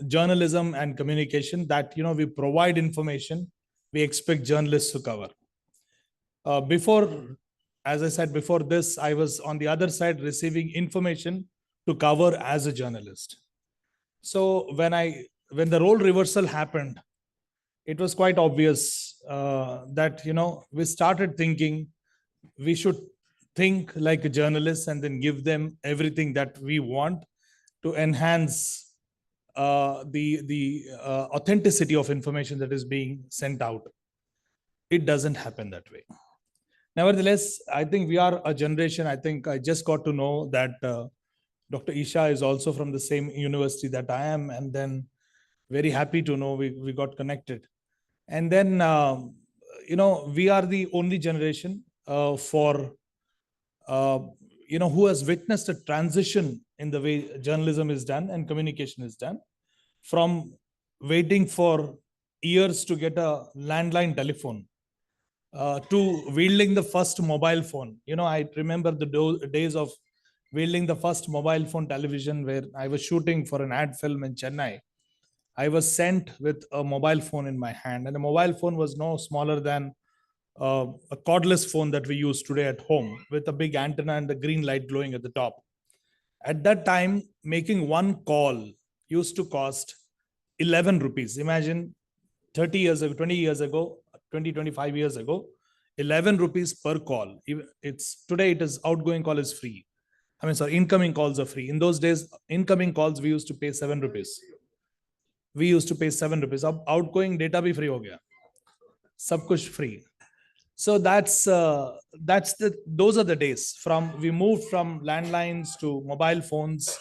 journalism and communication, that we provide information, we expect journalists to cover. Before, as I said before this, I was on the other side receiving information to cover as a journalist. So when the role reversal happened, it was quite obvious that we started thinking we should think like a journalist and then give them everything that we want to enhance the authenticity of information that is being sent out. It doesn't happen that way. Nevertheless, I think we are a generation. I think I just got to know that Dr. Isha is also from the same university that I am, and then very happy to know we got connected. And then we are the only generation who has witnessed a transition in the way journalism is done and communication is done, from waiting for years to get a landline telephone to wielding the first mobile phone. I remember the days of wielding the first mobile phone television, where I was shooting for an ad film in Chennai. I was sent with a mobile phone in my hand, and the mobile phone was no smaller than a cordless phone that we use today at home, with a big antenna and the green light glowing at the top. At that time, making one call used to cost 11 rupees. Imagine 30 years ago, 20 years ago, 25 years ago, 11 rupees per call. Today it is outgoing call is free. Incoming calls are free. In those days, incoming calls we used to pay 7 rupees. We used to pay 7 rupees. Outgoing data bhi free ho gaya. Sab kuch free. So those are the days. We moved from landlines to mobile phones.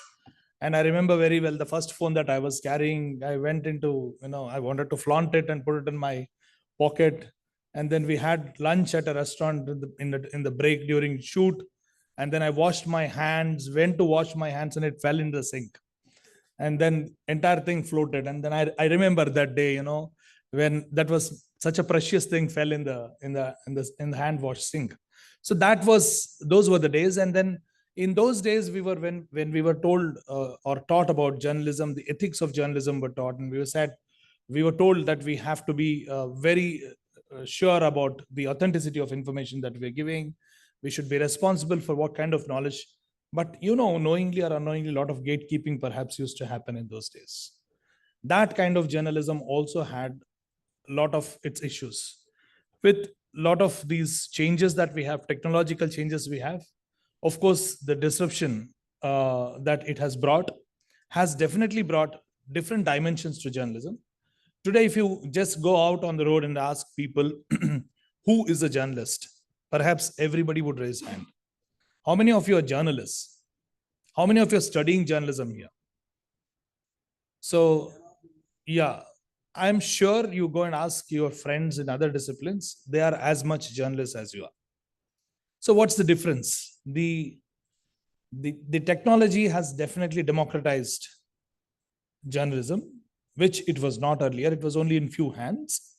And I remember very well the first phone that I was carrying. I went into, I wanted to flaunt it and put it in my pocket. And then we had lunch at a restaurant in the break during shoot. And then I washed my hands, went to wash my hands, and it fell in the sink. And then entire thing floated. And then I remember that day, when that was such a precious thing fell in the hand wash sink. So those were the days. And then in those days, when we were told or taught about journalism, the ethics of journalism were taught, and we were told that we have to be very sure about the authenticity of information that we're giving. We should be responsible for what kind of knowledge. But knowingly or unknowingly, a lot of gatekeeping perhaps used to happen in those days. That kind of journalism also had a lot of its issues. With a lot of these changes that we have, technological changes we have, of course, the disruption that it has definitely brought different dimensions to journalism. Today, if you just go out on the road and ask people, who is a journalist? Perhaps everybody would raise hand. How many of you are journalists? How many of you are studying journalism here? So, yeah, I'm sure you go and ask your friends in other disciplines, they are as much journalists as you are. So what's the difference? The technology has definitely democratized journalism, which it was not earlier. It was only in few hands.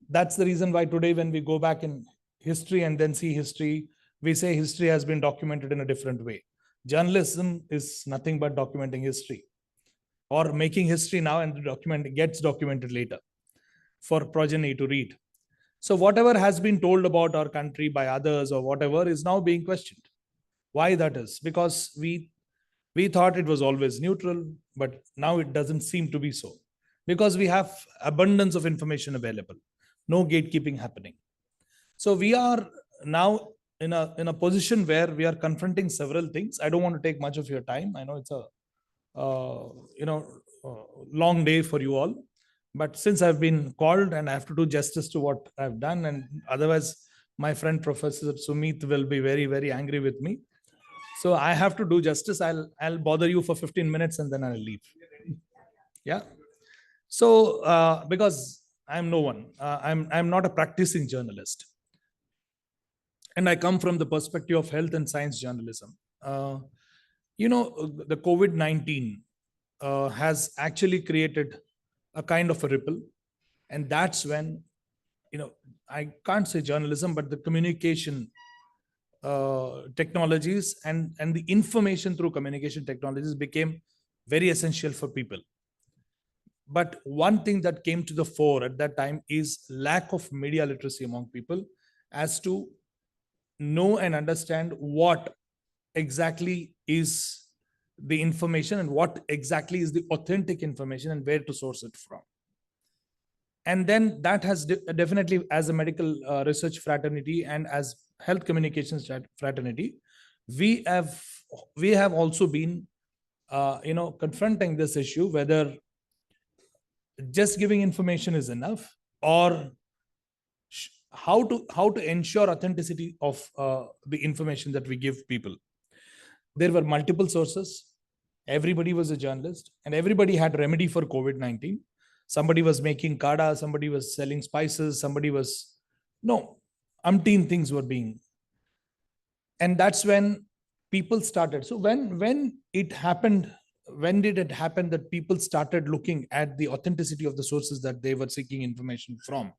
That's the reason why today, when we go back in history and then see history, we say history has been documented in a different way. Journalism is nothing but documenting history, or making history now, and gets documented later for progeny to read. So whatever has been told about our country by others or whatever is now being questioned. Why that is? Because we thought it was always neutral, but now it doesn't seem to be so. Because we have abundance of information available, no gatekeeping happening. So we are now in a position where we are confronting several things. I don't want to take much of your time. I know it's a long day for you all, but since I've been called and I have to do justice to what I've done, and otherwise my friend Professor Sumit will be very, very angry with me. So I have to do justice. I'll bother you for 15 minutes and then I'll leave. Yeah. So because I'm no one, I'm not a practicing journalist, and I come from the perspective of health and science journalism. The COVID-19 has actually created a kind of a ripple, and that's when, I can't say journalism, but the communication technologies and the information through communication technologies became very essential for people. But one thing that came to the fore at that time is lack of media literacy among people, as to know and understand what exactly is the information and what exactly is the authentic information and where to source it from. And then that has definitely, as a medical research fraternity and as health communications fraternity, we have also been confronting this issue, whether just giving information is enough, or how to ensure authenticity of the information that we give people. There were multiple sources, everybody was a journalist, and everybody had remedy for COVID-19. Somebody was making kada, somebody was selling spices, somebody was, no, umpteen things were being. And that's when people started. So when it happened, when did it happen that people started looking at the authenticity of the sources that they were seeking information from?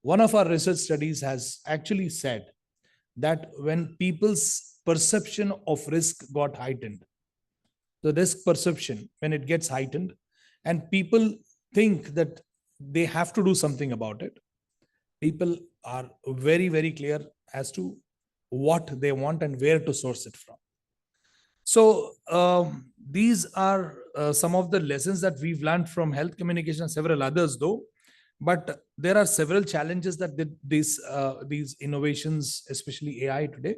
One of our research studies has actually said that when people's perception of risk got heightened, the risk perception, when it gets heightened and people think that they have to do something about it, people are very, very clear as to what they want and where to source it from. So these are some of the lessons that we've learned from health communication, and several others though. But there are several challenges that these innovations, especially AI today,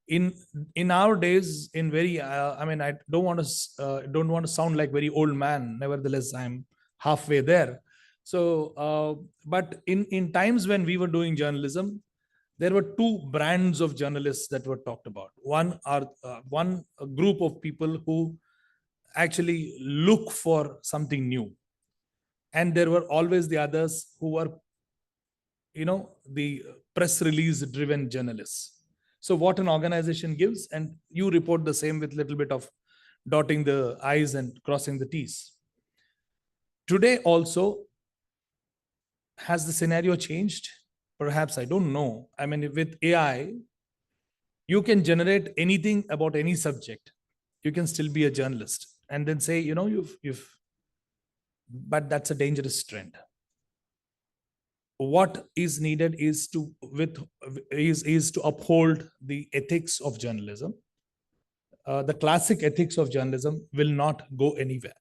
in our days, in very I don't want to sound like very old man. Nevertheless, I'm halfway there. So, but in times when we were doing journalism, there were two brands of journalists that were talked about. One group of people who actually look for something new, and there were always the others who were, the press release driven journalists. So what an organization gives, and you report the same with little bit of dotting the I's and crossing the T's. Today also, has the scenario changed? Perhaps, I don't know. With AI, you can generate anything about any subject. You can still be a journalist and then say, but that's a dangerous trend. What is needed is to uphold the ethics of journalism. The classic ethics of journalism will not go anywhere.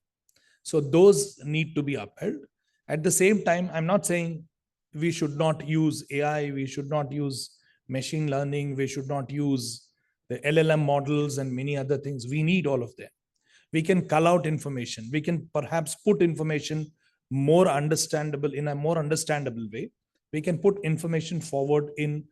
So those need to be upheld. At the same time, I'm not saying we should not use AI, we should not use machine learning, we should not use the LLM models and many other things. We need all of them. We can cull out information. We can perhaps put information in a more understandable way. We can put information forward in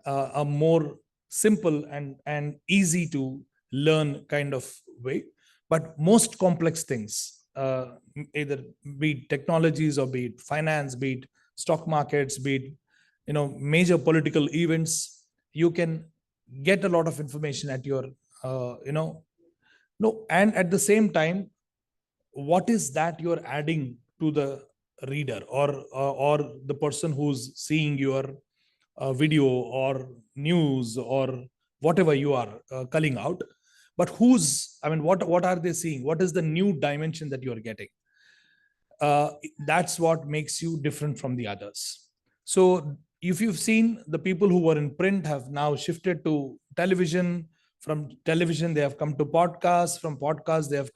a more simple and easy to learn kind of way. But most complex things, either be it technologies or be it finance, be it stock markets, be it major political events, you can get a lot of information at your no, and at the same time, what is that you're adding to the reader or the person who's seeing your video or news or whatever you are culling out? But what are they seeing? What is the new dimension that you're getting? That's what makes you different from the others. So if you've seen, the people who were in print have now shifted to television. From television, they have come to podcasts. From podcasts, they have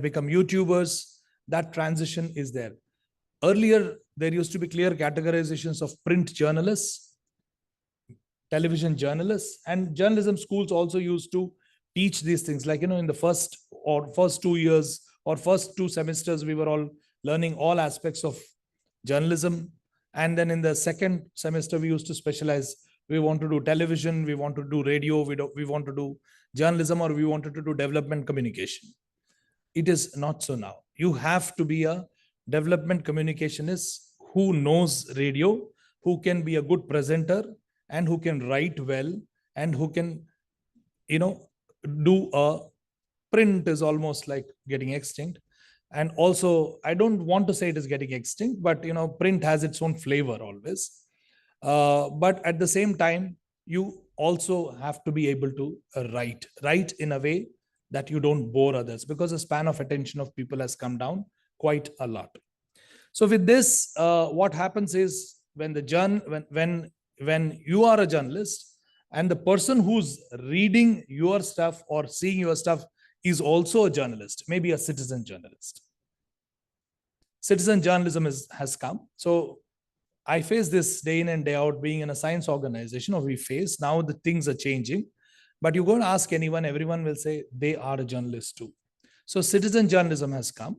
become YouTubers. That transition is there. Earlier, there used to be clear categorizations of print journalists, television journalists, and journalism schools also used to teach these things. Like, in the first 2 years or first 2 semesters, we were all learning all aspects of journalism. And then in the second semester, we used to specialize. We want to do television, we want to do radio, we want to do journalism, or we wanted to do development communication. It is not so now. you have to be a development communicationist who knows radio, who can be a good presenter, and who can write well, and who can, do a print is almost like getting extinct. And also, I don't want to say it is getting extinct, but print has its own flavor always. But at the same time, you also have to be able to write in a way that you don't bore others, because the span of attention of people has come down quite a lot. So with this, what happens is, when you are a journalist, and the person who's reading your stuff or seeing your stuff is also a journalist, maybe a citizen journalist. Citizen journalism has come. So I face this day in and day out, being in a science organization, or we face now, the things are changing. But you go and ask anyone, everyone will say they are a journalist too. So citizen journalism has come.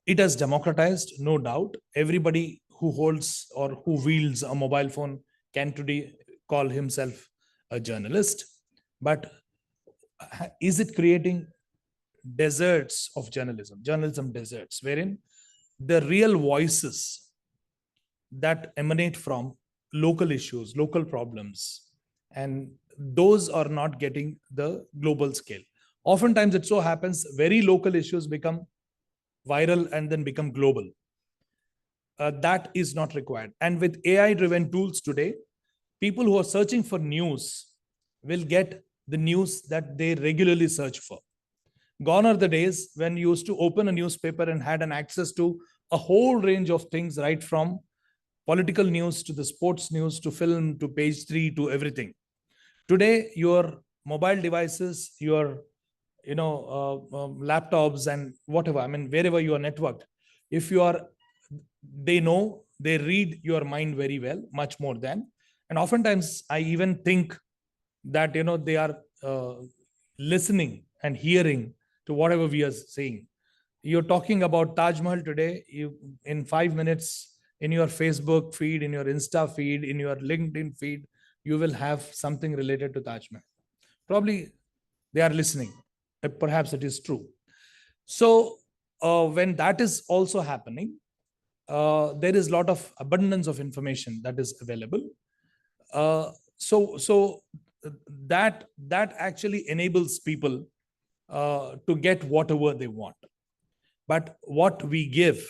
It has democratized, no doubt. Everybody who holds or who wields a mobile phone can today call himself a journalist. But is it creating deserts of journalism deserts, wherein the real voices that emanate from local issues, local problems, and those are not getting the global scale. Oftentimes it so happens very local issues become viral and then become global. That is not required. And with AI driven tools today, people who are searching for news will get the news that they regularly search for. Gone are the days when you used to open a newspaper and had an access to a whole range of things, right from political news to the sports news to film to page 3 to everything. Today, your mobile devices, your laptops and whatever, I mean, wherever you are networked, if you are, they know, they read your mind very well, much more than. And oftentimes I even think that they are listening and hearing to whatever we are saying. You're talking about Taj Mahal today, in 5 minutes, in your Facebook feed, in your Insta feed, in your LinkedIn feed, you will have something related to Taj Mahal. Probably they are listening. Perhaps it is true. So when that is also happening, there is a lot of abundance of information that is available. So that actually enables people to get whatever they want. But what we give,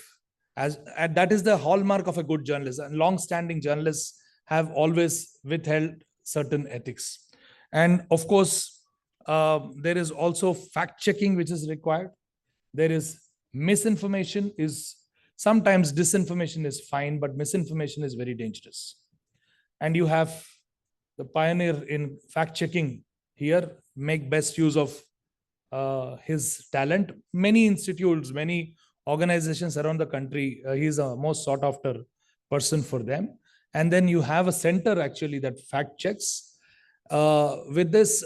and that is the hallmark of a good journalist. And long-standing journalists have always withheld certain ethics. And of course, there is also fact-checking which is required. There is misinformation. Is sometimes disinformation is fine, but misinformation is very dangerous. And you have the pioneer in fact-checking here make best use of his talent. Many institutes, many organizations around the country, he's a most sought after person for them. And then you have a center actually that fact checks. With this,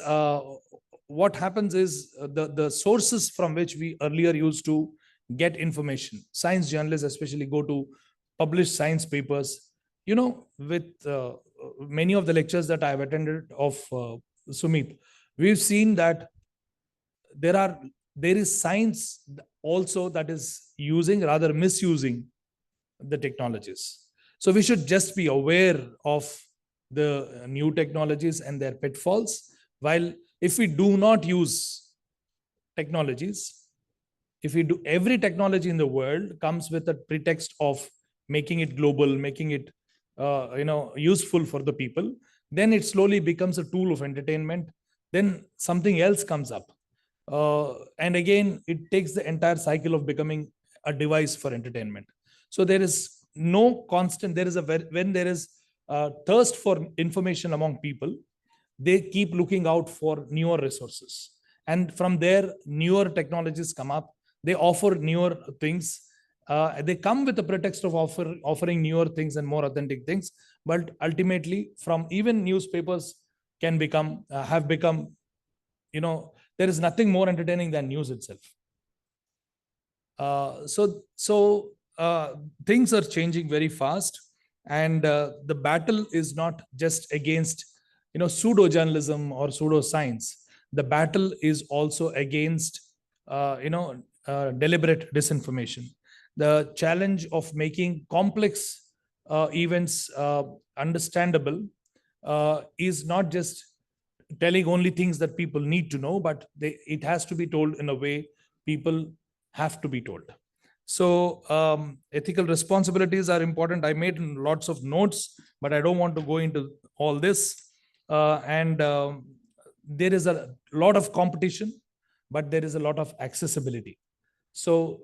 what happens is the sources from which we earlier used to get information, science journalists especially go to published science papers. With many of the lectures that I've attended of Sumit, we've seen that there is science also that is using, rather misusing, the technologies. So we should just be aware of the new technologies and their pitfalls. While if we do not use technologies, if we do, every technology in the world comes with a pretext of making it global, making it useful for the people, then it slowly becomes a tool of entertainment. Then something else comes up. And again, it takes the entire cycle of becoming a device for entertainment. So there is no constant, when there is thirst for information among people, they keep looking out for newer resources. And from there, newer technologies come up. They offer newer things. They come with the pretext of offering newer things and more authentic things. But ultimately, from even newspapers can become, have become, there is nothing more entertaining than news itself. So things are changing very fast, and the battle is not just against pseudo journalism or pseudo science. The battle is also against deliberate disinformation. The challenge of making complex events understandable is not just telling only things that people need to know, but it has to be told in a way people have to be told. So ethical responsibilities are important. I made lots of notes, but I don't want to go into all this. And there is a lot of competition, but there is a lot of accessibility. So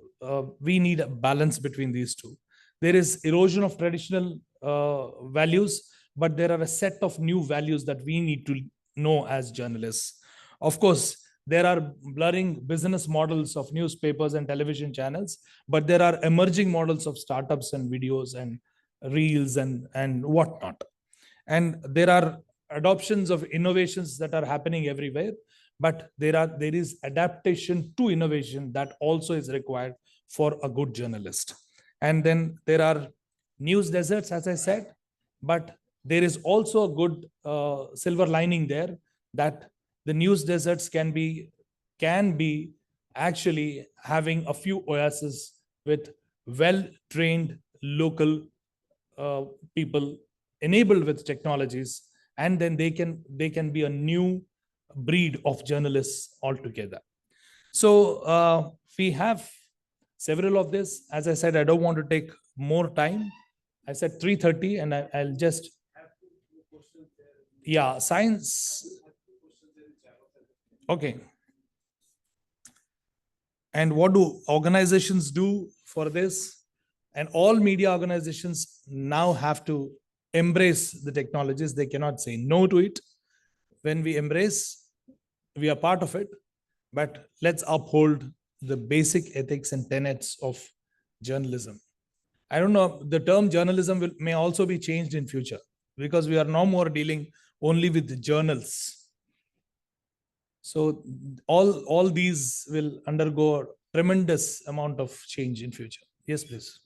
we need a balance between these two. There is erosion of traditional values, but there are a set of new values that we need to know as journalists. Of course, there are blurring business models of newspapers and television channels, but there are emerging models of startups and videos and reels and whatnot. And there are adoptions of innovations that are happening everywhere, but there is adaptation to innovation that also is required for a good journalist. And then there are news deserts, as I said, but there is also a good silver lining there, that the news deserts can be actually having a few oases with well trained local people enabled with technologies, and then they can be a new breed of journalists altogether. So we have several of this. As I said, I don't want to take more time. I said 3:30, and I'll just, yeah, science. Okay. And what do organizations do for this? And all media organizations now have to embrace the technologies. They cannot say no to it. When we embrace, we are part of it, but let's uphold the basic ethics and tenets of journalism. I don't know, the term journalism may also be changed in future, because we are no more dealing only with the journals. So all these will undergo a tremendous amount of change in future. Yes, please.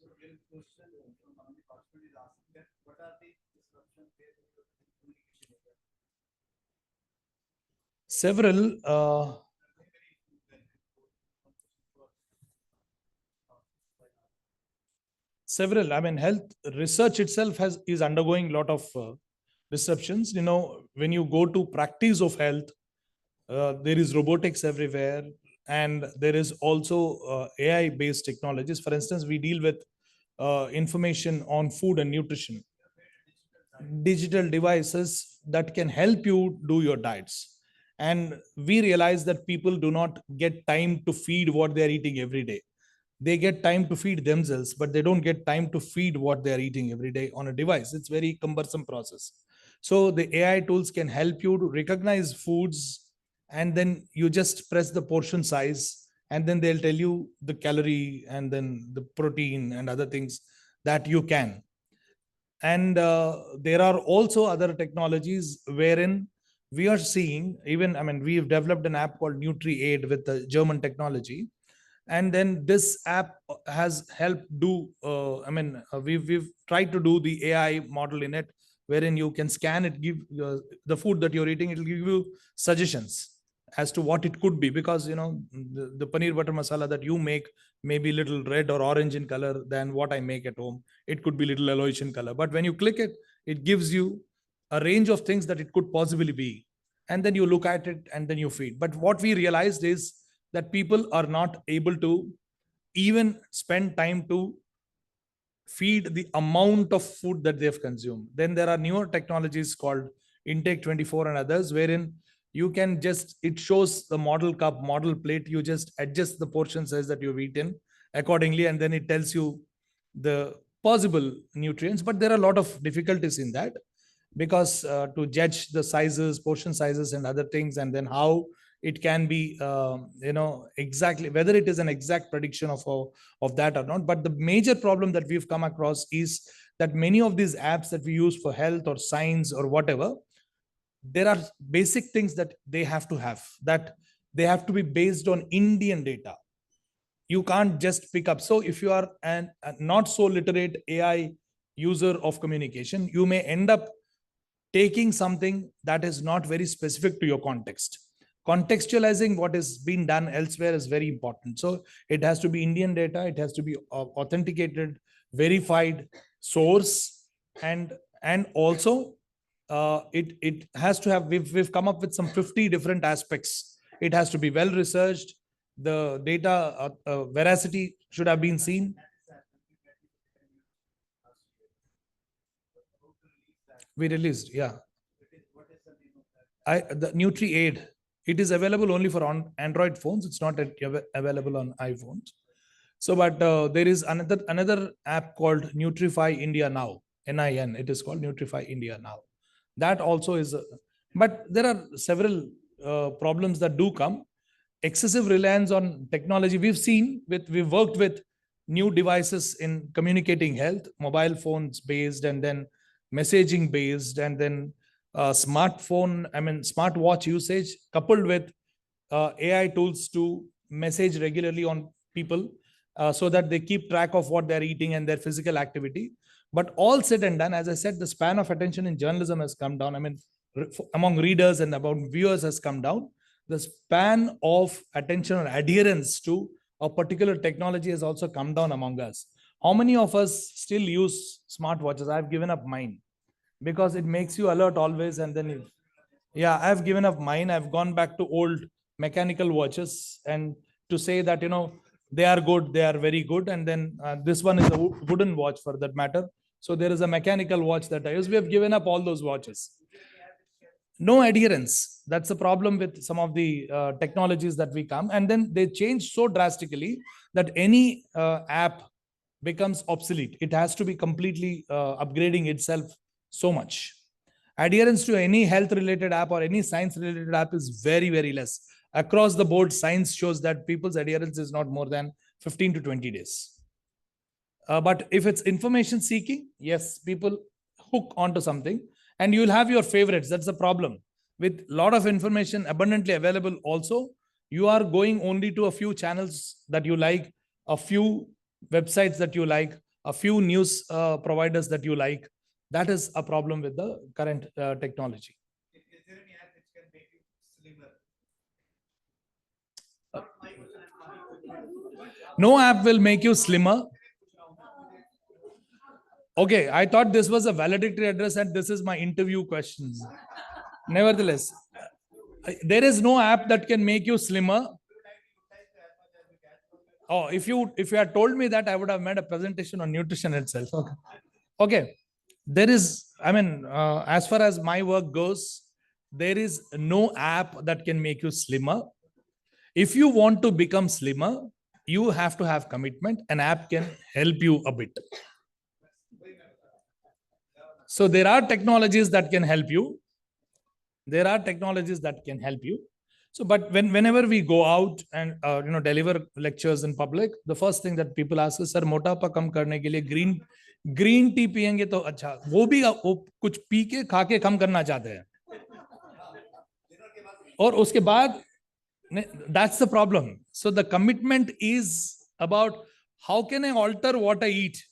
Several I mean, health research itself is undergoing a lot of disruptions. You know, when you go to practice of health, there is robotics everywhere, and there is also AI based technologies. For instance, we deal with information on food and nutrition, digital devices that can help you do your diets. And we realize that people do not get time to feed what they're eating every day. They get time to feed themselves, but they don't get time to feed what they're eating every day on a device. It's very cumbersome process. So the AI tools can help you to recognize foods, and then you just press the portion size, and then they'll tell you the calorie and then the protein and other things that you can. And there are also other technologies wherein we are seeing, even, I mean, we've developed an app called NutriAid with the German technology. And then this app has helped do, we've tried to do the AI model in it, wherein you can scan it, give the food that you're eating, it'll give you suggestions as to what it could be, because you know the paneer butter masala that you make may be little red or orange in color than what I make at home. It could be little yellowish in color, but when you click it, it gives you a range of things that it could possibly be, and then you look at it and then you feed. But what we realized is that people are not able to even spend time to feed the amount of food that they've consumed. Then there are newer technologies called Intake 24 and others, wherein you can just, it shows the model cup, model plate, you just adjust the portion size that you've eaten accordingly, and then it tells you the possible nutrients. But there are a lot of difficulties in that, because to judge the sizes, portion sizes and other things, and then how it can be exactly whether it is an exact prediction of that or not. But the major problem that we've come across is that many of these apps that we use for health or science or whatever, there are basic things that they have to have, that they have to be based on Indian data. You can't just pick up. So if you are a not so literate AI user of communication, you may end up taking something that is not very specific to your context. contextualizing what is being done elsewhere is very important. So it has to be Indian data, it has to be authenticated, verified source, and also it has to have, we've come up with some 50 different aspects. It has to be well researched, the data veracity should have been seen. We released, yeah. The Nutri Aid. It is available only for on Android phones. It's not available on iPhones. So, but there is another app called Nutrify India Now. NIN. It is called Nutrify India Now. That also is. But there are several problems that do come. Excessive reliance on technology. We've worked with new devices in communicating health, mobile phones based, and then messaging based, and then smartwatch usage coupled with AI tools to message regularly on people so that they keep track of what they're eating and their physical activity. But all said and done, as I said, the span of attention in journalism has come down. I mean, among readers and among viewers has come down. The span of attention or adherence to a particular technology has also come down among us. How many of us still use smartwatches? I've given up mine because it makes you alert always, and then yeah, I've given up mine. I've gone back to old mechanical watches, and to say that, you know, they are good, they are very good. And then this one is a wooden watch for that matter. So there is a mechanical watch that I use. We have given up all those watches. No adherence. That's the problem with some of the technologies that we come, and then they change so drastically that any app becomes obsolete. It has to be completely upgrading itself so much. Adherence to any health related app or any science related app is very, very less. Across the board, science shows that people's adherence is not more than 15 to 20 days. But if it's information seeking, yes, people hook onto something, and you'll have your favorites. That's the problem. With a lot of information abundantly available also, you are going only to a few channels that you like, a few websites that you like, a few news providers that you like. That is a problem with the current technology. Is there any app which can make you slimmer? No app will make you slimmer. Okay, I thought this was a valedictory address and this is my interview questions. Nevertheless, there is no app that can make you slimmer. Oh, if you had told me that, I would have made a presentation on nutrition itself. Okay. Okay. There is, I mean, as far as my work goes, there is no app that can make you slimmer. If you want to become slimmer, you have to have commitment. An app can help you a bit. So there are technologies that can help you. There are technologies that can help you. So, but whenever we go out and deliver lectures in public, the first thing that people ask is, "Sir, मोटापा कम करने के लिए green tea पियेंगे तो अच्छा." वो भी कुछ पी के खा के कम करना चाहते हैं. और उसके बाद, that's the problem. So the commitment is about how can I alter what I eat,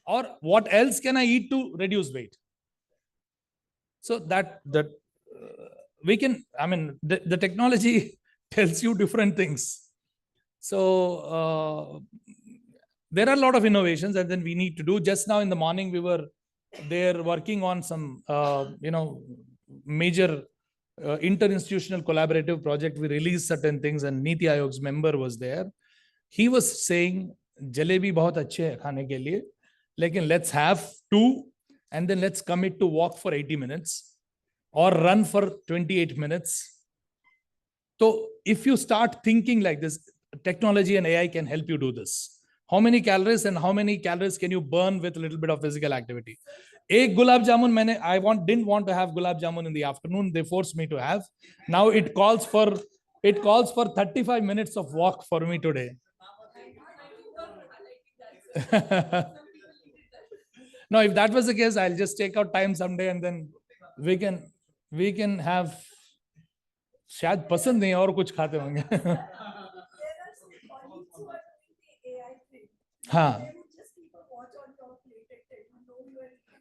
or what else can I eat to reduce weight. So that we can, I mean, the technology tells you different things. So there are a lot of innovations and then we need to do. Just now in the morning, we were there working on some, major interinstitutional collaborative project. We released certain things and Niti Ayog's member was there. He was saying, jalebi bahut achhe hai khane ke liye, lekin let's have 2 and then let's commit to walk for 80 minutes or run for 28 minutes. So if you start thinking like this, technology and AI can help you do this. How many calories and how many calories can you burn with a little bit of physical activity? Ek gulab jamun didn't want to have gulab jamun in the afternoon. They forced me to have. Now it calls for 35 minutes of walk for me today. No, if that was the case, I'll just take out time someday and then we can have. शायद पसंद नहीं और कुछ खाते होंगे. हाँ.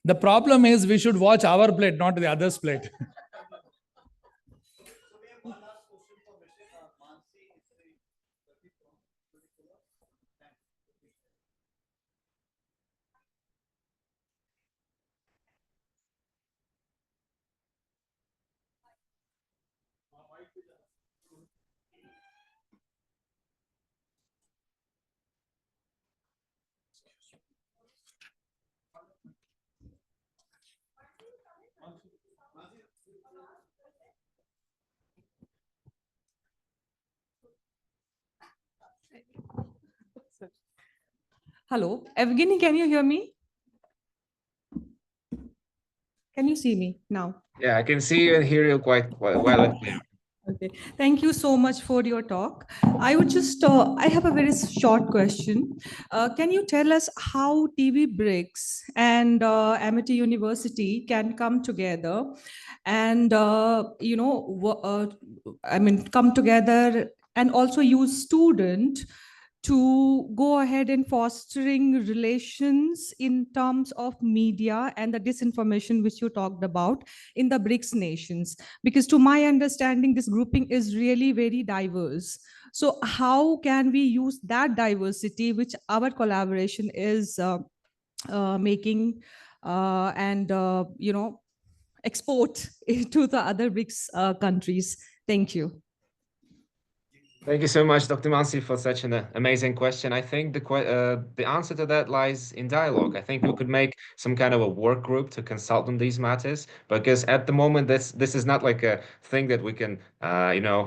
The problem is we should watch our plate, not the other's plate. Hello, Evgeny, can you hear me? Can you see me now? Yeah, I can see you and hear you quite well and clear. Okay, thank you so much for your talk. I would just, I have a very short question. Can you tell us how TV Bricks and Amity University can come together and, come together and also use student to go ahead and fostering relations in terms of media and the disinformation which you talked about in the BRICS nations? Because to my understanding, this grouping is really very diverse. So how can we use that diversity, which our collaboration is making and, export to the other BRICS countries? Thank you. Thank you so much, Dr. Mansi, for such an amazing question. I think the answer to that lies in dialogue. I think we could make some kind of a work group to consult on these matters, because at the moment, this is not like a thing that we can,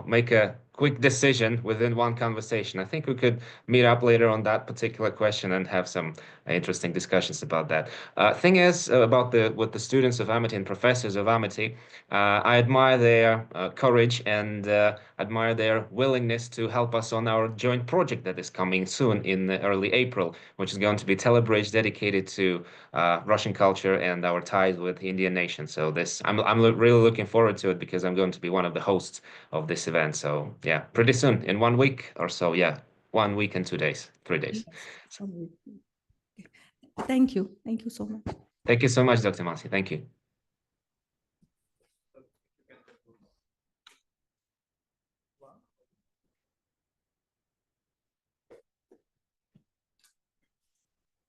make a quick decision within one conversation. I think we could meet up later on that particular question and have some interesting discussions about that. Thing is about with the students of Amity and professors of Amity, I admire their courage and admire their willingness to help us on our joint project that is coming soon in early April, which is going to be Telebridge, dedicated to Russian culture and our ties with the Indian nation. So I'm really looking forward to it, because I'm going to be one of the hosts of this event. So yeah, pretty soon, in 1 week or so. Yeah, 1 week and 2 days, 3 days. Thank you. Thank you so much. Thank you so much, Dr. Mansi. Thank you.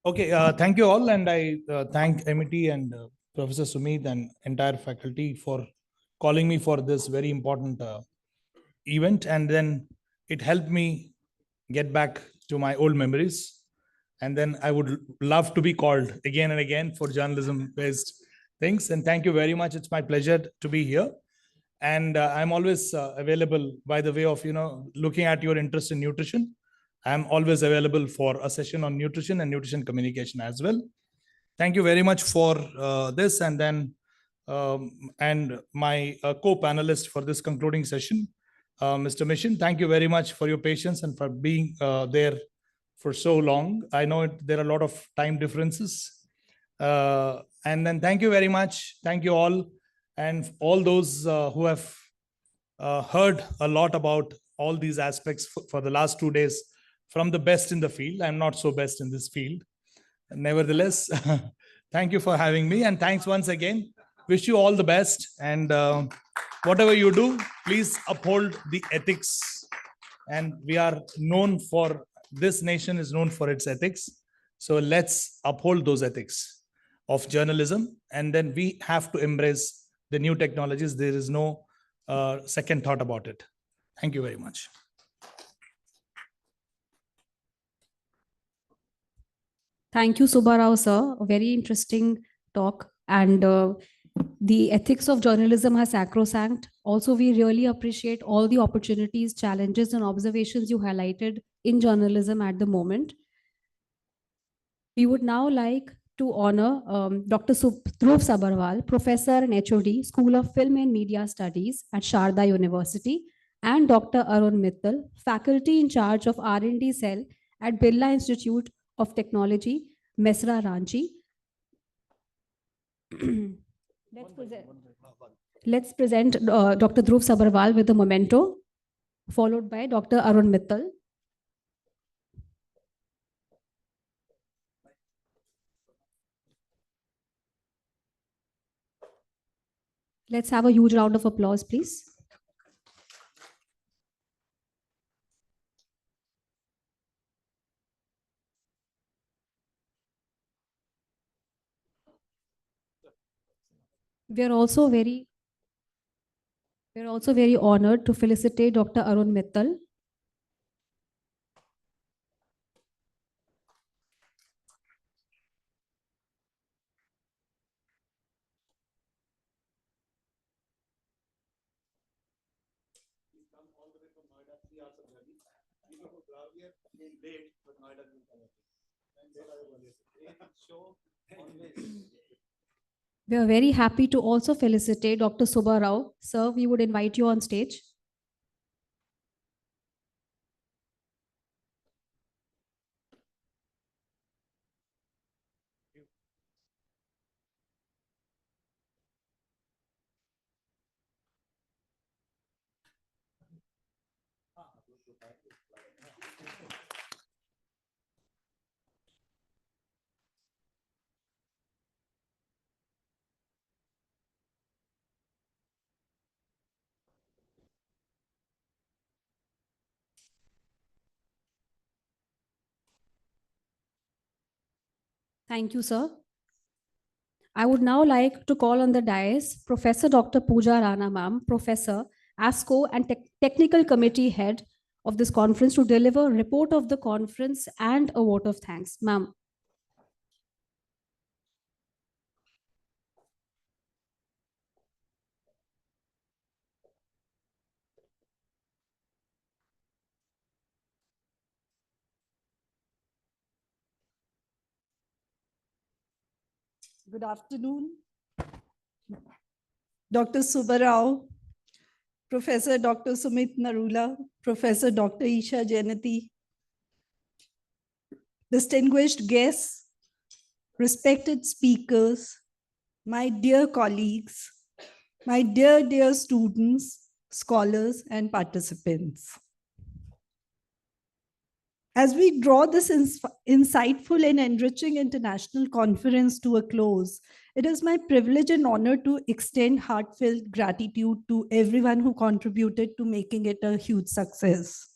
Okay, thank you all, and I thank MIT and Professor Sumit and entire faculty for calling me for this very important event, and then it helped me get back to my old memories. And then I would love to be called again and again for journalism-based things. And thank you very much. It's my pleasure to be here. And I'm always available by the way of, looking at your interest in nutrition. I'm always available for a session on nutrition and nutrition communication as well. Thank you very much for this. And then, and my co-panelist for this concluding session, Mr. Mission, thank you very much for your patience and for being there for so long. I know there are a lot of time differences. And then thank you very much. Thank you all. And all those who have heard a lot about all these aspects for the last 2 days from the best in the field. I'm not so best in this field. Nevertheless, thank you for having me. And thanks once again. Wish you all the best. And whatever you do, please uphold the ethics. And we are known for, this nation is known for its ethics. So let's uphold those ethics of journalism. And then we have to embrace the new technologies. There is no second thought about it. Thank you very much. Thank you, Subbarao sir. A very interesting talk. And the ethics of journalism are sacrosanct. Also, we really appreciate all the opportunities, challenges, and observations you highlighted in journalism at the moment. We would now like to honor Dr. Dhruv Sabharwal, Professor and HOD, School of Film and Media Studies at Sharda University, and Dr. Arun Mittal, Faculty in charge of R&D Cell at Birla Institute of Technology, Mesra, Ranchi. Let's present Dr. Dhruv Sabharwal with a memento, followed by Dr. Arun Mittal. Let's have a huge round of applause, please. We're also very honored to felicitate Dr. Arun Mittal. We are very happy to also felicitate Dr. Subba Rao. Sir, we would invite you on stage. Thank you, sir. I would now like to call on the dais Professor Dr. Pooja Rana, ma'am, Professor, ASCO and Technical Committee Head of this conference, to deliver a report of the conference and a vote of thanks. Ma'am. Good afternoon. Dr. Subba Rao, Professor Dr. Sumit Narula, Professor Dr. Isha Janati, distinguished guests, respected speakers, my dear colleagues, my dear students, scholars, and participants. As we draw this insightful and enriching international conference to a close, it is my privilege and honor to extend heartfelt gratitude to everyone who contributed to making it a huge success.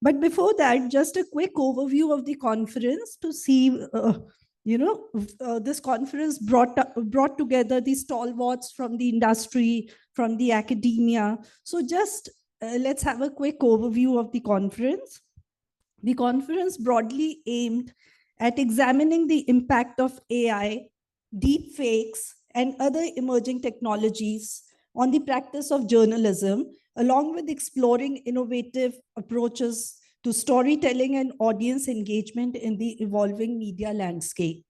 But before that, just a quick overview of the conference to see, this conference brought together the stalwarts from the industry, from the academia. So just let's have a quick overview of the conference. The conference broadly aimed at examining the impact of AI, deep fakes, and other emerging technologies on the practice of journalism, along with exploring innovative approaches to storytelling and audience engagement in the evolving media landscape.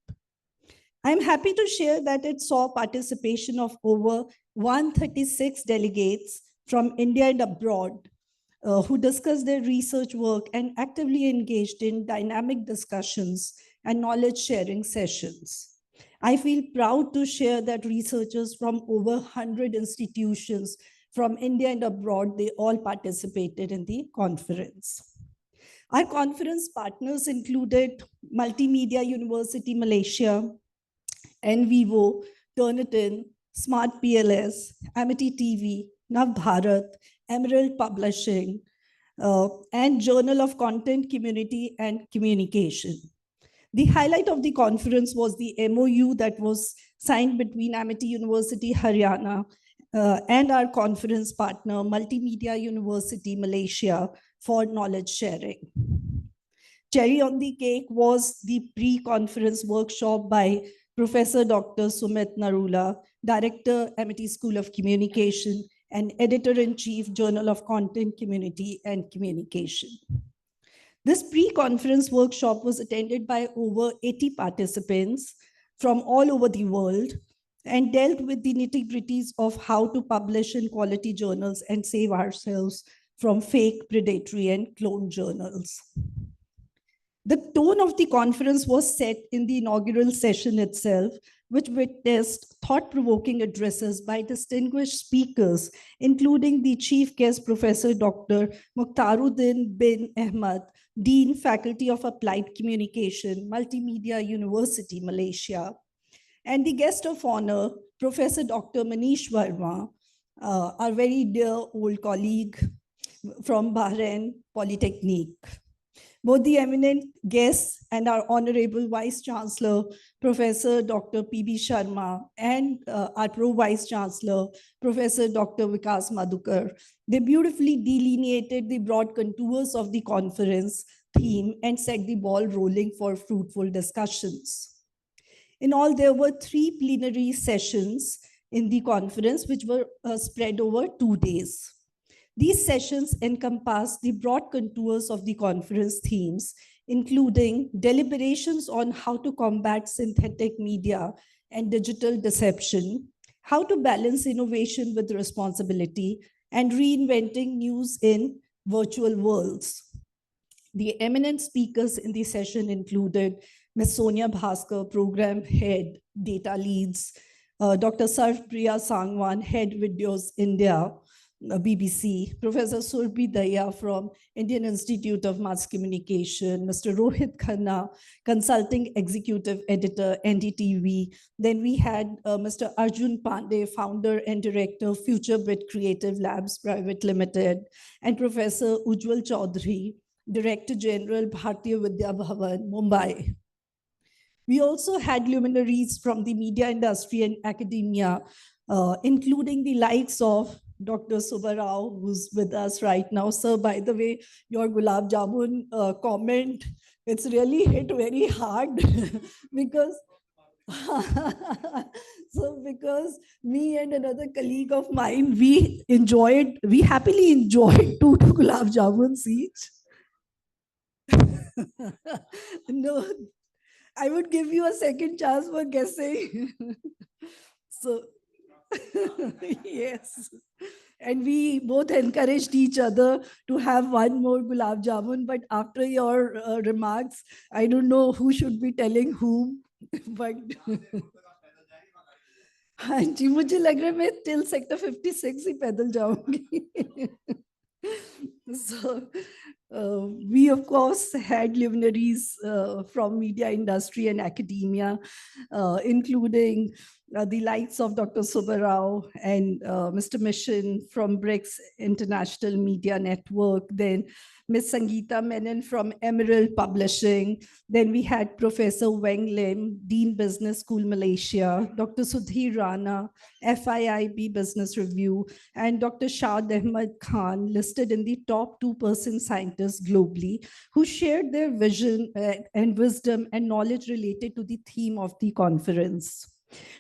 I'm happy to share that it saw participation of over 136 delegates from India and abroad, who discussed their research work and actively engaged in dynamic discussions and knowledge sharing sessions. I feel proud to share that researchers from over 100 institutions from India and abroad, they all participated in the conference. Our conference partners included Multimedia University Malaysia, NVivo, Turnitin, Smart PLS, Amity TV, Navbharat, Emerald Publishing, and Journal of Content, Community and Communication. The highlight of the conference was the MOU that was signed between Amity University, Haryana, and our conference partner, Multimedia University, Malaysia, for knowledge sharing. Cherry on the cake was the pre-conference workshop by Professor Dr. Sumit Narula, Director, Amity School of Communication, and Editor-in-Chief, Journal of Content, Community and Communication. This pre-conference workshop was attended by over 80 participants from all over the world and dealt with the nitty-gritties of how to publish in quality journals and save ourselves from fake, predatory, and clone journals. The tone of the conference was set in the inaugural session itself, which witnessed thought-provoking addresses by distinguished speakers, including the chief guest, Professor Dr. Mukhtaruddin bin Ahmad, Dean, Faculty of Applied Communication, Multimedia University, Malaysia, and the guest of honor, Professor Dr. Manish Verma, our very dear old colleague from Bahrain Polytechnic. Both the eminent guests and our Honorable Vice Chancellor, Professor Dr. P.B. Sharma, and our Pro-Vice Chancellor, Professor Dr. Vikas Madhukar, they beautifully delineated the broad contours of the conference theme and set the ball rolling for fruitful discussions. In all, there were 3 plenary sessions in the conference, which were spread over 2 days. These sessions encompass the broad contours of the conference themes, including deliberations on how to combat synthetic media and digital deception, how to balance innovation with responsibility, and reinventing news in virtual worlds. The eminent speakers in the session included Ms. Sonia Bhaskar, Program Head, Data Leads, Dr. Sarvpriya Sangwan, Head Videos India, BBC, Professor Surbhi Daya from Indian Institute of Mass Communication, Mr. Rohit Khanna, Consulting Executive Editor, NDTV. Then we had Mr. Arjun Pandey, Founder and Director, FutureBit Creative Labs Private Limited, and Professor Ujjwal Chaudhary, Director General, Bharatiya Vidya Bhavan, Mumbai. We also had luminaries from the media industry and academia, including the likes of Dr. Subba Rao, who's with us right now. Sir, by the way, your Gulab Jamun comment, it's really hit very hard because because me and another colleague of mine, we happily enjoyed two Gulab Jamuns each. No, I would give you a second chance for guessing. So, yes. And we both encouraged each other to have one more gulab jamun. But after your remarks, I don't know who should be telling whom. But हाँ जी, मुझे लग रहा है मैं till sector 56 ही पैदल जाऊंगी. So we of course had luminaries from media industry and academia, including the likes of Dr. Subba Rao and Mr. Mission from BRICS International Media Network, then Ms. Sangeeta Menon from Emerald Publishing. Then we had Professor Weng Lim, Dean Business School, Malaysia, Dr. Sudhir Rana, FIIB Business Review, and Dr. Shad Ahmed Khan, listed in the top 2% scientists globally, who shared their vision and wisdom and knowledge related to the theme of the conference.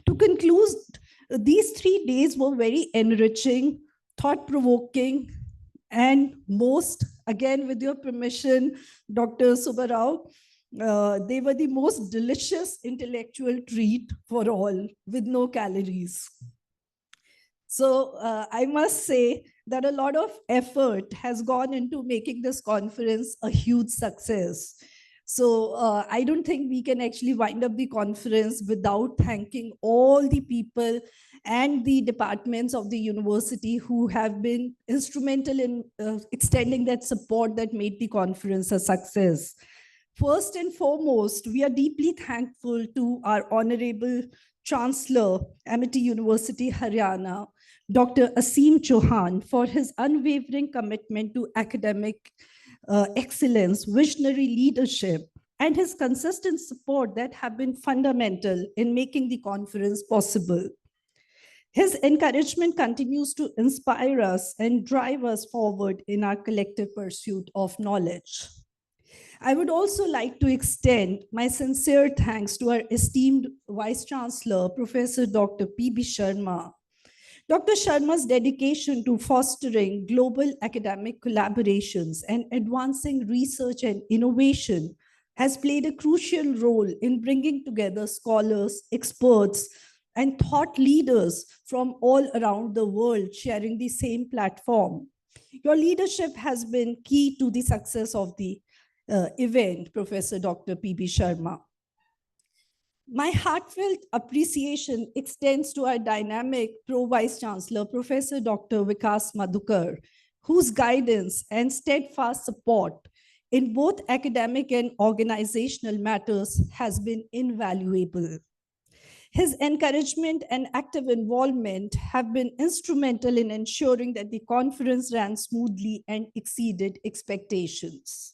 To conclude, these 3 days were very enriching, thought-provoking, and most, again, with your permission, Dr. Subba Rao, they were the most delicious intellectual treat for all, with no calories. So I must say that a lot of effort has gone into making this conference a huge success. So I don't think we can actually wind up the conference without thanking all the people and the departments of the university who have been instrumental in extending that support that made the conference a success. First and foremost, we are deeply thankful to our Honorable Chancellor, Amity University, Haryana, Dr. Aseem Chauhan, for his unwavering commitment to academic excellence, visionary leadership, and his consistent support that have been fundamental in making the conference possible. His encouragement continues to inspire us and drive us forward in our collective pursuit of knowledge. I would also like to extend my sincere thanks to our esteemed Vice Chancellor, Professor Dr. P.B. Sharma. Dr. Sharma's dedication to fostering global academic collaborations and advancing research and innovation has played a crucial role in bringing together scholars, experts, and thought leaders from all around the world sharing the same platform. Your leadership has been key to the success of the event, Professor Dr. P.B. Sharma. My heartfelt appreciation extends to our dynamic Pro-Vice Chancellor, Professor Dr. Vikas Madhukar, whose guidance and steadfast support in both academic and organizational matters has been invaluable. His encouragement and active involvement have been instrumental in ensuring that the conference ran smoothly and exceeded expectations.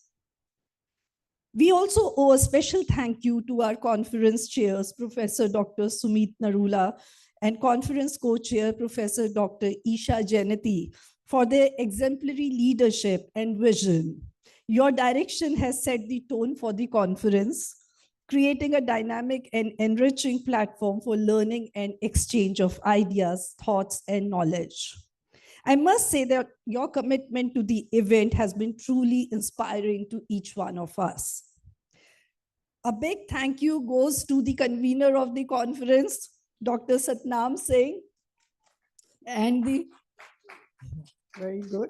We also owe a special thank you to our conference chairs, Professor Dr. Sumit Narula and conference co-chair, Professor Dr. Isha Janati, for their exemplary leadership and vision. Your direction has set the tone for the conference, creating a dynamic and enriching platform for learning and exchange of ideas, thoughts, and knowledge. I must say that your commitment to the event has been truly inspiring to each one of us. A big thank you goes to the convener of the conference, Dr. Satnam Singh, and the very good.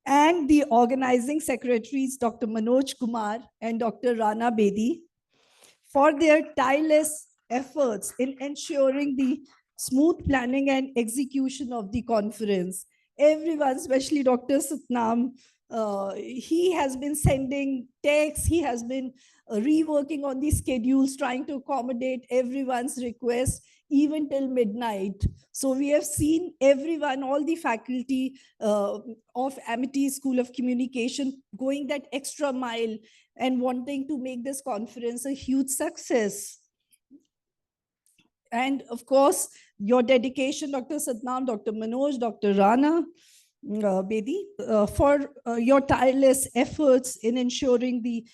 And the organizing secretaries, Dr. Manoj Kumar and Dr. Rana Bedi, for their tireless efforts in ensuring the smooth planning and execution of the conference. Everyone, especially Dr. Satnam, he has been sending texts, he has been reworking on the schedules, trying to accommodate everyone's request, even till midnight. So we have seen everyone, all the faculty of Amity School of Communication going that extra mile and wanting to make this conference a huge success. And of course, your dedication, Dr. Satnam, Dr. Manoj, Dr. Rana Bedi, for your tireless efforts in ensuring the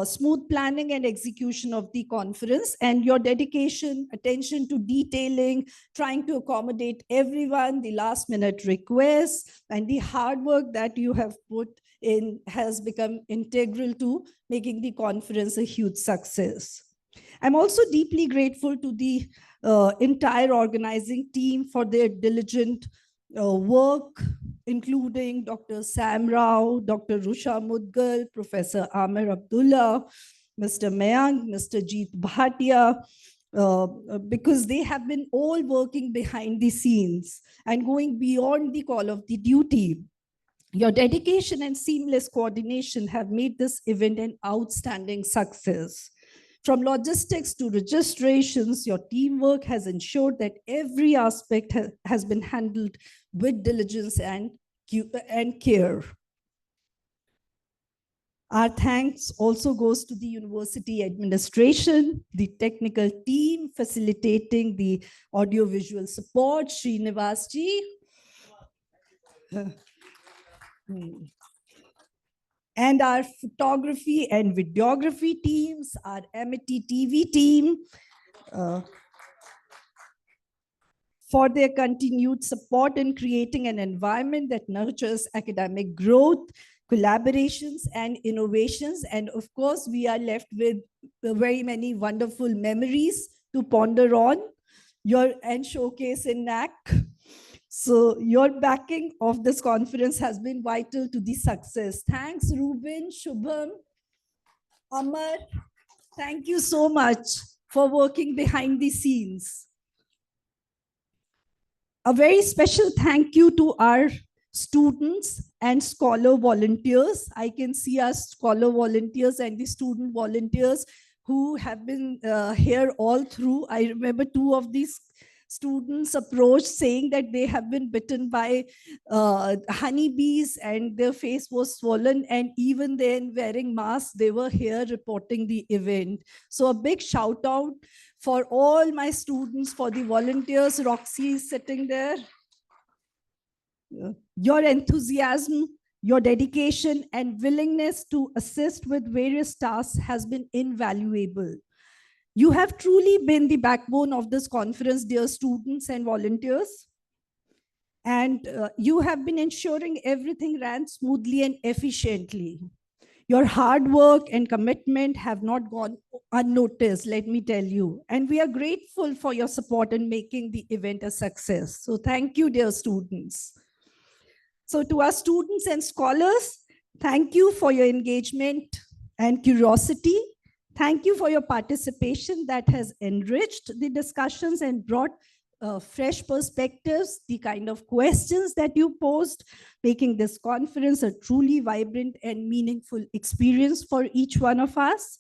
smooth planning and execution of the conference, and your dedication, attention to detailing, trying to accommodate everyone, the last minute requests, and the hard work that you have put in has become integral to making the conference a huge success. I'm also deeply grateful to the entire organizing team for their diligent work, including Dr. Sam Rao, Dr. Rusha Mudgal, Professor Amir Abdullah, Mr. Mayank, Mr. Jeet Bhatia, because they have been all working behind the scenes and going beyond the call of the duty. Your dedication and seamless coordination have made this event an outstanding success. From logistics to registrations, your teamwork has ensured that every aspect has been handled with diligence and care. Our thanks also goes to the university administration, the technical team facilitating the audiovisual support, Srinivas ji. And our photography and videography teams, our Amity TV team, for their continued support in creating an environment that nurtures academic growth, collaborations, and innovations. And of course, we are left with very many wonderful memories to ponder on and showcase in NAC. So your backing of this conference has been vital to the success. Thanks, Ruben, Shubham, Amar. Thank you so much for working behind the scenes. A very special thank you to our students and scholar volunteers. I can see our scholar volunteers and the student volunteers who have been here all through. I remember two of these students approached saying that they have been bitten by honeybees and their face was swollen, and even then wearing masks, they were here reporting the event. So a big shout out for all my students, for the volunteers. Roxy is sitting there. Your enthusiasm, your dedication, and willingness to assist with various tasks has been invaluable. You have truly been the backbone of this conference, dear students and volunteers. And you have been ensuring everything ran smoothly and efficiently. Your hard work and commitment have not gone unnoticed, let me tell you. And we are grateful for your support in making the event a success. So thank you, dear students. So to our students and scholars, thank you for your engagement and curiosity. Thank you for your participation that has enriched the discussions and brought fresh perspectives, the kind of questions that you posed, making this conference a truly vibrant and meaningful experience for each one of us.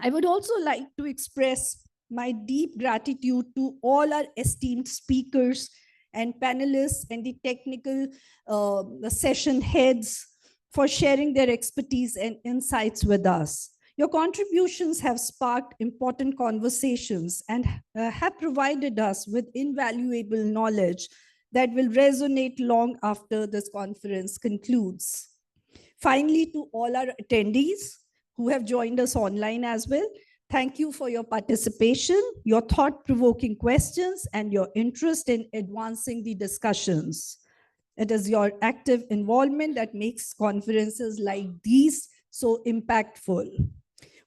I would also like to express my deep gratitude to all our esteemed speakers and panelists and the technical session heads for sharing their expertise and insights with us. Your contributions have sparked important conversations and have provided us with invaluable knowledge that will resonate long after this conference concludes. Finally, to all our attendees who have joined us online as well, thank you for your participation, your thought-provoking questions, and your interest in advancing the discussions. It is your active involvement that makes conferences like these so impactful.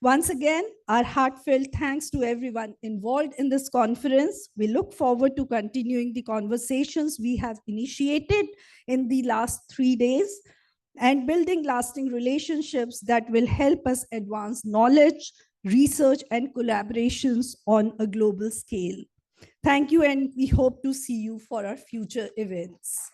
Once again, our heartfelt thanks to everyone involved in this conference. We look forward to continuing the conversations we have initiated in the last 3 days and building lasting relationships that will help us advance knowledge, research, and collaborations on a global scale. Thank you, and we hope to see you for our future events.